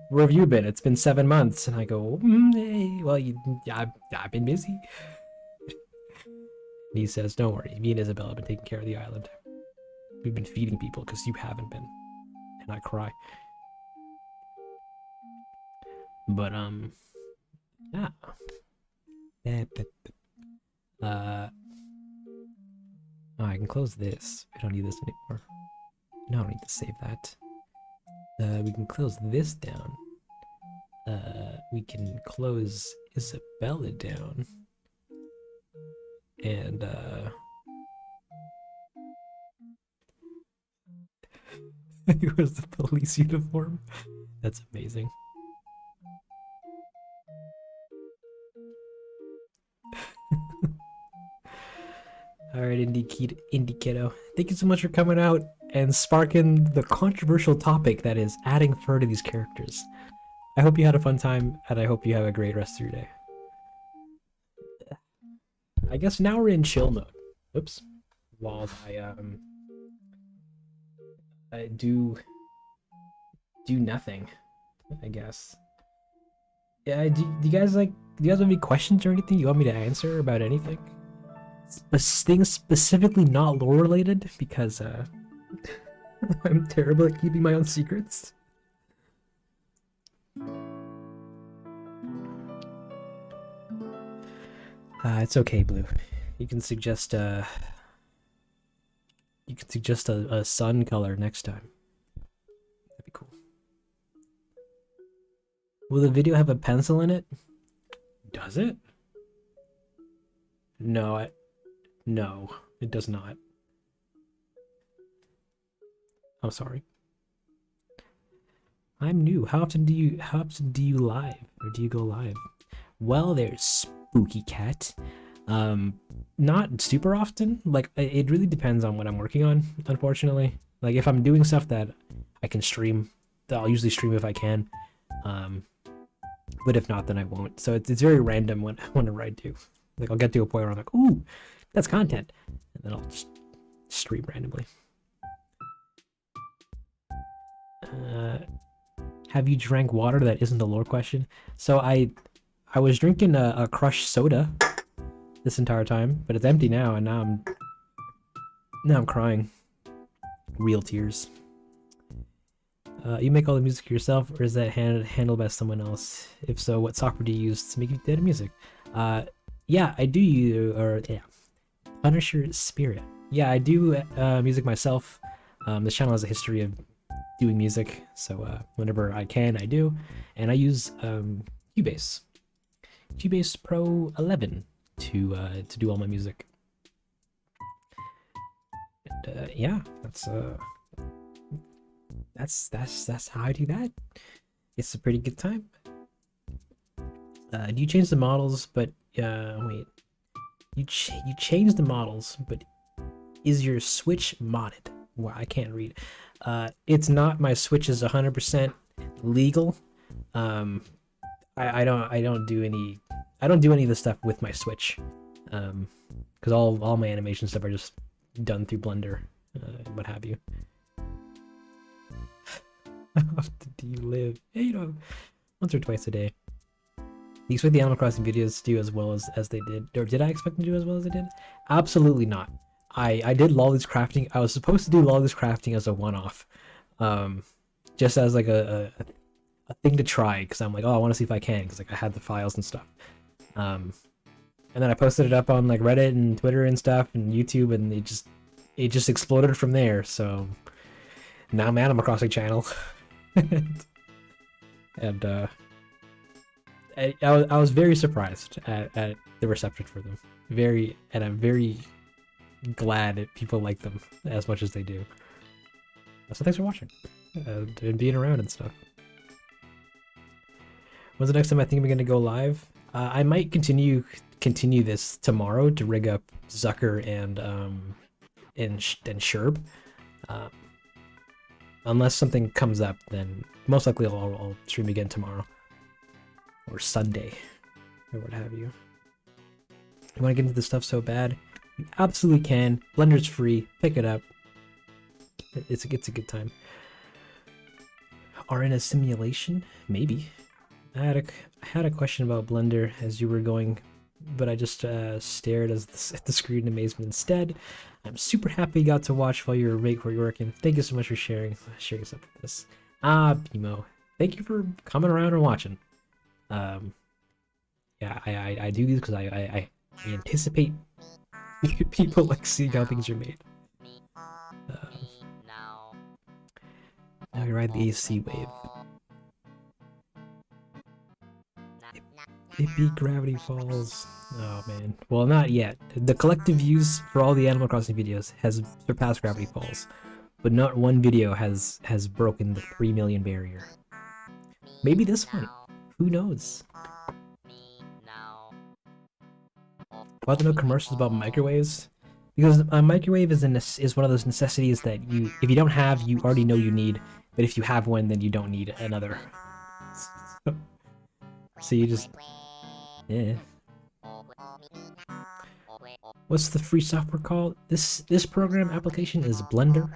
where have you been? It's been 7 months. And I go, hey, well, I've been busy. And he says, don't worry, me and Isabella have been taking care of the island. We've been feeding people because you haven't been. And I cry. But yeah. Oh, I can close this. I don't need this anymore. No, I don't need to save that. We can close this down. We can close Isabella down. And it was the police uniform. That's amazing. Alright, Indie Kiddo. Thank you so much for coming out and sparking the controversial topic that is adding fur to these characters. I hope you had a fun time, and I hope you have a great rest of your day. I guess now we're in chill mode. Oops. While I do nothing, I guess. Yeah, do you guys have any questions or anything you want me to answer about anything? Things specifically not lore related, because I'm terrible at keeping my own secrets. It's okay, Blue. You can suggest a sun color next time. That'd be cool. Will the video have a pencil in it? Does it? No, no, it does not. I'm sorry. I'm new. How often do you live, or do you go live? Well, there's Spooky Cat. Not super often. Like, it really depends on what I'm working on, unfortunately. Like, if I'm doing stuff that I can stream, I'll usually stream if I can. But if not, then I won't. So it's very random whenever I do. Like, I'll get to a point where I'm like, ooh, that's content, and then I'll just stream randomly. Have you drank water? That isn't a lore question. So I was drinking a crushed soda this entire time, but it's empty now, and now I'm crying. Real tears. You make all the music yourself, or is that handled by someone else? If so, what software do you use to make the music? Yeah, I do use, Punisher Spirit. Yeah, I do music myself. This channel has a history of doing music, so whenever I can, I do. And I use Cubase Pro 11 to do all my music. And yeah, that's how I do that. It's a pretty good time. Do you change the models? But wait, you change the models, but is your Switch modded? Well, I can't read. It's not. My Switch is 100% legal. I don't do any of the stuff with my Switch, because all my animation stuff are just done through Blender, what have you. How often do you live? Yeah, once or twice a day. Do you expect the Animal Crossing videos to do as well as they did? Or did I expect them to do as well as they did? Absolutely not. I did Lolly's Crafting. I was supposed to do Lolly's Crafting as a one-off. Just as like a thing to try, because I'm like, oh, I want to see if I can, because like I had the files and stuff. And then I posted it up on like Reddit and Twitter and stuff and YouTube, and it just exploded from there. So now I'm Animal Crossing channel. and I was very surprised at the reception for them. And I'm very glad that people like them as much as they do. So thanks for watching and being around and stuff. When's the next time I think I'm gonna go live? I might continue this tomorrow to rig up Zucker and Sherb. Unless something comes up, then most likely I'll stream again tomorrow or Sunday or what have you. You want to get into this stuff so bad? You absolutely can. Blender's free. Pick it up. It's a good time. Are in a simulation? Maybe. I had a question about Blender as you were going, but I just stared at the screen in amazement instead. I'm super happy you got to watch while you were working. Thank you so much for sharing stuff with this. Bimo, thank you for coming around and watching. Yeah, I do these because I anticipate people like seeing how things are made. Now we ride the AC wave. It beat Gravity Falls. Oh man. Well, not yet. The collective views for all the Animal Crossing videos has surpassed Gravity Falls, but not one video has broken the 3 million barrier. Maybe this one. Who knows? Why are there no commercials about microwaves? Because a microwave is one of those necessities that if you don't have, you already know you need. But if you have one, then you don't need another. So you just, yeah. What's the free software called? This program application is Blender,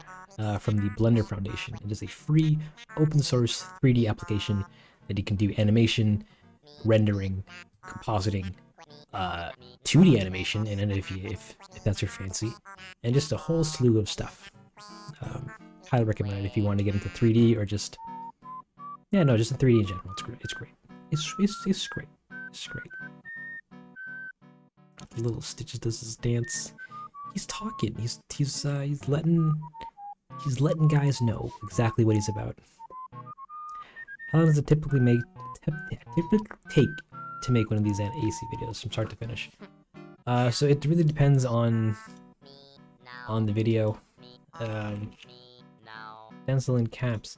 from the Blender Foundation. It is a free, open source 3D application that you can do animation, rendering, compositing, 2D animation, and if that's your fancy, and just a whole slew of stuff. Highly recommend it if you want to get into 3D or just, yeah, no, just in 3D in general. It's great. It's great. It's great. It's great. Little Stitches does his dance. He's talking. He's letting guys know exactly what he's about. How long does it typically take to make one of these AC videos from start to finish? So it really depends on the video. Pencil and caps.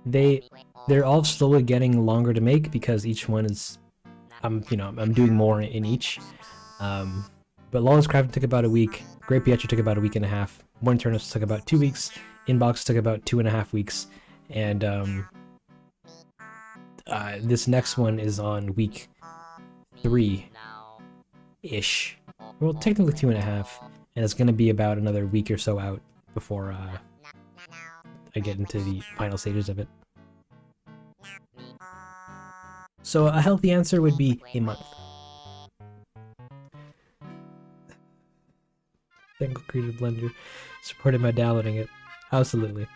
They're all slowly getting longer to make because each one is I'm doing more in each. But Lawless Crafting took about a week. Great Pietro took about a week and a half. Morning Turnips took about 2 weeks. Inbox took about 2.5 weeks. And this next one is on week 3-ish. Well, technically 2.5. And it's going to be about another week or so out before I get into the final stages of it. So a healthy answer would be a month. Dengle created Blender, supported by downloading it. Absolutely.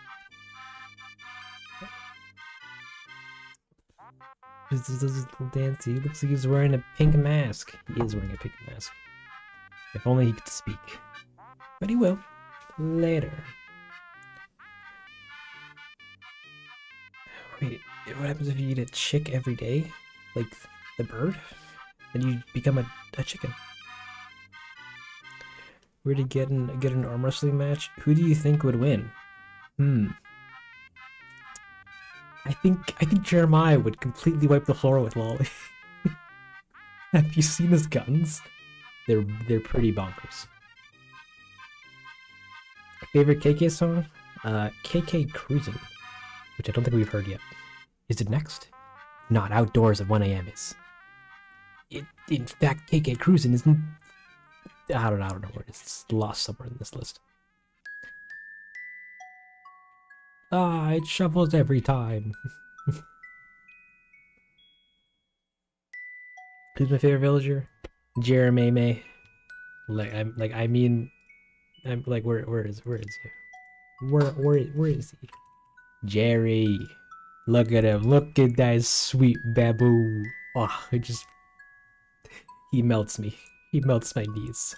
This is little dance. He looks like he's wearing a pink mask. He is wearing a pink mask. If only he could speak. But he will. Later. Wait, what happens if you eat a chick every day? Like the bird? Then you become a chicken. Where to get an arm wrestling match? Who do you think would win? I think Jeremiah would completely wipe the floor with Lolly. Have you seen his guns? They're pretty bonkers. Favorite KK song? KK Cruisin', which I don't think we've heard yet. Is it next? Not Outdoors at 1 AM is. In fact, KK Cruisin' isn't. I don't know where it is. It's lost somewhere in this list. It shuffles every time. Who's my favorite villager? Jeremy May. Where is he? Jerry. Look at him. Look at that sweet babu. Oh, he melts me. He melts my knees.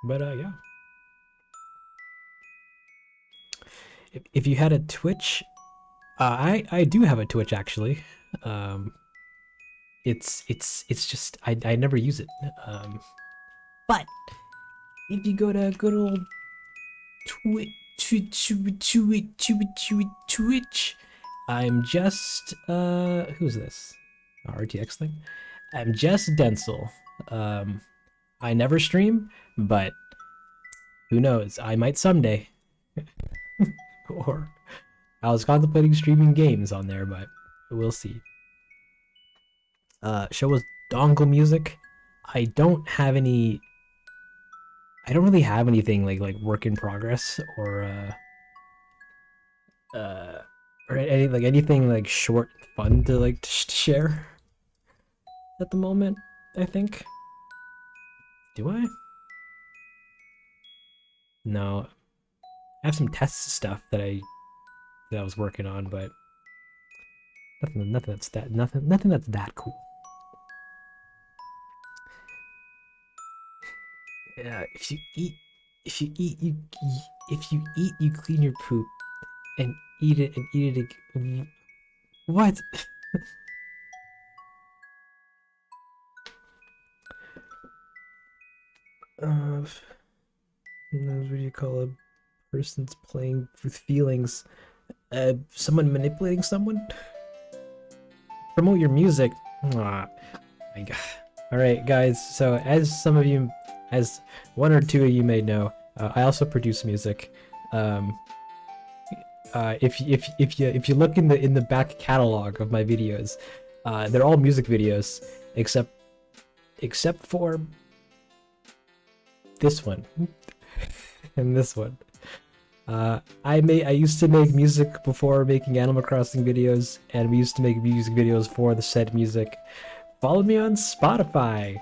But yeah. If you had a Twitch, I do have a Twitch actually. It's just I never use it. But if you go to good old Twitch, I'm just who's this? RTX thing? I'm just Denzel. I never stream, but who knows? I might someday. Or I was contemplating streaming games on there, but we'll see. Show us dongle music. I don't really have anything like work in progress or anything like short and fun to share at the moment, I think. Do I? No. I have some test stuff that that I was working on, but nothing that's that cool. Yeah, if you eat, if you eat, you clean your poop and eat it again. What? What do you call a person's playing with feelings? Someone manipulating someone? Promote your music. Ah, my God. All right, guys. So as some of you, as one or two of you may know, I also produce music. If you look in the back catalog of my videos, they're all music videos except for this one and this one. I used to make music before making Animal Crossing videos, and we used to make music videos for the said music. Follow me on Spotify.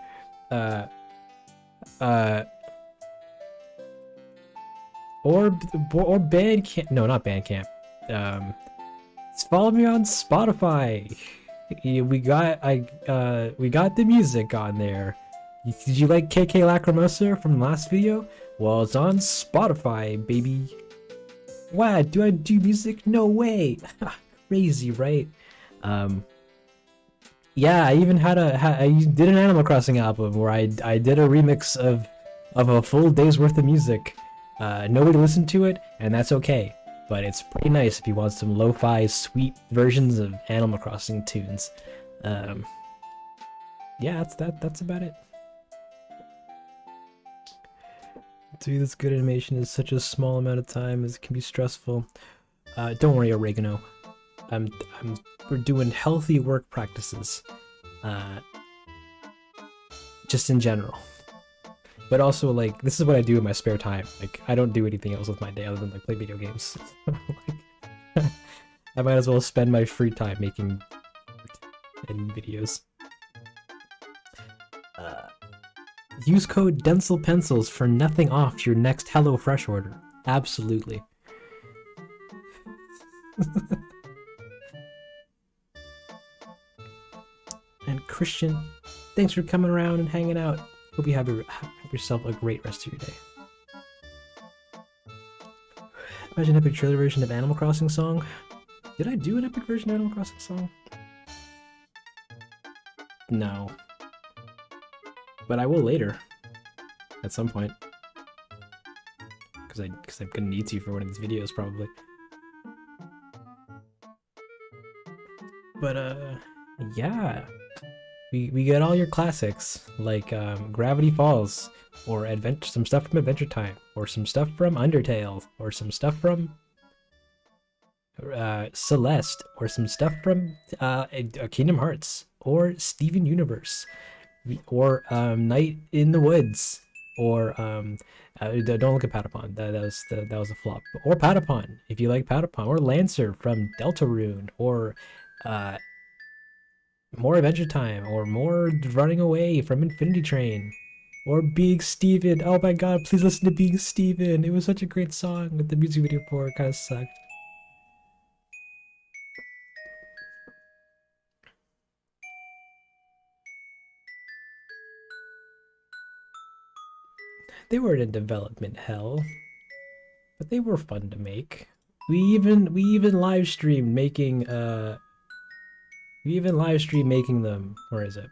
Or Bandcamp. No, not Bandcamp. Follow me on Spotify. We got the music on there. Did you like KK Lacrimosa from the last video? Well, it's on Spotify, baby. Wow, do I do music? No way. Crazy, right? Yeah, I even I did an Animal Crossing album where I did a remix of a full day's worth of music. Nobody listened to it, and that's okay. But it's pretty nice if you want some lo-fi, sweet versions of Animal Crossing tunes. Yeah, that's about it. Do this good animation is such a small amount of time as it can be stressful. Don't worry, Oregano. We're doing healthy work practices. Just in general. But also, like, this is what I do in my spare time. Like, I don't do anything else with my day other than, like, play video games. Like, I might as well spend my free time making videos. Use code DENSELPENCILS for nothing off your next HelloFresh order. Absolutely. And Christian, thanks for coming around and hanging out. Hope you have yourself a great rest of your day. Imagine an epic trailer version of Animal Crossing song. Did I do an epic version of Animal Crossing song? No. But I will later. At some point. Because I'm gonna need to for one of these videos, probably. But, yeah. We get all your classics, like Gravity Falls, or some stuff from Adventure Time, or some stuff from Undertale, or some stuff from Celeste, or some stuff from Kingdom Hearts, or Steven Universe, or Night in the Woods, or don't look at Patapon. That was a flop. Or Patapon, if you like Patapon, or Lancer from Deltarune, or more Adventure Time, or more Running Away from Infinity Train, or Big Steven. Oh my god, please listen to Big Steven. It was such a great song, but the music video for it kind of sucked. They weren't in development hell, but they were fun to make. We even live streamed making them. Where is it?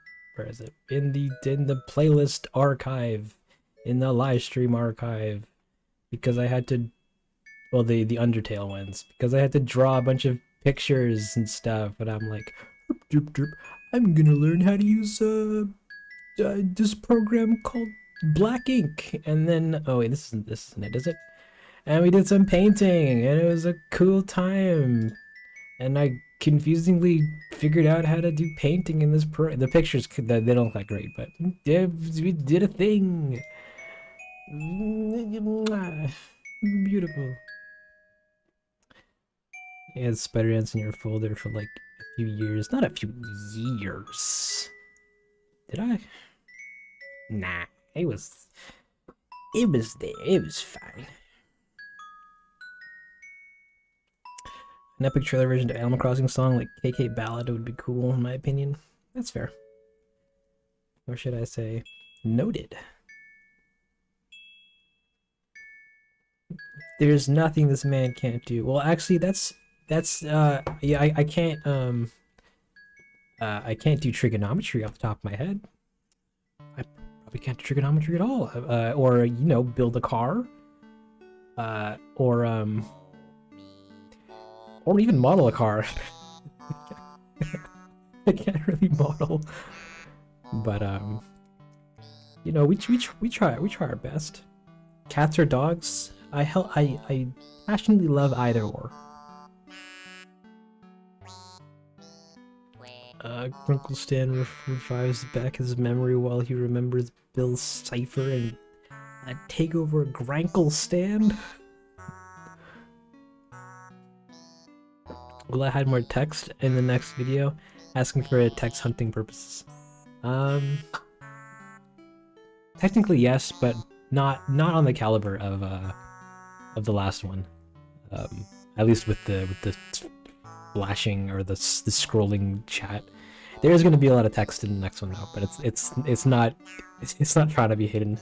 In the playlist archive, in the live stream archive, because I had to, well, the Undertale ones, because I had to draw a bunch of pictures and stuff, and I'm like, I'm gonna learn how to use this program called Black Ink, and then wait, this isn't it, is it? And we did some painting, and it was a cool time, and I confusingly figured out how to do painting in this the pictures they don't look that great, but yeah, we did a thing. Beautiful. You had spider ants in your folder for like a few years. Not a few years. Did I? Nah, it was there. It was fine. An epic trailer version of Animal Crossing song like KK Ballad would be cool, in my opinion. That's fair. Or should I say, noted. There's nothing this man can't do. Well, actually, that's yeah, I can't do trigonometry off the top of my head. I probably can't do trigonometry at all. Or you know, build a car. Or even model a car. I can't really model, but you know, we try our best. Cats or dogs? I passionately love either or. Grunkle Stan revives back his memory while he remembers Bill's cipher and take over Grankle Stan. Will I hide more text in the next video? Asking for text hunting purposes. Technically yes, but not on the caliber of the last one. At least with the flashing or the scrolling chat. There is going to be a lot of text in the next one though, but it's not trying to be hidden.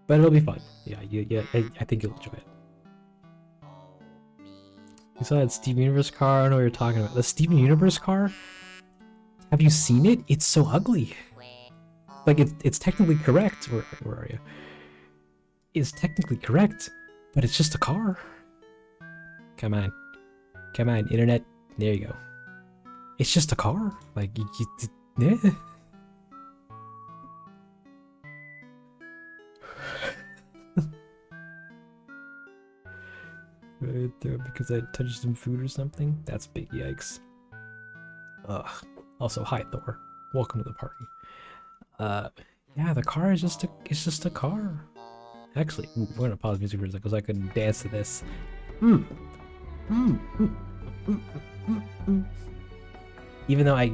But it'll be fun. Yeah, I think you'll enjoy it. You saw that Steven Universe car? I don't know what you're talking about. The Steven Universe car? Have you seen it? It's so ugly. Like, it's technically correct. Where are you? It's technically correct, but it's just a car. Come on. Come on, internet. There you go. It's just a car. Like, yeah. Right there because I touched some food or something? That's big yikes. Ugh. Also, hi Thor. Welcome to the party. Yeah, the car is it's just a car. Actually, we're gonna pause music for a second so I can dance to this. Even though I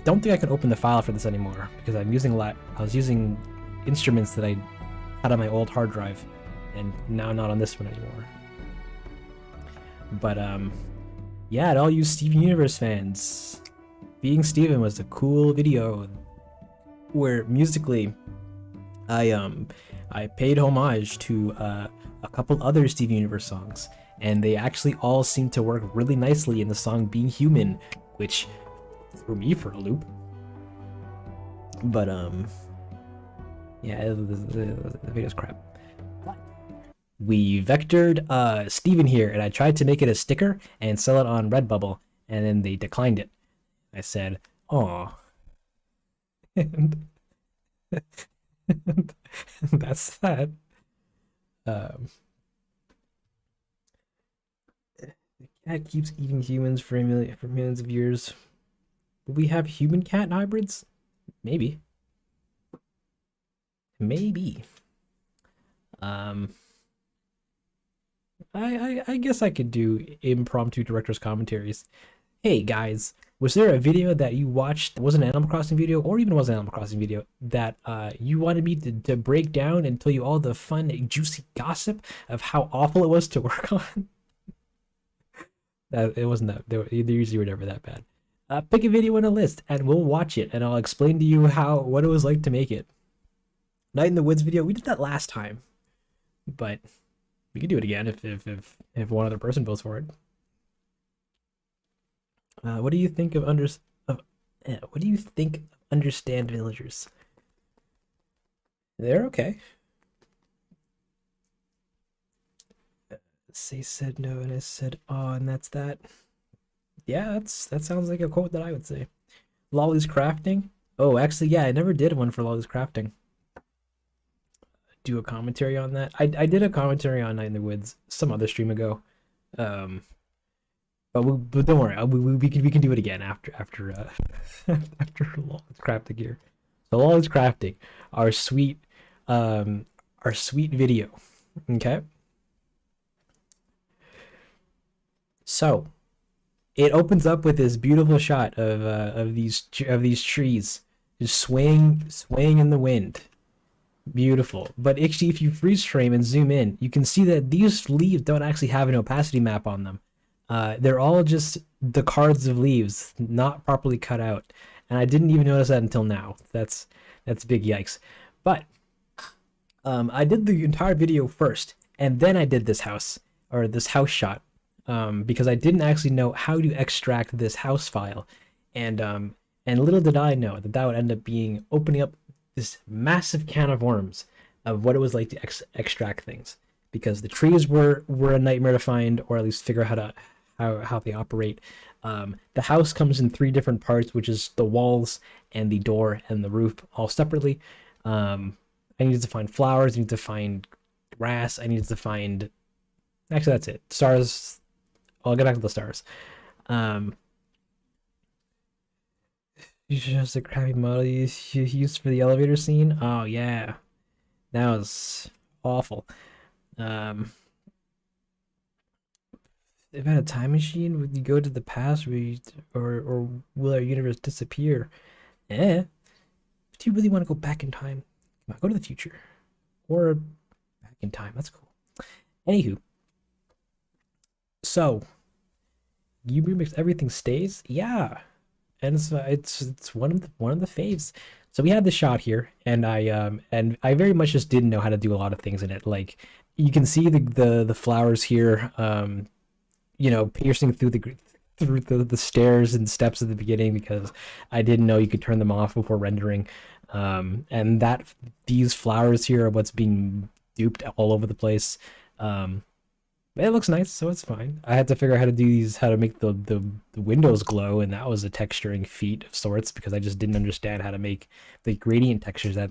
don't think I can open the file for this anymore because I was using instruments that I had on my old hard drive and now not on this one anymore. But yeah, to all you Steven Universe fans, Being Steven was a cool video where musically I paid homage to a couple other Steven Universe songs, and they actually all seem to work really nicely in the song Being Human, which threw me for a loop. But yeah, the video's crap. We vectored Steven here, and I tried to make it a sticker and sell it on Redbubble, and then they declined it. I said, "Aw," and that's that. The cat keeps eating humans for millions of years. Will we have human cat hybrids? Maybe. Maybe. I guess I could do impromptu director's commentaries. Hey guys, was there a video that you watched that wasn't an Animal Crossing video, or even was an Animal Crossing video, that you wanted me to break down and tell you all the fun, juicy gossip of how awful it was to work on? It wasn't that. They usually were never that bad. Pick a video on a list, and we'll watch it, and I'll explain to you what it was like to make it. Night in the Woods video, we did that last time, but we could do it again if one other person votes for it. What do you think of Understand Villagers? They're okay. Say said no, and I said oh, and that's that. Yeah, that sounds like a quote that I would say. Lolly's Crafting. Oh, actually, yeah, I never did one for Lolly's Crafting. Do a commentary on that. I did a commentary on Night in the Woods some other stream ago. But don't worry, we can do it again after Lawless Crafting here. So Lawless Crafting, our sweet video. Okay. So it opens up with this beautiful shot of these trees just swaying in the wind. Beautiful. But actually, if you freeze frame and zoom in, you can see that these leaves don't actually have an opacity map on them. They're all just the cards of leaves, not properly cut out. And I didn't even notice that until now. That's big yikes. But I did the entire video first, and then I did this house, or this house shot, because I didn't actually know how to extract this house file. And little did I know that that would end up being opening up this massive can of worms of what it was like to extract things, because the trees were a nightmare to find, or at least figure out how they operate. The house comes in 3 different parts, which is the walls and the door and the roof, all separately. I needed to find flowers, I needed to find grass, I needed to find... Actually, that's it. Stars. I'll get back to the stars. You just the crappy model you used for the elevator scene? Oh, yeah. That was awful. If I had a time machine, would you go to the past, or will our universe disappear? Eh. Do you really want to go back in time? Come on, go to the future. Or back in time. That's cool. Anywho. So, you remix everything stays? Yeah. And it's one of the faves. So we had the shot here, and I very much just didn't know how to do a lot of things in it. Like, you can see the flowers here, you know, piercing through the stairs and steps at the beginning, because I didn't know you could turn them off before rendering. And that these flowers here are what's being duped all over the place. It looks nice, so it's fine. I had to figure out how to do these, how to make the windows glow, and that was a texturing feat of sorts, because I just didn't understand how to make the gradient textures that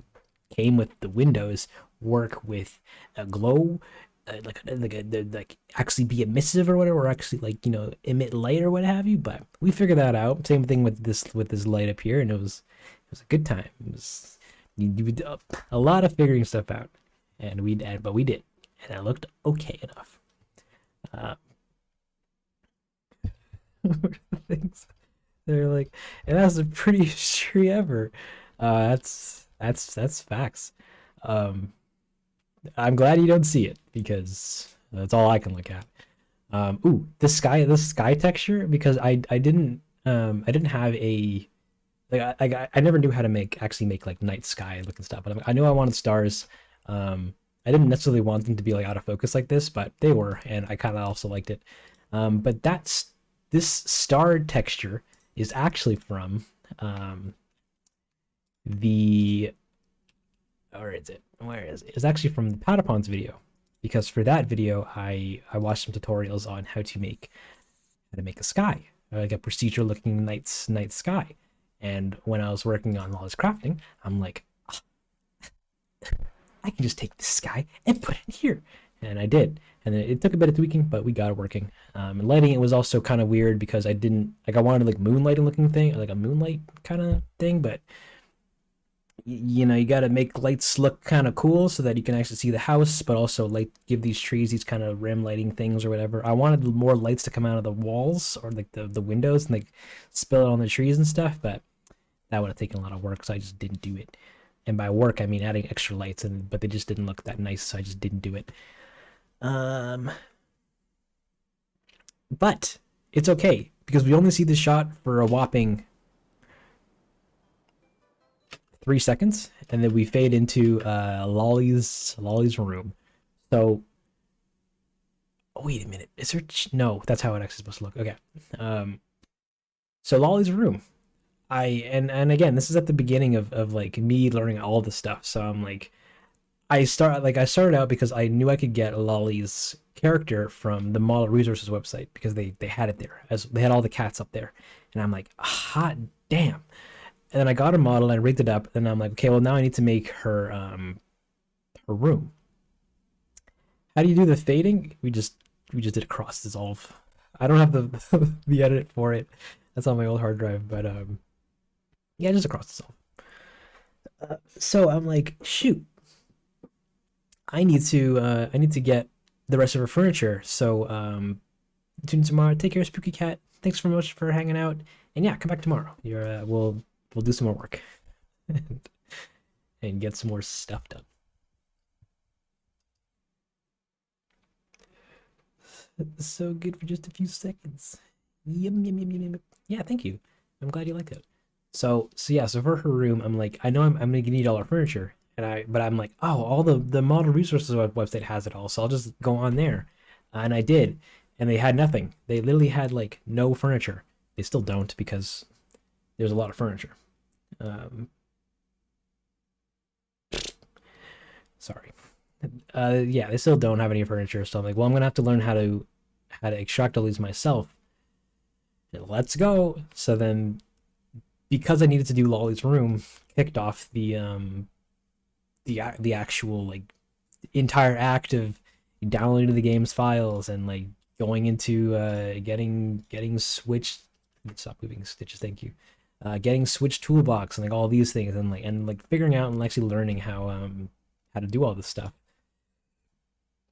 came with the windows work with a glow, like actually be emissive or whatever, or actually, like, you know, emit light or what have you. But we figured that out. Same thing with this light up here, and it was a good time. It was you a lot of figuring stuff out, but we did, and it looked okay enough. Things they're like, and that's the prettiest tree ever. That's facts. I'm glad you don't see it, because that's all I can look at. Ooh, the sky texture, because I didn't have a, like, I never knew how to actually make like night sky looking stuff, but I knew I wanted stars. I didn't necessarily want them to be like out of focus like this, but they were, and I kind of also liked it. But this star texture is actually from where is it? It's actually from the Patapons video, because for that video I watched some tutorials on how to make a sky, like a procedure looking night sky. And when I was working on all this crafting, I'm like, I can just take this sky and put it here. And I did. And it took a bit of tweaking, but we got it working. And lighting it was also kind of weird, because I didn't, like, I wanted like moonlighting looking thing, like a moonlight kind of thing, but you know, you got to make lights look kind of cool so that you can actually see the house, but also like give these trees these kind of rim lighting things or whatever. I wanted more lights to come out of the walls, or like the windows, and like spill it on the trees and stuff, but that would have taken a lot of work, so I just didn't do it. And by work, I mean adding extra lights, but they just didn't look that nice, so I just didn't do it. But it's okay, because we only see the shot for a whopping 3 seconds, and then we fade into Lolly's room. So, oh, wait a minute, is there? No, that's how it actually supposed to look. Okay. So Lolly's room. And again, this is at the beginning of like me learning all this stuff. So I'm like, I started out because I knew I could get Lolly's character from the model resources website, because they had it there, as they had all the cats up there. And I'm like, hot damn. And then I got a model and I rigged it up, and I'm like, okay, well, now I need to make her room. How do you do the fading? We just did a cross dissolve. I don't have the edit for it. That's on my old hard drive, but yeah, just a cross dissolve. So I'm like, shoot, I need to get the rest of her furniture. So tune in tomorrow. Take care, Spooky Cat. Thanks so much for hanging out, and yeah, come back tomorrow. We'll do some more work and get some more stuff done. So good for just a few seconds. Yum, yum, yum, yum, yum. Yeah, thank you. I'm glad you liked it. So yeah, so for her room, I'm like, I know I'm gonna need all our furniture, but I'm like, oh, all the model resources website has it all, so I'll just go on there, and I did, and they had nothing. They literally had like no furniture. They still don't because there's a lot of furniture. Um, Sorry. Yeah, they still don't have any furniture, so I'm like, well, I'm gonna have to learn how to extract all these myself. And let's go. So then, because I needed to do Lolly's room, kicked off the actual like entire act of downloading the game's files and like going into getting switched. Stop moving stitches. Thank you. Getting switch toolbox and like all these things and figuring out and actually learning how to do all this stuff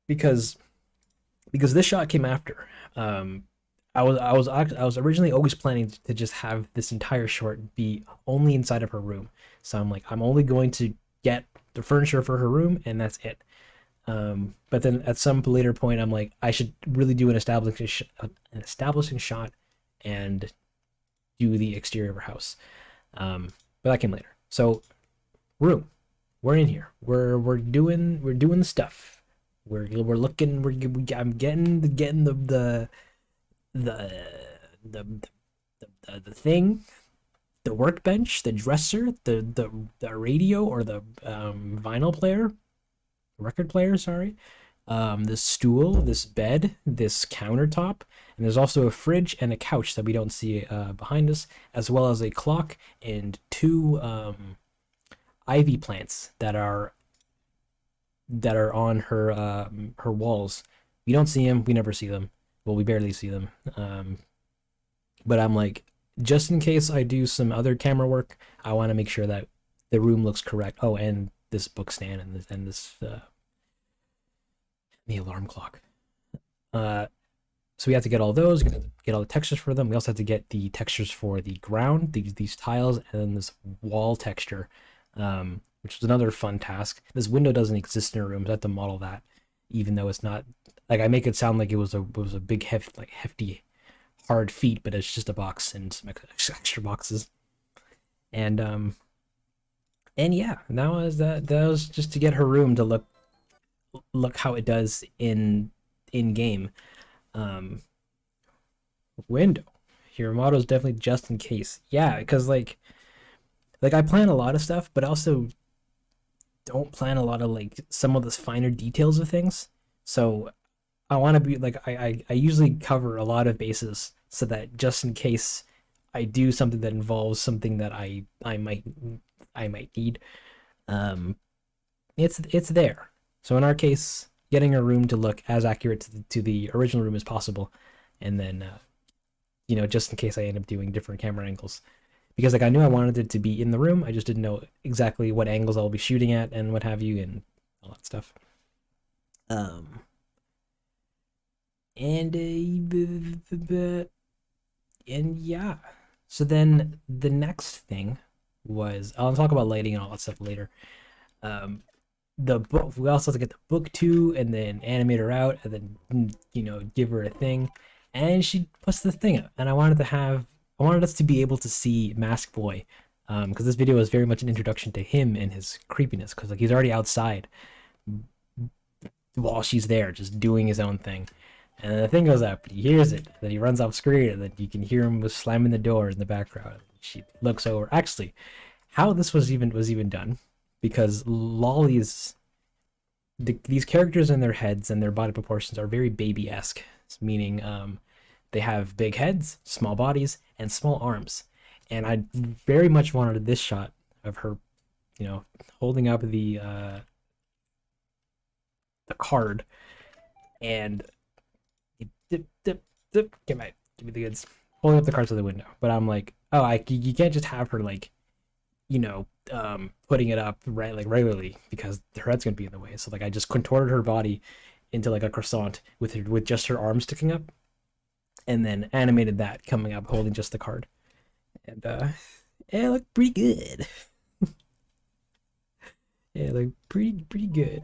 because this shot came after. I was originally always planning to just have this entire short be only inside of her room. So I'm like, I'm only going to get the furniture for her room, and that's it. But then at some later point, I'm like, I should really do an establishing shot and do the exterior of her house. But that came later. So room, we're in here. We're doing the stuff. We're looking. I'm getting the the the thing, the workbench, the dresser, the radio or the vinyl player, record player, sorry, this stool, this bed, this countertop, and there's also a fridge and a couch that we don't see behind us, as well as a clock and two ivy plants that are on her walls. We don't see them. We never see them. Well, we barely see them. But I'm like, just in case I do some other camera work, I want to make sure that the room looks correct. Oh, and this book stand and this the alarm clock. Uh, so we have to get all those, get all the textures for them. We also have to get the textures for the ground, these tiles, and then this wall texture, which was another fun task. This window doesn't exist in a room, so I have to model that, even though it's not like I make it sound like it was a big hefty hard feat, but it's just a box and some extra boxes. And yeah, that was just to get her room to look how it does in game. Um, Window. Your motto is definitely just in case. Yeah, because like I plan a lot of stuff, but I also don't plan a lot of like some of the finer details of things. So I want to be like I usually cover a lot of bases so that just in case I do something that involves something that I might need, um, it's there. So in our case, getting a room to look as accurate to the original room as possible, and then just in case I end up doing different camera angles, because like I knew I wanted it to be in the room, I just didn't know exactly what angles I'll be shooting at and what have you and all that stuff. Um, and and yeah, so then the next thing was I'll talk about lighting and all that stuff later. Um, the book we also have to get the book too and then animate her out and then give her a thing and she puts the thing up and I wanted us to be able to see Mask Boy because this video is very much an introduction to him and his creepiness because like he's already outside while she's there just doing his own thing and the thing goes up he hears it then he runs off screen and then you can hear him slamming the door in the background. She looks over. Actually, how this was even done because these characters in their heads and their body proportions are very baby-esque, meaning they have big heads, small bodies, and small arms. And I very much wanted this shot of her, holding up the card and dip, dip, dip, give me the goods, holding up the card to the window. But I'm like, oh, you can't just have her like putting it up right like regularly because her head's gonna be in the way. So like I just contorted her body into like a croissant with just her arms sticking up, and then animated that coming up holding just the card, and it looked pretty good. Yeah, like pretty good.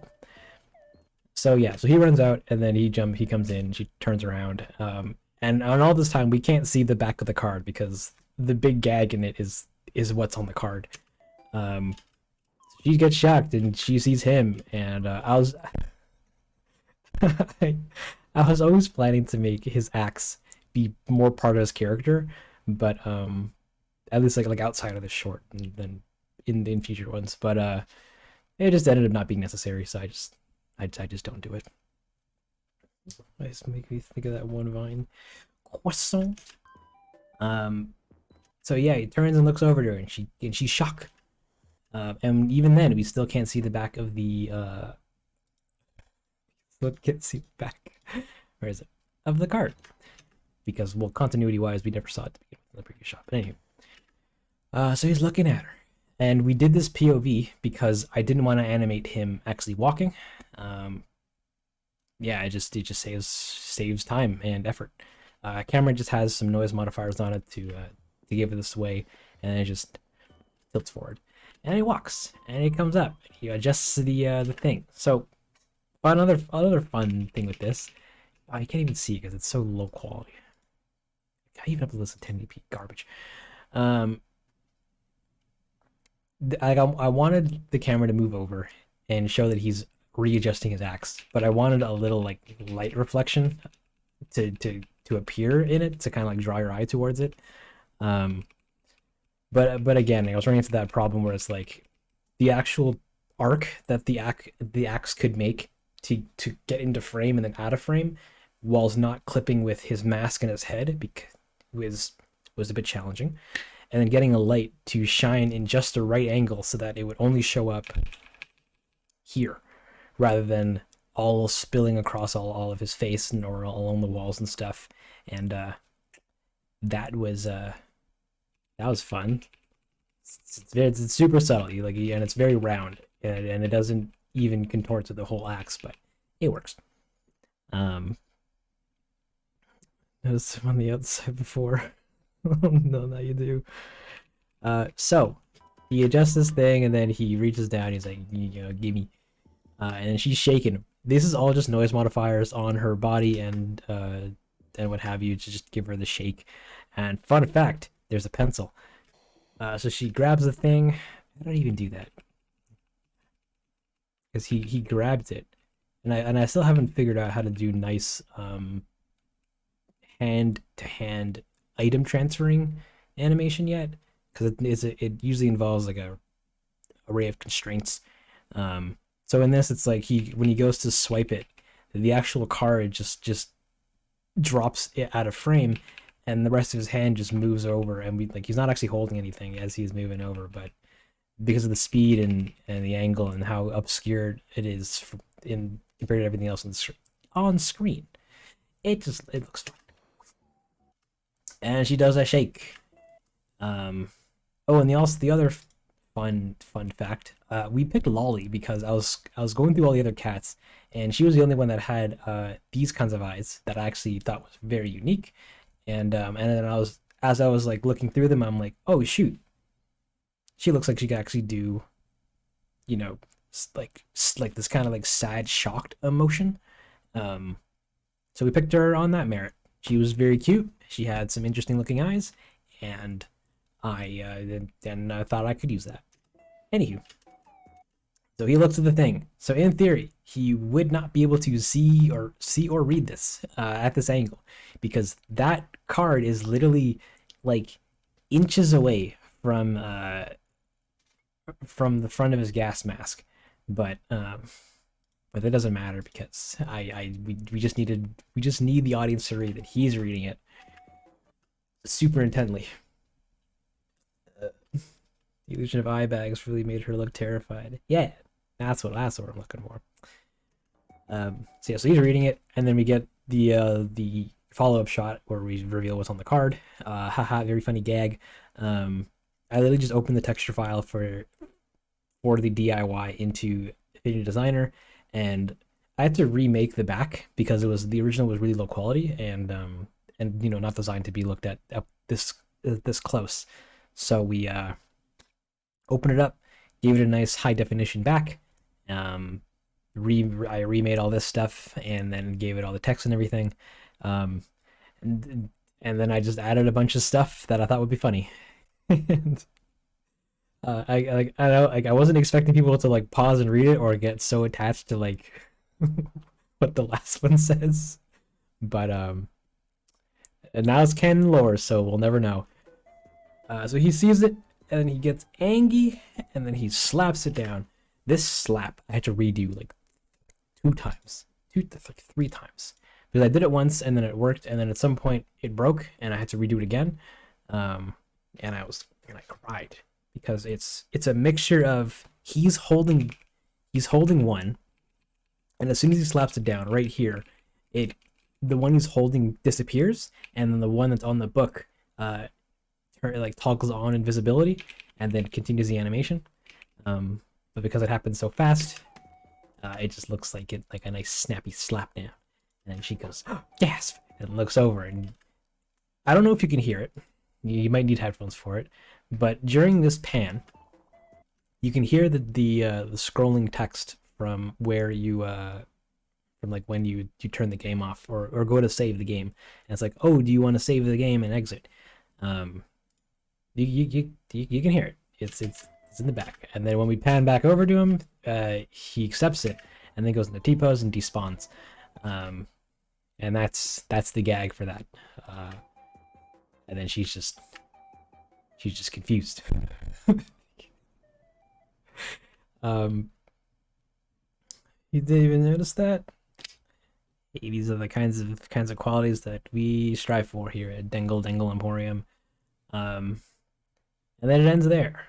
So yeah, so he runs out and then he comes in, she turns around. And on all this time we can't see the back of the card because the big gag in it is what's on the card. Um, she gets shocked and she sees him, and I, I was always planning to make his axe be more part of his character, but at least like outside of the short and then in future ones. But it just ended up not being necessary, so I just don't do it. I just make me think of that one vine. Croissant. So yeah, he turns and looks over to her, and she's shocked. And even then, we still can't see the back of the still can't see the back. Where is it? Of the card, because well, continuity wise, we never saw it in the previous shot. But anyway, so he's looking at her, and we did this POV because I didn't want to animate him actually walking. Yeah, it just saves time and effort. Camera just has some noise modifiers on it to give it this way, and it just tilts forward, and he walks, and he comes up. He adjusts the thing. So another fun thing with this, you can't even see it because it's so low quality. I even have to listen to 1080p garbage. I wanted the camera to move over and show that he's readjusting his axe, but I wanted a little like light reflection to appear in it to kind of like draw your eye towards it. But again, I was running into that problem where it's like the actual arc that the axe could make to get into frame and then out of frame, whilst not clipping with his mask and his head, because was a bit challenging. And then getting a light to shine in just the right angle so that it would only show up here, rather than all spilling across all of his face and or along the walls and stuff. And that was fun. It's super subtle, and it's very round, and it doesn't even contort to the whole axe, but it works. Notice him on the outside before. No, now you do. So he adjusts this thing, and then he reaches down. He's like, give me. And she's shaking. This is all just noise modifiers on her body and what have you to just give her the shake. And fun fact, there's a pencil. So she grabs the thing. I don't even do that because he grabs it, and I still haven't figured out how to do nice hand to hand item transferring animation yet, because it usually involves like a array of constraints. So in this, it's like when he goes to swipe it, the actual card just drops it out of frame, and the rest of his hand just moves over, and he's not actually holding anything as he's moving over, but because of the speed and the angle and how obscured it is compared to everything else on screen, it looks fun. And she does a shake. Oh, and the other fun fact, we picked Lolly because I was going through all the other cats, and she was the only one that had these kinds of eyes that I actually thought was very unique. And then as I was like looking through them, I'm like, oh shoot, she looks like she could actually do, like this kind of like sad, shocked emotion. So we picked her on that merit. She was very cute. She had some interesting looking eyes, and I thought I could use that. Anywho, so he looks at the thing. So in theory, he would not be able to see or read this at this angle, because that card is literally like inches away from the front of his gas mask. But that doesn't matter because we just need the audience to read that he's reading it super intently. The illusion of eye bags really made her look terrified. Yeah, that's what I'm looking for. So he's reading it, and then we get the follow-up shot where we reveal what's on the card. Haha, very funny gag. I literally just opened the texture file for the DIY into Affinity Designer, and I had to remake the back because the original was really low quality and not designed to be looked at up this close. So we opened it up, gave it a nice high definition back, I remade all this stuff and then gave it all the text and everything. Um, and then I just added a bunch of stuff that I thought would be funny. And, I know, like I wasn't expecting people to like pause and read it or get so attached to like what the last one says. But and now it's canon lore, so we'll never know. So he sees it and then he gets angry and then he slaps it down. This slap I had to redo like 2 times, like 3 times, because I did it once and then it worked, and then at some point it broke and I had to redo it again. And I cried because it's a mixture of he's holding one, and as soon as he slaps it down right here, the one he's holding disappears, and then the one that's on the book like toggles on invisibility and then continues the animation. But because it happens so fast, it just looks like a nice snappy slap down. And then she goes, oh, gasp, and looks over, and I don't know if you can hear it. You might need headphones for it, but during this pan, you can hear the scrolling text from where you from like when you turn the game off or go to save the game, and it's like, oh, do you want to save the game and exit? You can hear it. It's in the back, and then when we pan back over to him, he accepts it and then goes into T-pose and despawns, and that's the gag for that. And then she's just confused. You didn't even notice that? Hey, these are the kinds of qualities that we strive for here at Dengle Emporium. And then it ends there.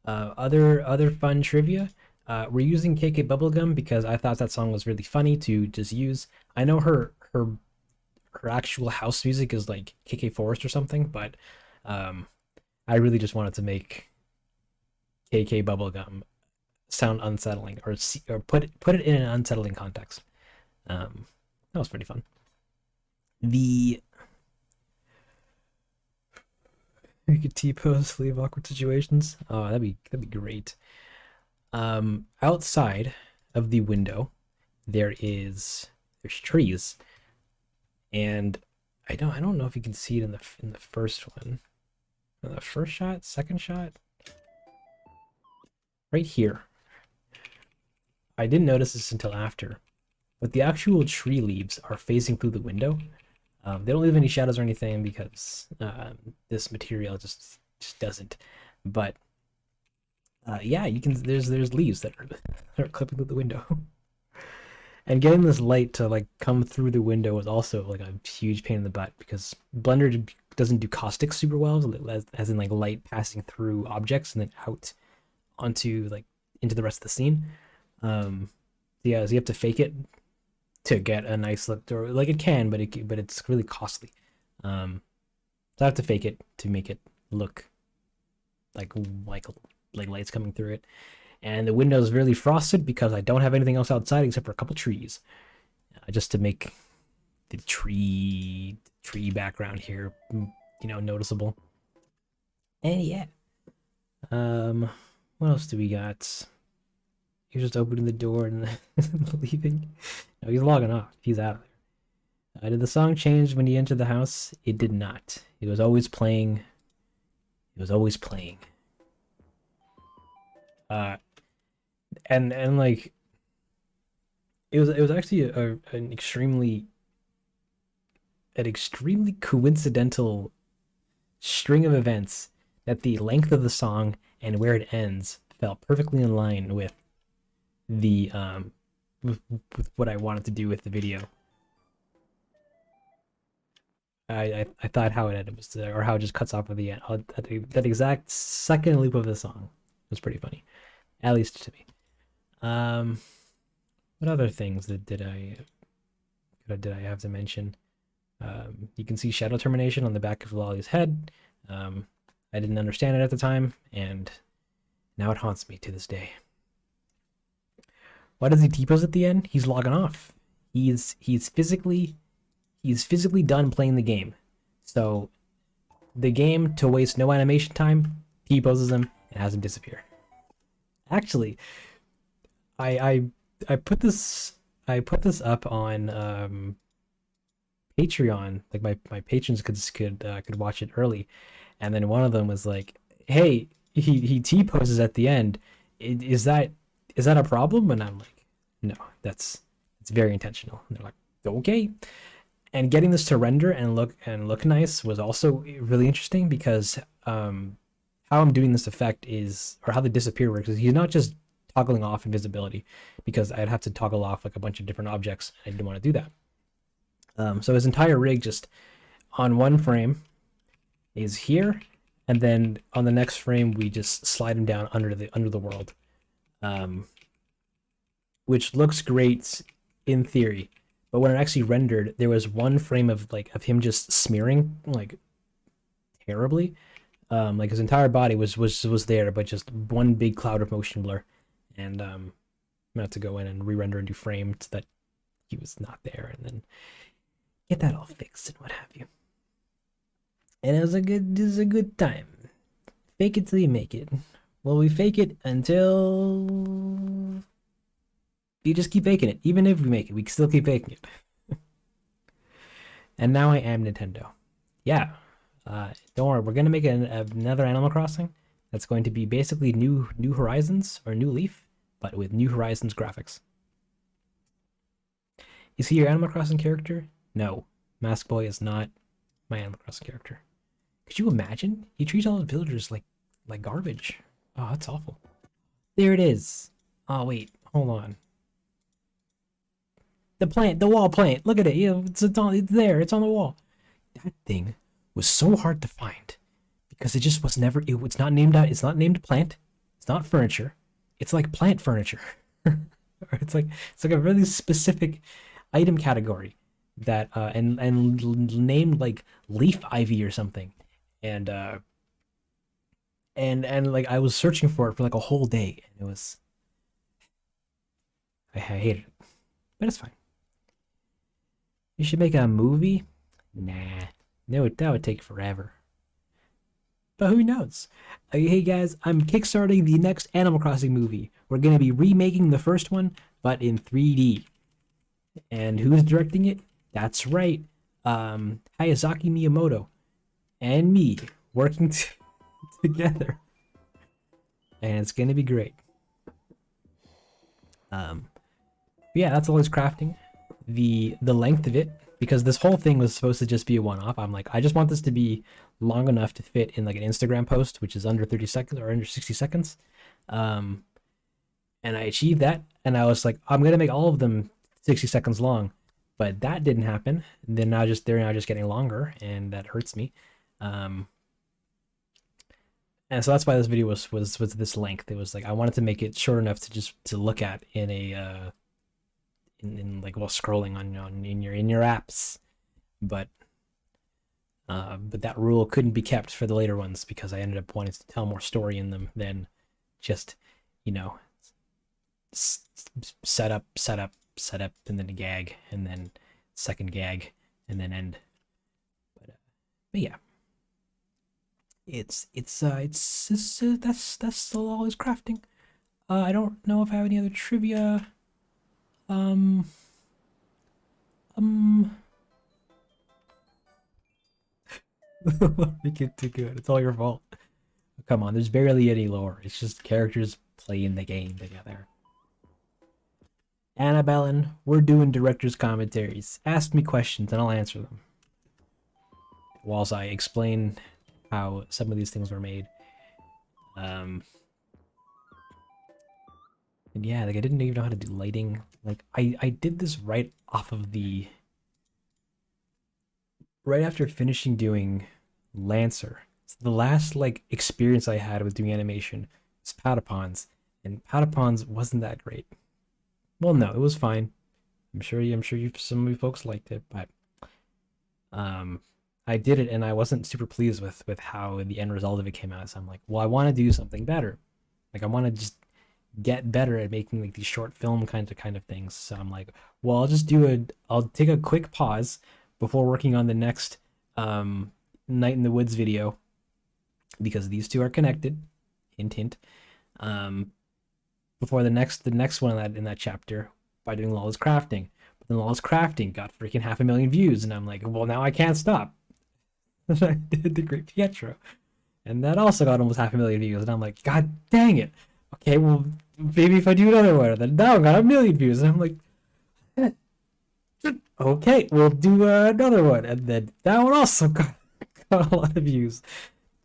Other fun trivia. We're using KK Bubblegum because I thought that song was really funny to just use. I know her actual house music is like KK Forest or something, but I really just wanted to make KK Bubblegum sound unsettling, or put it in an unsettling context. That was pretty fun. We could T-pose, leave awkward situations. Oh, that'd be great. Outside of the window, there's trees, and I don't know if you can see it in the first one, the first shot, second shot, right here. I didn't notice this until after, but the actual tree leaves are facing through the window. They don't leave any shadows or anything because this material just doesn't. But yeah, you can. There's leaves that are clipping through the window, and getting this light to like come through the window was also like a huge pain in the butt because Blender doesn't do caustic super well, as in like light passing through objects and then out onto like into the rest of the scene. Yeah, so you have to fake it to get a nice look, or like it can, but it's really costly. So I have to fake it to make it look like lights coming through it. And the window is really frosted because I don't have anything else outside except for a couple trees, just to make the tree background here, noticeable. And yeah, what else do we got? He's just opening the door and leaving. No, he's logging off. He's out of there. Did the song change when he entered the house? It did not. It was always playing. And like it was actually an extremely coincidental string of events that the length of the song and where it ends fell perfectly in line with the with what I wanted to do with the video. I thought how it ended was or how it just cuts off at the end. That exact second loop of the song was pretty funny, at least to me. What other things did I have to mention? You can see shadow termination on the back of Lolly's head. I didn't understand it at the time, and now it haunts me to this day. Why does he T-pose at the end? He's logging off. He's physically done playing the game. So the game, to waste no animation time, T-poses him and has him disappear. Actually, I I put this up on Patreon. Like my patrons could watch it early, and then one of them was like, "Hey, he T poses at the end. Is that a problem?" And I'm like, "No, it's very intentional." And they're like, "Okay." And getting this to render and look nice was also really interesting because how I'm doing this effect is, or how the disappear works is, he's not just toggling off invisibility, because I'd have to toggle off like a bunch of different objects. I didn't want to do that. So his entire rig just on one frame is here, and then on the next frame we just slide him down under the world, which looks great in theory. But when it actually rendered, there was one frame of him just smearing like terribly. Like his entire body was there, but just one big cloud of motion blur. And I'm gonna have to go in and re-render a new frame so that he was not there, and then get that all fixed and what have you. And it was a good time. Fake it till you make it. Well, we fake it until you just keep faking it. Even if we make it, we still keep faking it. And now I am Nintendo. Yeah. Don't worry, we're gonna make another Animal Crossing that's going to be basically New Horizons or New Leaf, but with New Horizons graphics. Is he your Animal Crossing character? No, Mask Boy is not my Animal Crossing character. Could you imagine? He treats all his villagers like garbage. Oh, that's awful. There it is. Oh wait, hold on. The wall plant. Look at it. It's there. It's on the wall. That thing was so hard to find because it just was never. It's not named out. It's not named plant. It's not furniture. It's like plant furniture. it's like a really specific item category that and named like leaf ivy or something, and like I was searching for it for like a whole day, and it was I hated it, but it's fine. You should make a movie? Nah, no, that would take forever. But who knows? Hey guys, I'm kickstarting the next Animal Crossing movie. We're gonna be remaking the first one, but in 3D. And who's directing it? That's right, Hayazaki Miyamoto and me working together, and it's gonna be great. Yeah, that's always crafting. The length of it, because this whole thing was supposed to just be a one-off. I'm like, I just want this to be long enough to fit in like an Instagram post, which is under 30 seconds or under 60 seconds. And I achieved that, and I was like, I'm gonna make all of them 60 seconds long, but that didn't happen. And then they're now just getting longer, and that hurts me. And so that's why this video was this length. It was like I wanted to make it short enough to look at in a in like while scrolling on in your apps, but that rule couldn't be kept for the later ones because I ended up wanting to tell more story in them than just, you know, set up, and then a gag, and then second gag, and then end. But yeah, it's that's still always crafting. I don't know if I have any other trivia. Um. Make it too good. It's all your fault. Come on, there's barely any lore. It's just characters playing the game together. Annabellen, we're doing director's commentaries. Ask me questions and I'll answer them, whilst I explain how some of these things were made. And yeah, like I didn't even know how to do lighting. Like I did this right after finishing doing Lancer. So the last like experience I had with doing animation was Patapons, and Patapons wasn't that great. Well, no, it was fine. I'm sure some of you folks liked it, but I did it and I wasn't super pleased with how the end result of it came out. So I'm like, well, I want to do something better. Like I want to just get better at making like these short film kind of things. So I'm like, well, I'll take a quick pause before working on the next Night in the Woods video, because these two are connected. Hint hint. before the next one in that chapter by doing lawless crafting. But then lawless crafting got freaking 500,000 views, and I'm like, well, now I can't stop. I did the Great Pietro, and that also got almost 500,000 views, and I'm like, God dang it. Okay, well, maybe if I do another one, then now I got 1,000,000 views, and I'm like, okay, we'll do another one, and then that one also got a lot of views.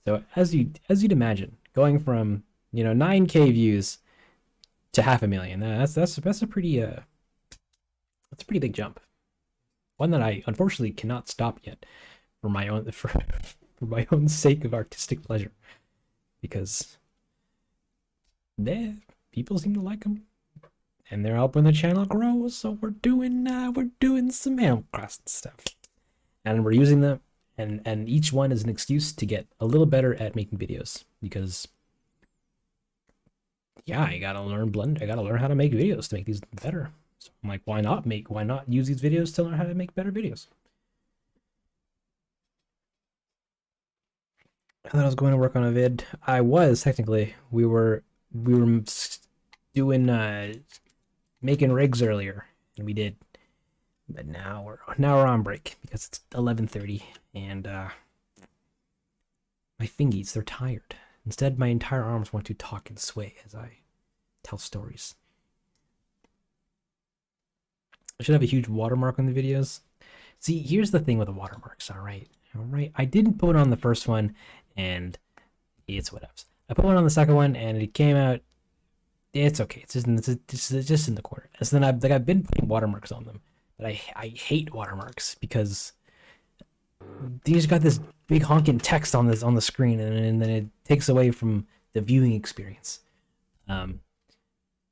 So as you'd imagine, going from 9K views to 500,000, that's a pretty big jump. One that I unfortunately cannot stop yet for my own sake of artistic pleasure, because people seem to like them, and they're helping the channel grow. So we're doing some Animal Crossing stuff, and we're using them, and each one is an excuse to get a little better at making videos, because yeah, I gotta learn how to make videos to make these better. So I'm like, why not use these videos to learn how to make better videos? I thought I was going to work on a vid. I was technically. We were doing making rigs earlier, and we did. But now we're on break because it's 11:30, and my fingies, they're tired. Instead, my entire arms want to talk and sway as I tell stories. I should have a huge watermark on the videos. See, here's the thing with the watermarks, all right? I didn't put it on the first one, and it's whatevs. I put one on the second one, and it came out. It's okay. It's just in the corner. So then I've been putting watermarks on them, but I hate watermarks because these got this big honking text on the screen, and then it takes away from the viewing experience.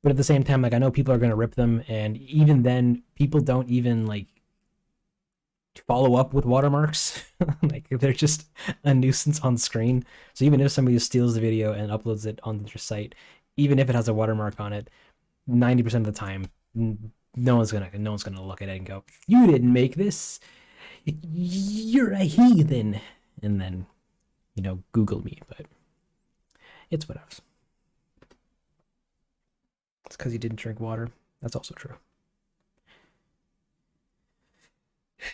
But at the same time, like, I know people are gonna rip them, and even then, people don't even like follow up with watermarks. Like, they're just a nuisance on screen. So even if somebody steals the video and uploads it onto their site, even if it has a watermark on it, 90% of the time, no one's gonna look at it and go, "You didn't make this. You're a heathen," and then Google me. But it's whatever. It's because you didn't drink water. That's also true.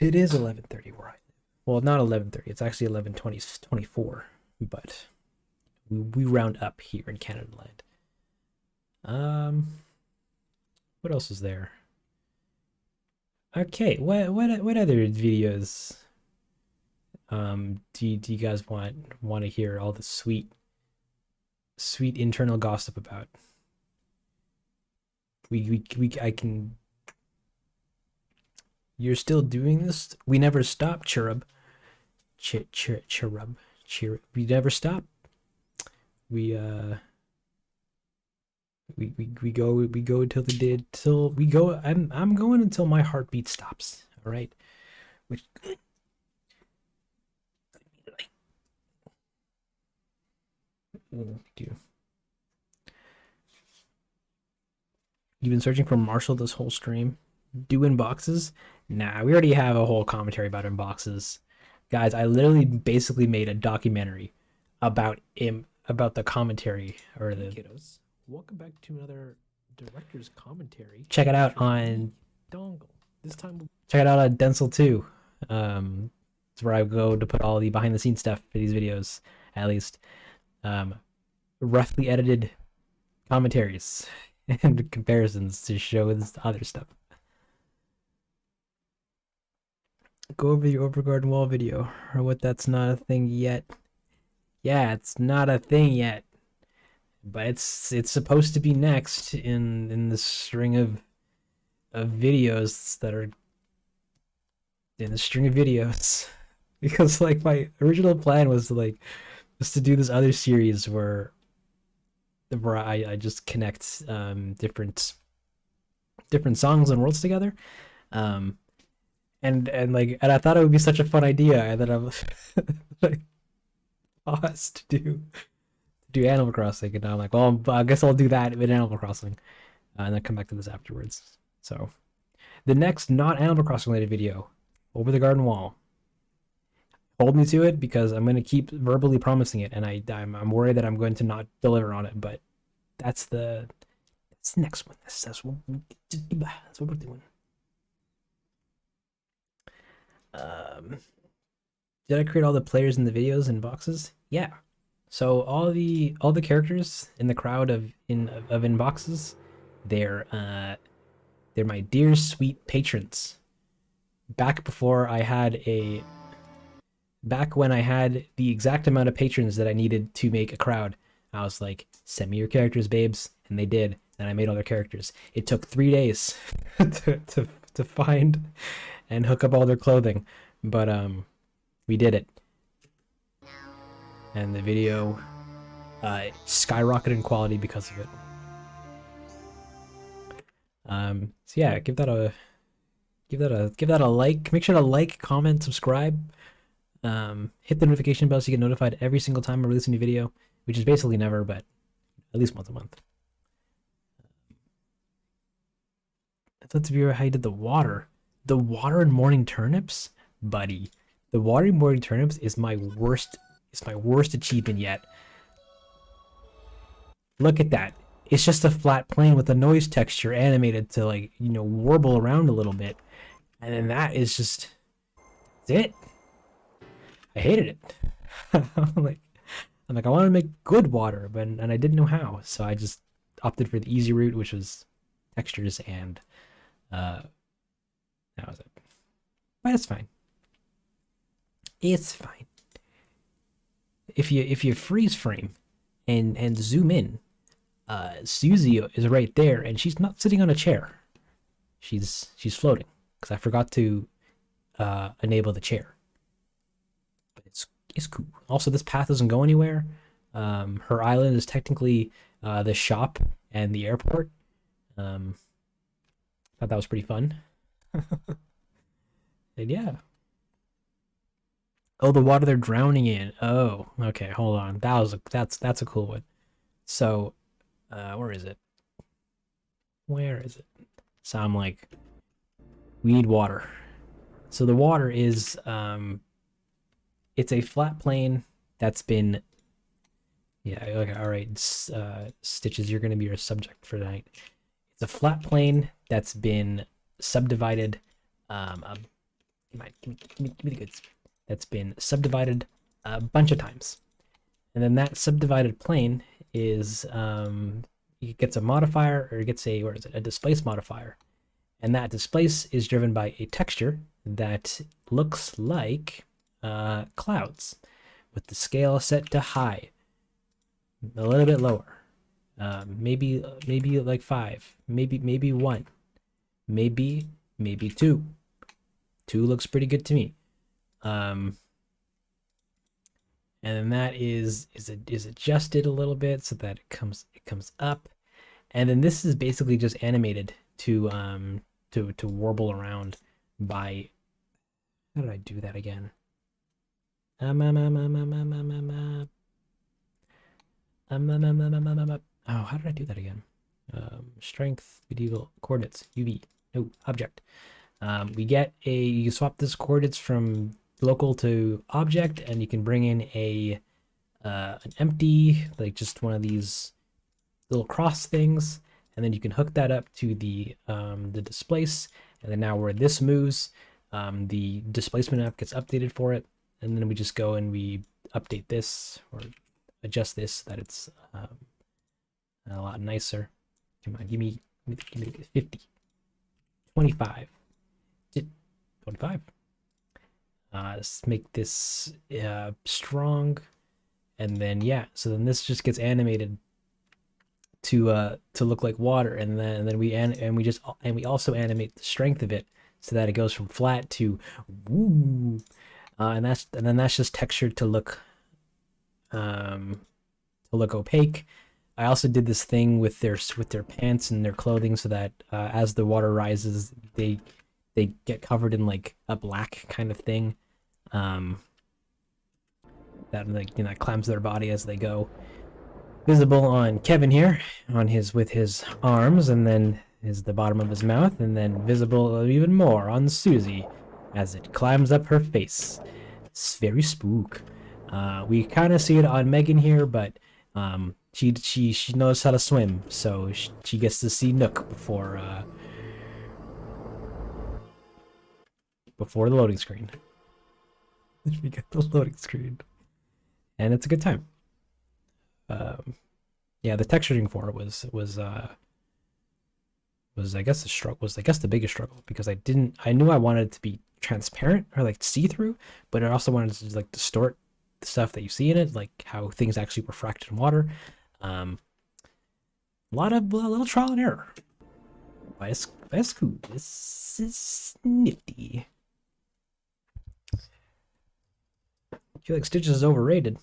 It is 11:30 where I live. Well, not 11:30. It's actually 11:24. But we round up here in Canada land. What else is there? Okay, what other videos do you guys want to hear all the sweet internal gossip about? I can. You're still doing this? We never stop, Chirrub. Chirrub. We never stop. We go till we go. I'm going until my heartbeat stops. All right. Which. Do. You've been searching for Marshall this whole stream? Do inboxes? Nah, we already have a whole commentary about inboxes. Guys, I literally basically made a documentary about the commentary, or the kiddos. Welcome back to another director's commentary. Check it out on Dengle. This time check it out on Dengle 2. It's where I go to put all the behind the scenes stuff for these videos, at least. Roughly edited commentaries and comparisons to show this other stuff. Go over your Overgarden Wall video, or what? That's not a thing yet. Yeah, it's not a thing yet, but it's supposed to be next in the string of videos that are in the string of videos. Because like my original plan was to do this other series where I just connect different songs and worlds together, and I thought it would be such a fun idea, and then I'm like paused to do Animal Crossing, and I'm like, well, I guess I'll do that with Animal Crossing, and then come back to this afterwards. So the next not Animal Crossing related video, Over the Garden Wall. Hold me to it, because I'm going to keep verbally promising it, and I'm worried that I'm going to not deliver on it, but that's the It's the next one. That's what we're doing. Did I create all the players in the videos and boxes? Yeah. So all the characters in the crowd of inboxes, they're my dear sweet patrons. Back when I had the exact amount of patrons that I needed to make a crowd, I was like, send me your characters, babes, and they did, and I made all their characters. It took 3 days to find and hook up all their clothing, but we did it, and the video skyrocketed in quality because of it. So yeah, give that a like. Make sure to like, comment, subscribe. Hit the notification bell so you get notified every single time I release a new video, which is basically never, but at least once a month. I'd love to be how you did the water. The water and morning turnips, buddy. The water and morning turnips is my worst. It's my worst achievement yet. Look at that. It's just a flat plane with a noise texture animated to, like, you know, warble around a little bit, and then that is just that's it. I hated it. I'm like, I want to make good water, and I didn't know how, so I just opted for the easy route, which was textures, and that was it. But it's fine. It's fine. If you freeze frame and zoom in, Susie is right there, and she's not sitting on a chair. She's floating because I forgot to enable the chair. But it's cool. Also, this path doesn't go anywhere. Her island is technically the shop and the airport. Thought that was pretty fun. And yeah. Oh, the water they're drowning in. Oh, okay, hold on. That's a cool one. So, where is it? Where is it? So I'm like, we need water. So the water is it's a flat plane that's been, yeah, okay, all right, Stitches, you're gonna be your subject for tonight. It's a flat plane that's been subdivided. Give me the goods. That's been subdivided a bunch of times, and then that subdivided plane is it gets a modifier, or it gets a displace modifier, and that displace is driven by a texture that looks like clouds, with the scale set to high, a little bit lower, maybe like 5, maybe 1, maybe 2. 2 looks pretty good to me. And then that is adjusted a little bit so that it comes up, and then this is basically just animated to warble around by, how did I do that again? Oh, how did I do that again? Strength, medieval, coordinates, UV, no, object. You swap this coordinates from local to object, and you can bring in an empty, like just one of these little cross things, and then you can hook that up to the displace, and then now where this moves, the displacement app gets updated for it, and then we just go and we update this or adjust this so that it's a lot nicer. Come on, give me 50, 25. 25. Let's make this strong, and then yeah, so then this just gets animated to look like water, and then we also animate the strength of it so that it goes from flat to woo, and then that's just textured to look opaque. I also did this thing with their pants and their clothing so that as the water rises, they get covered in like a black kind of thing, that, like, you know, climbs their body as they go. Visible on Kevin here, with his arms, and then is the bottom of his mouth, and then visible even more on Susie as it climbs up her face. It's very spook. We kind of see it on Megan here, but She knows how to swim, so she gets to see Nook before the loading screen. We get the loading screen, and it's a good time. Yeah, the texturing for it was I guess the struggle was the biggest struggle, because I knew I wanted it to be transparent or like see through, but I also wanted to like distort the stuff that you see in it, like how things actually refract in water. A little trial and error. That's cool. This is nifty. I feel like Stitches is overrated.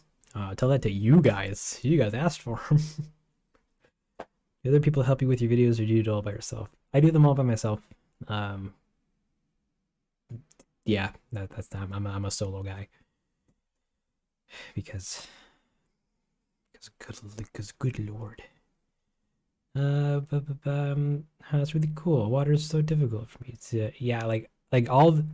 Tell that to you guys. You guys asked for him. Do other people help you with your videos, or do you do it all by yourself? I do them all by myself. Yeah, I'm a solo guy. Because good lord. That's really cool. Water is so difficult for me. It's yeah, like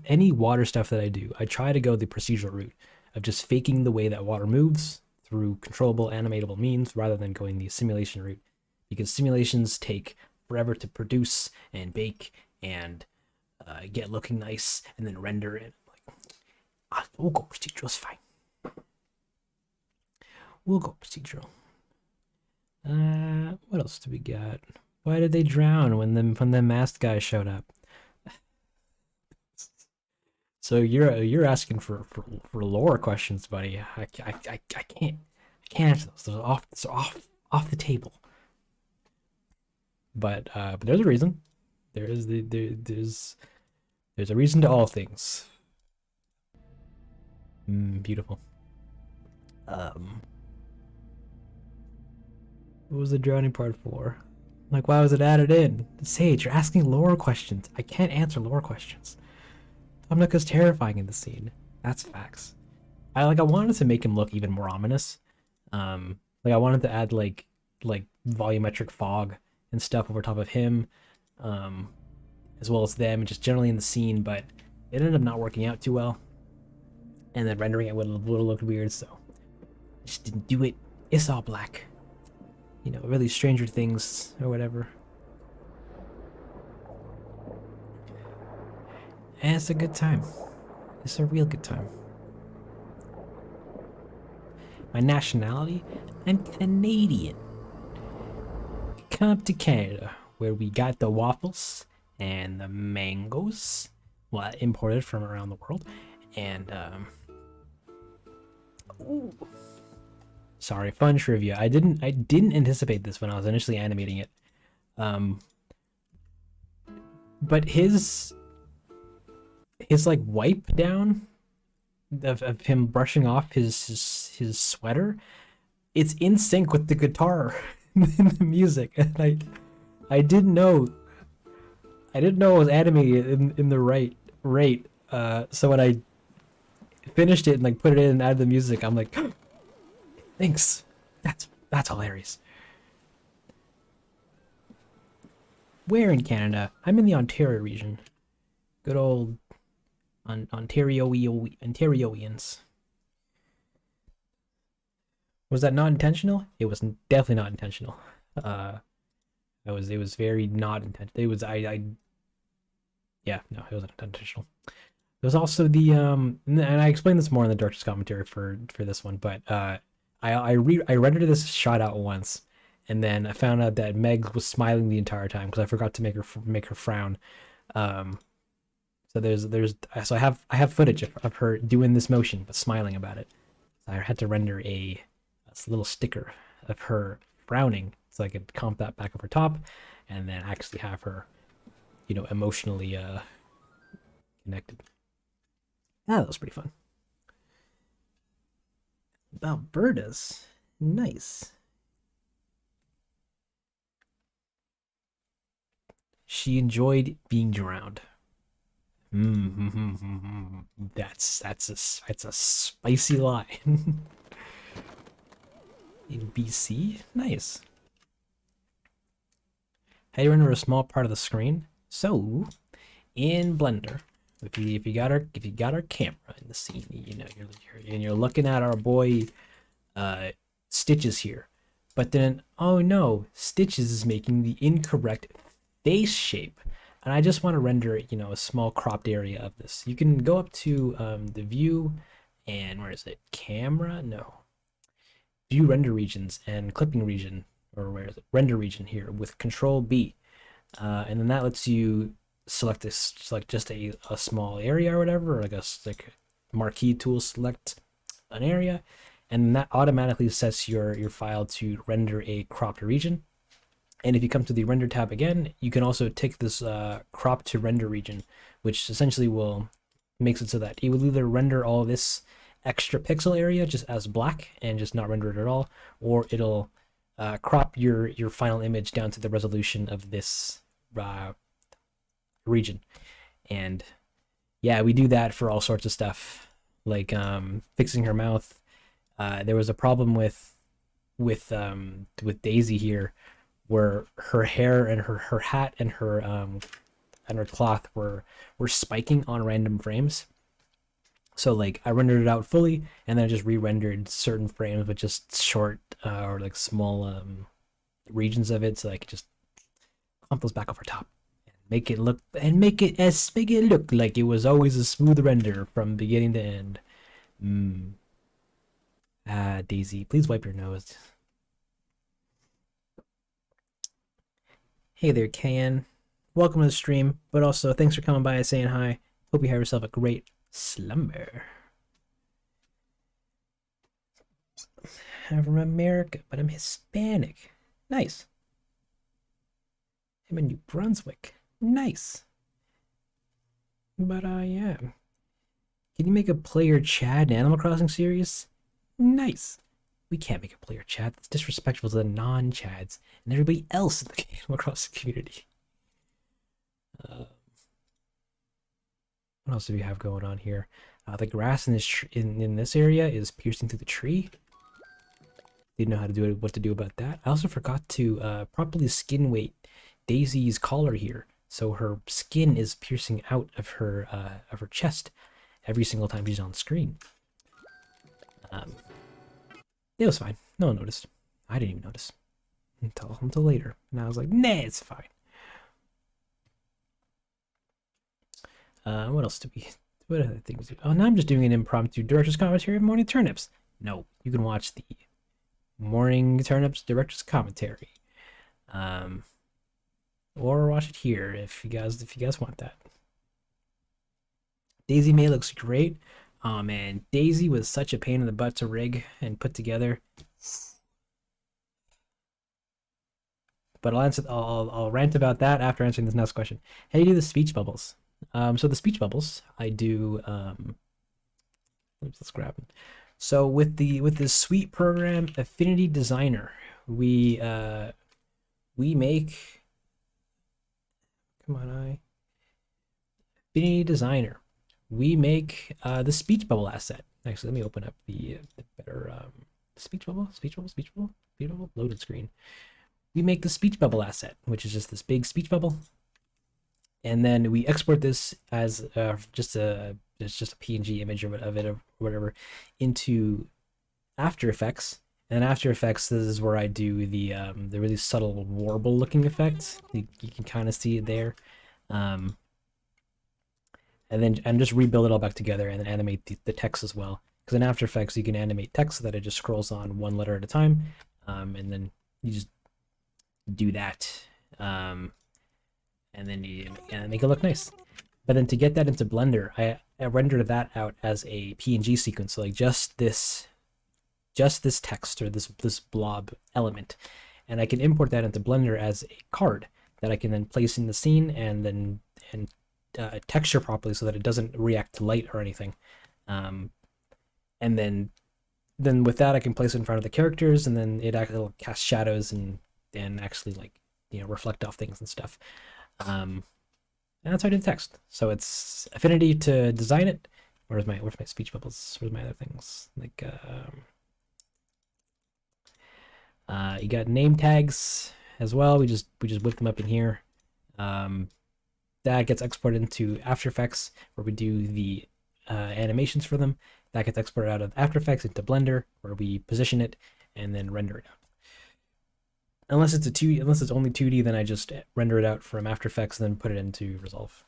any water stuff that I do, I try to go the procedural route of just faking the way that water moves through controllable, animatable means, rather than going the simulation route, because simulations take forever to produce and bake and get looking nice and then render it. Like, we'll go procedural. It's fine. We'll go procedural. What else do we got? Why did they drown when the masked guy showed up? So you're asking for lore questions, buddy. I can't answer those. Those are off the table. But there's a reason. There's a reason to all things. Beautiful. What was the drowning part for? Like, why was it added in? Sage, you're asking lore questions. I can't answer lore questions. Dominica's terrifying in the scene. That's facts. I wanted to make him look even more ominous. Like I wanted to add like volumetric fog and stuff over top of him, as well as them, just generally in the scene. But it ended up not working out too well, and then rendering it would have looked weird. So I just didn't do it. It's all black. You know, really Stranger Things or whatever. And it's a good time. It's a real good time. My nationality? I'm Canadian. Come up to Canada, where we got the waffles and the mangoes, well, imported from around the world. And, ooh. Sorry, fun trivia. I didn't anticipate this when I was initially animating it. But his like wipe down of him brushing off his sweater, it's in sync with the guitar in the music, and I didn't know it was animated in the right rate. So when I finished it and like put it in and added the music, I'm like, thanks. That's hilarious. Where in Canada? I'm in the Ontario region. Good old Ontarians. Was that not intentional? It was definitely not intentional. It was very not intentional. It was yeah, no, it wasn't intentional. There's also the and I explained this more in the director's commentary for this one, but I rendered this shot out once, and then I found out that Meg was smiling the entire time because I forgot to make her frown. So so I have footage of her doing this motion but smiling about it. So I had to render a little sticker of her frowning so I could comp that back over top, and then actually have her, you know, emotionally connected. That was pretty fun. Alberta's nice. She enjoyed being drowned. That's a spicy line. In BC, nice. How do you render a small part of the screen? So, in Blender, if you got our camera in the scene, you know, you're looking at our boy Stitches here, but then, oh no, Stitches is making the incorrect face shape. And I just want to render, a small cropped area of this. You can go up to the view and where is it? Camera? No. View render regions and clipping region, or where is it? Render region here with Control B. And then that lets you select just a small area or whatever, or like a marquee tool, select an area, and that automatically sets your file to render a cropped region. And if you come to the render tab again, you can also take this crop to render region, which essentially will makes it so that it will either render all this extra pixel area just as black and just not render it at all, or it'll crop your final image down to the resolution of this region. And yeah, we do that for all sorts of stuff, like fixing her mouth. There was a problem with Daisy here, where her hair and her hat and her cloth were spiking on random frames. So like I rendered it out fully, and then I just re-rendered certain frames with just short or like small regions of it, so I could just clump those back over top and make it look like it was always a smooth render from beginning to end. Daisy, please wipe your nose. Hey there, Kan. Welcome to the stream, but also thanks for coming by and saying hi. Hope you have yourself a great slumber. I'm from America, but I'm Hispanic. Nice. I'm in New Brunswick. Nice. But yeah. Can you make a player Chad in Animal Crossing series? Nice. We can't make a player Chad. That's disrespectful to the non-Chads and everybody else in the Animal Crossing community. What else do we have going on here? The grass in this in this area is piercing through the tree. Didn't know how to do it. What to do about that? I also forgot to properly skin weight Daisy's collar here, so her skin is piercing out of her chest every single time she's on screen. It was fine. No one noticed. I didn't even notice until later, and I was like, "Nah, it's fine." What else do we? What other things do? Oh, now I'm just doing an impromptu director's commentary of Morning Turnips. No, you can watch the Morning Turnips director's commentary, or watch it here if you guys want that. Daisy May looks great. Oh man, Daisy was such a pain in the butt to rig and put together. But I'll rant about that after answering this next question. How do you do the speech bubbles? So the speech bubbles, I do. Let's grab them. So with this sweet program, Affinity Designer, we make. Come on, Affinity Designer. We make the speech bubble asset. Actually, let me open up the better speech bubble, loaded screen. We make the speech bubble asset, which is just this big speech bubble, and then we export this as just a PNG image of it or whatever into After Effects. And After Effects, this is where I do the really subtle warble looking effect. You can kind of see it there. And just rebuild it all back together and then animate the text as well. Because in After Effects, you can animate text so that it just scrolls on one letter at a time. And then you just do that. And then you make it look nice. But then to get that into Blender, I rendered that out as a PNG sequence. So like just this text or this blob element. And I can import that into Blender as a card that I can then place in the scene and texture properly so that it doesn't react to light or anything. And then with that I can place it in front of the characters, and then it'll cast shadows and actually reflect off things and stuff. And that's how I did the text. So it's Affinity to design it. Where's my speech bubbles? Where's my other things? Like you got name tags as well. We just whip them up in here. That gets exported into After Effects, where we do the animations for them. That gets exported out of After Effects into Blender, where we position it and then render it out. Unless it's only 2D, then I just render it out from After Effects and then put it into Resolve,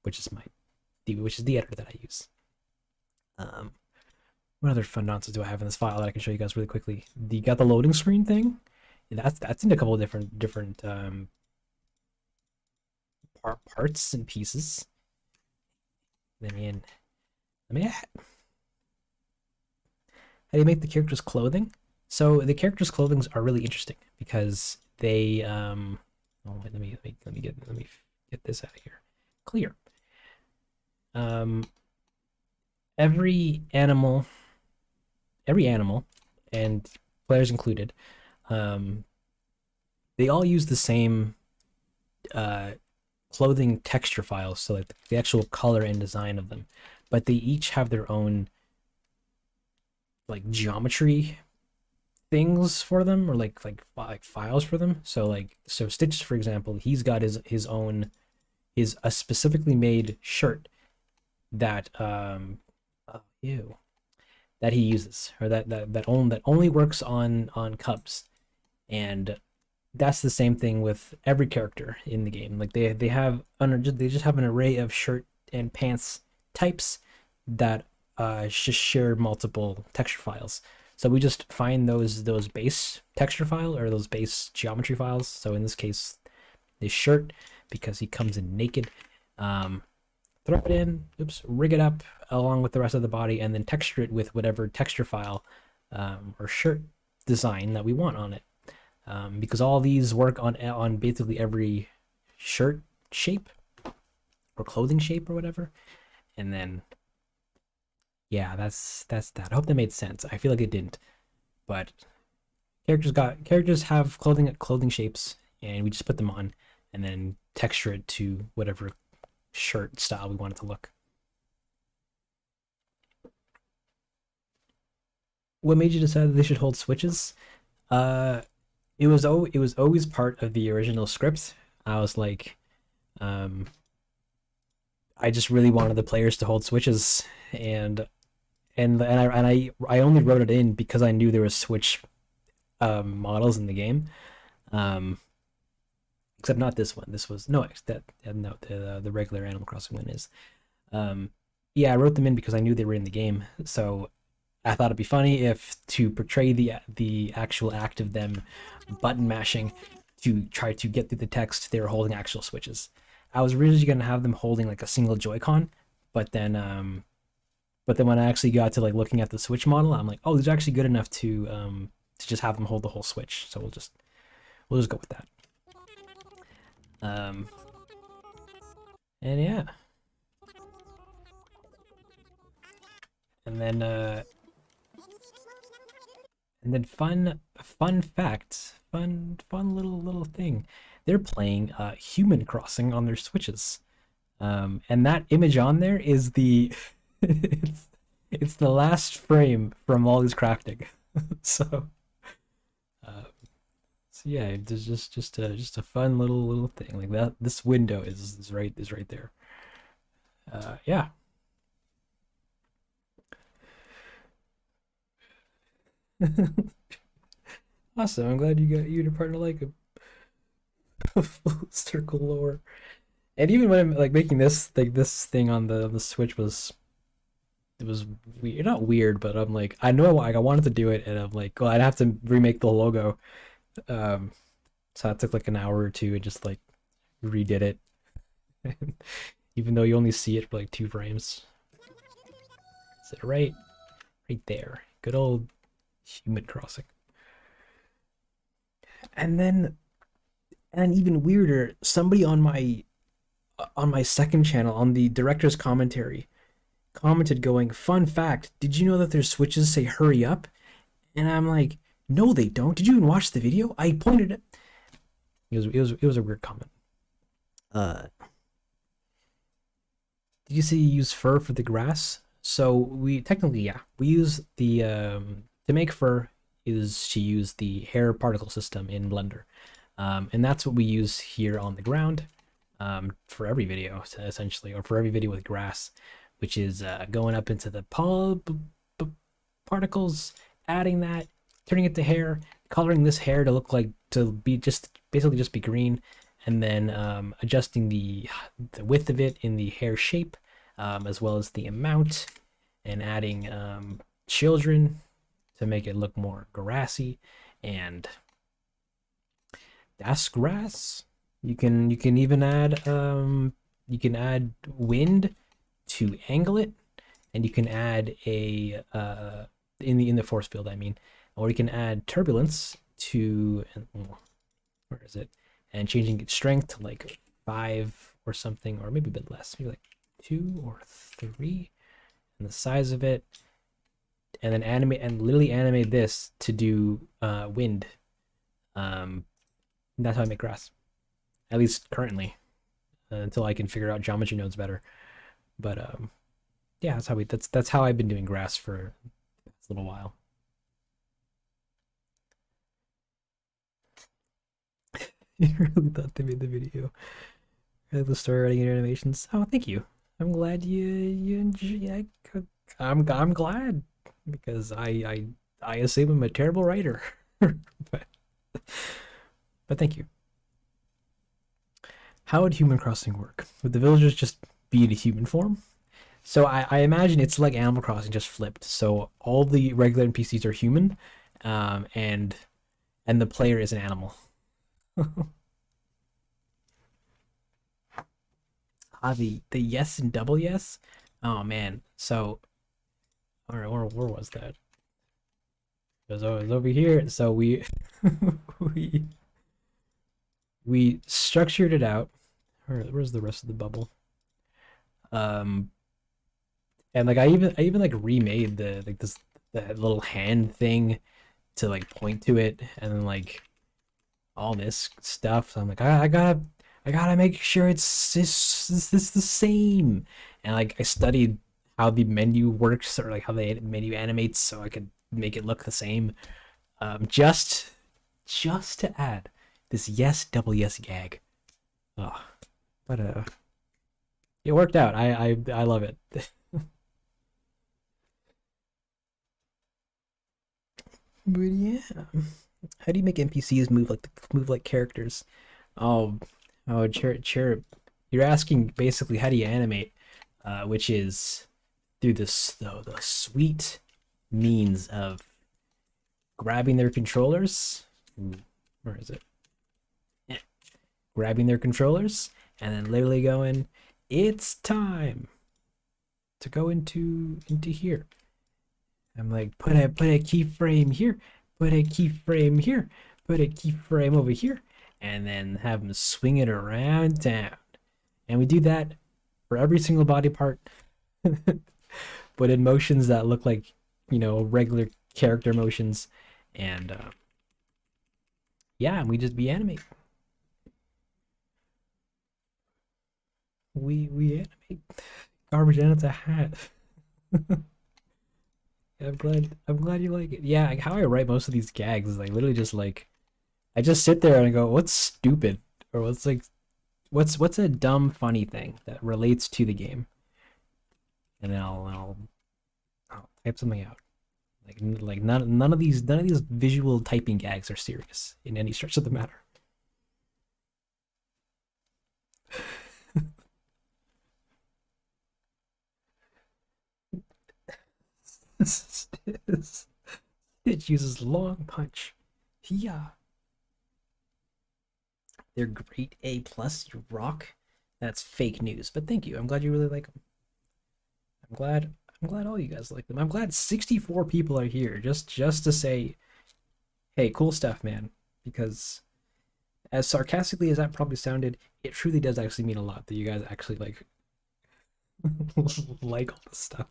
which is the editor that I use. What other fun nonsense do I have in this file that I can show you guys really quickly? You got the loading screen thing. That's in a couple of different parts and pieces. Then how do you make the characters' clothing? So the characters' clothing are really interesting because they let me get this out of here. Clear. Every animal, and players included, they all use the same clothing texture files, so like the actual color and design of them, but they each have their own like geometry things for them, or like files for them. So Stitch, for example, he's got his own a specifically made shirt that that he uses, or that only works on cubs, and that's the same thing with every character in the game. Like they just have an array of shirt and pants types that just share multiple texture files. So we just find those base texture file, or those base geometry files. So in this case, this shirt, because he comes in naked, throw it in, rig it up along with the rest of the body, and then texture it with whatever texture file or shirt design that we want on it. Because all these work on basically every shirt shape or clothing shape or whatever. And then yeah, that's that. I hope that made sense. I feel like it didn't, but characters have clothing shapes, and we just put them on and then texture it to whatever shirt style we want it to look. What made you decide that they should hold switches? It was always part of the original script. I was like, I just really wanted the players to hold switches, and I only wrote it in because I knew there was Switch models in the game, except not this one. This was no the regular Animal Crossing one is. Yeah, I wrote them in because I knew they were in the game, so I thought it'd be funny if to portray the actual act of them button mashing to try to get through the text, they were holding actual switches. I was originally gonna have them holding like a single Joy-Con, but then when I actually got to like looking at the Switch model, I'm like, oh, these are actually good enough to just have them hold the whole Switch. So we'll just go with that. And yeah. And then fun fact, fun little thing. They're playing Human Crossing on their Switches. And that image on there is the it's the last frame from Wally's crafting. So yeah, there's just a fun little thing like that. This window is right there. Yeah. Awesome. I'm glad you got your partner like a full circle lore. And even when I'm like making this this thing on the Switch was weird, not weird, but I'm like, I know I wanted to do it, and I'm like, well, I'd have to remake the logo. So it took like an hour or two and just like redid it. Even though you only see it for like 2 frames. Is it right there? Good old Human Crossing. And then, and even weirder, somebody on my second channel, on the director's commentary, commented going, fun fact, did you know that their switches say hurry up? And I'm like, no, they don't. Did you even watch the video? I pointed it. It was a weird comment. Did you say you use fur for the grass? So we technically, yeah, we use the to make fur is to use the hair particle system in Blender, and that's what we use here on the ground for every video essentially, or for every video with grass, which is going up into the particles, adding that, turning it to hair, coloring this hair to look like to be just basically just be green, and then adjusting the width of it in the hair shape, as well as the amount, and adding children to make it look more grassy. And that's grass. You can even add wind to angle it, and you can add a in the force field, I mean, or you can add turbulence to, where is it, and changing its strength to like 5 or something, or maybe a bit less, maybe like 2 or 3, and the size of it, and then animate and literally animate this to do wind. That's how I make grass, at least currently, until I can figure out geometry nodes better. But yeah, that's how I've been doing grass for a little while. You really thought they made the video. The story writing and animations. Oh, thank you. I'm glad you enjoy. I'm glad, because I assume I'm a terrible writer, but thank you. How would Human Crossing work? Would the villagers just be in a human form? So I imagine it's like Animal Crossing, just flipped. So all the regular NPCs are human, and the player is an animal. The yes and double yes. Oh man. So, all right, where was that? It was over here. So we we we structured it out. Where's the rest of the bubble? And like I even like remade the like this the little hand thing to like point to it, and then like all this stuff. So I'm like, I gotta make sure it's this the same. And like I studied how the menu works, or like how the menu animates, so I could make it look the same. Just to add this yes double yes gag. Oh, but it worked out. I love it. But yeah, how do you make NPCs move like characters? Oh, Cherub, you're asking basically how do you animate, which is through the sweet means of grabbing their controllers. Where is it? Yeah. Grabbing their controllers and then literally going, it's time to go into here. I'm like, put a keyframe here, put a keyframe here, put a keyframe over here, and then have them swing it around town. And we do that for every single body part, but in motions that look like, regular character motions. And yeah, and we just be animate. We animate garbage and it's a hat. I'm glad you like it. Yeah, like how I write most of these gags is like literally just like I just sit there and I go, what's stupid? Or what's a dumb funny thing that relates to the game? And then I'll type something out. Like none of these visual typing gags are serious in any stretch of the matter. Stitch uses long punch. Yeah. They're great A plus. You rock. That's fake news, but thank you. I'm glad you really like them. I'm glad all you guys like them. I'm glad 64 people are here just to say, hey, cool stuff, man. Because as sarcastically as that probably sounded, it truly does actually mean a lot that you guys actually like like all this stuff.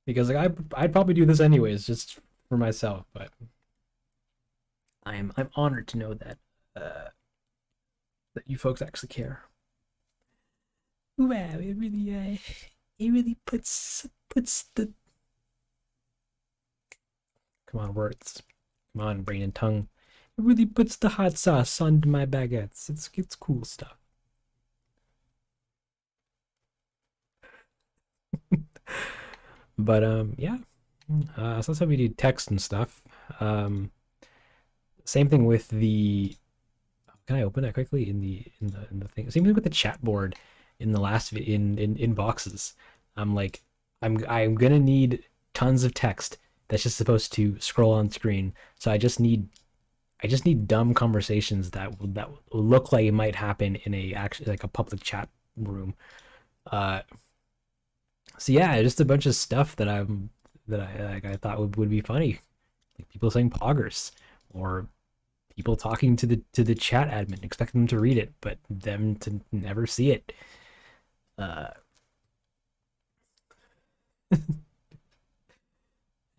Because like I'd probably do this anyways, just for myself, but I'm honored to know that that you folks actually care. Wow, it really puts the, come on, words, come on, brain and tongue. It really puts the hot sauce onto my baguettes. It's cool stuff. But yeah. So that's how we do text and stuff. Same thing with the. Can I open that quickly in the thing? Same thing with the chat board in the last in boxes. I'm like, I'm gonna need tons of text that's just supposed to scroll on screen. So I just need dumb conversations that will look like it might happen in a actually like a public chat room. Uh, so yeah, just a bunch of stuff that I thought would be funny, like people saying poggers or people talking to the chat admin, expect them to read it, but them to never see it. Uh,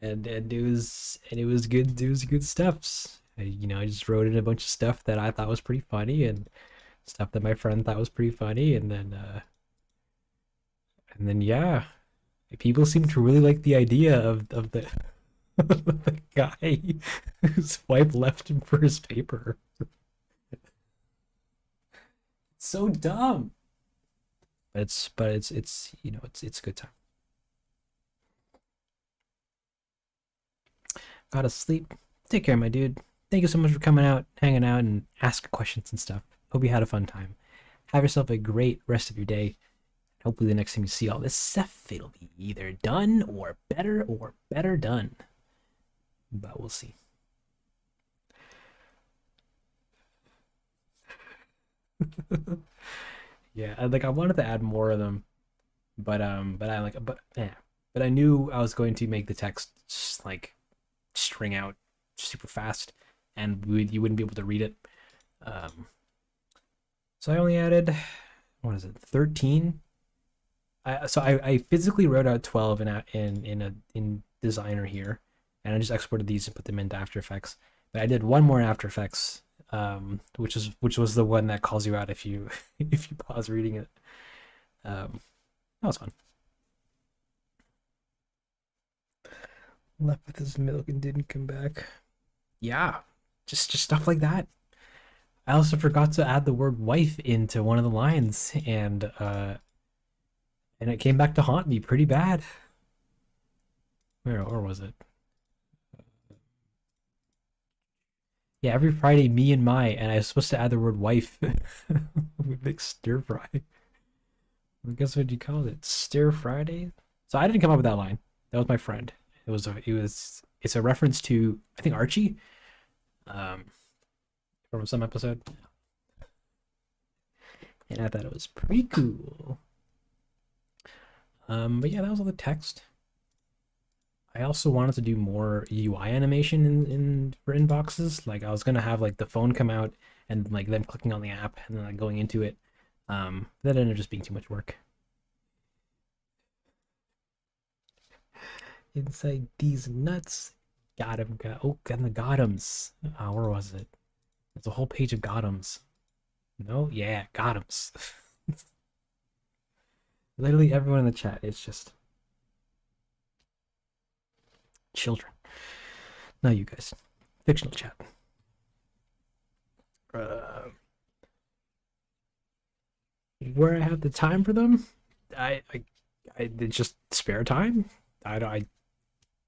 and it was good. It was good stuff. I just wrote in a bunch of stuff that I thought was pretty funny and stuff that my friend thought was pretty funny, and then yeah, people seem to really like the idea of the the guy whose wife left him for his paper. It's so dumb. But it's it's a good time. Gotta sleep. Take care, my dude. Thank you so much for coming out, hanging out, and asking questions and stuff. Hope you had a fun time. Have yourself a great rest of your day. Hopefully, the next time you see all this stuff, it'll be either done or better done. But we'll see. Yeah, I wanted to add more of them, but I knew I was going to make the text just, like string out super fast, and you wouldn't be able to read it. Um, so I only added, what is it, 13? I physically wrote out 12 in Designer here, and I just exported these and put them into After Effects. But I did one more in After Effects, which was the one that calls you out if you if you pause reading it. That was fun. Left with his milk and didn't come back. Yeah, just stuff like that. I also forgot to add the word wife into one of the lines, and it came back to haunt me pretty bad. Where or was it? Yeah, every Friday, me and and I was supposed to add the word wife. We make stir fry. I guess what you call it? Stir Friday? So I didn't come up with that line. That was my friend. It's a reference to I think Archie, um, from some episode. And I thought it was pretty cool. But yeah, that was all the text. I also wanted to do more UI animation in for inboxes. Like I was gonna have like the phone come out and like them clicking on the app and then like going into it. That ended up just being too much work. Inside these nuts, got him. And the Gotham's. Where was it? There's a whole page of Gotham's. No, yeah, Gotham's. Literally everyone in the chat. It's just children. Not you guys. Fictional chat. Uh, where I have the time for them, it's just spare time. I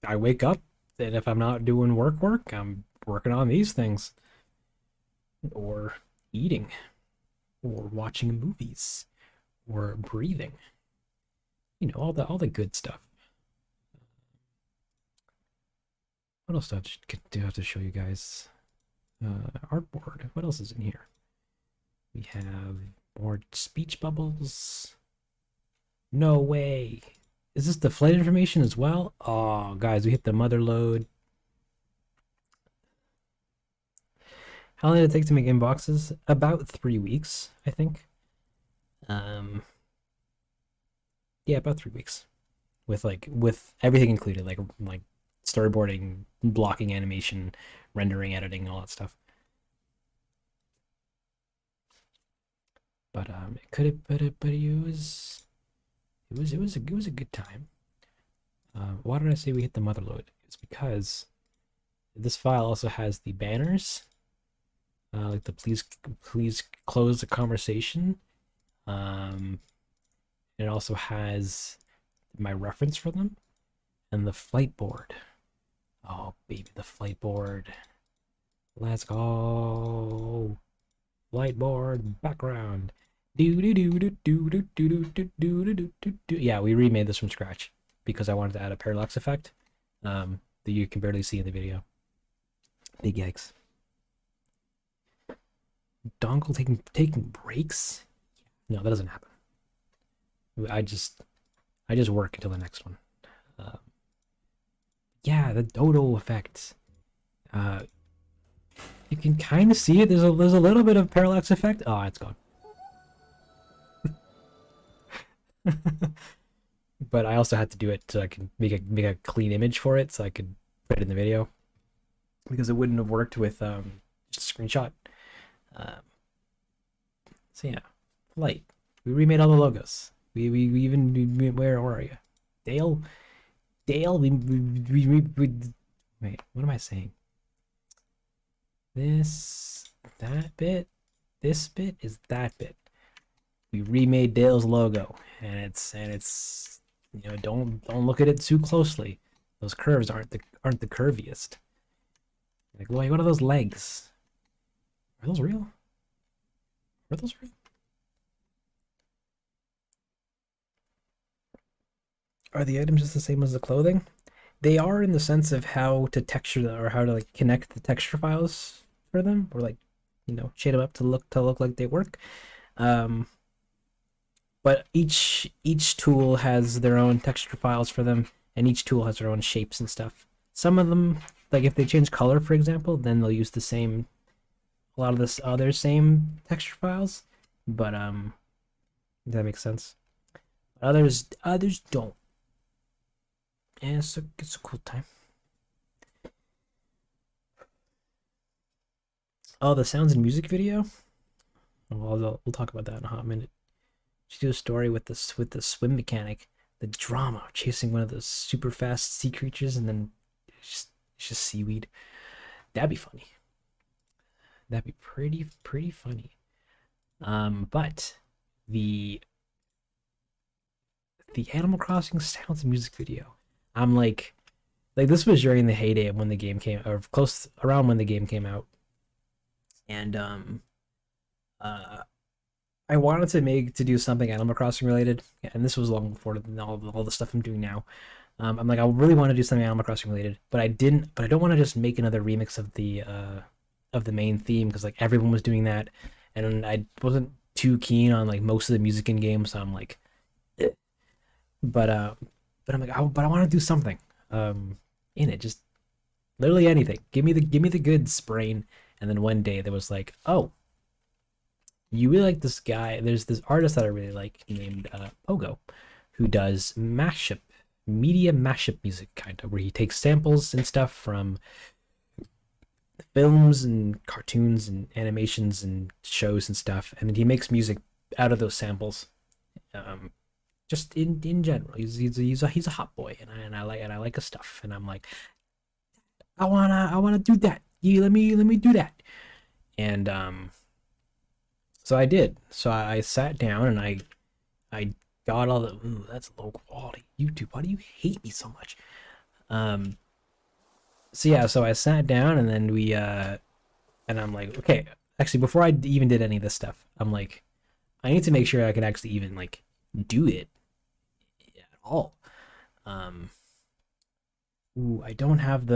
I wake up, and if I'm not doing work, I'm working on these things, or eating, or watching movies, or breathing. All the good stuff. What else do I have to show you guys? Artboard. What else is in here? We have more speech bubbles. No way. Is this the flight information as well? Oh, guys, we hit the mother load. How long did it take to make inboxes? About 3 weeks, I think. Um, yeah, about 3 weeks, with everything included, like storyboarding, blocking, animation, rendering, editing, all that stuff. But it could have, but it was a good time. Why did I say we hit the mother load? It's because this file also has the banners, like the please close the conversation. It also has my reference for them and the flight board. Oh baby, the flight board. Let's go. Whiteboard background. Do do do do do do do do do do do do. Yeah, we remade this from scratch because I wanted to add a parallax effect that you can barely see in the video. Big yikes. Dongle taking breaks? No, that doesn't happen. I just work until the next one. Uh, yeah, the dodo effect. You can kind of see it. There's a little bit of parallax effect. Oh, it's gone. But I also had to do it so I can make a clean image for it, so I could put it in the video because it wouldn't have worked with just a screenshot. Um, so yeah, Light. We remade all the logos. We even where are you, Dale? Dale. We wait. What am I saying? This this bit is that bit. We remade Dale's logo, and it's you know, don't look at it too closely. Those curves aren't the curviest. Like, wait, what are those legs? Are those real? Are those real? Are the items just the same as the clothing? They are in the sense of how to texture them, or how to like connect the texture files for them, or like, you know, shade them up to look like they work. Um, but each tool has their own texture files for them, and each tool has their own shapes and stuff. Some of them, like if they change color, for example, then they'll use the same, a lot of this other same texture files. But if that makes sense. Others don't. And it's a cool time. Oh, the sounds and music video. Well, we'll talk about that in a hot minute. She do a story with the swim mechanic, the drama of chasing one of those super fast sea creatures, and then it's just seaweed. That'd be funny. That'd be pretty funny. But the Animal Crossing sounds and music video. I'm like this was during the heyday of when the game came, or close around when the game came out, and uh, I wanted to do something Animal Crossing related, and this was long before all the stuff I'm doing now. I'm like, I really want to do something Animal Crossing related, but I didn't. But I don't want to just make another remix of the main theme because like everyone was doing that, and I wasn't too keen on like most of the music in game, so I'm like, eh. but I'm like, but I want to do something in it, just literally anything. Give me the goods, brain. And then one day there was like, oh, you really like this guy. There's this artist that I really like named Pogo, who does media mashup music, kind of, where he takes samples and stuff from films and cartoons and animations and shows and stuff, and then he makes music out of those samples. Um, just in general, he's a hot boy, and I like his stuff, and I'm like, I wanna do that. Yeah, let me do that, and so I did. So I sat down and I got all the. Ooh, that's low quality. YouTube, why do you hate me so much? Um, so yeah, so I sat down and then and I'm like, okay, actually, before I even did any of this stuff, I'm like, I need to make sure I can actually even like do it at all. Um, ooh, I don't have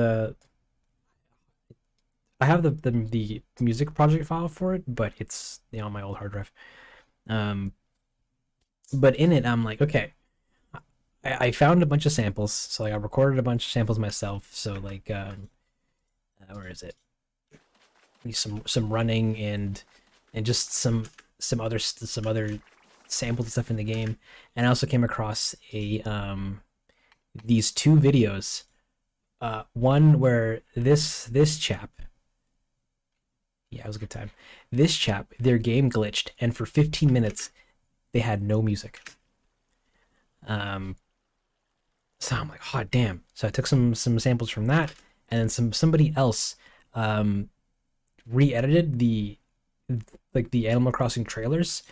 I have the music project file for it, but it's, you know, on my old hard drive. Um, but in it, I'm like, okay, I found a bunch of samples, so like I recorded a bunch of samples myself. So like, where is it? Some running and just some other samples and stuff in the game, and I also came across these two videos. One where this chap, yeah, it was a good time. This chap, their game glitched, and for 15 minutes they had no music. Um, so I'm like, oh damn. So I took some samples from that, and then somebody else um re-edited the Animal Crossing trailers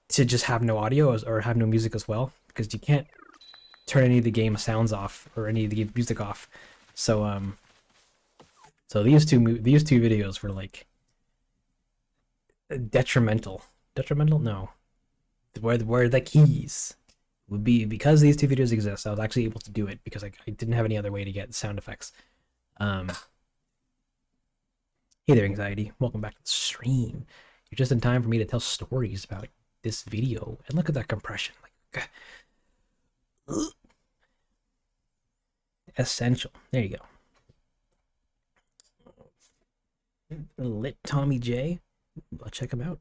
to just have no audio or have no music as well, because you can't turn any of the game sounds off or any of the music off. So So these two videos were like detrimental. Detrimental? No. Where the keys would be, because these two videos exist. I was actually able to do it because I didn't have any other way to get sound effects. Hey there, anxiety. Welcome back to the stream. You're just in time for me to tell stories about this video. And look at that compression. Like, essential. There you go. Lit Tommy J. I'll check him out.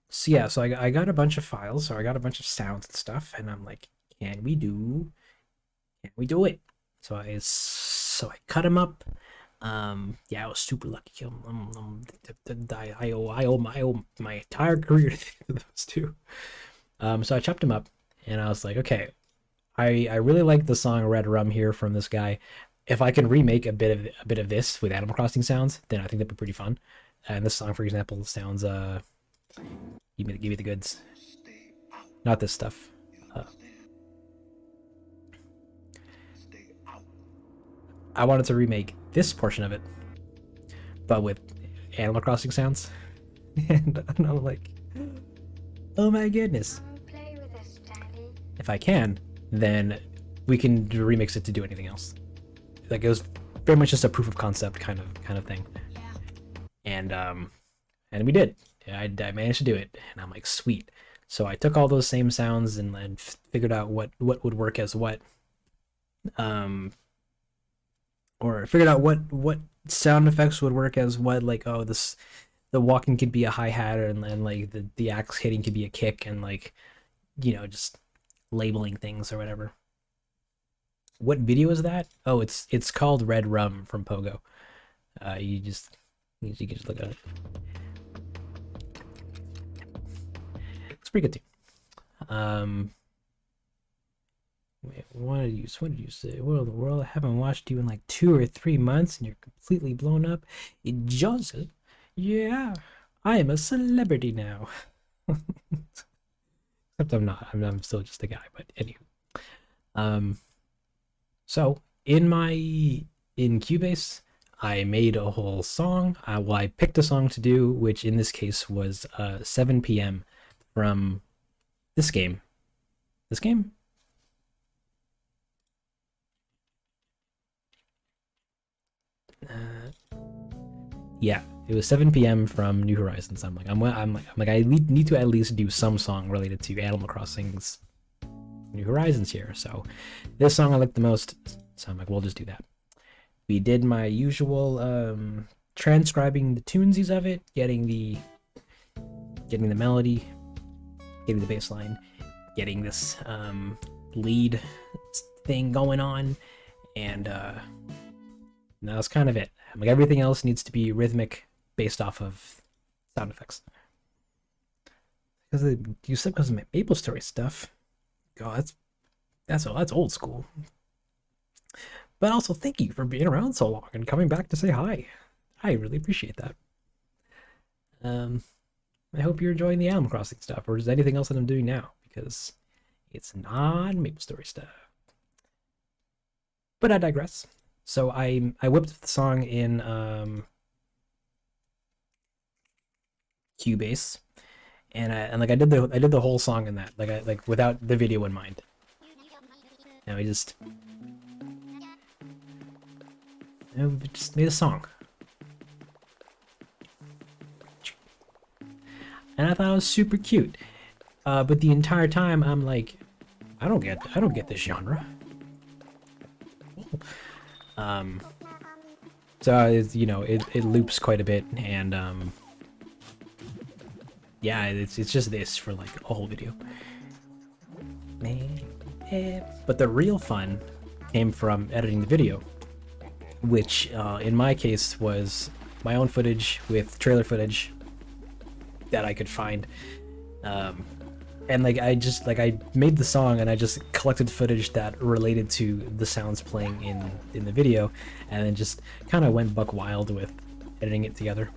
So yeah, so I got a bunch of files, or I got a bunch of sounds and stuff, and I'm like, can we do it? So I cut them up. Yeah, I was super lucky. I owe my entire career to those two. So I chopped them up, and I was like, okay, I really like the song Red Rum here from this guy. If I can remake a bit of this with Animal Crossing sounds, then I think that'd be pretty fun. And this song, for example, sounds give me the goods. Not this stuff. I wanted to remake this portion of it, but with Animal Crossing sounds. And I'm like, oh my goodness. If I can, then we can remix it to do anything else. Like, it was very much just a proof of concept kind of thing. And we did. I managed to do it, and I'm like, sweet. So I took all those same sounds and figured out what would work as what. Or figured out what sound effects would work as what, like, oh, the walking could be a hi-hat, and like the axe hitting could be a kick, and like, you know, just labeling things or whatever. What video is that? Oh, it's called Red Rum from Pogo. You can just look at it. It's pretty good too. Wait, what did you say? What in the world? I haven't watched you in like 2 or 3 months, and you're completely blown up. Joseph, yeah, I am a celebrity now. Except I'm not. I'm still just a guy. But anywho, so in Cubase, I made a whole song. Well, I picked a song to do, which in this case was 7 p.m. from this game. This game? Yeah, it was 7 p.m. from New Horizons. I'm like, I need to at least do some song related to Animal Crossing's New Horizons here. So this song I like the most, so I'm like, we'll just do that. We did my usual transcribing the tunesies of it, getting the melody, getting the bass line, getting this lead thing going on, and that's kind of it. Like, everything else needs to be rhythmic based off of sound effects. Because you said because of my Maple Story stuff. God, that's old school. But also, thank you for being around so long and coming back to say hi. I really appreciate that. I hope you're enjoying the Animal Crossing stuff, or just anything else that I'm doing now, because it's not Maple Story stuff. But I digress. So I whipped the song in Cubase, and I did the whole song in that, like without the video in mind. And we just made a song, and I thought it was super cute. But the entire time I'm like, I don't get this genre. So it's, you know, it loops quite a bit, and yeah, it's just this for like a whole video. But the real fun came from editing the video, which in my case was my own footage with trailer footage that I could find. And like I made the song, and I just collected footage that related to the sounds playing in the video, and then just kind of went buck wild with editing it together.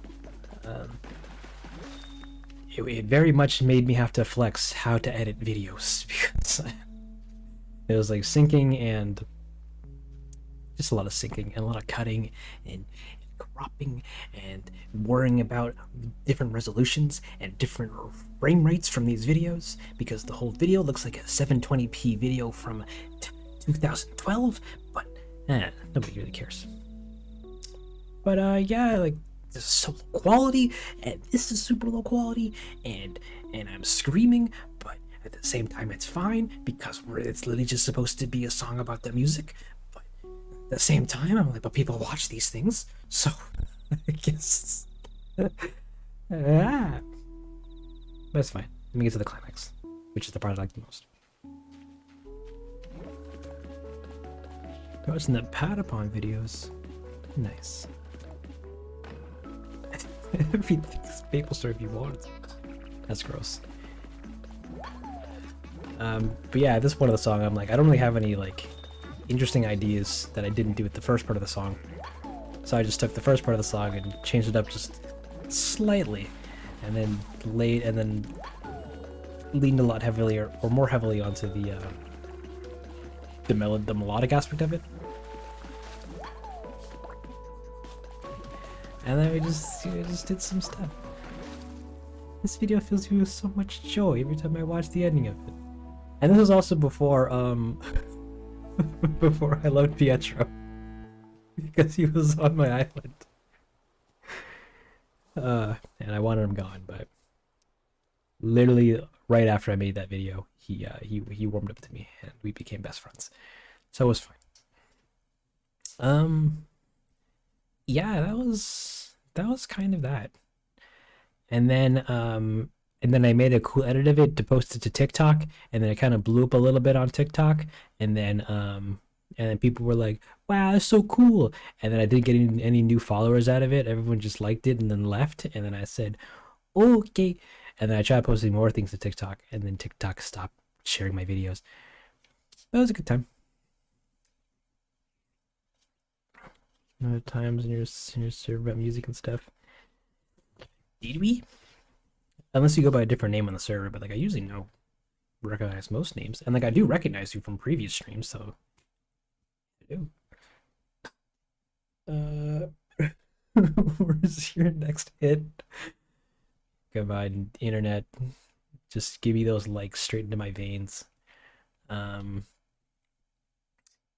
It very much made me have to flex how to edit videos, because it was like syncing and just a lot of syncing and a lot of cutting and cropping and worrying about different resolutions and different frame rates from these videos, because the whole video looks like a 720p video from 2012, but nobody really cares. But yeah, like, this is so low quality and this is super low quality, and I'm screaming, but at the same time it's fine because it's literally just supposed to be a song about the music. But at the same time I'm like, but people watch these things, so I guess ah. That's fine. Let me get to the climax, which is the part I like the most. Watching the Patapon videos. Nice. Everything's maple syrup you want. That's gross. But yeah, at this point of the song, I'm like, I don't really have any like interesting ideas that I didn't do with the first part of the song. So I just took the first part of the song and changed it up just slightly, and then leaned a lot heavily or more heavily onto the melodic aspect of it. And then we just did some stuff. This video fills me with so much joy every time I watch the ending of it. And this was also before before I loved Pietro, because he was on my island. And I wanted him gone, but literally right after I made that video, he warmed up to me and we became best friends. So it was fine. Yeah, that was kind of that. And then I made a cool edit of it to post it to TikTok, and then it kind of blew up a little bit on TikTok, and then people were like, wow, that's so cool. And then I didn't get any new followers out of it. Everyone just liked it and then left. And then I said, okay. And then I tried posting more things to TikTok, and then TikTok stopped sharing my videos. But it was a good time. Times in your server about music and stuff. Did we? Unless you go by a different name on the server, but like I usually recognize most names, and like I do recognize you from previous streams, so I do. Where's your next hit? Goodbye, internet. Just give me those likes straight into my veins. And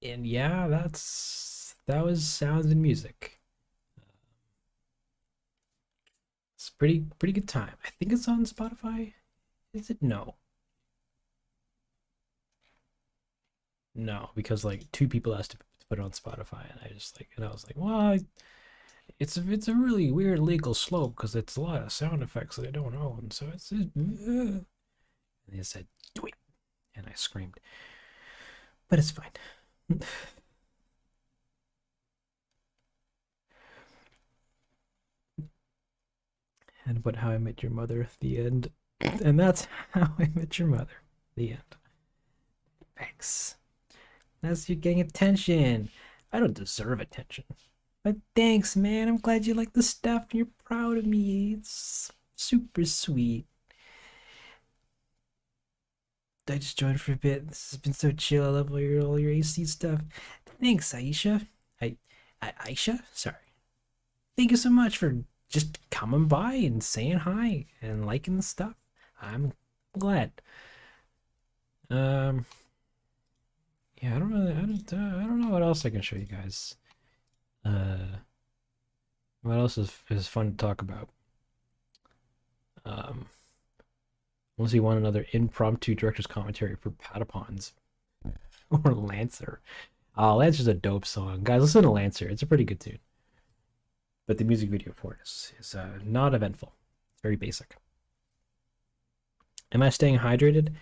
yeah, that was Sounds and Music. It's pretty good time. I think it's on Spotify. Is it? No, because like 2 people asked to put it on Spotify, and I was like, well, it's a really weird legal slope because it's a lot of sound effects that I don't own, so it's and they said do it, and I screamed, but it's fine. And but How I Met Your Mother, the end. And that's How I Met Your Mother, the end. Thanks. That's you getting attention. I don't deserve attention. But thanks, man. I'm glad you like the stuff and you're proud of me. It's super sweet. I just joined for a bit. This has been so chill. I love all your AC stuff. Thanks, Aisha. Aisha? Sorry. Thank you so much for just coming by and saying hi and liking the stuff. I'm glad. Yeah, I don't know what else I can show you guys. What else is fun to talk about? Unless you want another impromptu director's commentary for Patapons or Lancer. Oh, Lancer's a dope song, guys. Listen to Lancer. It's a pretty good tune. But the music video for it is not eventful. It's very basic. Am I staying hydrated?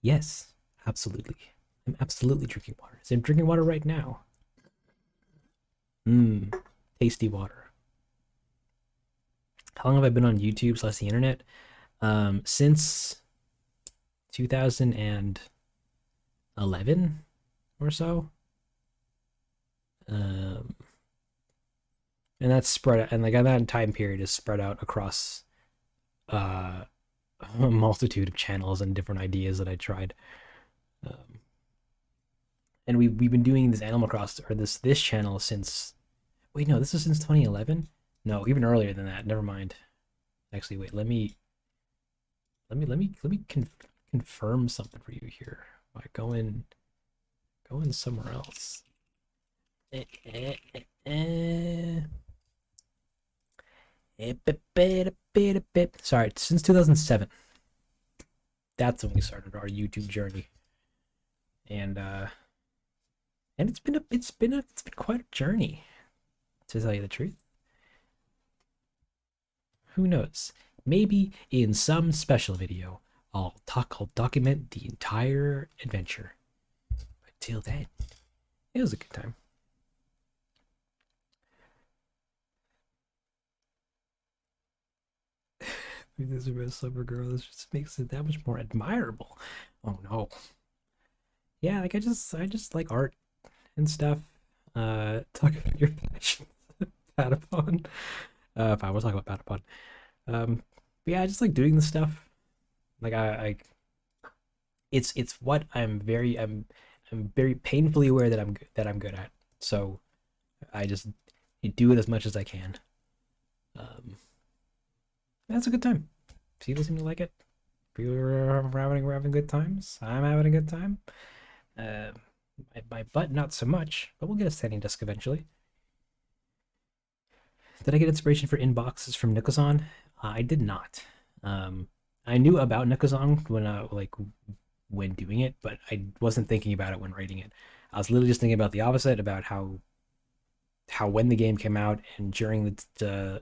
Yes, absolutely. I'm absolutely drinking water. So I'm drinking water right now. Tasty water. How long have I been on YouTube / the internet? Since 2011 or so. And that's spread out, and like that time period is spread out across a multitude of channels and different ideas that I tried. and we've been doing this Animal Crossing or this channel since. Wait, no, this is since 2011. No, even earlier than that. Never mind. Actually, wait. Let me confirm something for you here by going somewhere else. Sorry, since 2007. That's when we started our YouTube journey, and it's been quite a journey, to tell you the truth. Who knows? Maybe in some special video, I'll document the entire adventure. But till then, it was a good time. This is a summer girl. This just makes it that much more admirable. Oh no. Yeah, like I just like art and stuff. Talk about your passion, Patapon. Fine, we'll talk about Patapon. But yeah, I just like doing the stuff. Like it's what I'm very painfully aware that I'm good at. So I just do it as much as I can. That's a good time. People seem to like it. People are having good times. I'm having a good time. My butt not so much, but we'll get a standing desk eventually. Did I get inspiration for inboxes from Nikozon? I did not. I knew about Nikozon when doing it, but I wasn't thinking about it when writing it. I was literally just thinking about the opposite, about how when the game came out and during the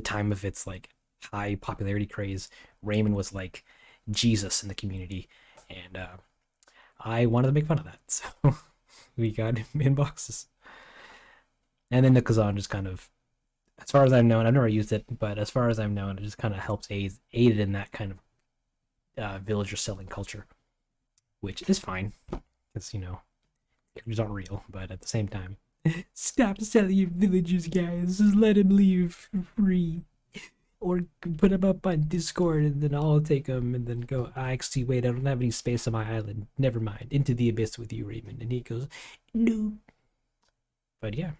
time of its like high popularity craze, Raymond was like Jesus in the community, and I wanted to make fun of that, so we got inboxes. And then Nikozon just kind of, as far as I've known, I've never used it, but as far as I've known, it just kind of helps aid in that kind of villager selling culture, which is fine, because characters aren't real, but at the same time, stop selling your villagers, guys. Just let him leave for free. Or put them up on Discord and then I'll take them and then go, actually, wait, I don't have any space on my island. Never mind. Into the abyss with you, Raymond. And he goes, no. But yeah.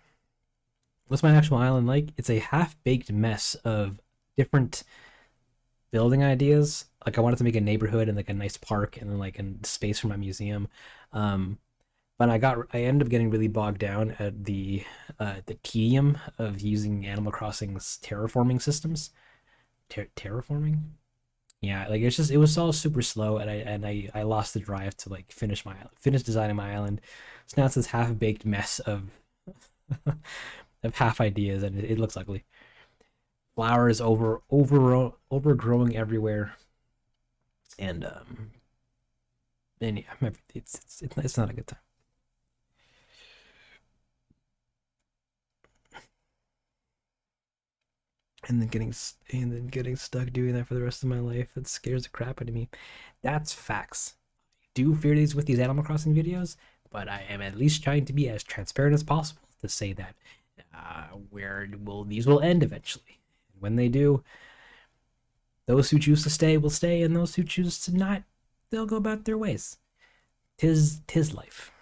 What's my actual island like? It's a half-baked mess of different building ideas. Like I wanted to make a neighborhood and like a nice park and then like a space for my museum. But I ended up getting really bogged down at the tedium of using Animal Crossing's terraforming systems. Terraforming? Yeah, like it was all super slow, and I lost the drive to like finish designing my island. So now it's this half-baked mess of of half ideas, and it looks ugly. Flowers overgrowing everywhere, and yeah, it's not a good time. And then getting stuck doing that for the rest of my life, that scares the crap out of me. That's facts. I do fear these with these Animal Crossing videos, but I am at least trying to be as transparent as possible to say that these will end eventually. And when they do, those who choose to stay will stay, and those who choose to not, they'll go about their ways. Tis life.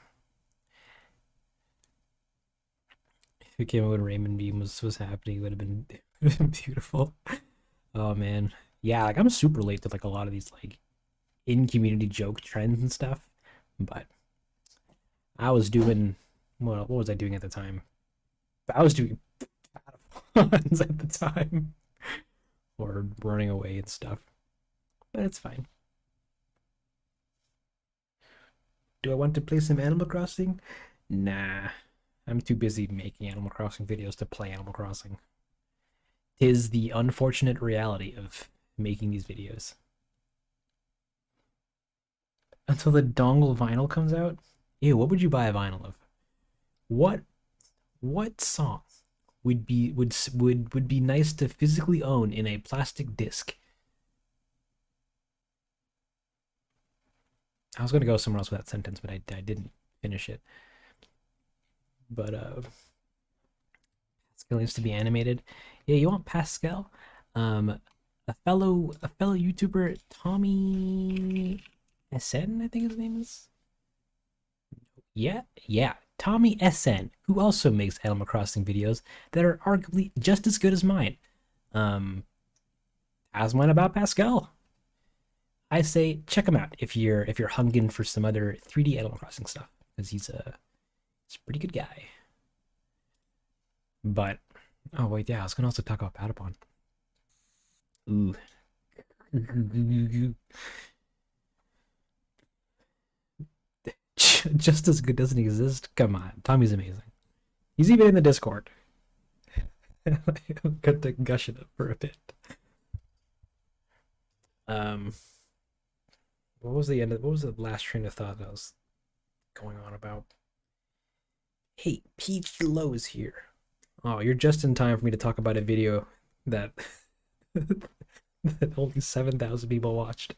If it came out when Raymond Beam was happening, it would have been beautiful. Oh man, yeah, like I'm super late to like a lot of these like in community joke trends and stuff, but I was doing what was I doing at the time? I was doing puns at the time, or running away and stuff, but it's fine. Do I want to play some Animal Crossing? Nah, I'm too busy making Animal Crossing videos to play Animal Crossing. Tis the unfortunate reality of making these videos. Until the dongle vinyl comes out? Ew, what would you buy a vinyl of? What song would be nice to physically own in a plastic disc? I was gonna go somewhere else with that sentence, but I didn't finish it. But Pascal needs to be animated. Yeah, you want Pascal? A fellow YouTuber, Tommy SN, I think his name is. Yeah. Tommy SN, who also makes Animal Crossing videos that are arguably just as good as mine. Um, as mine about Pascal. I say check him out if you're hungering for some other 3D Animal Crossing stuff because he's a pretty good guy. But oh wait, yeah, I was gonna also talk about Patapon. Ooh, just as good doesn't exist. Come on, Tommy's amazing. He's even in the Discord. Got to gush it up for a bit. Um, what was the end? What was the last train of thought that was going on about? Hey, Peach Lowe's here. Oh, you're just in time for me to talk about a video that that only 7,000 people watched.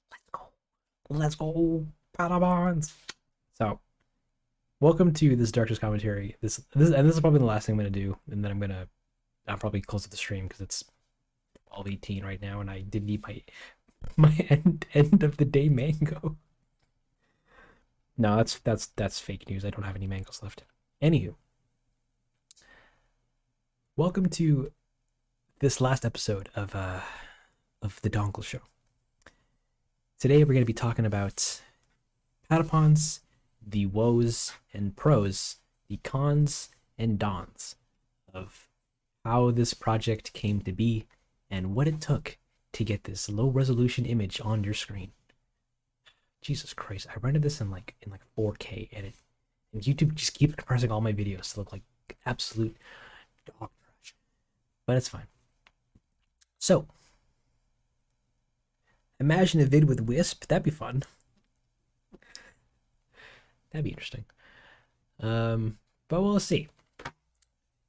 Let's go. Let's go, Patapons. So, welcome to this Darkest commentary. This is probably the last thing I'm gonna do, and then I'll probably close the stream because it's 12:18 right now, and I didn't eat my end of the day mango. No, that's fake news. I don't have any mangoes left. Anywho, welcome to this last episode of the Dengle Show. Today we're going to be talking about Patapons, the woes and pros, the cons and dons of how this project came to be and what it took to get this low resolution image on your screen. Jesus Christ, I rendered this in like 4K and YouTube just keeps compressing all my videos to look like absolute dog trash. But it's fine. So, imagine a vid with Wisp. That'd be fun. That'd be interesting. But we'll see.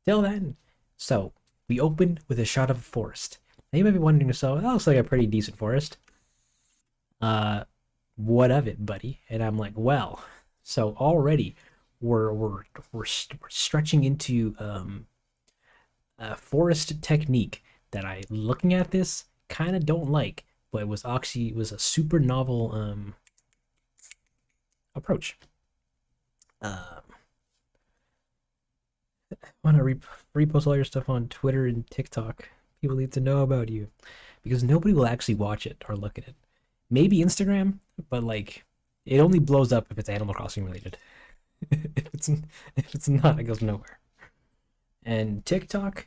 Till then, so we open with a shot of a forest. Now you might be wondering yourself, that looks like a pretty decent forest. What of it, buddy? And I'm like, well, so already we're stretching into a forest technique that I, looking at this, kind of don't like, but it was a super novel approach. I want to repost all your stuff on Twitter and TikTok. People need to know about you because nobody will actually watch it or look at it. Maybe Instagram, but like it only blows up if it's Animal Crossing related. if it's not, it goes nowhere. And TikTok's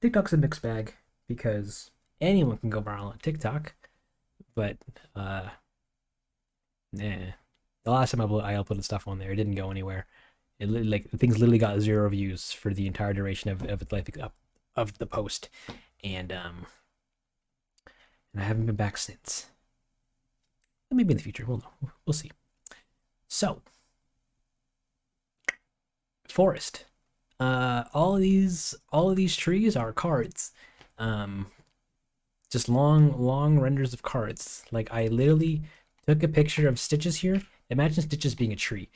a mixed bag because anyone can go viral on TikTok, but nah. The last time I uploaded stuff on there, it didn't go anywhere. Like things literally got 0 views for the entire duration of its life of the post, and I haven't been back since. Maybe in the future, we'll see. So, forest. All of these trees are cards. Just long renders of cards. Like I literally took a picture of Stitches here. Imagine Stitches being a tree,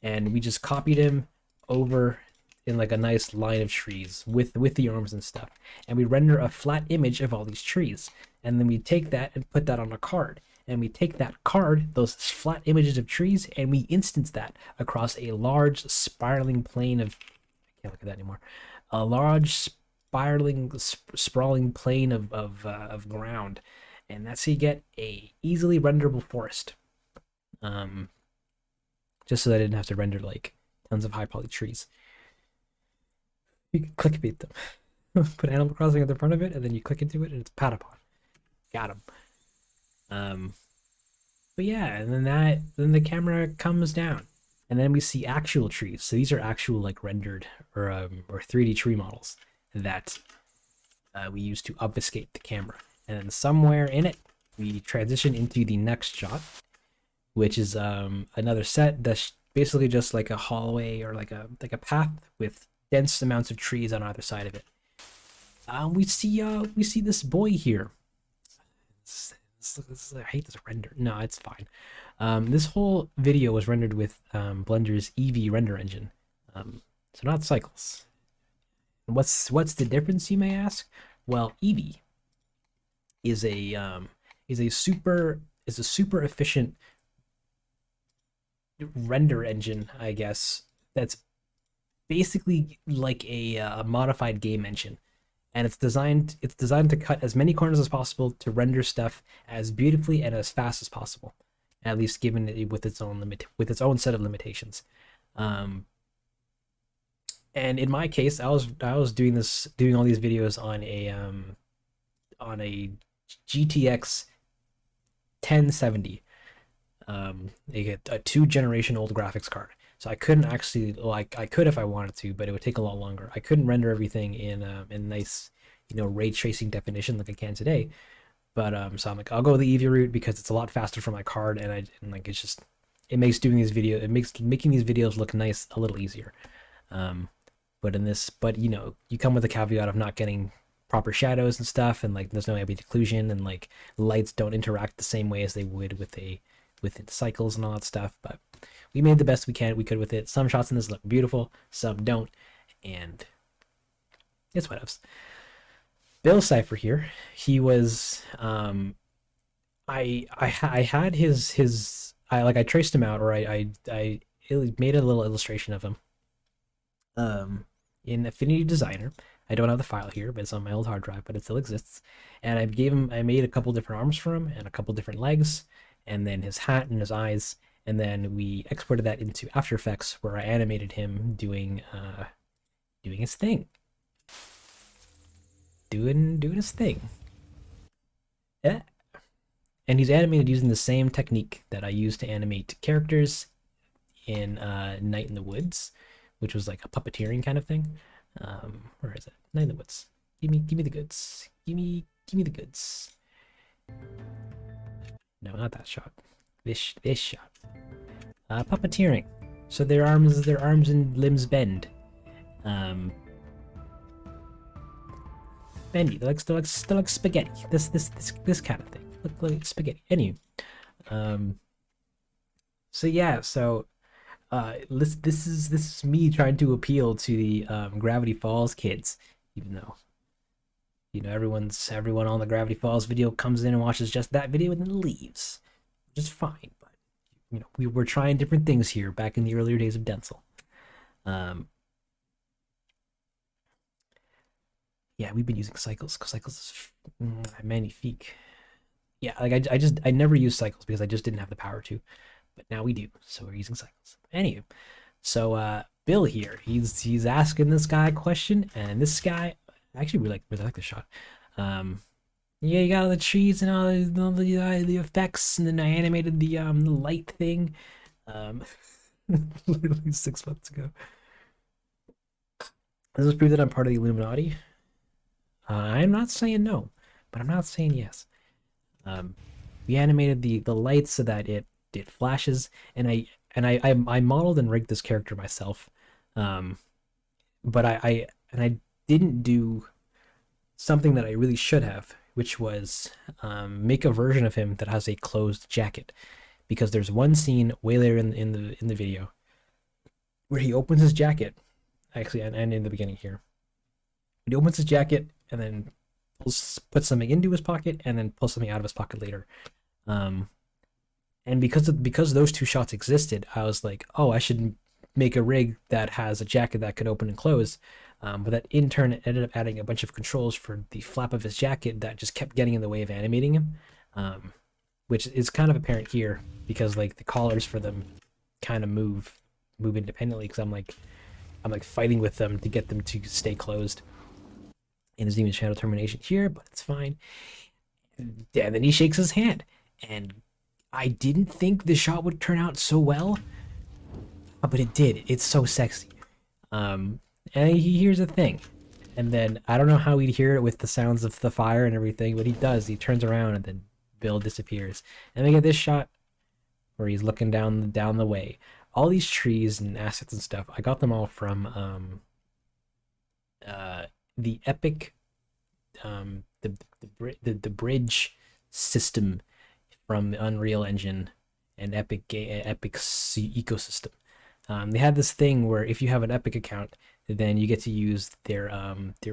and we just copied him over in like a nice line of trees with the arms and stuff, and we render a flat image of all these trees, and then we take that and put that on a card, and we take that card, those flat images of trees, and we instance that across a large spiraling plane of, I can't look at that anymore, a large sprawling plane of ground, and that's how you get a easily renderable forest. Just so that I didn't have to render like tons of high poly trees. You can clickbait them. Put Animal Crossing at the front of it, and then you click into it, and it's Patapon. Got him. But yeah, and then the camera comes down, and then we see actual trees. So these are actual like rendered or 3D tree models that we use to obfuscate the camera. And then somewhere in it, we transition into the next shot, which is another set that's basically just like a hallway or like a path with dense amounts of trees on either side of it. We see this boy here. I hate this render. No, it's fine. This whole video was rendered with Blender's Eevee render engine, so not Cycles. What's the difference, you may ask? Well, Eevee is a super efficient render engine, I guess, that's basically like a modified game engine, and it's designed to cut as many corners as possible to render stuff as beautifully and as fast as possible, at least given it with its own set of limitations. Um, and in my case, I was doing all these videos on a GTX 1070, a 2 generation old graphics card. So I couldn't actually, like, I could if I wanted to, but it would take a lot longer. I couldn't render everything in nice, ray tracing definition like I can today. But so I'm like, I'll go the Eevee route because it's a lot faster for my card, and like it's just it makes making these videos look nice a little easier. Um, but you come with the caveat of not getting proper shadows and stuff, and like there's no ambient occlusion, and like lights don't interact the same way as they would with cycles and all that stuff. But we made the best we could with it. Some shots in this look beautiful, some don't, and it's what else. Bill Cipher here. He was I had I traced him out, or I made a little illustration of him in Affinity Designer. I don't have the file here, but it's on my old hard drive, but it still exists. And I made a couple different arms for him and a couple different legs, and then his hat and his eyes, and then we exported that into After Effects, where I animated him doing his thing, doing his thing. Yeah. And he's animated using the same technique that I used to animate characters in Night in the Woods, which was like a puppeteering kind of thing. Where is it? Night in the Woods. Give me the goods. Give me the goods. No, not that shot. This shot. Puppeteering. So their arms and limbs bend. Bendy. They're like spaghetti. This kind of thing. Look like spaghetti. Anyway. So yeah. So this is me trying to appeal to the Gravity Falls kids, even though everyone on the Gravity Falls video comes in and watches just that video and then leaves, which is fine. But we were trying different things here back in the earlier days of Denzel. Yeah, we've been using cycles because cycles is magnifique. Yeah, like I never used cycles because I just didn't have the power to, but now we do, so we're using cycles. Anyway, so Bill here, he's asking this guy a question, and this guy actually really like this shot. Yeah, you got all the trees and all the effects, and then I animated the light thing, literally 6 months ago. Does this prove that I'm part of the Illuminati? I'm not saying no, but I'm not saying yes. We animated the lights so that it flashes, and I modeled and rigged this character myself, but I didn't do something that I really should have, which was make a version of him that has a closed jacket, because there's one scene way later in the video where he opens his jacket, actually, and in the beginning here, he opens his jacket and then puts something into his pocket and then pulls something out of his pocket later. And because those two shots existed, I was like, oh, I should make a rig that has a jacket that could open and close. But that in turn ended up adding a bunch of controls for the flap of his jacket that just kept getting in the way of animating him, which is kind of apparent here because like the collars for them kind of move independently, because I'm like fighting with them to get them to stay closed. And there's even shadow termination here, but it's fine. And then he shakes his hand, and I didn't think the shot would turn out so well, but it did. It's so sexy. And he hears a thing, and then I don't know how he'd hear it with the sounds of the fire and everything, but he does. He turns around, and then Bill disappears. And we get this shot where he's looking down the way. All these trees and assets and stuff, I got them all from the Epic, the bridge system from the Unreal Engine and Epic's ecosystem. They had this thing where if you have an Epic account, then you get to use their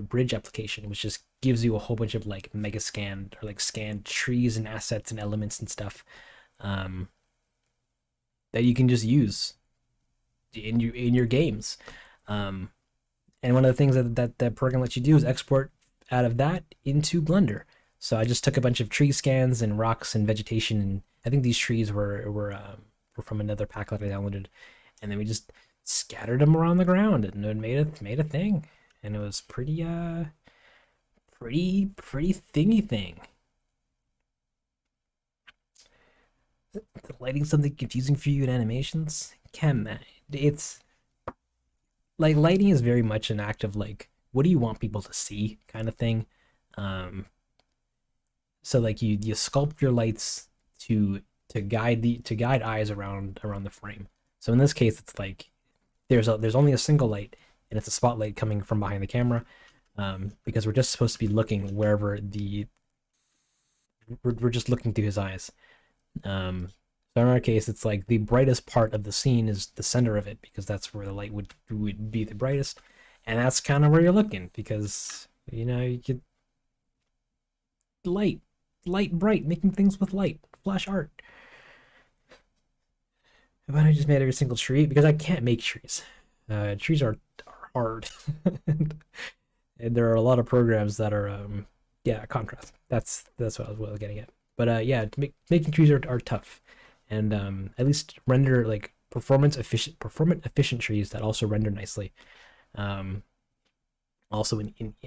bridge application, which just gives you a whole bunch of like mega scanned or like scanned trees and assets and elements and stuff. that you can just use in your games. Um, and one of the things that program lets you do is export out of that into Blender. So I just took a bunch of tree scans and rocks and vegetation, and I think these trees were from another pack that I downloaded, and then we just scattered them around the ground and it made a thing, and it was pretty thingy thing. The lighting something confusing for you in animations? It's like lighting is very much an act of like, what do you want people to see kind of thing. Um, so like you sculpt your lights to guide eyes around the frame. So in this case, it's like there's only a single light, and it's a spotlight coming from behind the camera, because we're just supposed to be looking wherever we're just looking through his eyes. So in our case, it's like the brightest part of the scene is the center of it, because that's where the light would be the brightest, and that's kind of where you're looking, because you get bright, making things with light, flash art. Why don't I just made every single tree? Because I can't make trees. Trees are hard, and there are a lot of programs that are yeah, contrast. That's what I was getting at. But yeah, making trees are tough, and at least render like performant efficient trees that also render nicely. Also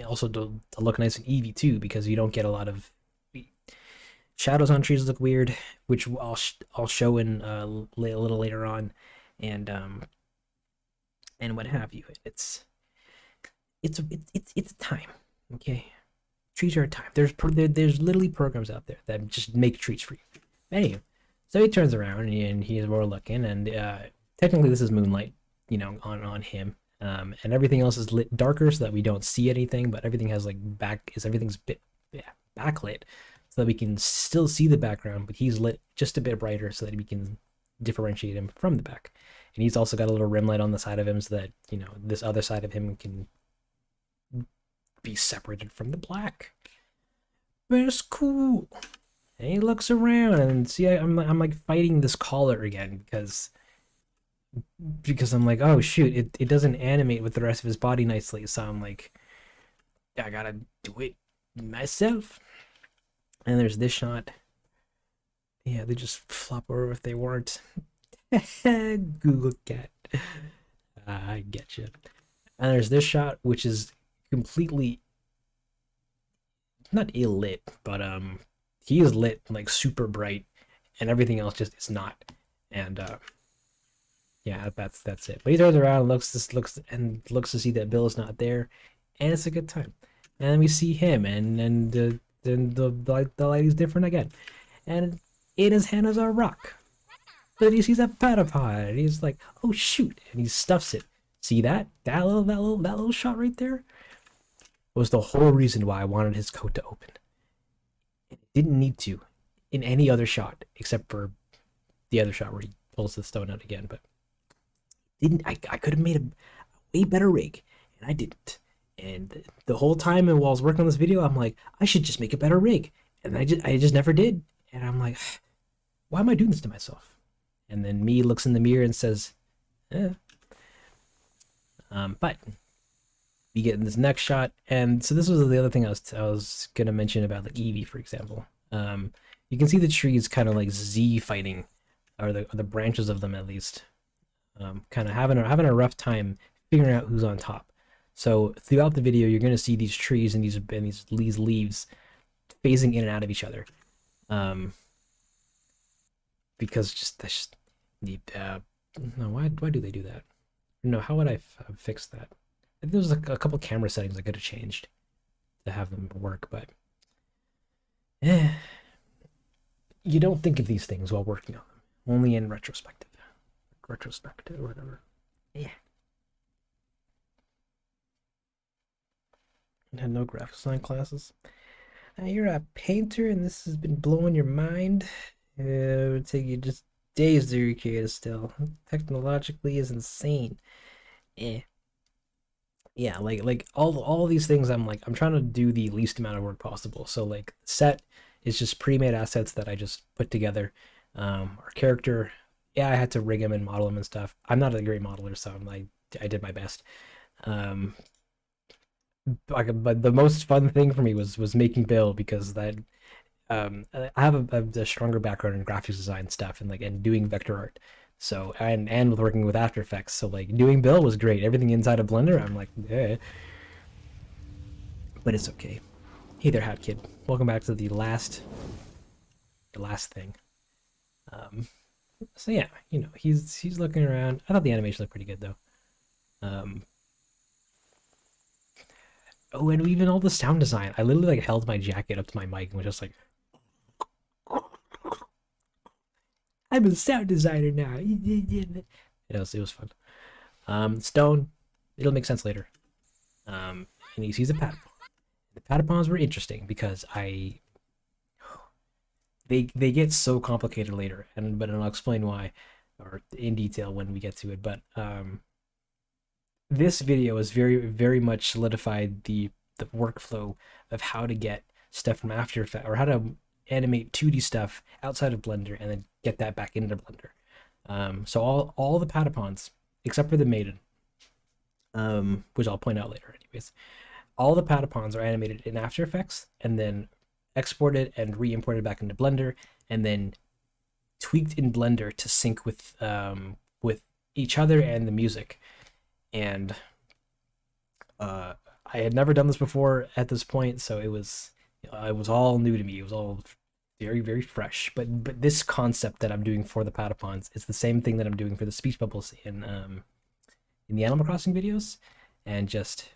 also to look nice in Eevee too, because you don't get a lot of shadows on trees look weird, which I'll show in a little later on, and what have you. It's a time, okay? Trees are a time. There's literally programs out there that just make trees for you. Anyway, so he turns around and he's more looking, and technically this is moonlight, on him, and everything else is lit darker so that we don't see anything, but everything has like everything's backlit, so that we can still see the background, but he's lit just a bit brighter so that we can differentiate him from the back. And he's also got a little rim light on the side of him so that, this other side of him can be separated from the black. But it's cool. And he looks around, and see, I'm like fighting this collar again, because I'm like, oh shoot, it doesn't animate with the rest of his body nicely, so I'm like, I gotta do it myself. And there's this shot. Yeah, they just flop over if they weren't. Google cat. I get you. And there's this shot, which is completely not lit, but he is lit like super bright, and everything else just is not. And yeah, that's it. But he turns around and looks to see that Bill is not there, and it's a good time. And then we see him, and then the light is different again, and in his hand is a rock. But he sees a patapod, and he's like, "Oh shoot!" And he stuffs it. See that little shot right there was the whole reason why I wanted his coat to open. It didn't need to in any other shot except for the other shot where he pulls the stone out again. But I could have made a way better rig, and I didn't. And the whole time while I was working on this video, I'm like, I should just make a better rig, and I just never did. And I'm like, why am I doing this to myself? And then me looks in the mirror and says, eh. But we get in this next shot, and so this was the other thing I was gonna mention about like Eevee, for example. You can see the trees kind of like Z fighting, or the branches of them at least, kind of having a rough time figuring out who's on top. So throughout the video, you're gonna see these trees and these leaves phasing in and out of each other, because that's just the no, why do they do that? No, how would I fix that? I think there's a couple camera settings I could have changed to have them work, but you don't think of these things while working on them, only in retrospective or whatever. Yeah. I had no graphic design classes. You're a painter, and this has been blowing your mind. It would take you just days to recreate it still. Technologically is insane. Yeah, like all these things, I'm trying to do the least amount of work possible. So like set is just pre-made assets that I just put together. Our character Yeah, I had to rig him and model him and stuff. I'm not a great modeler, so I did my best. Um, but the most fun thing for me was making Bill, because that I have a stronger background in graphics design stuff and and doing vector art. So and with working with After Effects, so like doing Bill was great. Everything inside of Blender, I'm like, eh, but it's okay. Hey there, Hat Kid. Welcome back to the last thing. Um, so yeah, he's looking around. I thought the animation looked pretty good though. Um, oh, and even all the sound design. I literally like held my jacket up to my mic and was just like, I'm a sound designer now. It was fun. Stone, it'll make sense later. And he sees a Patapon. The Patapons were interesting because they get so complicated later, but I'll explain why, or in detail when we get to it. But this video has very much solidified the workflow of how to get stuff from After Effects, or how to animate 2D stuff outside of Blender and then get that back into Blender. So all the Patapons, except for the Maiden, which I'll point out later anyways, all the Patapons are animated in After Effects and then exported and re-imported back into Blender, and then tweaked in Blender to sync with each other and the music. And I had never done this before at this point, so it was all new to me. It was all very fresh. But this concept that I'm doing for the Patapons is the same thing that I'm doing for the speech bubbles in the Animal Crossing videos, and just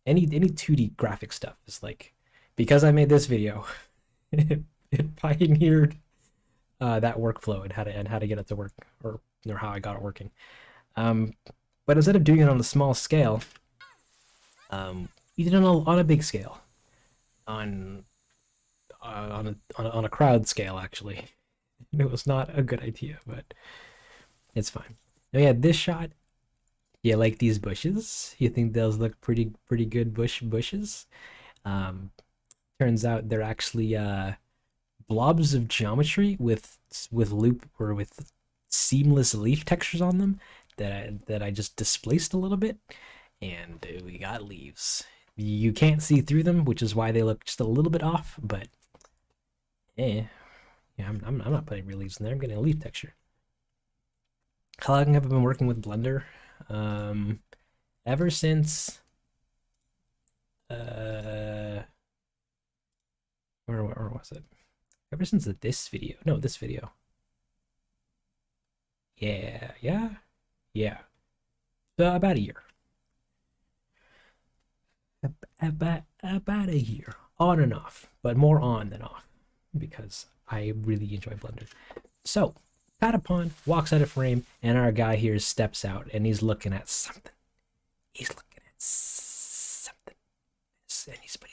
any 2D graphic stuff is like, because I made this video, it pioneered that workflow and how to get it to work, or how I got it working. But instead of doing it on a small scale, we did it on a big scale, on a crowd scale actually. It was not a good idea, but it's fine. Now, yeah, this shot. Yeah, like these bushes. You think those look pretty good bushes? Turns out they're actually blobs of geometry with loop, or with seamless leaf textures on them that I just displaced a little bit, and we got leaves. You can't see through them, which is why they look just a little bit off. But yeah, I'm not putting real leaves in there. I'm getting a leaf texture. How long have I been working with Blender? Ever since where was it? Ever since this video. No, this video. Yeah. About a year. About a year. On and off, but more on than off, because I really enjoy Blender. So, Patapon walks out of frame, and our guy here steps out, and he's looking at something. And he's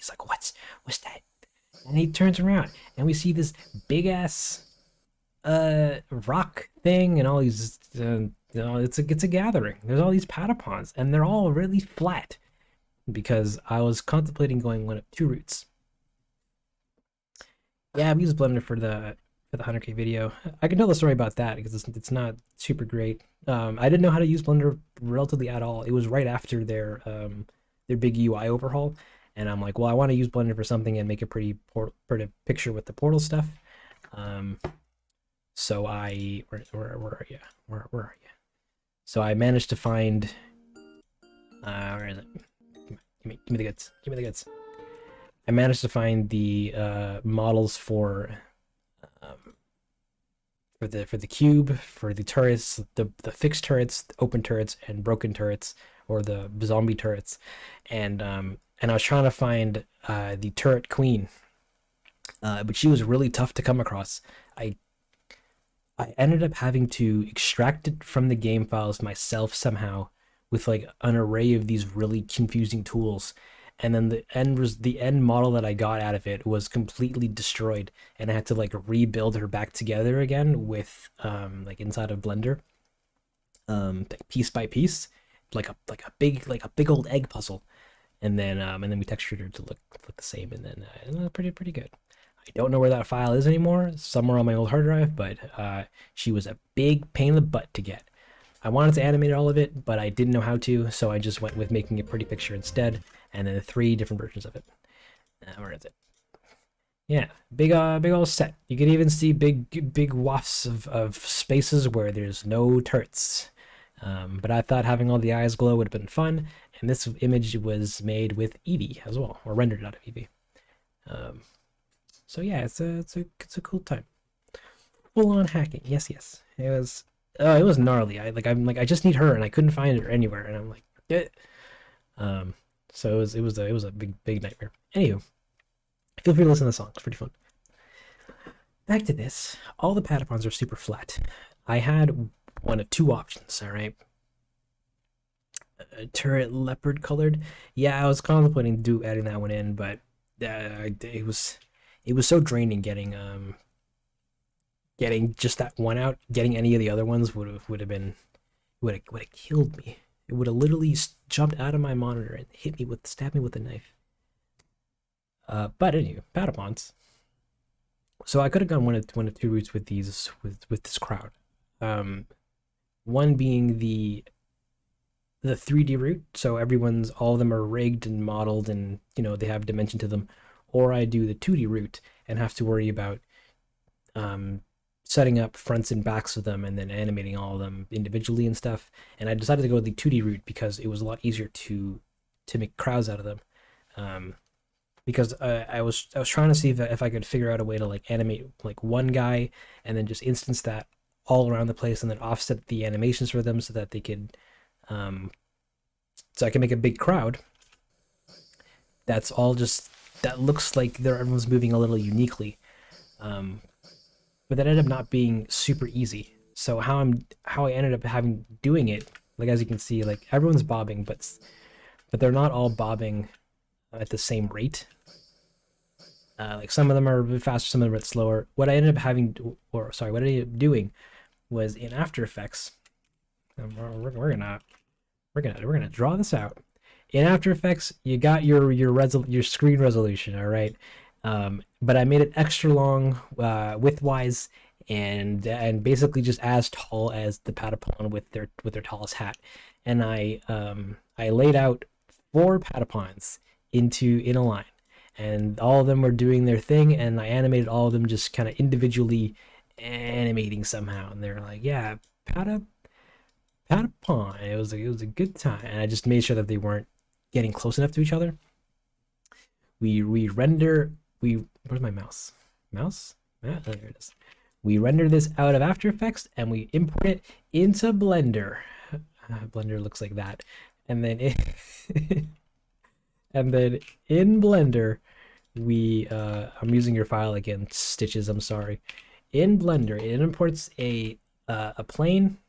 like, what's that? And he turns around, and we see this big ass rock thing, and all these it's a gathering. There's all these Patapons, and they're all really flat, because I was contemplating going one of two routes. Yeah, I've used Blender for the 100K video. I can tell the story about that because it's not super great. I didn't know how to use Blender relatively at all. It was right after their big UI overhaul, and I'm like, well, I want to use Blender for something and make a pretty picture with the portal stuff. So where are you? Where are you? So I managed to find where is it? Give me the goods. Give me the goods. I managed to find the models for the cube, for the turrets, the fixed turrets, the open turrets, and broken turrets, or the zombie turrets, and I was trying to find the turret queen, but she was really tough to come across. I ended up having to extract it from the game files myself somehow, with like an array of these really confusing tools, and then the end model that I got out of it was completely destroyed, and I had to like rebuild her back together again with like inside of Blender, like piece by piece, like a big old egg puzzle, and then we textured her to look the same, and then pretty good. I don't know where that file is anymore, somewhere on my old hard drive, but she was a big pain in the butt to get. I wanted to animate all of it, but I didn't know how to, so I just went with making a pretty picture instead, and then 3 different versions of it. Where is it? Yeah, big old set. You can even see big wafts of spaces where there's no turrets. But I thought having all the eyes glow would have been fun, and this image was made with Eevee as well, or rendered out of Eevee. So yeah, it's a cool time. Full on hacking. Yes, yes. It was gnarly. I just need her, and I couldn't find her anywhere, and I'm like, eh. So it was a big nightmare. Anywho, feel free to listen to the song. It's pretty fun. Back to this. All the Patapons are super flat. I had one of 2 options. All right. A turret leopard colored. Yeah, I was contemplating adding that one in, but it was so draining getting just that one out. Getting any of the other ones would have killed me. It would have literally jumped out of my monitor and stabbed me with a knife. But anyway, Patapons. So I could have gone one of 2 routes with this crowd. One being the 3D route, so all of them are rigged and modeled, and they have dimension to them. Or I do the 2D route and have to worry about setting up fronts and backs of them and then animating all of them individually and stuff. And I decided to go the 2D route because it was a lot easier to make crowds out of them. Because I was trying to see if I could figure out a way to like animate like one guy and then just instance that all around the place and then offset the animations for them so that they could so I can make a big crowd that's all just that looks like everyone's moving a little uniquely. But that ended up not being super easy. So how I ended up doing it, like as you can see, like everyone's bobbing, but they're not all bobbing at the same rate. Like some of them are a bit faster, some of them are a bit slower. What I ended up doing was in After Effects. We're gonna draw this out. In After Effects, you got your screen resolution, all right. But I made it extra long, widthwise, and basically just as tall as the Patapon with their tallest hat. And I laid out 4 Patapons in a line, and all of them were doing their thing, and I animated all of them just kind of individually animating somehow. And they're like, yeah, Patapon. It was a good time, and I just made sure that they weren't getting close enough to each other. Where's my mouse? There it is. We render this out of After Effects and we import it into Blender. Blender looks like that, and then and then in Blender I'm using your file again, Stitches. I'm sorry. In Blender, it imports a plane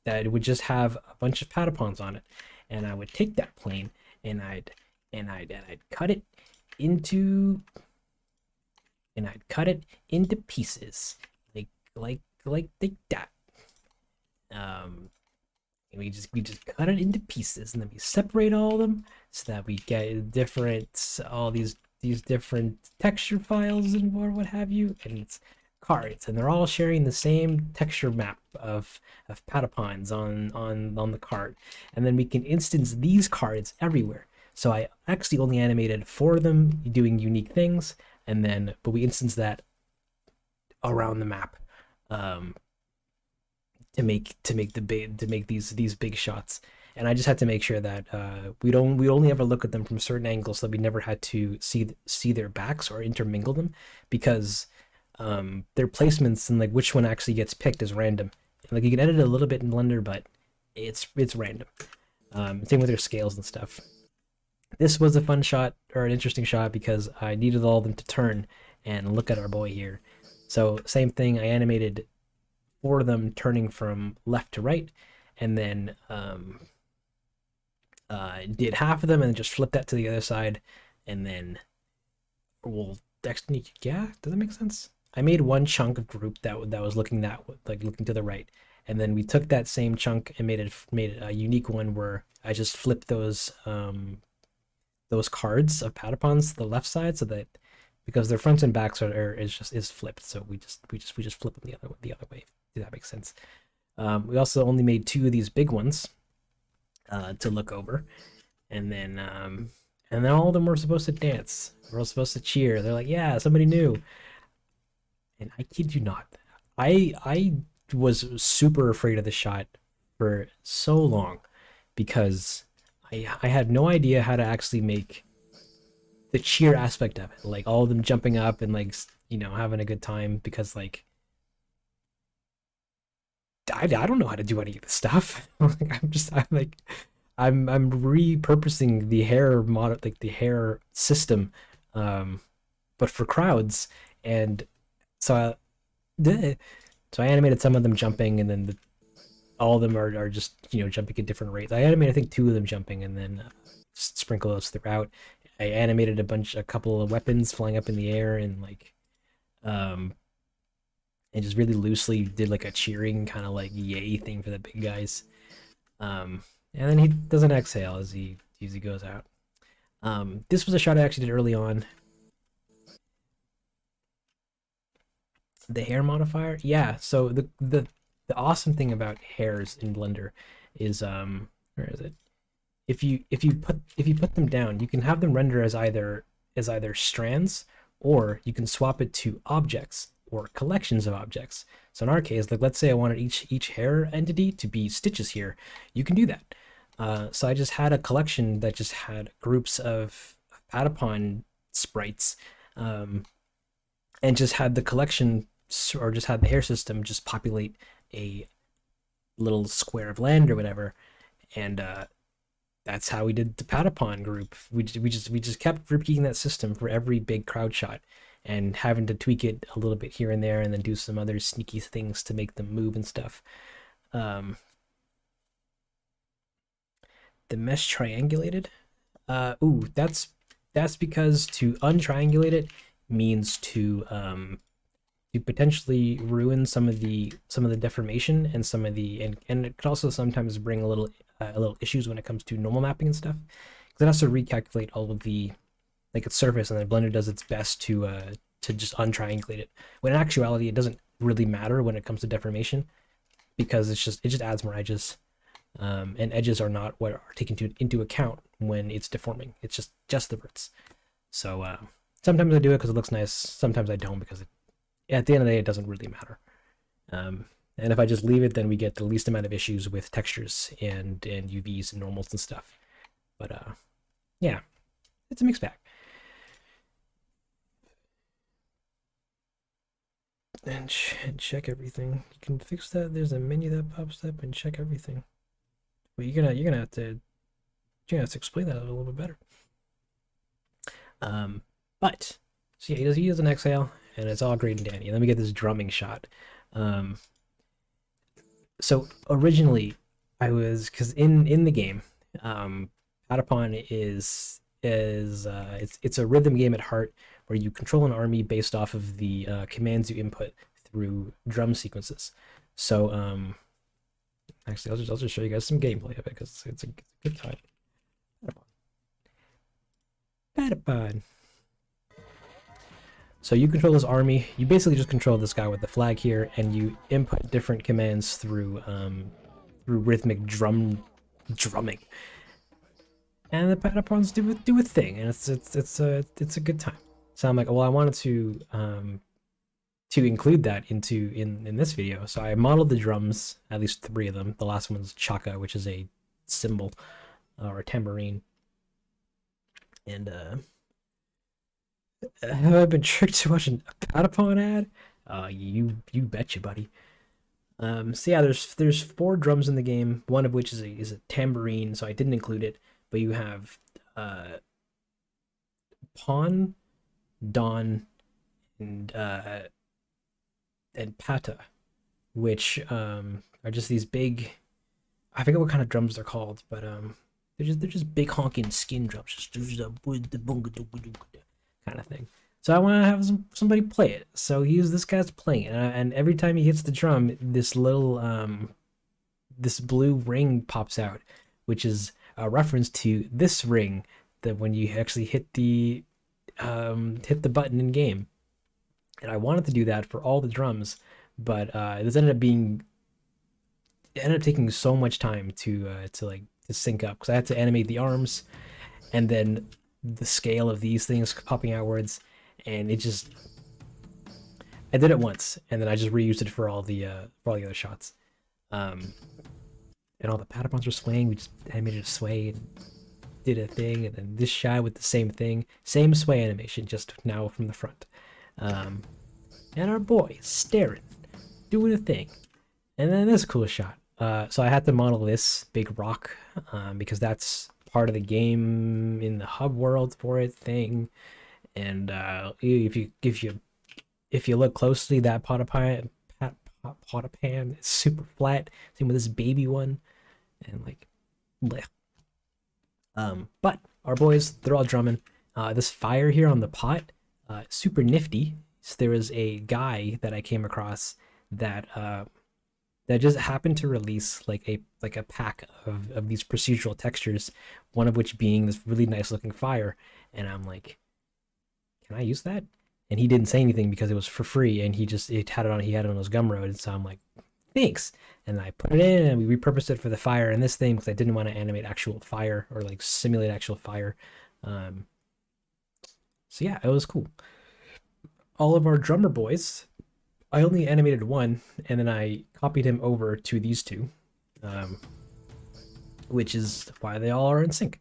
that would just have a bunch of Patapons on it, and I would take that plane and I'd cut it into pieces like that. And we just cut it into pieces, and then we separate all of them so that we get all these different texture files and what have you, and it's cards, and they're all sharing the same texture map of Patapons on the card, and then we can instance these cards everywhere. So I actually only animated 4 of them doing unique things, but we instance that around the map to make these big shots. And I just had to make sure that we only ever look at them from certain angles, so we never had to see their backs or intermingle them, because their placements and like which one actually gets picked is random. Like you can edit it a little bit in Blender, but it's random. Same with their scales and stuff. This was a fun shot, or an interesting shot, because I needed all of them to turn and look at our boy here. So same thing, I animated 4 of them turning from left to right, and then did half of them and just flipped that to the other side, and then yeah, does that make sense? I made one chunk of group that was looking looking to the right, and then we took that same chunk and made it a unique one where I just flipped those cards of Patapons to the left side, so that because their fronts and backs is flipped. So we just flip them the other way. If that makes sense. We also only made 2 of these big ones to look over, and then all of them were supposed to dance. We're all supposed to cheer. They're like, yeah, somebody new. And I kid you not, I was super afraid of the shot for so long because I had no idea how to actually make the cheer aspect of it, like all of them jumping up and like having a good time, because like I don't know how to do any of this stuff. I'm repurposing the hair mod, like the hair system, but for crowds. And so so I animated some of them jumping, and then all of them are just jumping at different rates. I animated, I think, 2 of them jumping, and then just sprinkle those throughout. I animated a couple of weapons flying up in the air, and like and just really loosely did like a cheering kind of like yay thing for the big guys. And then he does an exhale as he goes out. This was a shot I actually did early on. The hair modifier, yeah. So the awesome thing about hairs in Blender is where is it? If you put them down, you can have them render as either strands, or you can swap it to objects or collections of objects. So in our case, like let's say I wanted each hair entity to be stitches here, you can do that. So I just had a collection that just had groups of Patapon sprites, and just had the collection, or just had the hair system just populate a little square of land or whatever, and that's how we did the Patapon group. We just kept repeating that system for every big crowd shot, and having to tweak it a little bit here and there, and then do some other sneaky things to make them move and stuff. The mesh triangulated. Ooh, that's because to untriangulate it means to potentially ruin some of the deformation and some of the and it could also sometimes bring a little issues when it comes to normal mapping and stuff, because it has to recalculate all of the like its surface, and then Blender does its best to just untriangulate it, when in actuality it doesn't really matter when it comes to deformation, because it just adds more edges, and edges are not what are taken into account when it's deforming. It's just the verts. So sometimes I do it because it looks nice, sometimes I don't, because at the end of the day it doesn't really matter. And if I just leave it, then we get the least amount of issues with textures and UVs and normals and stuff. But yeah, it's a mixed bag. And check everything. You can fix that. There's a menu that pops up, and check everything. But you're gonna have to explain that a little bit better. But so yeah, he does an exhale, and it's all great and dandy. And then we get this drumming shot. So originally, because in the game, Patapon is it's a rhythm game at heart, where you control an army based off of the commands you input through drum sequences. So actually, I'll just show you guys some gameplay of it, because it's a good time. Patapon. So you control this army. You basically just control this guy with the flag here, and you input different commands through rhythmic drumming, and the Patapons do a thing, and it's a good time. So I'm like, well, I wanted to include that in this video. So I modeled the drums, at least 3 of them. The last one's Chaka, which is a cymbal or a tambourine, and have I been tricked to watch a Patapon ad? You betcha, buddy. So yeah, there's 4 drums in the game, one of which is a tambourine, so I didn't include it. But you have Pawn, Dawn, and Pata, which are just these big, I forget what kind of drums they're called, but they're just big honking skin drums, just kind of thing. So I want to have somebody play it. So this guy's playing it, and every time he hits the drum, this little this blue ring pops out, which is a reference to this ring, that when you actually hit the hit the button in game. And I wanted to do that for all the drums, but this ended up being it ended up taking so much time to sync up because I had to animate the arms and then the scale of these things popping outwards, and it just I did it once and then I just reused it for all the other shots. And all the patapons were swaying. We just animated a sway and did a thing, and then this shot with the same thing, same sway animation, just now from the front. And our boy staring, doing a thing, and then this cool shot. So I had to model this big rock because that's part of the game in the hub world for it thing. And if you look closely, that potapan is super flat. Same with this baby one, and like, bleh. But our boys, they're all drumming. This fire here on the pot, super nifty. So there was a guy that I came across that that just happened to release like a pack of these procedural textures, one of which being this really nice looking fire. And I'm like, can I use that? And he didn't say anything because it was for free, and he had it on his Gumroad, and so I'm like, thanks. And I put it in and we repurposed it for the fire and this thing because I didn't want to animate actual fire or like simulate actual fire. So yeah, it was cool. All of our drummer boys, I only animated one, and then I copied him over to these two, which is why they all are in sync.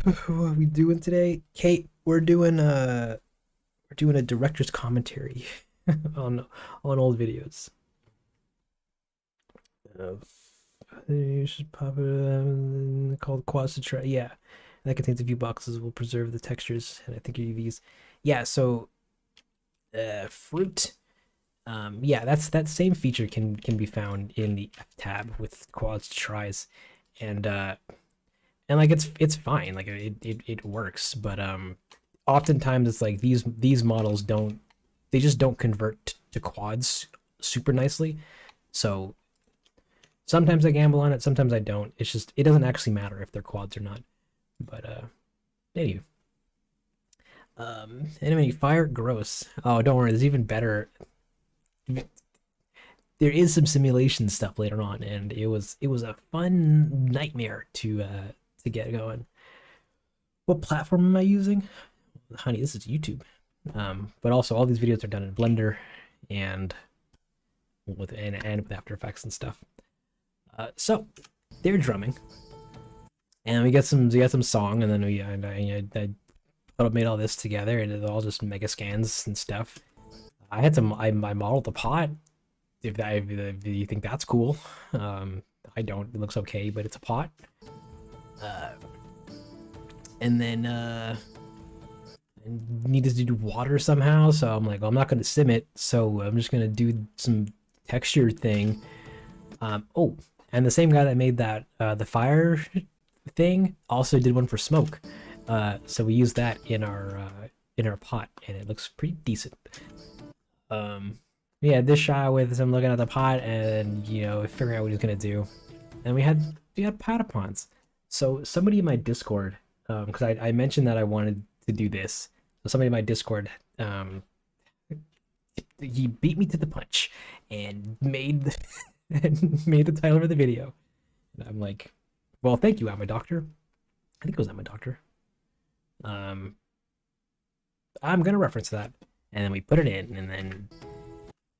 What are we doing today, Kate? We're doing a director's commentary on old videos. You should pop it called quads to try. Yeah, that contains a few boxes. Will preserve the textures, and I think you these. Yeah, so fruit. Yeah, that same feature can be found in the F tab with quads to tries, and like it's fine, like it works, but oftentimes it's like these models just don't convert to quads super nicely. So sometimes I gamble on it, sometimes I don't. It's just it doesn't actually matter if they're quads or not. But anyway. Enemy fire gross. Oh, don't worry, there's even better. There is some simulation stuff later on, and it was a fun nightmare to get going. What platform am I using? Honey, this is YouTube. But also all these videos are done in Blender and with After Effects and stuff. So they're drumming, and we got some song, and then I made all this together, and it's all just mega scans and stuff. I modeled the pot. If you think that's cool, I don't. It looks okay, but it's a pot. And then I needed to do water somehow, so I'm like, well, I'm not gonna sim it, so I'm just gonna do some texture thing. Oh, and the same guy that made that the fire thing also did one for smoke. So we used that in our pot, and it looks pretty decent. Yeah, this shot with him looking at the pot and figuring out what he's gonna do, and we had patapons. So somebody in my Discord, because I mentioned that I wanted to do this, so somebody in my Discord, he beat me to the punch and made the title of the video. And I'm like, well, thank you, I'm a doctor. I think it was I'm a doctor. I'm gonna reference that, and then we put it in,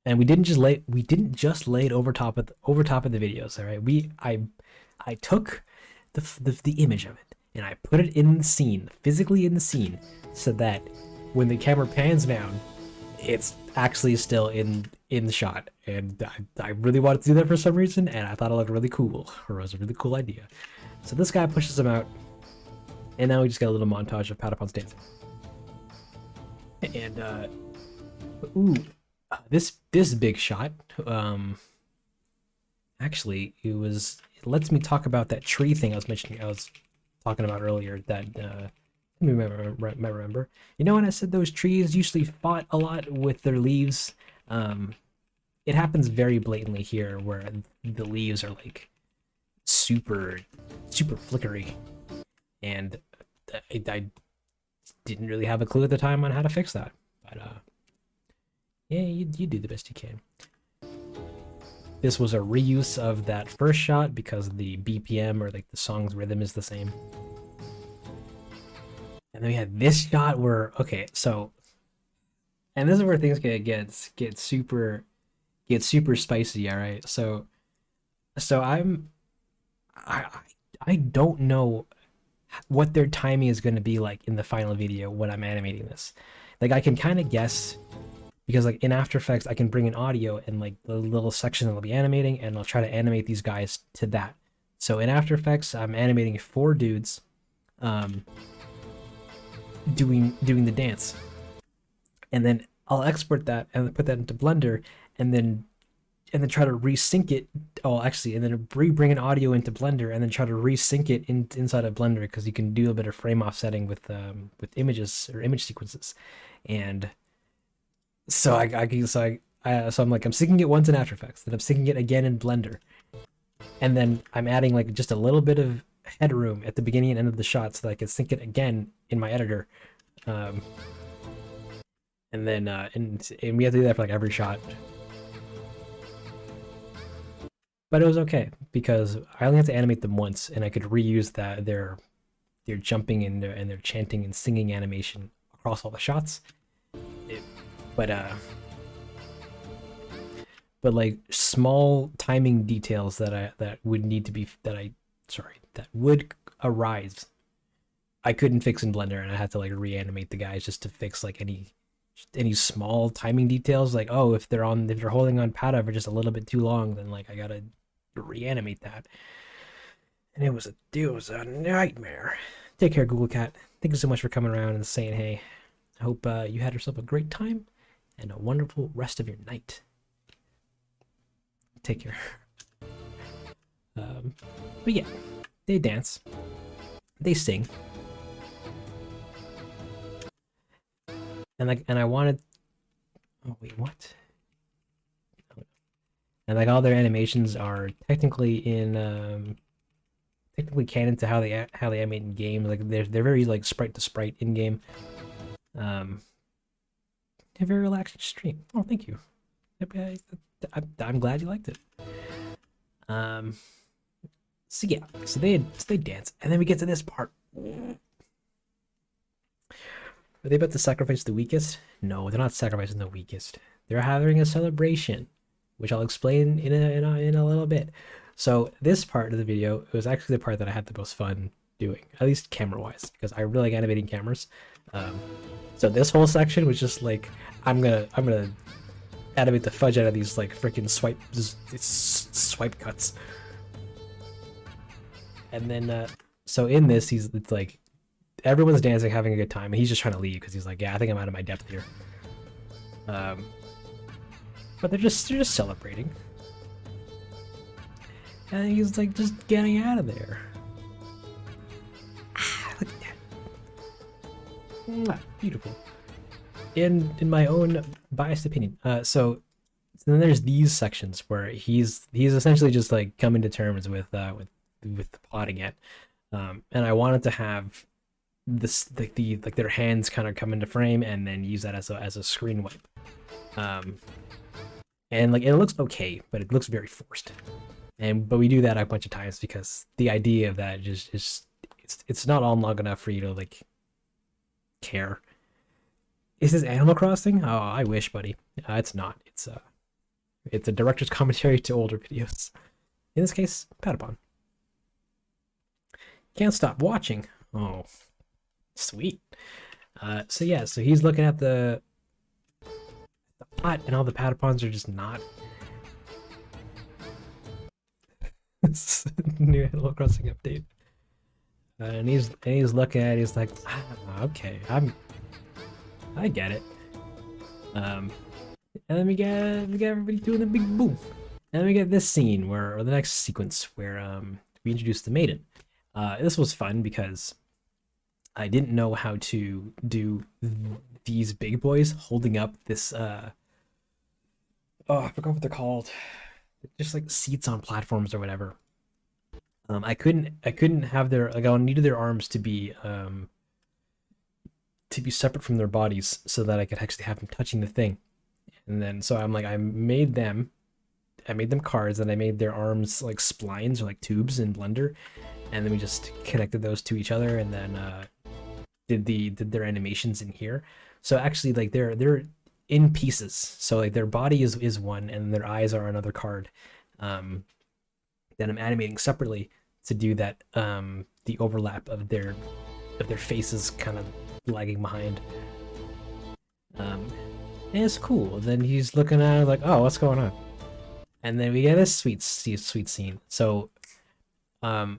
and we didn't just lay it over top of the videos. All right, I took the image of it and I put it in the scene, physically in the scene, so that when the camera pans down, it's actually still in the shot. And I really wanted to do that for some reason, and I thought it looked really cool, or it was a really cool idea. So this guy pushes him out, and now we just got a little montage of patapons dancing. And this big shot, actually it lets me talk about that tree thing I was talking about earlier, that you remember. When I said those trees usually fought a lot with their leaves, it happens very blatantly here, where the leaves are like super flickery, and I didn't really have a clue at the time on how to fix that. But yeah, you do the best you can. This was a reuse of that first shot because the BPM or like the song's rhythm is the same. And then we had this shot where, okay, so, and this is where things get super spicy. All right, so I don't know what their timing is going to be like in the final video when I'm animating this. Like I can kind of guess, because like in After Effects I can bring in audio and like the little section that I'll be animating, and I'll try to animate these guys to that. So in After Effects I'm animating 4 dudes doing the dance, and then I'll export that and put that into Blender, and then try to resync it. Oh, actually, and then bring an audio into Blender, and then try to resync it inside of Blender, because you can do a bit of frame offsetting with images or image sequences. And so I'm like, I'm syncing it once in After Effects, then I'm syncing it again in Blender, and then I'm adding like just a little bit of headroom at the beginning and end of the shot so that I can sync it again in my editor. And then and we have to do that for like every shot. But it was okay because I only have to animate them once, and I could reuse their jumping and their chanting and singing animation across all the shots. But like small timing details that would arise, I couldn't fix in Blender, and I had to like reanimate the guys just to fix like any small timing details. Like, oh, if they're holding on Pada for just a little bit too long, then like I gotta reanimate that. And it was a nightmare. Take care, Google Cat. Thank you so much for coming around and saying hey. I hope you had yourself a great time and a wonderful rest of your night. Take care. But yeah, they dance, they sing, and I wanted. Oh wait, what? And like all their animations are technically canon to how they animate in game. Like they're very like sprite to sprite in game. A very relaxing stream. Oh, thank you. I'm glad you liked it. So yeah, so they dance, and then we get to this part. Are they about to sacrifice the weakest? No, they're not sacrificing the weakest. They're having a celebration, which I'll explain in a little bit. So this part of the video, it was actually the part that I had the most fun doing, at least camera-wise, because I really like animating cameras. So this whole section was just like, I'm gonna animate the fudge out of these like freaking swipe cuts. And then so in this, it's like everyone's dancing, having a good time, and he's just trying to leave because he's like, yeah, I think I'm out of my depth here. But they're just celebrating, and he's like just getting out of there. Look at that. Beautiful. In my own biased opinion. So then there's these sections where he's essentially just like coming to terms with plotting it, and I wanted to have this like their hands kind of come into frame and then use that as a screen wipe. And like it looks okay, but it looks very forced. But we do that a bunch of times because the idea of that just it's not all long enough for you to like care. Is this Animal Crossing? Oh, I wish, buddy. It's not. It's a director's commentary to older videos. In this case, Patapon. Can't stop watching. Oh, sweet. So yeah, so he's looking at the pot, and all the Patapons are just not. New Animal Crossing update. And he's looking at it, he's like, okay, I get it. And then we get everybody doing a big boom. And then we get this scene or the next sequence where we introduce the maiden. This was fun because I didn't know how to do these big boys holding up this oh, I forgot what they're called. Just like seats on platforms or whatever. I couldn't have their, like, I needed their arms to be to be separate from their bodies so that I could actually have them touching the thing. And then so I'm like, I made them cards, and I made their arms like splines or like tubes in Blender, and then we just connected those to each other, and then did their animations in here. So actually, like they're in pieces. So like their body is one, and their eyes are another card. That I'm animating separately to do that. The overlap of their faces kind of lagging behind. And it's cool. Then he's looking at it like, oh, what's going on? And then we get this sweet scene. So, I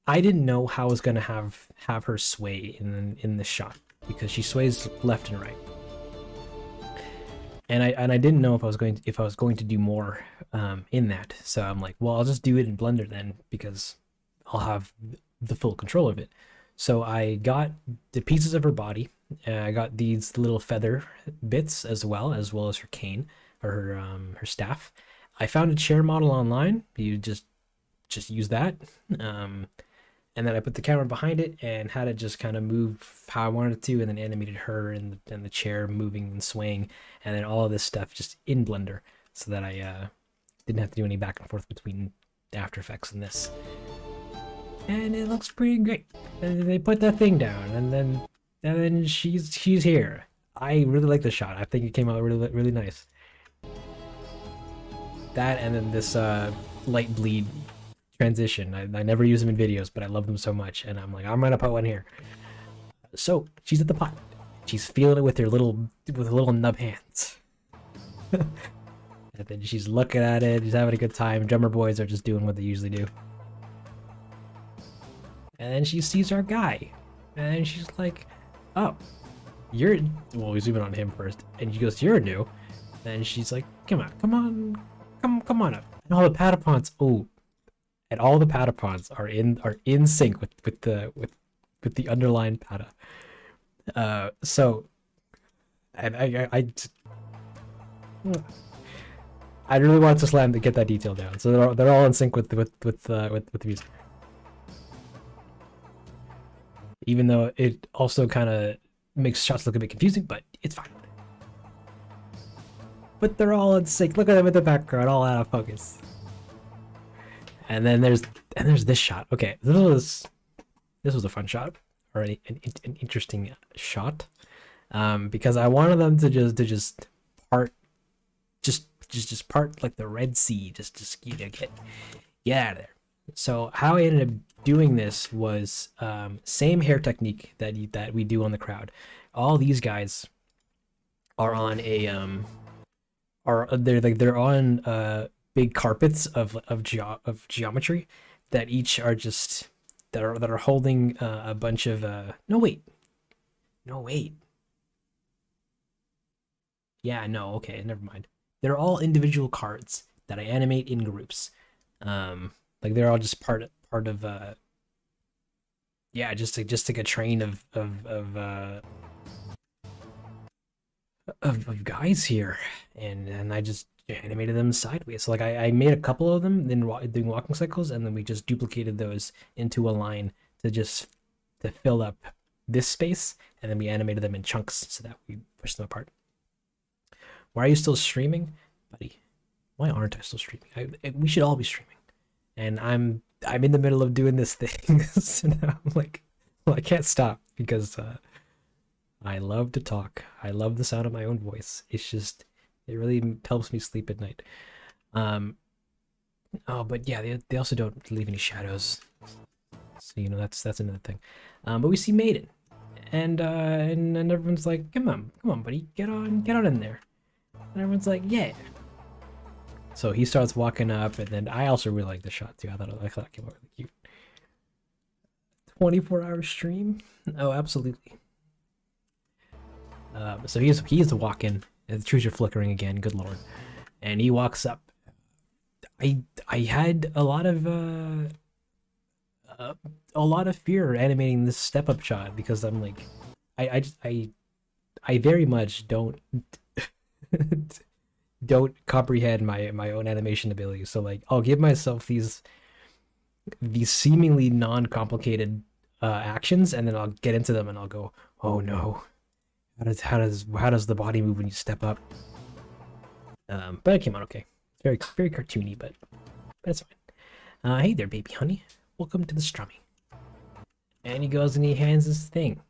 didn't know how I was gonna have her sway in this shot, because she sways left and right. And I didn't know if I was going to do more in that. So I'm like, well, I'll just do it in Blender then, because I'll have the full control of it. So I got the pieces of her body. I got these little feather bits as well as her cane, or her staff. I found a chair model online. You just use that. And then I put the camera behind it and had it just kind of move how I wanted it to, and then animated her and the chair moving and swaying, and then all of this stuff just in Blender, so that I didn't have to do any back and forth between After Effects and this. And it looks pretty great. And they put that thing down, and then she's here. I really like the shot. I think it came out really nice. That, and then this light bleed transition. I never use them in videos, but I love them so much, and I'm like, I'm gonna put one here. So she's at the pot. She's feeling it with her little nub hands. And then she's looking at it. She's having a good time. Drummer boys are just doing what they usually do. And then she sees our guy, and she's like, "Oh, you're." Well, we zoom in on him first, and she goes, "You're new." And she's like, "Come on up." And all the Patapons. Oh. And all the Patapons are in sync with the underlying Pata. So, and I really want to slam to get that detail down. So they're all in sync with the music. Even though it also kind of makes shots look a bit confusing, but it's fine. But they're all in sync. Look at them in the background, all out of focus. And then there's this shot. Okay, this was a fun shot, or an interesting shot, because I wanted them to just part like the Red Sea, just you know, get out of there. So how I ended up doing this was same hair technique that we do on the crowd. All these guys are on they're on big carpets of geometry that each are just that are holding a bunch of no wait. Yeah, no, okay, never mind. They're all individual cards that I animate in groups. Like they're all just part of yeah, just like a train of guys here, and I just animated them sideways. So like I made a couple of them then doing walking cycles, and then we just duplicated those into a line to fill up this space, and then we animated them in chunks so that we push them apart. Why are you still streaming, buddy? Why aren't I still streaming? We should all be streaming, and I'm in the middle of doing this thing. So now I'm like, well, I can't stop because I love to talk. I love the sound of my own voice. It's just, it really helps me sleep at night. Oh, but yeah, they also don't leave any shadows. So, you know, that's another thing. But we see Maiden, and everyone's like, come on, buddy, get on in there. And everyone's like, yeah. So he starts walking up, and then I also really like the shot too. I thought it came out really cute. 24-hour stream? Oh, absolutely. So he's walking, and the trees are flickering again. Good lord! And he walks up. I had a lot of fear animating this step up shot, because I'm like, I very much don't comprehend my own animation abilities. So like, I'll give myself these seemingly non-complicated actions, and then I'll get into them and I'll go, oh no, How does the body move when you step up? But it came out okay. It's very cartoony, but it's fine. Hey there, baby honey. Welcome to the strummy. And he goes and he hands this thing.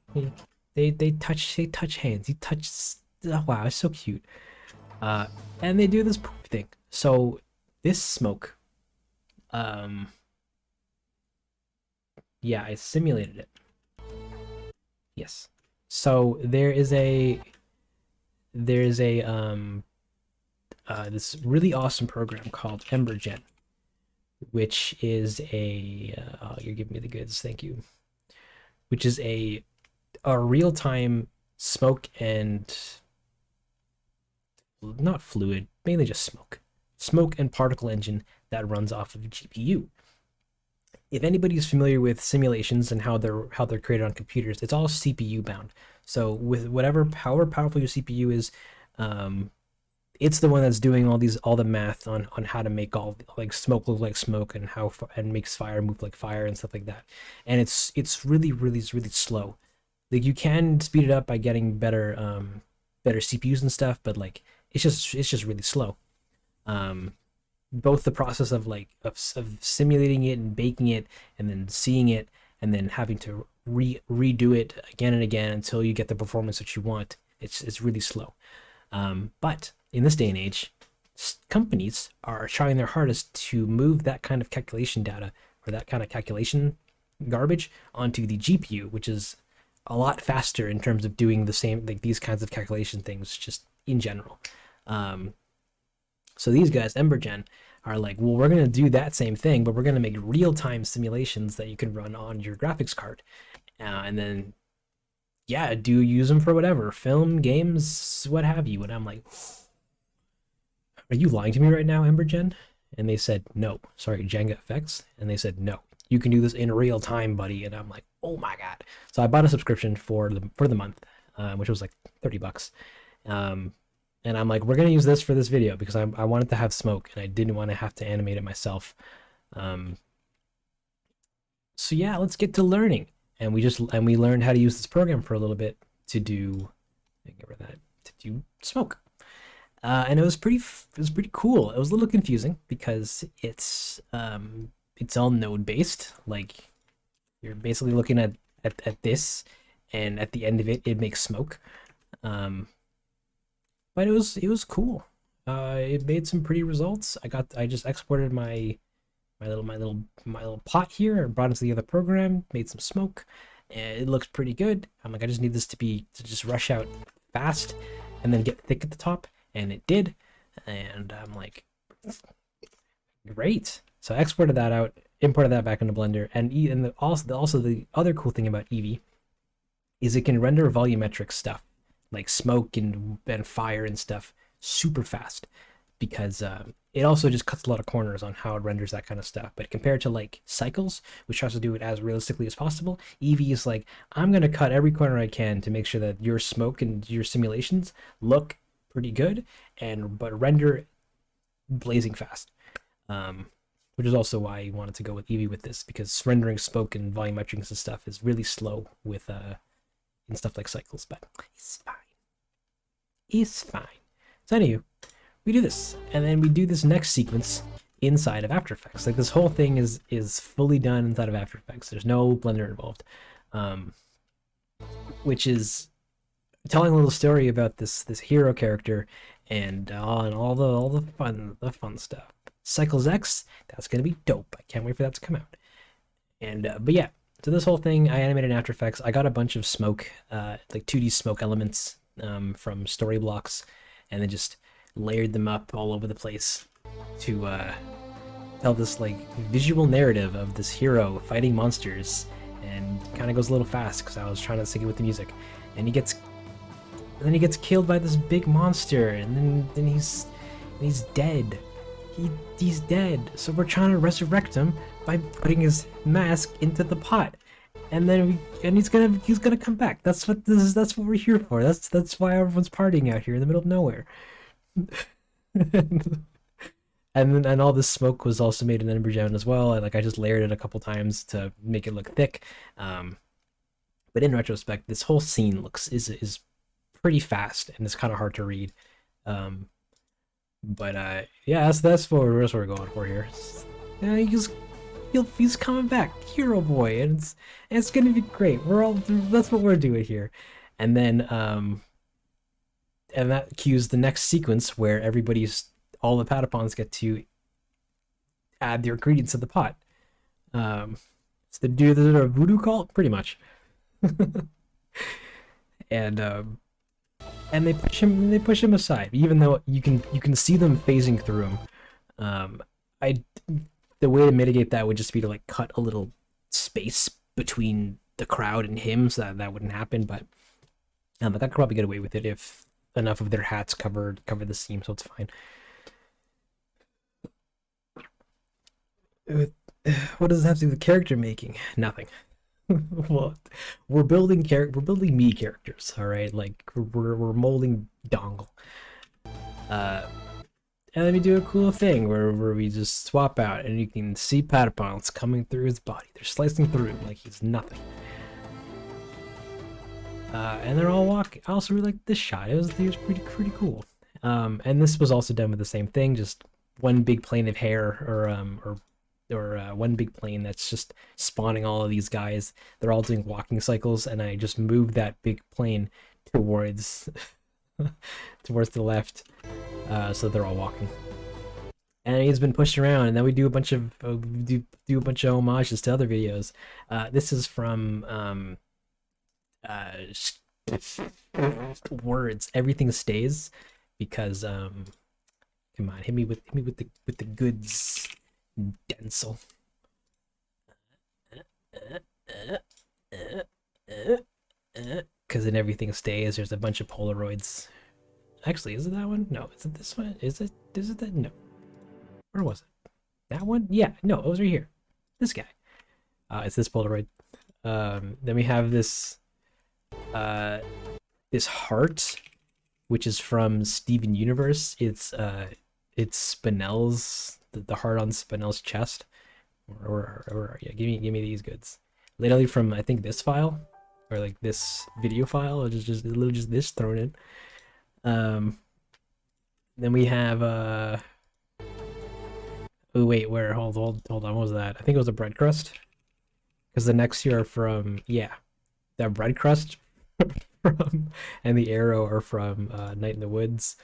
They touch hands. He touches. Oh, wow, it's so cute. And they do this poop thing. So this smoke, yeah, I simulated it. Yes. So there's a this really awesome program called Embergen, which is you're giving me the goods, thank you. Which is a real-time smoke and not fluid, mainly just smoke and particle engine that runs off of a GPU. If anybody's familiar with simulations and how they're created on computers, it's all CPU bound. So with whatever powerful your CPU is, it's the one that's doing all the math on how to make all like smoke look like smoke and makes fire move like fire and stuff like that. And it's really slow. Like you can speed it up by getting better CPUs and stuff, but like it's just really slow. Both the process of simulating it and baking it and then seeing it and then having to redo it again and again until you get the performance that you want. It's really slow. But in this day and age, companies are trying their hardest to move that kind of calculation data or that kind of calculation garbage onto the GPU, which is a lot faster in terms of doing the same, like these kinds of calculation things just in general. So these guys, Embergen, are like, well, we're going to do that same thing, but we're going to make real-time simulations that you can run on your graphics card. And then, yeah, use them for whatever, film, games, what have you. And I'm like, are you lying to me right now, Embergen? And they said, no. Sorry, Jenga Effects. And they said, no, you can do this in real time, buddy. And I'm like, oh my God. So I bought a subscription for the month, which was like $30. And I'm like, we're going to use this for this video because I wanted to have smoke and I didn't want to have to animate it myself. So yeah, let's get to learning. And we learned how to use this program for a little bit to do smoke. And it was pretty cool. It was a little confusing because it's all node based. Like you're basically looking at this, and at the end of it makes smoke. But it was cool. It made some pretty results. I just exported my little pot here and brought it to the other program, made some smoke, and it looks pretty good. I'm like, I just need this to just rush out fast and then get thick at the top, and it did. And I'm like, great. So I exported that out, imported that back into Blender, and also the other cool thing about Eevee is it can render volumetric stuff like smoke and fire and stuff super fast, because it also just cuts a lot of corners on how it renders that kind of stuff. But compared to like Cycles, which tries to do it as realistically as possible, Eevee is like, I'm going to cut every corner I can to make sure that your smoke and your simulations look pretty good, but render blazing fast. Which is also why I wanted to go with Eevee with this, because rendering smoke and volumetrics and stuff is really slow with and stuff like Cycles, but it's fine. It's fine. So anyway, we do this, and then we do this next sequence inside of After Effects. Like this whole thing is fully done inside of After Effects. There's no Blender involved, which is telling a little story about this hero character and all the fun stuff. Cycles X, that's gonna be dope. I can't wait for that to come out. And but yeah. So this whole thing, I animated in After Effects. I got a bunch of smoke, like 2D smoke elements from story blocks, and then just layered them up all over the place to tell this like visual narrative of this hero fighting monsters, and kind of goes a little fast because I was trying to sync it with the music. And then he gets killed by this big monster, and then he's dead. He's dead. So we're trying to resurrect him by putting his mask into the pot, and then he's gonna come back. That's what we're here for. That's why everyone's partying out here in the middle of nowhere. and all this smoke was also made in Embergen as well. I just layered it a couple times to make it look thick. But in retrospect, this whole scene is pretty fast and it's kind of hard to read. But yeah, that's what we're going for here. Yeah, he's coming back, Hero Boy, and it's gonna be great. That's what we're doing here, and then and that cues the next sequence where all the Patapons get to add their ingredients to the pot. It's the voodoo cult, pretty much. and they push him aside, even though you can see them phasing through him. The way to mitigate that would just be to like cut a little space between the crowd and him, so that wouldn't happen. But I could probably get away with it if enough of their hats cover the seam, so it's fine. What does it have to do with character making? Nothing. Well, we're building me characters, all right? Like we're molding Dongle. And then we do a cool thing where we just swap out, and you can see Patapons coming through his body. They're slicing through him like he's nothing. And they're all walking. I also really like this shot. It was pretty cool. And this was also done with the same thing, just one big plane of hair, or one big plane that's just spawning all of these guys. They're all doing walking cycles, and I just moved that big plane towards the left, so they're all walking. And he's been pushed around, and then we do a bunch of homages to other videos. This is from words. Everything stays, because come on, hit me with the goods, Denzel. Because in Everything Stays, there's a bunch of Polaroids. Actually, is it that one? No, is it this one? Is it that? No. Where was it? That one? Yeah, no, it was right here. This guy. It's this Polaroid. Then we have this heart, which is from Steven Universe. It's Spinell's, the heart on Spinell's chest. Or yeah, give me these goods. Literally from, I think, this file, or like this video file, or just literally just this thrown in. Then we have oh wait, where hold on, what was that? I think it was a bread crust, because the next two are from, yeah, the bread crust from and the arrow are from Night in the Woods,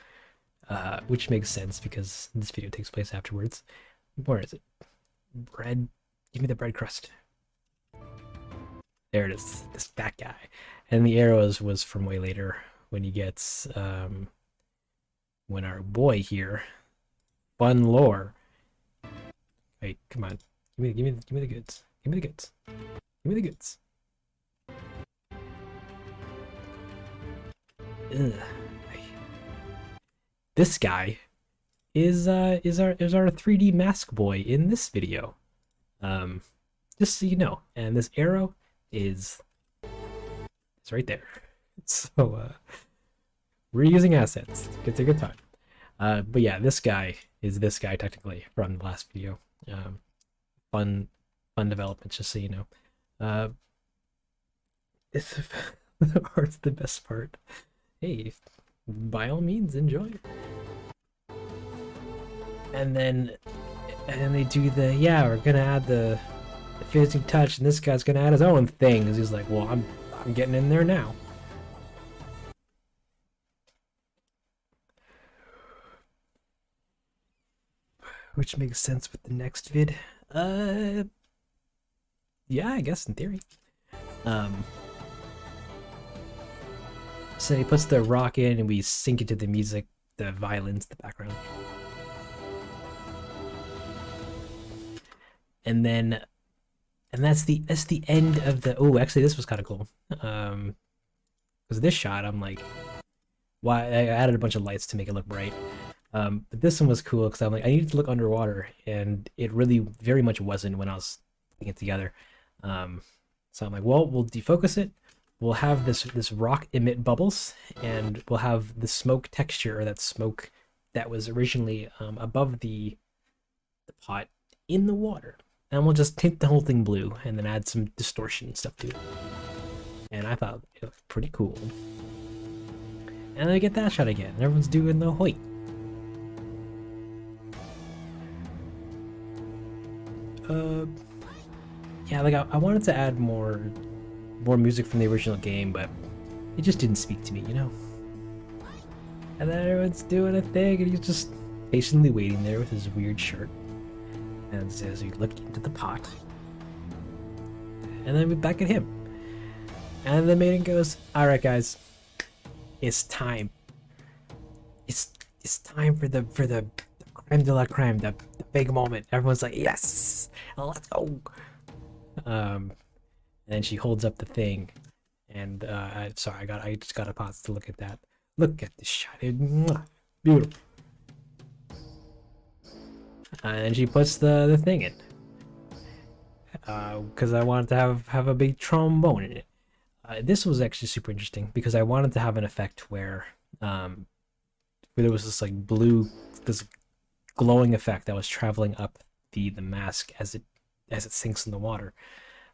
which makes sense because this video takes place afterwards. Where is it? Bread, give me the bread crust. There it is, that guy. And the arrows was from way later, when he gets when our boy here, Fun Lore. Wait, come on, give me the goods. Give me the goods. Give me the goods. Ugh. This guy is our 3D mask boy in this video. Just so you know. And this arrow is right there. So we're using assets. It's a good time. But yeah, this guy is this guy technically from the last video. Fun development, just so you know. It's the art's the best part. Hey, by all means, enjoy it. And then they do the, yeah, we're gonna add the finishing touch, and this guy's gonna add his own thing, because he's like, well, I'm getting in there now. Which makes sense with the next vid. Yeah, I guess in theory. So he puts the rock in, and we sync it to the music, the violins, the background. And then, and that's the end of the, oh, actually this was kind of cool. Because this shot, I'm like, why, I added a bunch of lights to make it look bright. But this one was cool because I'm like, I needed to look underwater, and it really very much wasn't when I was putting it together. So I'm like, well, we'll defocus it. We'll have this rock emit bubbles, and we'll have the smoke texture, or that smoke that was originally above the pot in the water. And we'll just tint the whole thing blue, and then add some distortion and stuff to it. And I thought it looked pretty cool. And then I get that shot again. And everyone's doing the hoit. Yeah, like I wanted to add more music from the original game, but it just didn't speak to me, you know? And then everyone's doing a thing, and he's just patiently waiting there with his weird shirt. And as we look into the pot, and then we're back at him. And the maiden goes, "Alright guys, it's time. It's time for the creme de la creme, the big moment." Everyone's like, "Yes! Let's go!" And then she holds up the thing, and I just got a pause to look at that. Look at this shot, beautiful. And she puts the thing in, because I wanted to have a big trombone in it. This was actually super interesting because I wanted to have an effect where there was this like this glowing effect that was traveling up the mask as it sinks in the water.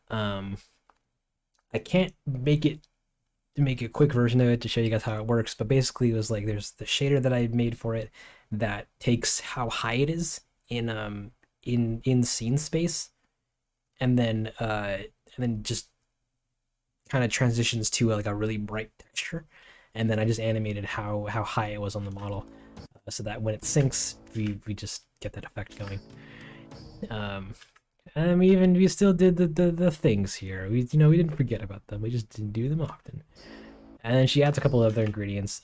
I can't make a quick version of it to show you guys how it works, but basically it was like there's the shader that I made for it that takes how high it is in scene space, and then just kind of transitions to like a really bright texture, and then I just animated how high it was on the model, so that when it sinks, we just get that effect going. And we still did the things here. We didn't forget about them. We just didn't do them often. And then she adds a couple of other ingredients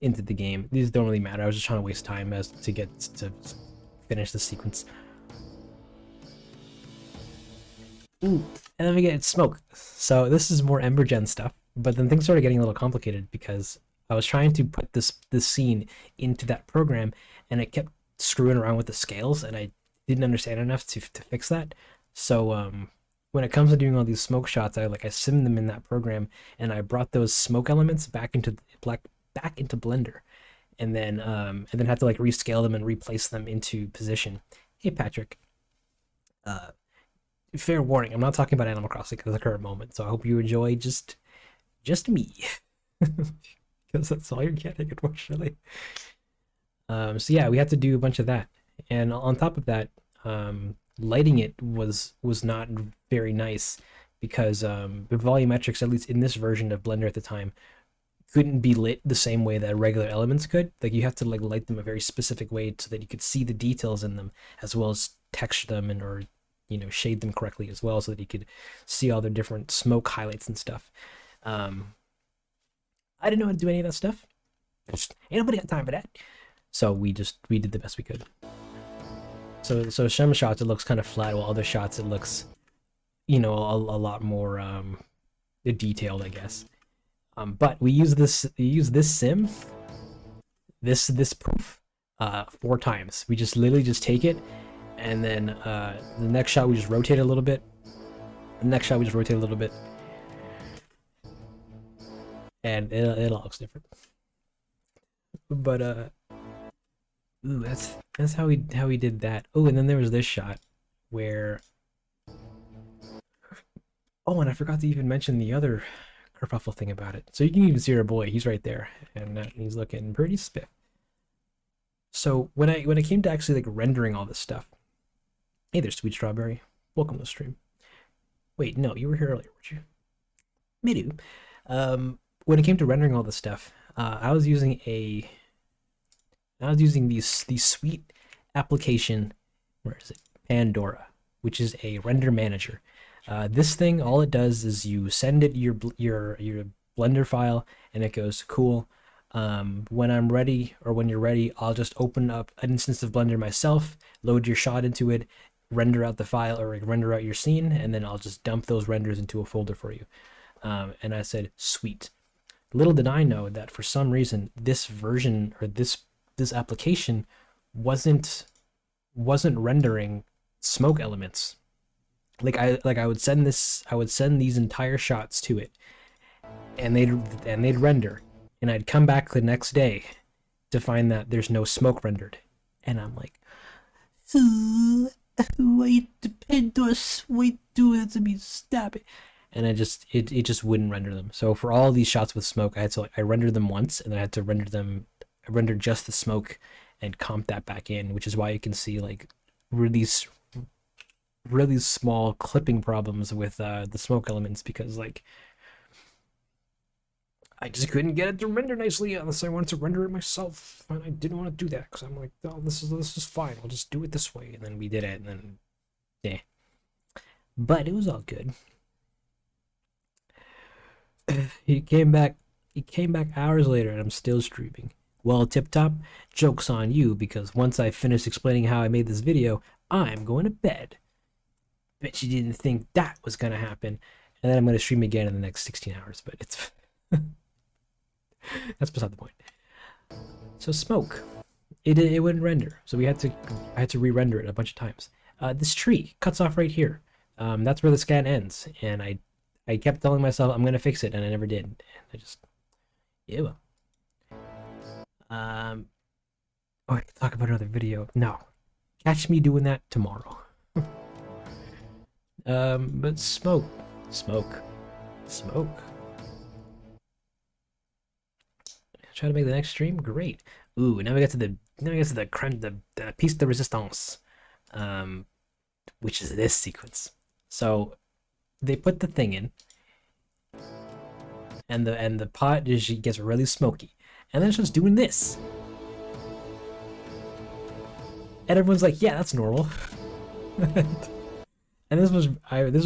into the game. These don't really matter. I was just trying to waste time to finish the sequence. Ooh, and then we get smoke. So this is more Ember Gen stuff. But then things started getting a little complicated because I was trying to put this scene into that program, and it kept screwing around with the scales, and I didn't understand enough to fix that. So when it comes to doing all these smoke shots, I simmed them in that program, and I brought those smoke elements back into Blender, and then had to like rescale them and replace them into position. Hey Patrick, fair warning, I'm not talking about Animal Crossing at the current moment, so I hope you enjoy just me, because that's all you're getting, unfortunately. So yeah, we had to do a bunch of that, and on top of that, lighting it was not very nice because the volumetrics, at least in this version of Blender at the time, couldn't be lit the same way that regular elements could. Like you have to like light them a very specific way so that you could see the details in them, as well as texture them or shade them correctly as well, so that you could see all the different smoke highlights and stuff. I didn't know how to do any of that stuff. Ain't nobody got time for that. So we did the best we could. So some shots it looks kind of flat, while other shots it looks, a lot more detailed, I guess. But we use this sim, this proof, 4 times. We just literally just take it, and then the next shot we just rotate it a little bit. The next shot we just rotate a little bit, and it all looks different. But ooh, that's how we did that. Oh, and then there was this shot where, oh, and I forgot to even mention the other kerfuffle thing about it. So you can even see our boy, he's right there, and he's looking pretty spiff. So when I came to actually like rendering all this stuff, hey there, Sweet Strawberry, welcome to the stream. Wait, no, you were here earlier, weren't you? Me too. When it came to rendering all this stuff, I was using the sweet application, where is it? Pandora, which is a render manager. This thing, all it does is you send it your Blender file, and it goes, cool. When I'm ready, or when you're ready, I'll just open up an instance of Blender myself, load your shot into it, render out the file, or render out your scene, and then I'll just dump those renders into a folder for you. And I said, sweet. Little did I know that for some reason this version, or this application wasn't rendering smoke elements. I would send these entire shots to it, and they'd render, and I'd come back the next day to find that there's no smoke rendered, and I'm like, wait, Pandora, wait, do it to me, stop it. and it just wouldn't render them. So for all these shots with smoke, I rendered them once, and then I had to render just the smoke and comp that back in, which is why you can see like really really small clipping problems with the smoke elements, because like I just couldn't get it to render nicely unless I wanted to render it myself, and I didn't want to do that because I'm like, oh, this is fine. I'll just do it this way, and then we did it, and then yeah. But it was all good. He came back hours later, and I'm still streaming. Well, Tip Top, joke's on you, because once I finished explaining how I made this video, I'm going to bed. Bet you didn't think that was gonna happen. And then I'm gonna stream again in the next 16 hours, but it's that's beside the point. So smoke, it wouldn't render, so I had to re-render it a bunch of times. This tree cuts off right here. That's where the scan ends, and I kept telling myself I'm gonna fix it, and I never did. And I just, yeah. Well. Oh, I can talk about another video. No, catch me doing that tomorrow. But smoke. Try to make the next stream. Great. Ooh, now we get to the creme, the piece de resistance, which is this sequence. So they put the thing in, and the pot just gets really smoky, and then it's just doing this, and everyone's like, yeah, that's normal. And this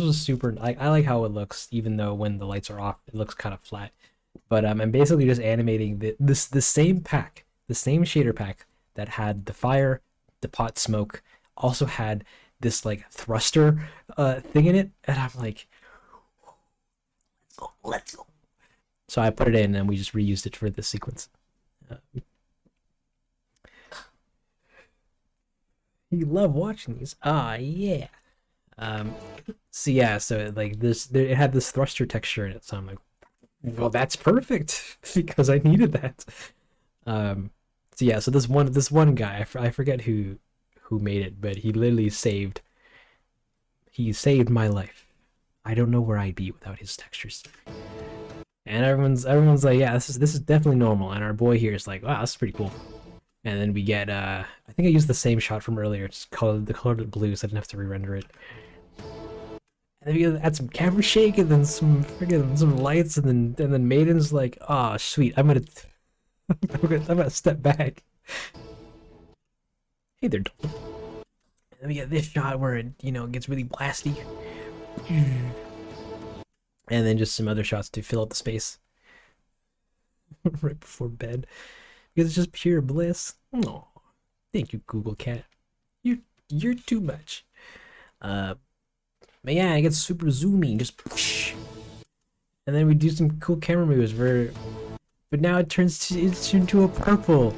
was super. I like how it looks, even though when the lights are off, it looks kind of flat. But I'm basically just animating the same pack, the same shader pack that had the fire, the pot smoke, also had this like thruster thing in it, and I'm like, let's go. So I put it in, and we just reused it for this sequence. You love watching these. Ah, yeah. So yeah, so like it had this thruster texture in it, so I'm like, well, that's perfect because I needed that. So yeah, so this one guy, I forget who made it, but he literally saved my life. I don't know where I'd be without his textures. And everyone's like, yeah, this is definitely normal, and our boy here is like, wow, that's pretty cool. And then we get I think I used the same shot from earlier, just colored it blue so I didn't have to re-render it. And then we add some camera shake, and then some lights, and then Maiden's like, oh sweet, I'm gonna step back. Hey there, Dalton. And then we get this shot where it, gets really blasty. And then just some other shots to fill out the space. Right before bed. Because it's just pure bliss. Oh, thank you, Google Cat. You're too much. But yeah, it gets super zoomy, just whoosh. And then we do some cool camera moves but now it turns into a purple,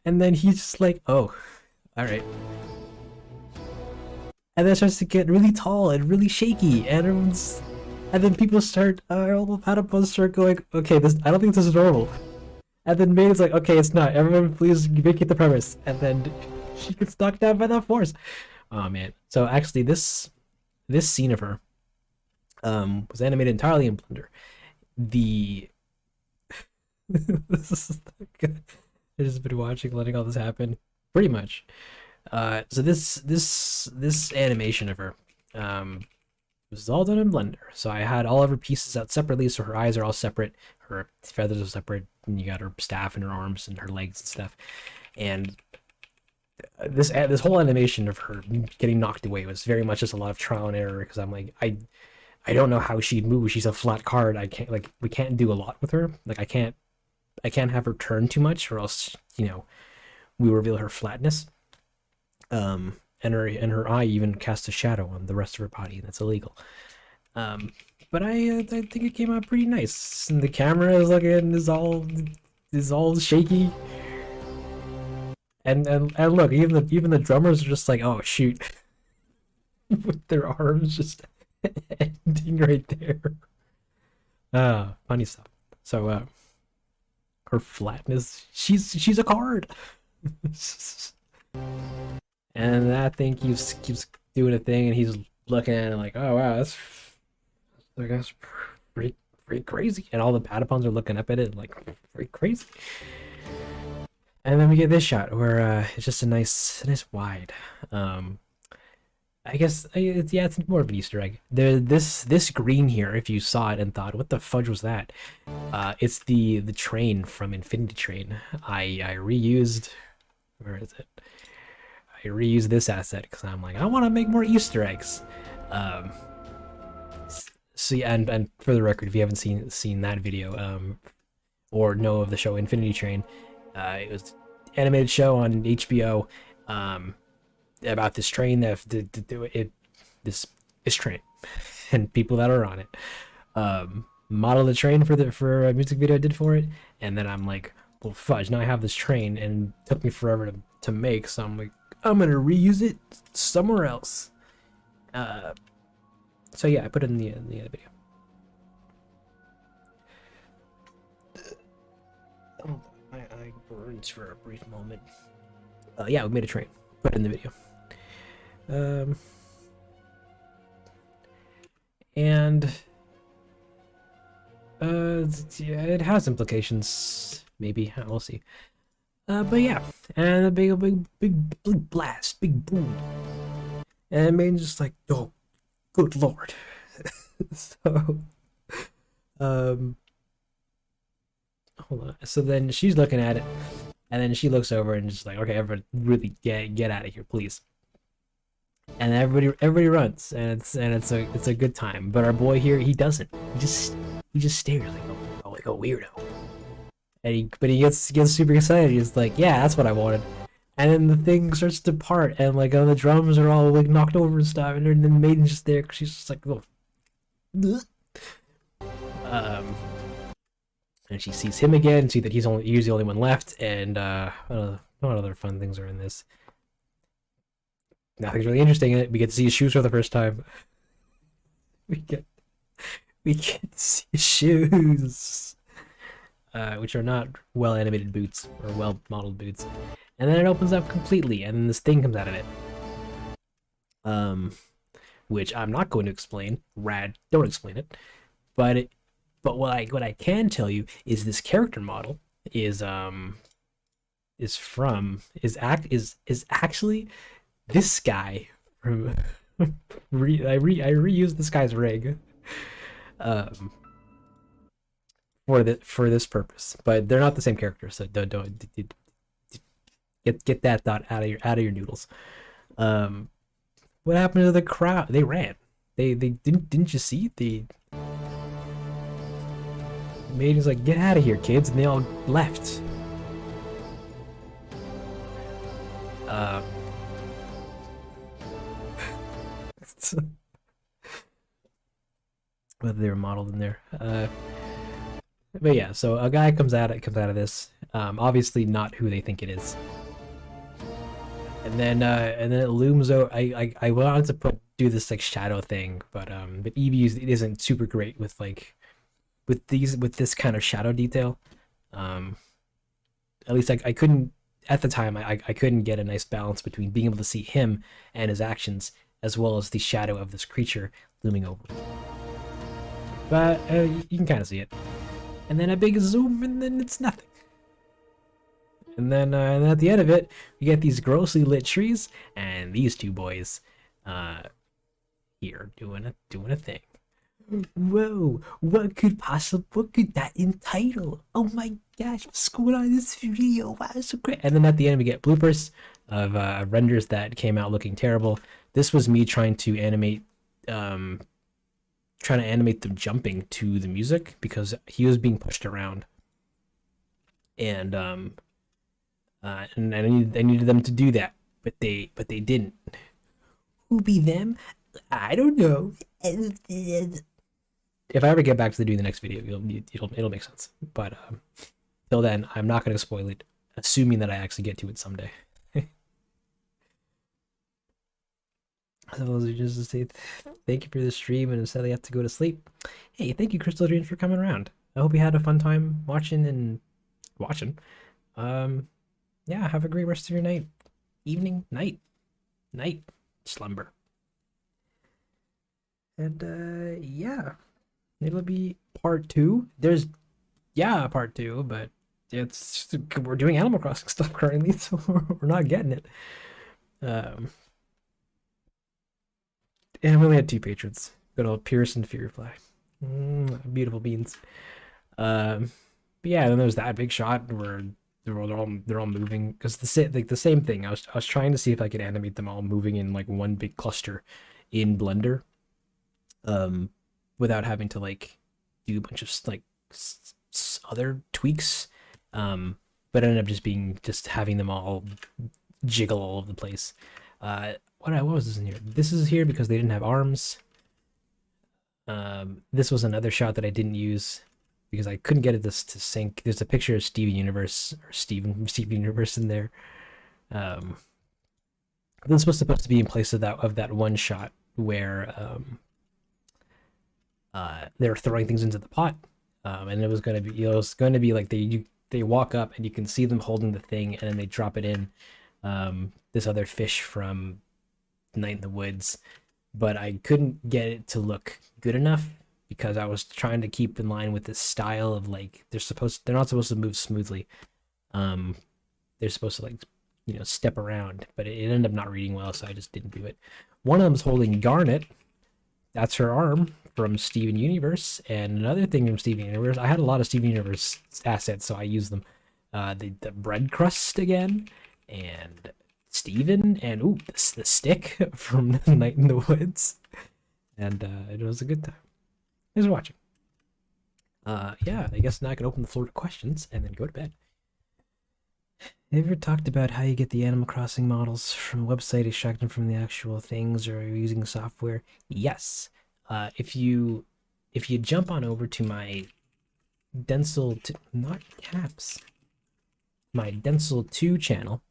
and then he's just like, oh, all right. And then it starts to get really tall and really shaky, and then people start, all the platypus start going, okay, I don't think this is normal. And then Maiden's like, okay, it's not. Everyone, please vacate the premise. And then she gets knocked down by that force. Oh man. So actually, this scene of her was animated entirely in Blender. This is I've just been watching, letting all this happen, pretty much. So this animation of her was all done in Blender. So I had all of her pieces out separately, so her eyes are all separate, her feathers are separate, and you got her staff and her arms and her legs and stuff. And this whole animation of her getting knocked away was very much just a lot of trial and error, because I'm like, I don't know how she'd move. She's a flat card. We can't do a lot with her. Like I can't have her turn too much, or else we reveal her flatness. And her eye even casts a shadow on the rest of her body, and that's illegal. But I think it came out pretty nice. And the camera is all shaky. And look, even the drummers are just like, oh shoot, with their arms just ending right there. Funny stuff. So her flatness, she's a card. And that thing keeps doing a thing, and he's looking at it like, oh wow, that's I guess pretty crazy. And all the Patapons are looking up at it like pretty crazy. And then we get this shot where it's just a nice wide. I guess it's more of an Easter egg. This green here, if you saw it and thought, what the fudge was that? It's the train from Infinity Train. I reused, where is it? I reused this asset because I'm like, I want to make more Easter eggs. So yeah, and for the record, if you haven't seen that video, or know of the show Infinity Train, it was an animated show on HBO, about this train that this train and people that are on it. Model the train for a music video I did for it, and then I'm like, well, fudge! Now I have this train, and it took me forever to make. So I'm like, I'm gonna reuse it somewhere else. So yeah, I put it in the video. Oh, my eye burns for a brief moment. Yeah, we made a train. Put it in the video. And yeah, it has implications. Maybe we'll see. But yeah, and a big blast, big boom, and it made just like, oh, good lord. So, hold on. So then she's looking at it, and then she looks over and just like, okay, everybody, really get out of here, please. And everybody runs, and it's a good time. But our boy here, he doesn't. He just stares like a weirdo. And he gets super excited. He's like, yeah, that's what I wanted. And then the thing starts to part, and like the drums are all like knocked over and stuff, and then the Maiden's just there because she's just like, oh. And she sees him again, see that he's the only one left, and what other fun things are in this? Nothing's really interesting in it. We get to see his shoes for the first time. We get to see his shoes, which are not well animated boots or well modeled boots. And then it opens up completely, and then this thing comes out of it. Which I'm not going to explain. Rad, don't explain it. But what I can tell you is this character model is actually this guy from I reused this guy's rig for this purpose, but they're not the same character, so don't get that thought out of your noodles. What happened to the crowd? They ran. They didn't you see the Maiden's like, get out of here, kids, and they all left. Whether they were modeled in there. But yeah, so a guy comes out of this, obviously not who they think it is. And then it looms out. I wanted to do this like shadow thing, but Eevee isn't super great with like with this kind of shadow detail. At least I couldn't at the time. I couldn't get a nice balance between being able to see him and his actions, as well as the shadow of this creature looming over. But you can kind of see it. And then a big zoom, and then it's nothing. And then at the end of it, we get these grossly lit trees, and these two boys here doing a thing. Whoa, what could that entitle? Oh my gosh, what's going on in this video? Wow, it's so great. And then at the end we get bloopers of renders that came out looking terrible. This was me trying to animate them jumping to the music because he was being pushed around. And I needed them to do that, but they didn't. Who be them? I don't know. If I ever get back to doing the next video, it'll make sense. But till then, I'm not going to spoil it, assuming that I actually get to it someday. Those are just to say thank you for the stream, and sadly I have to go to sleep. Hey, thank you, Crystal Dreams, for coming around. I hope you had a fun time watching. Yeah, have a great rest of your night, evening, night, slumber. And yeah. It'll be part two. There's part two, but we're doing Animal Crossing stuff currently, so we're not getting it. Um, and we only had two patrons. Good old Pierce and Fearfly. Beautiful beans. But yeah, then there's that big shot where they're all moving because the same thing. I was trying to see if I could animate them all moving in like one big cluster in Blender, um, without having to like do a bunch of like other tweaks. But it ended up just having them all jiggle all over the place. What was this in here? This is here because they didn't have arms. This was another shot that I didn't use because I couldn't get it to sync. There's a picture of Steven Universe or Steven from Steven Universe in there. This was supposed to be in place of that one shot where they were throwing things into the pot, and it was going to be like they walk up and you can see them holding the thing and then they drop it in this other fish from Night in the Woods, but I couldn't get it to look good enough because I was trying to keep in line with this style of like they're not supposed to move smoothly. They're supposed to like step around, but it ended up not reading well, so I just didn't do it. One of them's holding Garnet. That's her arm from Steven Universe, and another thing from Steven Universe. I had a lot of Steven Universe assets, so I used them. The bread crust again, and Steven, and the stick from Night in the Woods, and it was a good time. Thanks for watching. Yeah, I guess now I can open the floor to questions and then go to bed. Have you ever talked about how you get the Animal Crossing models from a website, extract them from the actual things, or you're using software? Yes. If you jump on over to my not caps, my Dengle 2 channel,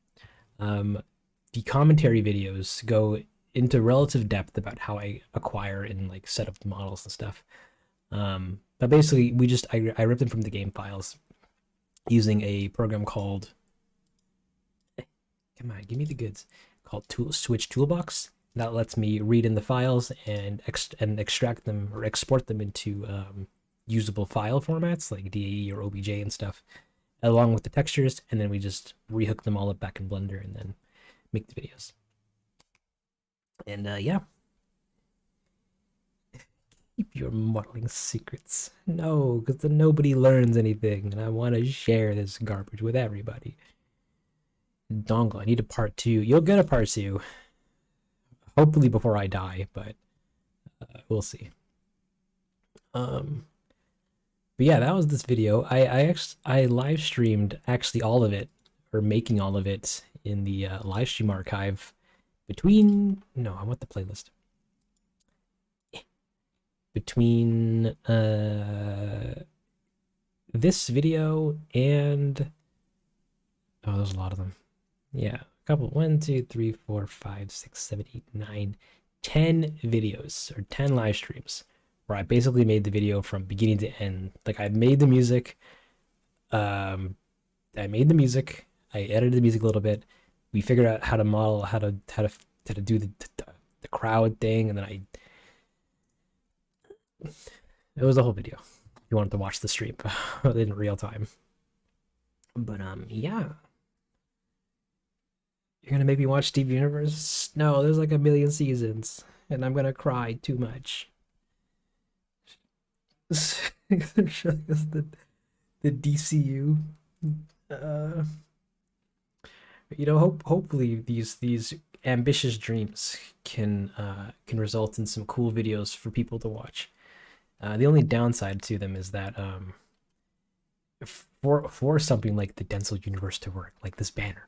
the commentary videos go into relative depth about how I acquire and like set up the models and stuff. But basically, I ripped them from the game files using a program called, come on, give me the goods, called Switch Toolbox. That lets me read in the files and extract them or export them into usable file formats like DAE or OBJ and stuff, along with the textures, and then we just rehook them all up back in Blender and then make the videos. And yeah. Keep your modeling secrets. No, because then nobody learns anything, and I want to share this garbage with everybody. Dongle, I need a part 2. You'll get a part 2. Hopefully before I die, but we'll see. But yeah, that was this video. I live streamed actually all of it, or making all of it in the live stream archive between. No, I want the playlist. Between this video and there's a lot of them. Yeah, a couple. 1, 2, 3, 4, 5, 6, 7, 8, 9, 10 videos or 10 live streams where I basically made the video from beginning to end. Like I made the music, I edited the music a little bit. We figured out how to model, how to do the crowd thing, and then it was a whole video. You wanted to watch the stream in real time. But yeah. You're gonna make me watch Steve Universe? No, there's like a million seasons, and I'm gonna cry too much. They're showing us the DCU. Hopefully these ambitious dreams can result in some cool videos for people to watch. The only downside to them is that for something like the Dengle Universe to work, like this banner,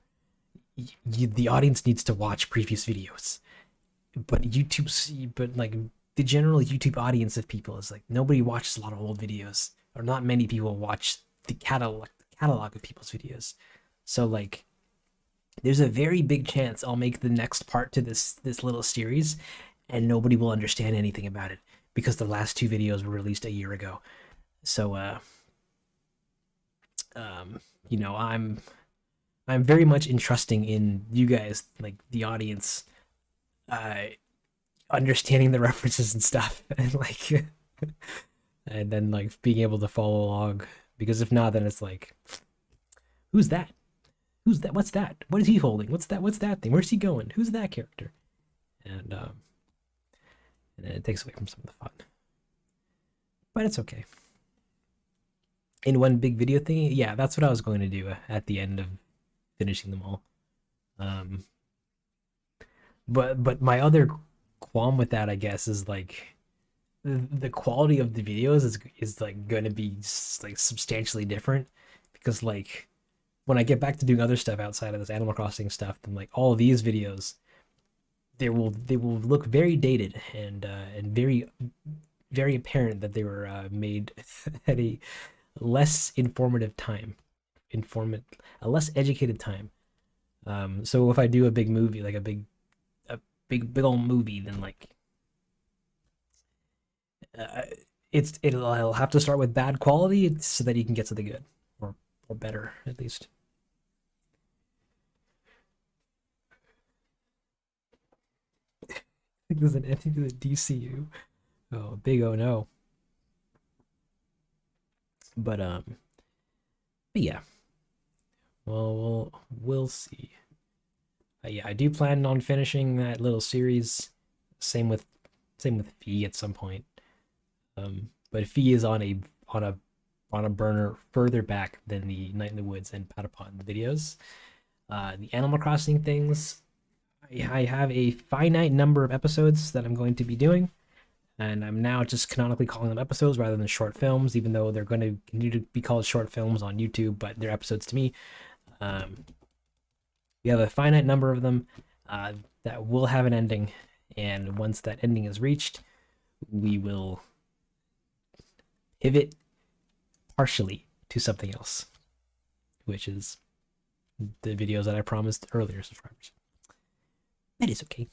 the audience needs to watch previous videos. But like the general YouTube audience of people is like nobody watches a lot of old videos, or not many people watch the catalog of people's videos. So like, there's a very big chance I'll make the next part to this little series, and nobody will understand anything about it because the last 2 videos were released a year ago. So I'm very much entrusting in you guys, like the audience, understanding the references and stuff, and like and then like being able to follow along. Because if not, then it's like, who's that? Who's that? What's that? What is he holding? What's that? What's that thing? Where's he going? Who's that character? And and then it takes away from some of the fun. But it's okay. In one big video thing, yeah, that's what I was going to do at the end of finishing them all. Um, but my other qualm with that, I guess, is like the quality of the videos is like going to be like substantially different because like when I get back to doing other stuff outside of this Animal Crossing stuff, then like all of these videos, they will look very dated and very apparent that they were made at a less informative time, informative, a less educated time. So if I do a big movie, like a big old movie, then like uh, I'll have to start with bad quality so that you can get to the good or better at least. I think there's an ending to the DCU. Oh, big oh no. But but yeah. Well, we'll see. Yeah, I do plan on finishing that little series. Same with Fee at some point. But Fee is on a on a burner further back than the Night in the Woods and Patapon videos. The Animal Crossing things, I have a finite number of episodes that I'm going to be doing, and I'm now just canonically calling them episodes rather than short films, even though they're going to continue to be called short films on YouTube, but they're episodes to me. Um, we have a finite number of them that will have an ending, and once that ending is reached, we will pivot partially to something else, which is the videos that I promised earlier subscribers. That is okay.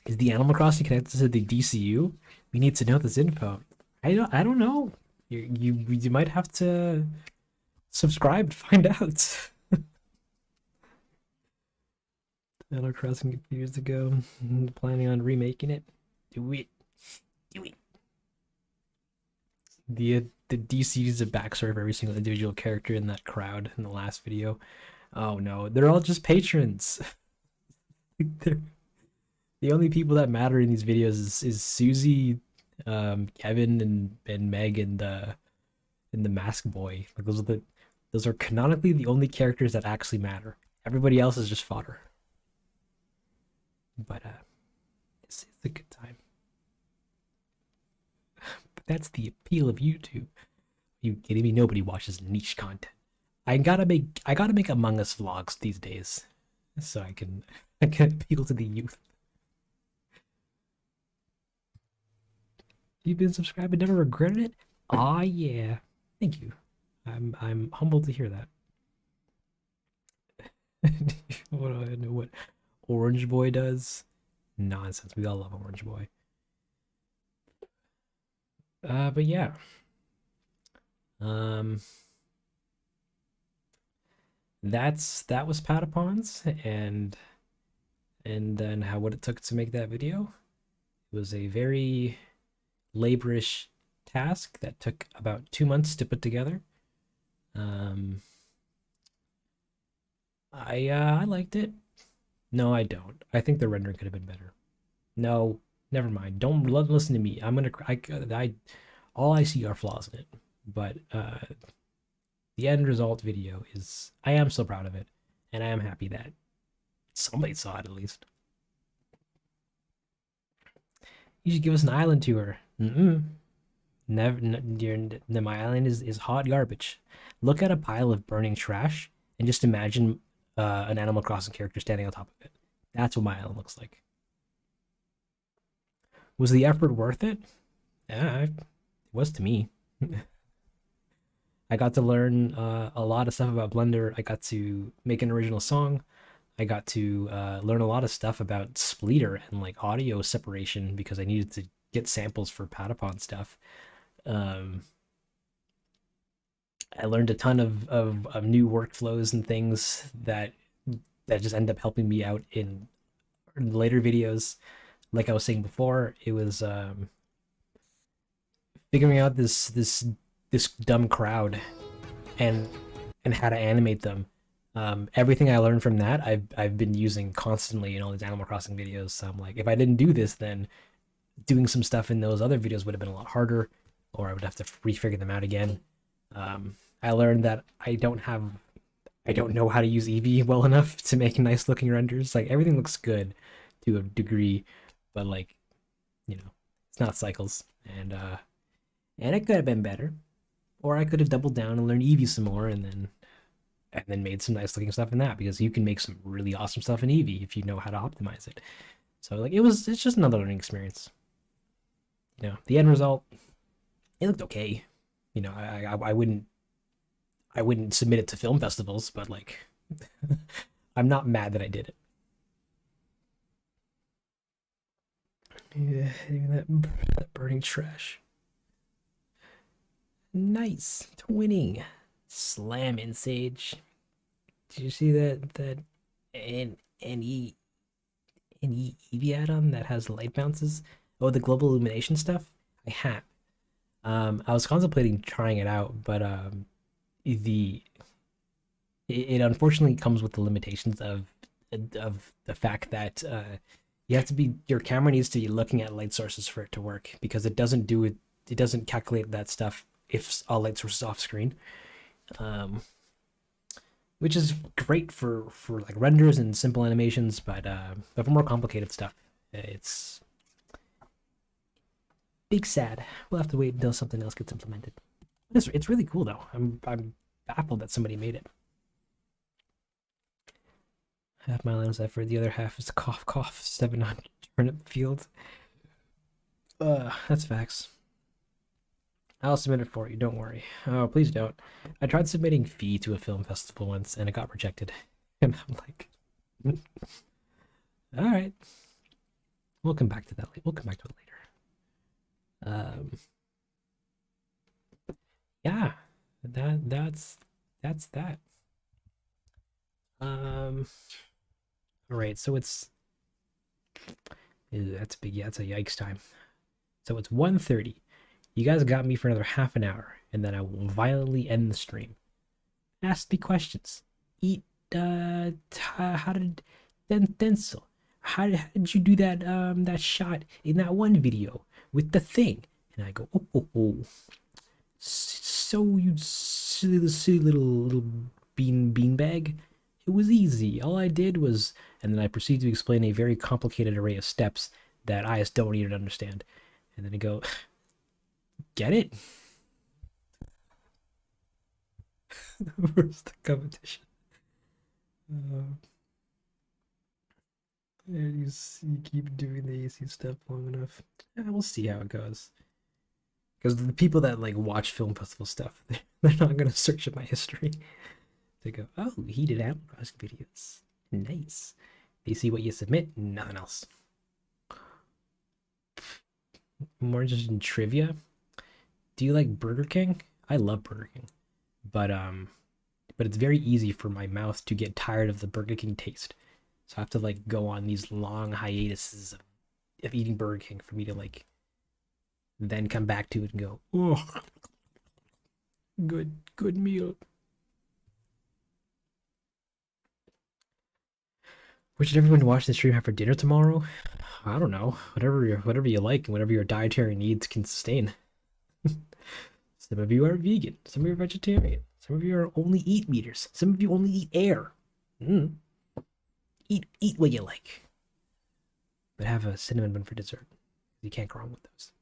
Is the Animal Crossing connected to the DCU? We need to know this info. I don't know. You might have to subscribe to find out. Animal Crossing a few years ago. Planning on remaking it. Do it. Do it. The DC is a backstory of every single individual character in that crowd in the last video. Oh no, they're all just patrons. They're, the only people that matter in these videos is Susie, Kevin, and Meg, and the Mask Boy. Like those are canonically the only characters that actually matter. Everybody else is just fodder. But it's a good time. But that's the appeal of YouTube. Are you kidding me? Nobody watches niche content. I gotta make Among Us vlogs these days, so I can appeal to the youth. You've been subscribed and never regretted it? Ah, yeah. Thank you. I'm humbled to hear that. What do I know what Orange Boy does? Nonsense. We all love Orange Boy. But yeah. That was Patapons and then what it took to make that video. It was a very laborious task that took about 2 months to put together. I liked it. No, I don't. I think the rendering could have been better. No, never mind. Don't listen to me. All I see are flaws in it. But the end result video is, I am so proud of it, and I am happy that somebody saw it at least. You should give us an island tour. Never. My island is hot garbage. Look at a pile of burning trash and just imagine an Animal Crossing character standing on top of it. That's what my island looks like. Was the effort worth it? Yeah, it was to me. I got to learn a lot of stuff about Blender. I got to make an original song. I got to learn a lot of stuff about splitter and like audio separation because I needed to get samples for Patapon stuff. I learned a ton of new workflows and things that just end up helping me out in later videos. Like I was saying before, it was figuring out this dumb crowd and how to animate them. Everything I learned from that, I've been using constantly in all these Animal Crossing videos. So I'm like, if I didn't do this, then doing some stuff in those other videos would have been a lot harder, or I would have to refigure them out again. I learned that I don't know how to use Eevee well enough to make nice looking renders. Like everything looks good to a degree, but like, it's not Cycles, and it could have been better, or I could have doubled down and learned Eevee some more, and then made some nice looking stuff in that, because you can make some really awesome stuff in Eevee if you know how to optimize it. So like it's just another learning experience. The end result, it looked okay. I wouldn't submit it to film festivals, but like I'm not mad that I did it. Yeah, even that burning trash. Nice twinning, slamming Sage. Did you see that NE Eevee add-on that has light bounces? Oh, the global illumination stuff. I have. I was contemplating trying it out, but it unfortunately comes with the limitations of the fact that your camera needs to be looking at light sources for it to work, because it doesn't calculate that stuff if all light sources off screen, which is great for like renders and simple animations, but for more complicated stuff, it's big sad. We'll have to wait until something else gets implemented. It's really cool though. I'm baffled that somebody made it. Half my line was effort, the other half is cough cough 700 turnip field. That's facts. I'll submit it for you, don't worry. Oh, please don't. I tried submitting Fee to a film festival once and it got rejected. And I'm like, all right. We'll come back to that later. We'll come back to it later. Yeah, that's that. All right, so it's that's big. Yeah, it's a yikes time. So it's 1:30. You guys got me for another half an hour, and then I will violently end the stream. Ask me questions. How did Denzel? How did you do that shot in that one video with the thing? And I go, oh. So you silly little beanbag. It was easy. All I did was, and then I proceed to explain a very complicated array of steps that I just don't even understand. And then I go, get it? Where's the competition? And you keep doing the easy stuff long enough. Yeah, we'll see how it goes. Because the people that like watch film festival stuff, they're not gonna search at my history. They go, oh, he did Animal Crossing videos. Nice. They see what you submit, nothing else. More interested in trivia. Do you like Burger King? I love Burger King, but it's very easy for my mouth to get tired of the Burger King taste. So I have to like go on these long hiatuses of eating Burger King for me to like then come back to it and go, oh, good meal. What should everyone watch the stream have for dinner tomorrow? I don't know. Whatever you like and whatever your dietary needs can sustain. Some of you are vegan. Some of you are vegetarian. Some of you are only eat meaters. Some of you only eat air. Eat what you like. But have a cinnamon bun for dessert. You can't go wrong with those.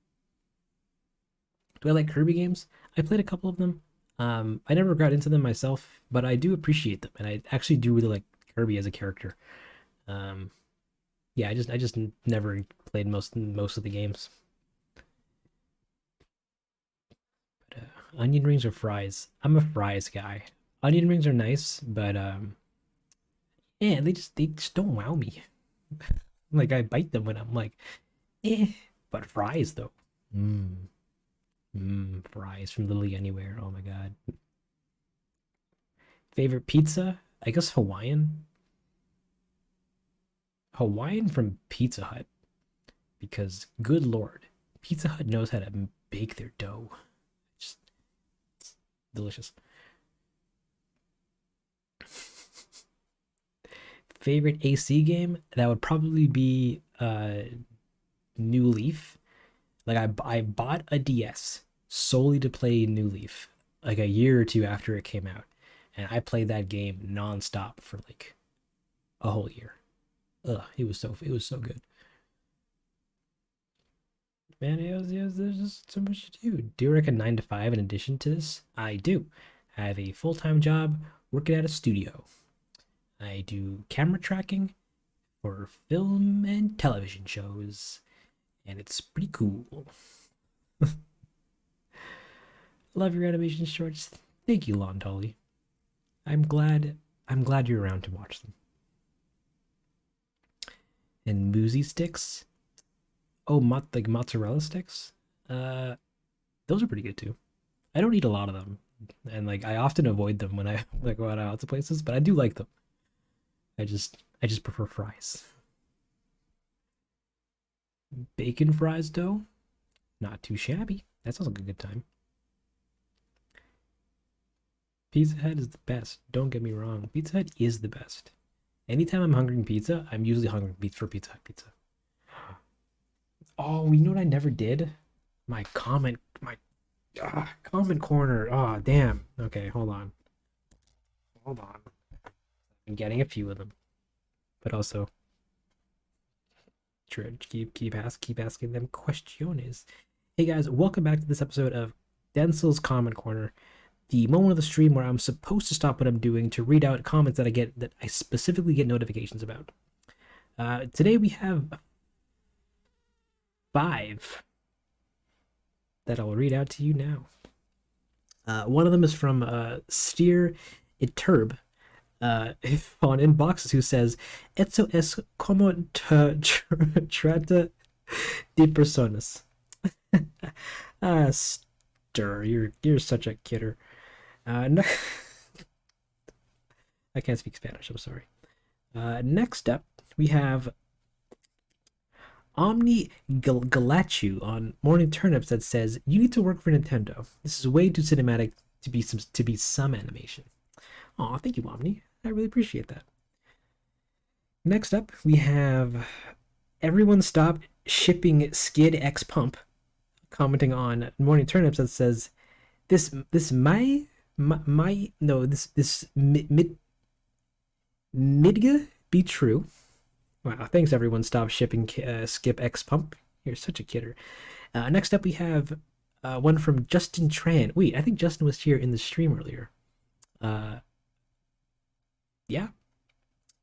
Do I like Kirby games? I played a couple of them. I never got into them myself, but I do appreciate them, and I actually do really like Kirby as a character. Yeah, I just never played most of the games. But onion rings or fries? I'm a fries guy. Onion rings are nice, but yeah, they just don't wow me. Like I bite them when I'm like, but fries though. Fries from literally anywhere. Oh my god. Favorite pizza? I guess Hawaiian. Hawaiian from Pizza Hut, because good lord, Pizza Hut knows how to bake their dough. Just delicious. Favorite AC game? That would probably be New Leaf. Like I bought a DS solely to play New Leaf, like a year or two after it came out, and I played that game nonstop for like a whole year. Ugh, it was so good. Man, there's just so much to do. Do you work a 9 to 5 in addition to this? I do. I have a full-time job working at a studio. I do camera tracking for film and television shows, and it's pretty cool. Love your animation shorts. Thank you, Lon Dolly. I'm glad you're around to watch them. And Moosey sticks. Oh, like mozzarella sticks. Uh, those are pretty good too. I don't eat a lot of them, and like I often avoid them when I like go out to places, but I do like them. I just prefer fries. Bacon fries though, not too shabby. That sounds like a good time. Pizza Hut is the best. Don't get me wrong. Pizza Hut is the best. Anytime I'm hungry in pizza, I'm usually hungry for Pizza Hut pizza. Oh, you know what I never did? My comment corner. Oh, damn. Okay, hold on. Hold on. I'm getting a few of them, but also keep asking them questions. Hey guys, welcome back to this episode of Densel's Comment Corner, the moment of the stream where I'm supposed to stop what I'm doing to read out comments that I specifically get notifications about. Today we have 5 that I'll read out to you now. One of them is from Steer Iterb on Inboxes, who says, "Eso es como trata de personas." Stir, you're such a kidder. No, I can't speak Spanish. I'm sorry. Next up, we have Omni Galachu on Morning Turnips that says, "You need to work for Nintendo. This is way too cinematic to be some animation." Aw, thank you, Omni. I really appreciate that. Next up, we have Everyone Stop Shipping Skid X Pump commenting on Morning Turnips that says, this my no this midga be true." Wow, thanks everyone. Stop shipping Skip X Pump. You're such a kidder. Next up, we have one from Justin Tran. Wait, I think Justin was here in the stream earlier. Yeah.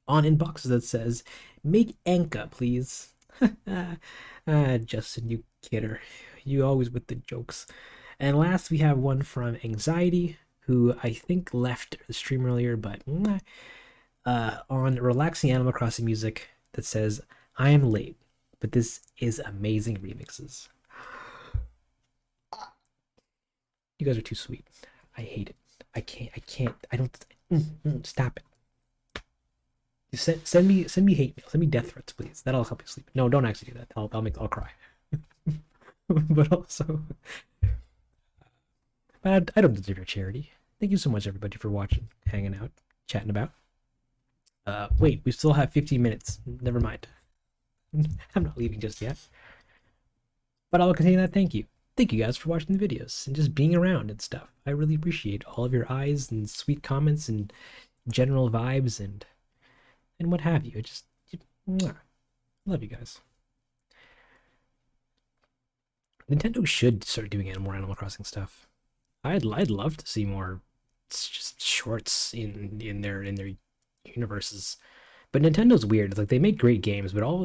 On Inboxes that says, "Make Anka, please." Justin, you kidder. You always with the jokes. And last, we have one from Anxiety, who I think left the stream earlier, but on relaxing Animal Crossing music that says, "I am late, but this is amazing remixes." You guys are too sweet. I hate it. I can't. I don't. Stop it. You send me hate mail. Send me death threats, please. That'll help you sleep. No, don't actually do that. I'll cry. But also, but I don't deserve your charity. Thank you so much, everybody, for watching, hanging out, chatting about. Wait, we still have 15 minutes. Never mind. I'm not leaving just yet. But I'll continue that. Thank you. Thank you guys for watching the videos and just being around and stuff. I really appreciate all of your eyes and sweet comments and general vibes and what have you. Love you guys. Nintendo should start doing more Animal Crossing stuff. I'd love to see more just shorts in their universes. But Nintendo's weird. It's like they make great games, but all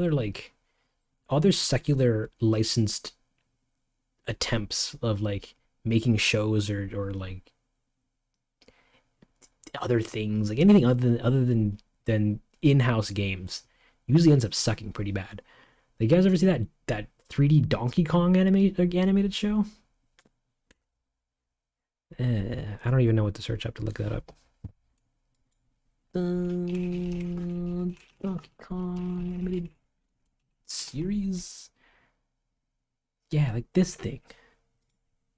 their secular licensed attempts of like making shows or like other things, like anything other than in-house games, usually ends up sucking pretty bad. Like, you guys ever see that 3D Donkey Kong animated show? I don't even know what to search up to look that up. Donkey Kong animated series. Yeah, like this thing.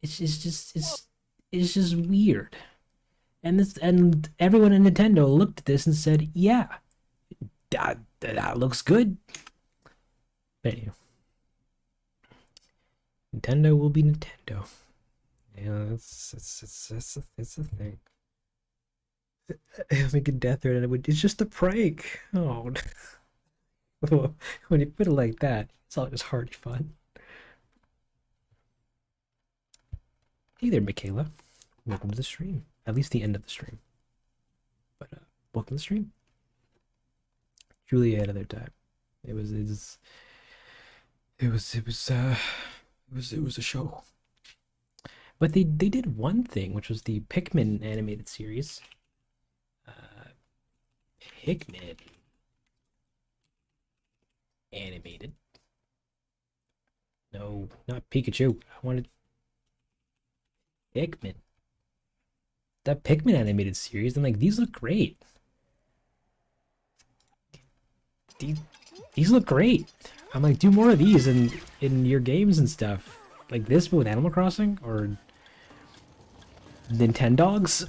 it's just weird. And everyone at Nintendo looked at this and said, "Yeah, that looks good." But anyway, Nintendo will be Nintendo. Yeah, it's a thing. Make a death threat and it's just a prank. Oh, when you put it like that, it's all just hearty fun. Hey there, Michaela. Welcome to the stream. At least the end of the stream. But welcome to the stream. Truly ahead of their time. It was a show. But they did one thing, which was the Pikmin animated series. Pikmin animated. No, not Pikachu. I wanted Pikmin. That Pikmin animated series, and like these look great. These look great. I'm like, do more of these in your games and stuff. Like this, but with Animal Crossing or Nintendogs.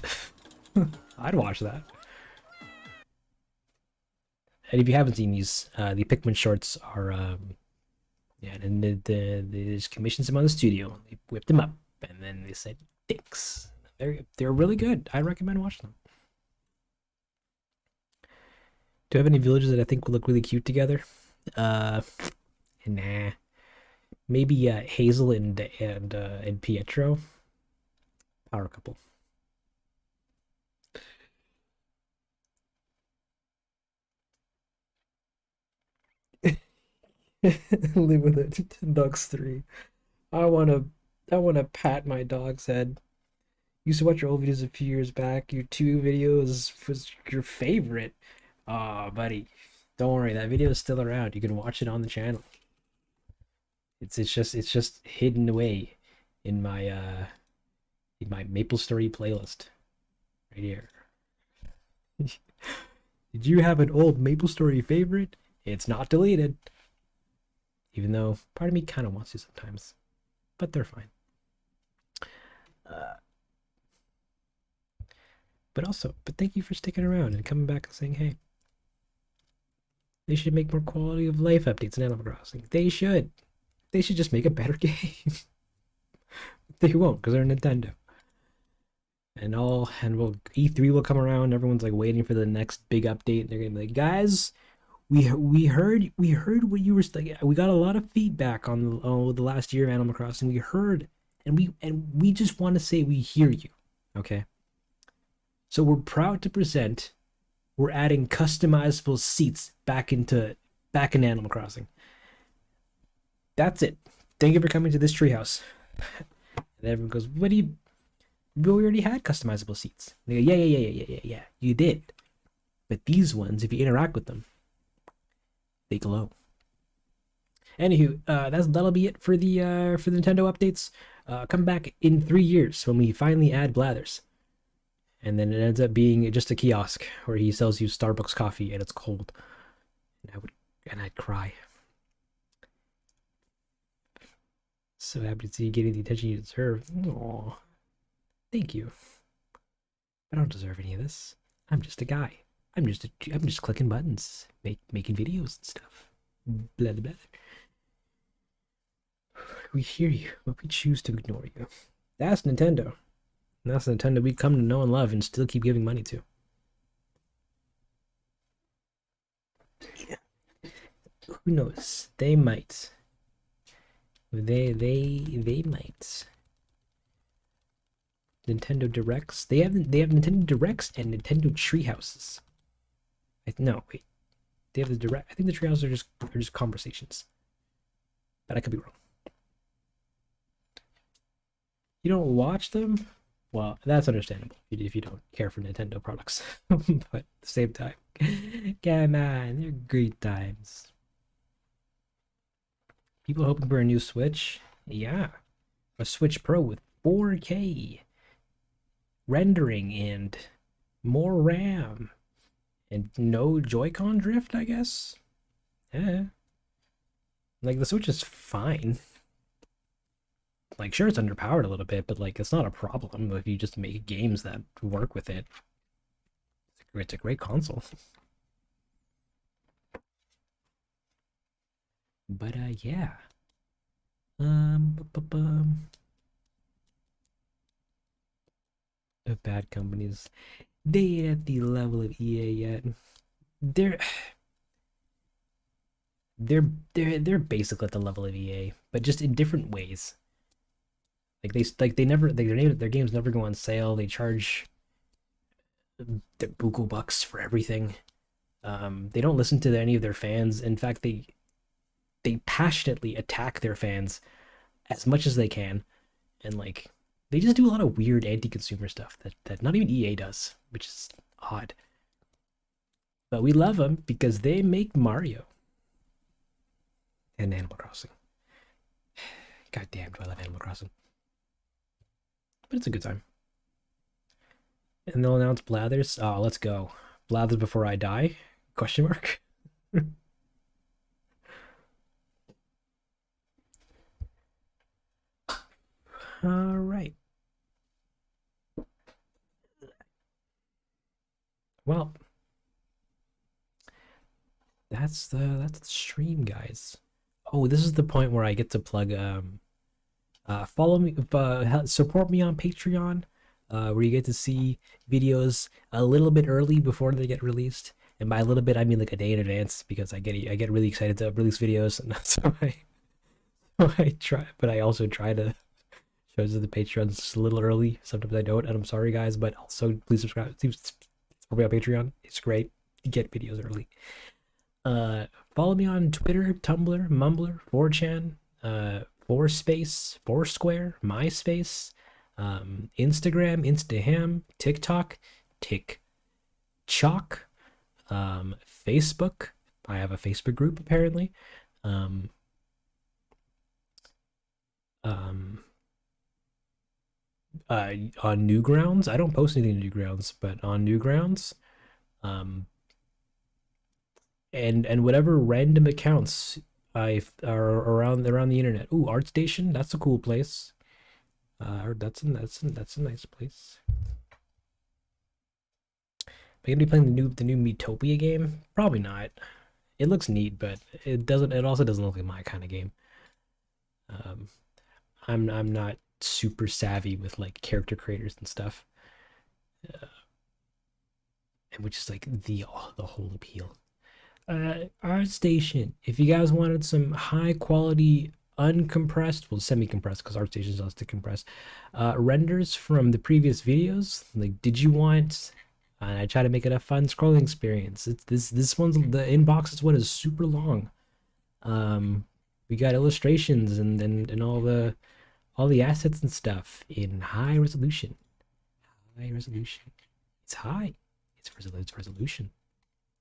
I'd watch that. And if you haven't seen these, the Pikmin shorts are, yeah, and they just commissioned them on the studio. They whipped them up, and then they said, "Thanks." They're really good. I recommend watching them. Do I have any villages that I think will look really cute together? Nah. Maybe Hazel and Pietro. Power couple. Live with it. Dogs 3. I wanna pat my dog's head. Used to watch your old videos a few years back. Your 2 videos was your favorite. Aw, buddy. Don't worry, that video is still around. You can watch it on the channel. It's just hidden away in my Maple Story playlist. Right here. Did you have an old Maple Story favorite? It's not deleted. Even though part of me kind of wants to sometimes. But they're fine. But thank you for sticking around and coming back and saying, hey. They should make more quality of life updates in Animal Crossing. They should. They should just make a better game. They won't, because they're Nintendo. And E3 will come around. Everyone's like waiting for the next big update. And they're gonna be like, guys, we heard what you were like. We got a lot of feedback on the last year of Animal Crossing. We heard, and we just want to say we hear you. Okay. So we're proud to present. We're adding customizable seats back in Animal Crossing. That's it. Thank you for coming to this treehouse. And everyone goes, "What do you? We already had customizable seats." And they go, "Yeah. You did, but these ones, if you interact with them, they glow." Anywho, that'll be it for the Nintendo updates. Come back in 3 years when we finally add Blathers. And then it ends up being just a kiosk where he sells you Starbucks coffee and it's cold. And I'd cry. So happy to see you getting the attention you deserve. Aww. Thank you. I don't deserve any of this. I'm just a guy. I'm just clicking buttons, making videos and stuff. Blah blah blah. We hear you, but we choose to ignore you. That's Nintendo. And that's Nintendo we come to know and love and still keep giving money to. Yeah. Who knows? They might. They might. Nintendo Directs. They have Nintendo Directs and Nintendo Treehouses. No, wait. They have the Direct. I think the Treehouses are just conversations. But I could be wrong. You don't watch them? Well, that's understandable if you don't care for Nintendo products. But at the same time, come on, they're great times. People hoping for a new Switch? Yeah. A Switch Pro with 4K rendering and more RAM and no Joy-Con drift, I guess. Yeah. Like the Switch is fine. Like, sure, it's underpowered a little bit, but like, it's not a problem if you just make games that work with it. It's a great console. But yeah. The bad companies, they ain't at the level of EA yet. They're they're basically at the level of EA, but just in different ways. They never their games never go on sale. They charge the buku bucks for everything. They don't listen to any of their fans. In fact, they passionately attack their fans as much as they can, and like they just do a lot of weird anti-consumer stuff that not even EA does, which is odd. But we love them because they make Mario and Animal Crossing. God damn, do I love Animal Crossing. But it's a good time. And they'll announce Blathers. Oh, let's go. Blathers before I die? Question mark. All right. Well, that's the stream, guys. Oh, this is the point where I get to plug follow me, support me on Patreon, where you get to see videos a little bit early before they get released. And by a little bit, I mean like a day in advance, because I get really excited to release videos, and that's why I try. But I also try to show the Patreons just a little early. Sometimes I don't, and I'm sorry, guys. But also, please subscribe. Support me on Patreon. It's great. You get videos early. Follow me on Twitter, Tumblr, Mumbler, 4chan, Foursquare, MySpace, Instagram, Instaham, TikTok, TikChalk, Facebook. I have a Facebook group apparently. On Newgrounds. I don't post anything to Newgrounds, but on Newgrounds. And whatever random accounts are around the internet. Ooh, ArtStation, that's a cool place. That's a nice place. Am I gonna be playing the new Metopia game? Probably not. It looks neat, but it also doesn't look like my kind of game. I'm not super savvy with like character creators and stuff, and which is like the whole appeal. ArtStation. If you guys wanted some high quality uncompressed, well, semi-compressed, because ArtStation does to compress, renders from the previous videos, like, did you want? I try to make it a fun scrolling experience. It's this one's the inbox one is super long. We got illustrations and all the assets and stuff in high resolution. High resolution. It's high. It's resolution.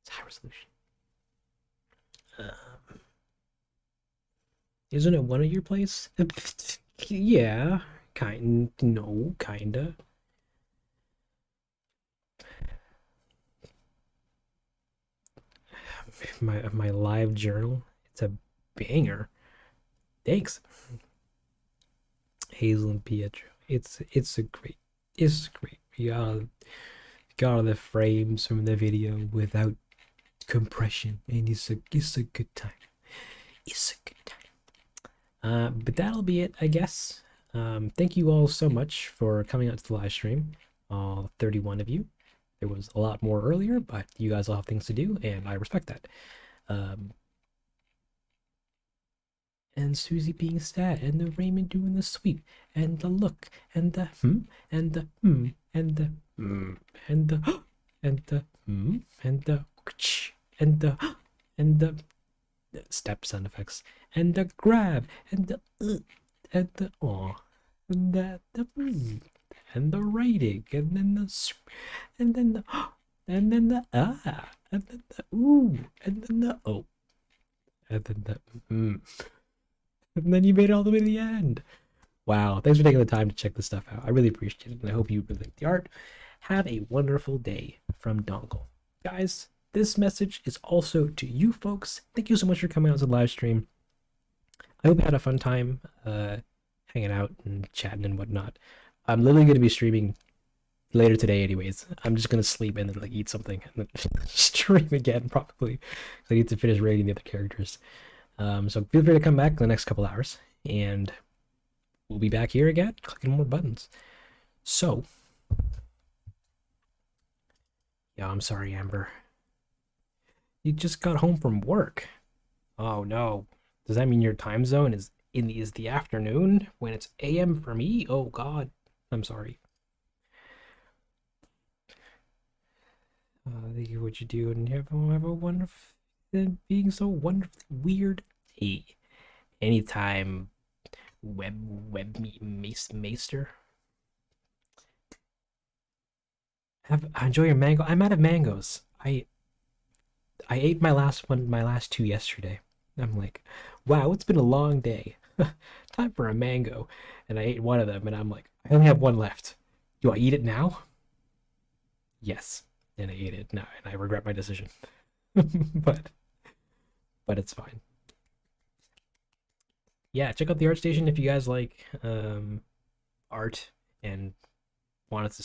It's high resolution. Isn't it one of your place? Yeah, kinda. My live journal. It's a banger. Thanks, Hazel and Pietro. It's great. You got all the frames from the video without compression, and it's a good time. It's a good time. But that'll be it, I guess. Thank you all so much for coming out to the live stream, all 31 of you. There was a lot more earlier, but you guys all have things to do, and I respect that. And Susie being sad, and the Raymond doing the sweep, and the look, and the and the and the and the and the and the and the step sound effects, and the grab, and the and the and the and the writing, and then the and then the and then the and then the ooh, and then the oh, and then the and then you made it all the way to the end. Wow, thanks for taking the time to check this stuff out. I really appreciate it, and I hope you really like the art. Have a wonderful day from Dengle. Guys, this message is also to you folks. Thank you so much for coming out to the live stream. I hope you had a fun time. hanging out and chatting and whatnot. I'm literally going to be streaming later today anyways. I'm just going to sleep and then like eat something and then stream again probably. I need to finish rating the other characters. So feel free to come back in the next couple hours and we'll be back here again clicking more buttons. So yeah, I'm sorry, Amber. You just got home from work. Oh no. Does that mean your time zone is the afternoon when it's AM for me? Oh god. I'm sorry. Thank you for what you do and have a wonderful being so wonderfully weird. Hey, anytime maester. Enjoy your mango. I'm out of mangoes. I ate my last two yesterday. I'm like, wow, it's been a long day. Time for a mango. And I ate one of them and I'm like, I only have one left. Do I eat it now? Yes. And I ate it now and I regret my decision. but it's fine. Yeah, check out the art station if you guys like art and wanted to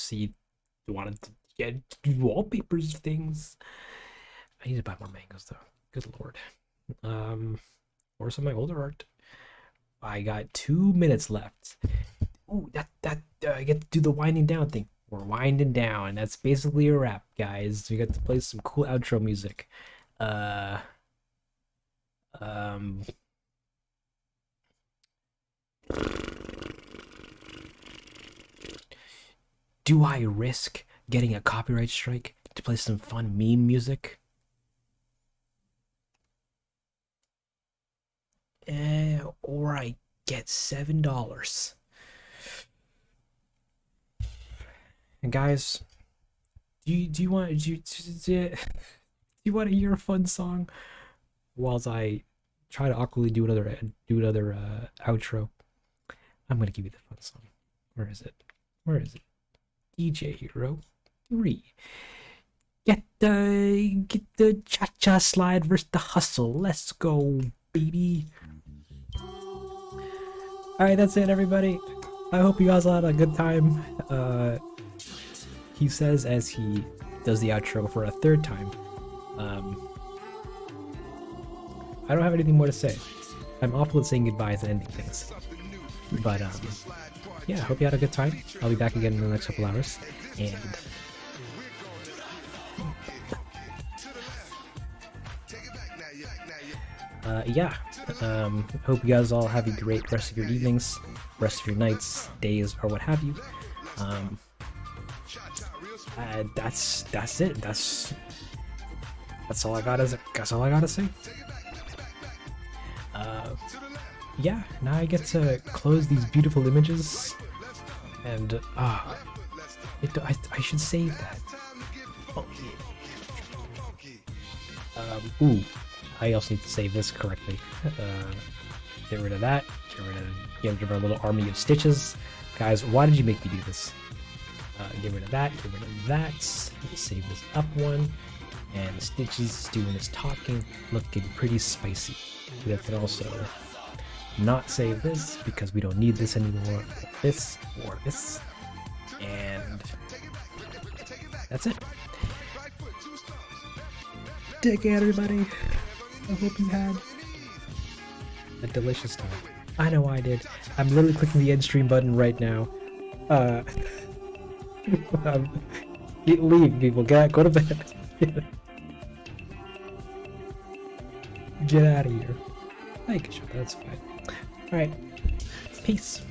get wallpapers things. I need to buy more mangoes though. Good lord. Or some of my older art. I got 2 minutes left. Ooh, I get to do the winding down thing. We're winding down. That's basically a wrap, guys. We got to play some cool outro music. Do I risk getting a copyright strike to play some fun meme music? Or I get $7. And guys, do you want to hear a fun song whilst I try to awkwardly do another outro? I'm gonna give you the fun song. Where is it? DJ Hero 3. Get the cha-cha slide versus the hustle. Let's go, baby. Alright, that's it, everybody. I hope you guys all had a good time. He says as he does the outro for a third time. I don't have anything more to say. I'm awful at saying goodbyes and ending things. But yeah, I hope you had a good time. I'll be back again in the next couple hours. And yeah, hope you guys all have a great rest of your evenings, rest of your nights, days, or what have you. That's it. That's all I gotta say. Yeah, now I get to close these beautiful images, and I should save that. Oh yeah. Ooh, I also need to save this correctly. Get rid of that. Get rid of our little army of stitches, guys. Why did you make me do this? Get rid of that. Get rid of that. Save this up one, and the stitches doing this talking, looking pretty spicy. We can also not save this because we don't need this anymore. This or this, and that's it. Take care, everybody. I hope you had a delicious time. I know I did. I'm literally clicking the end stream button right now. Leave, people. Go to bed. Get out of here. I can shut that. That's fine. Alright. Peace.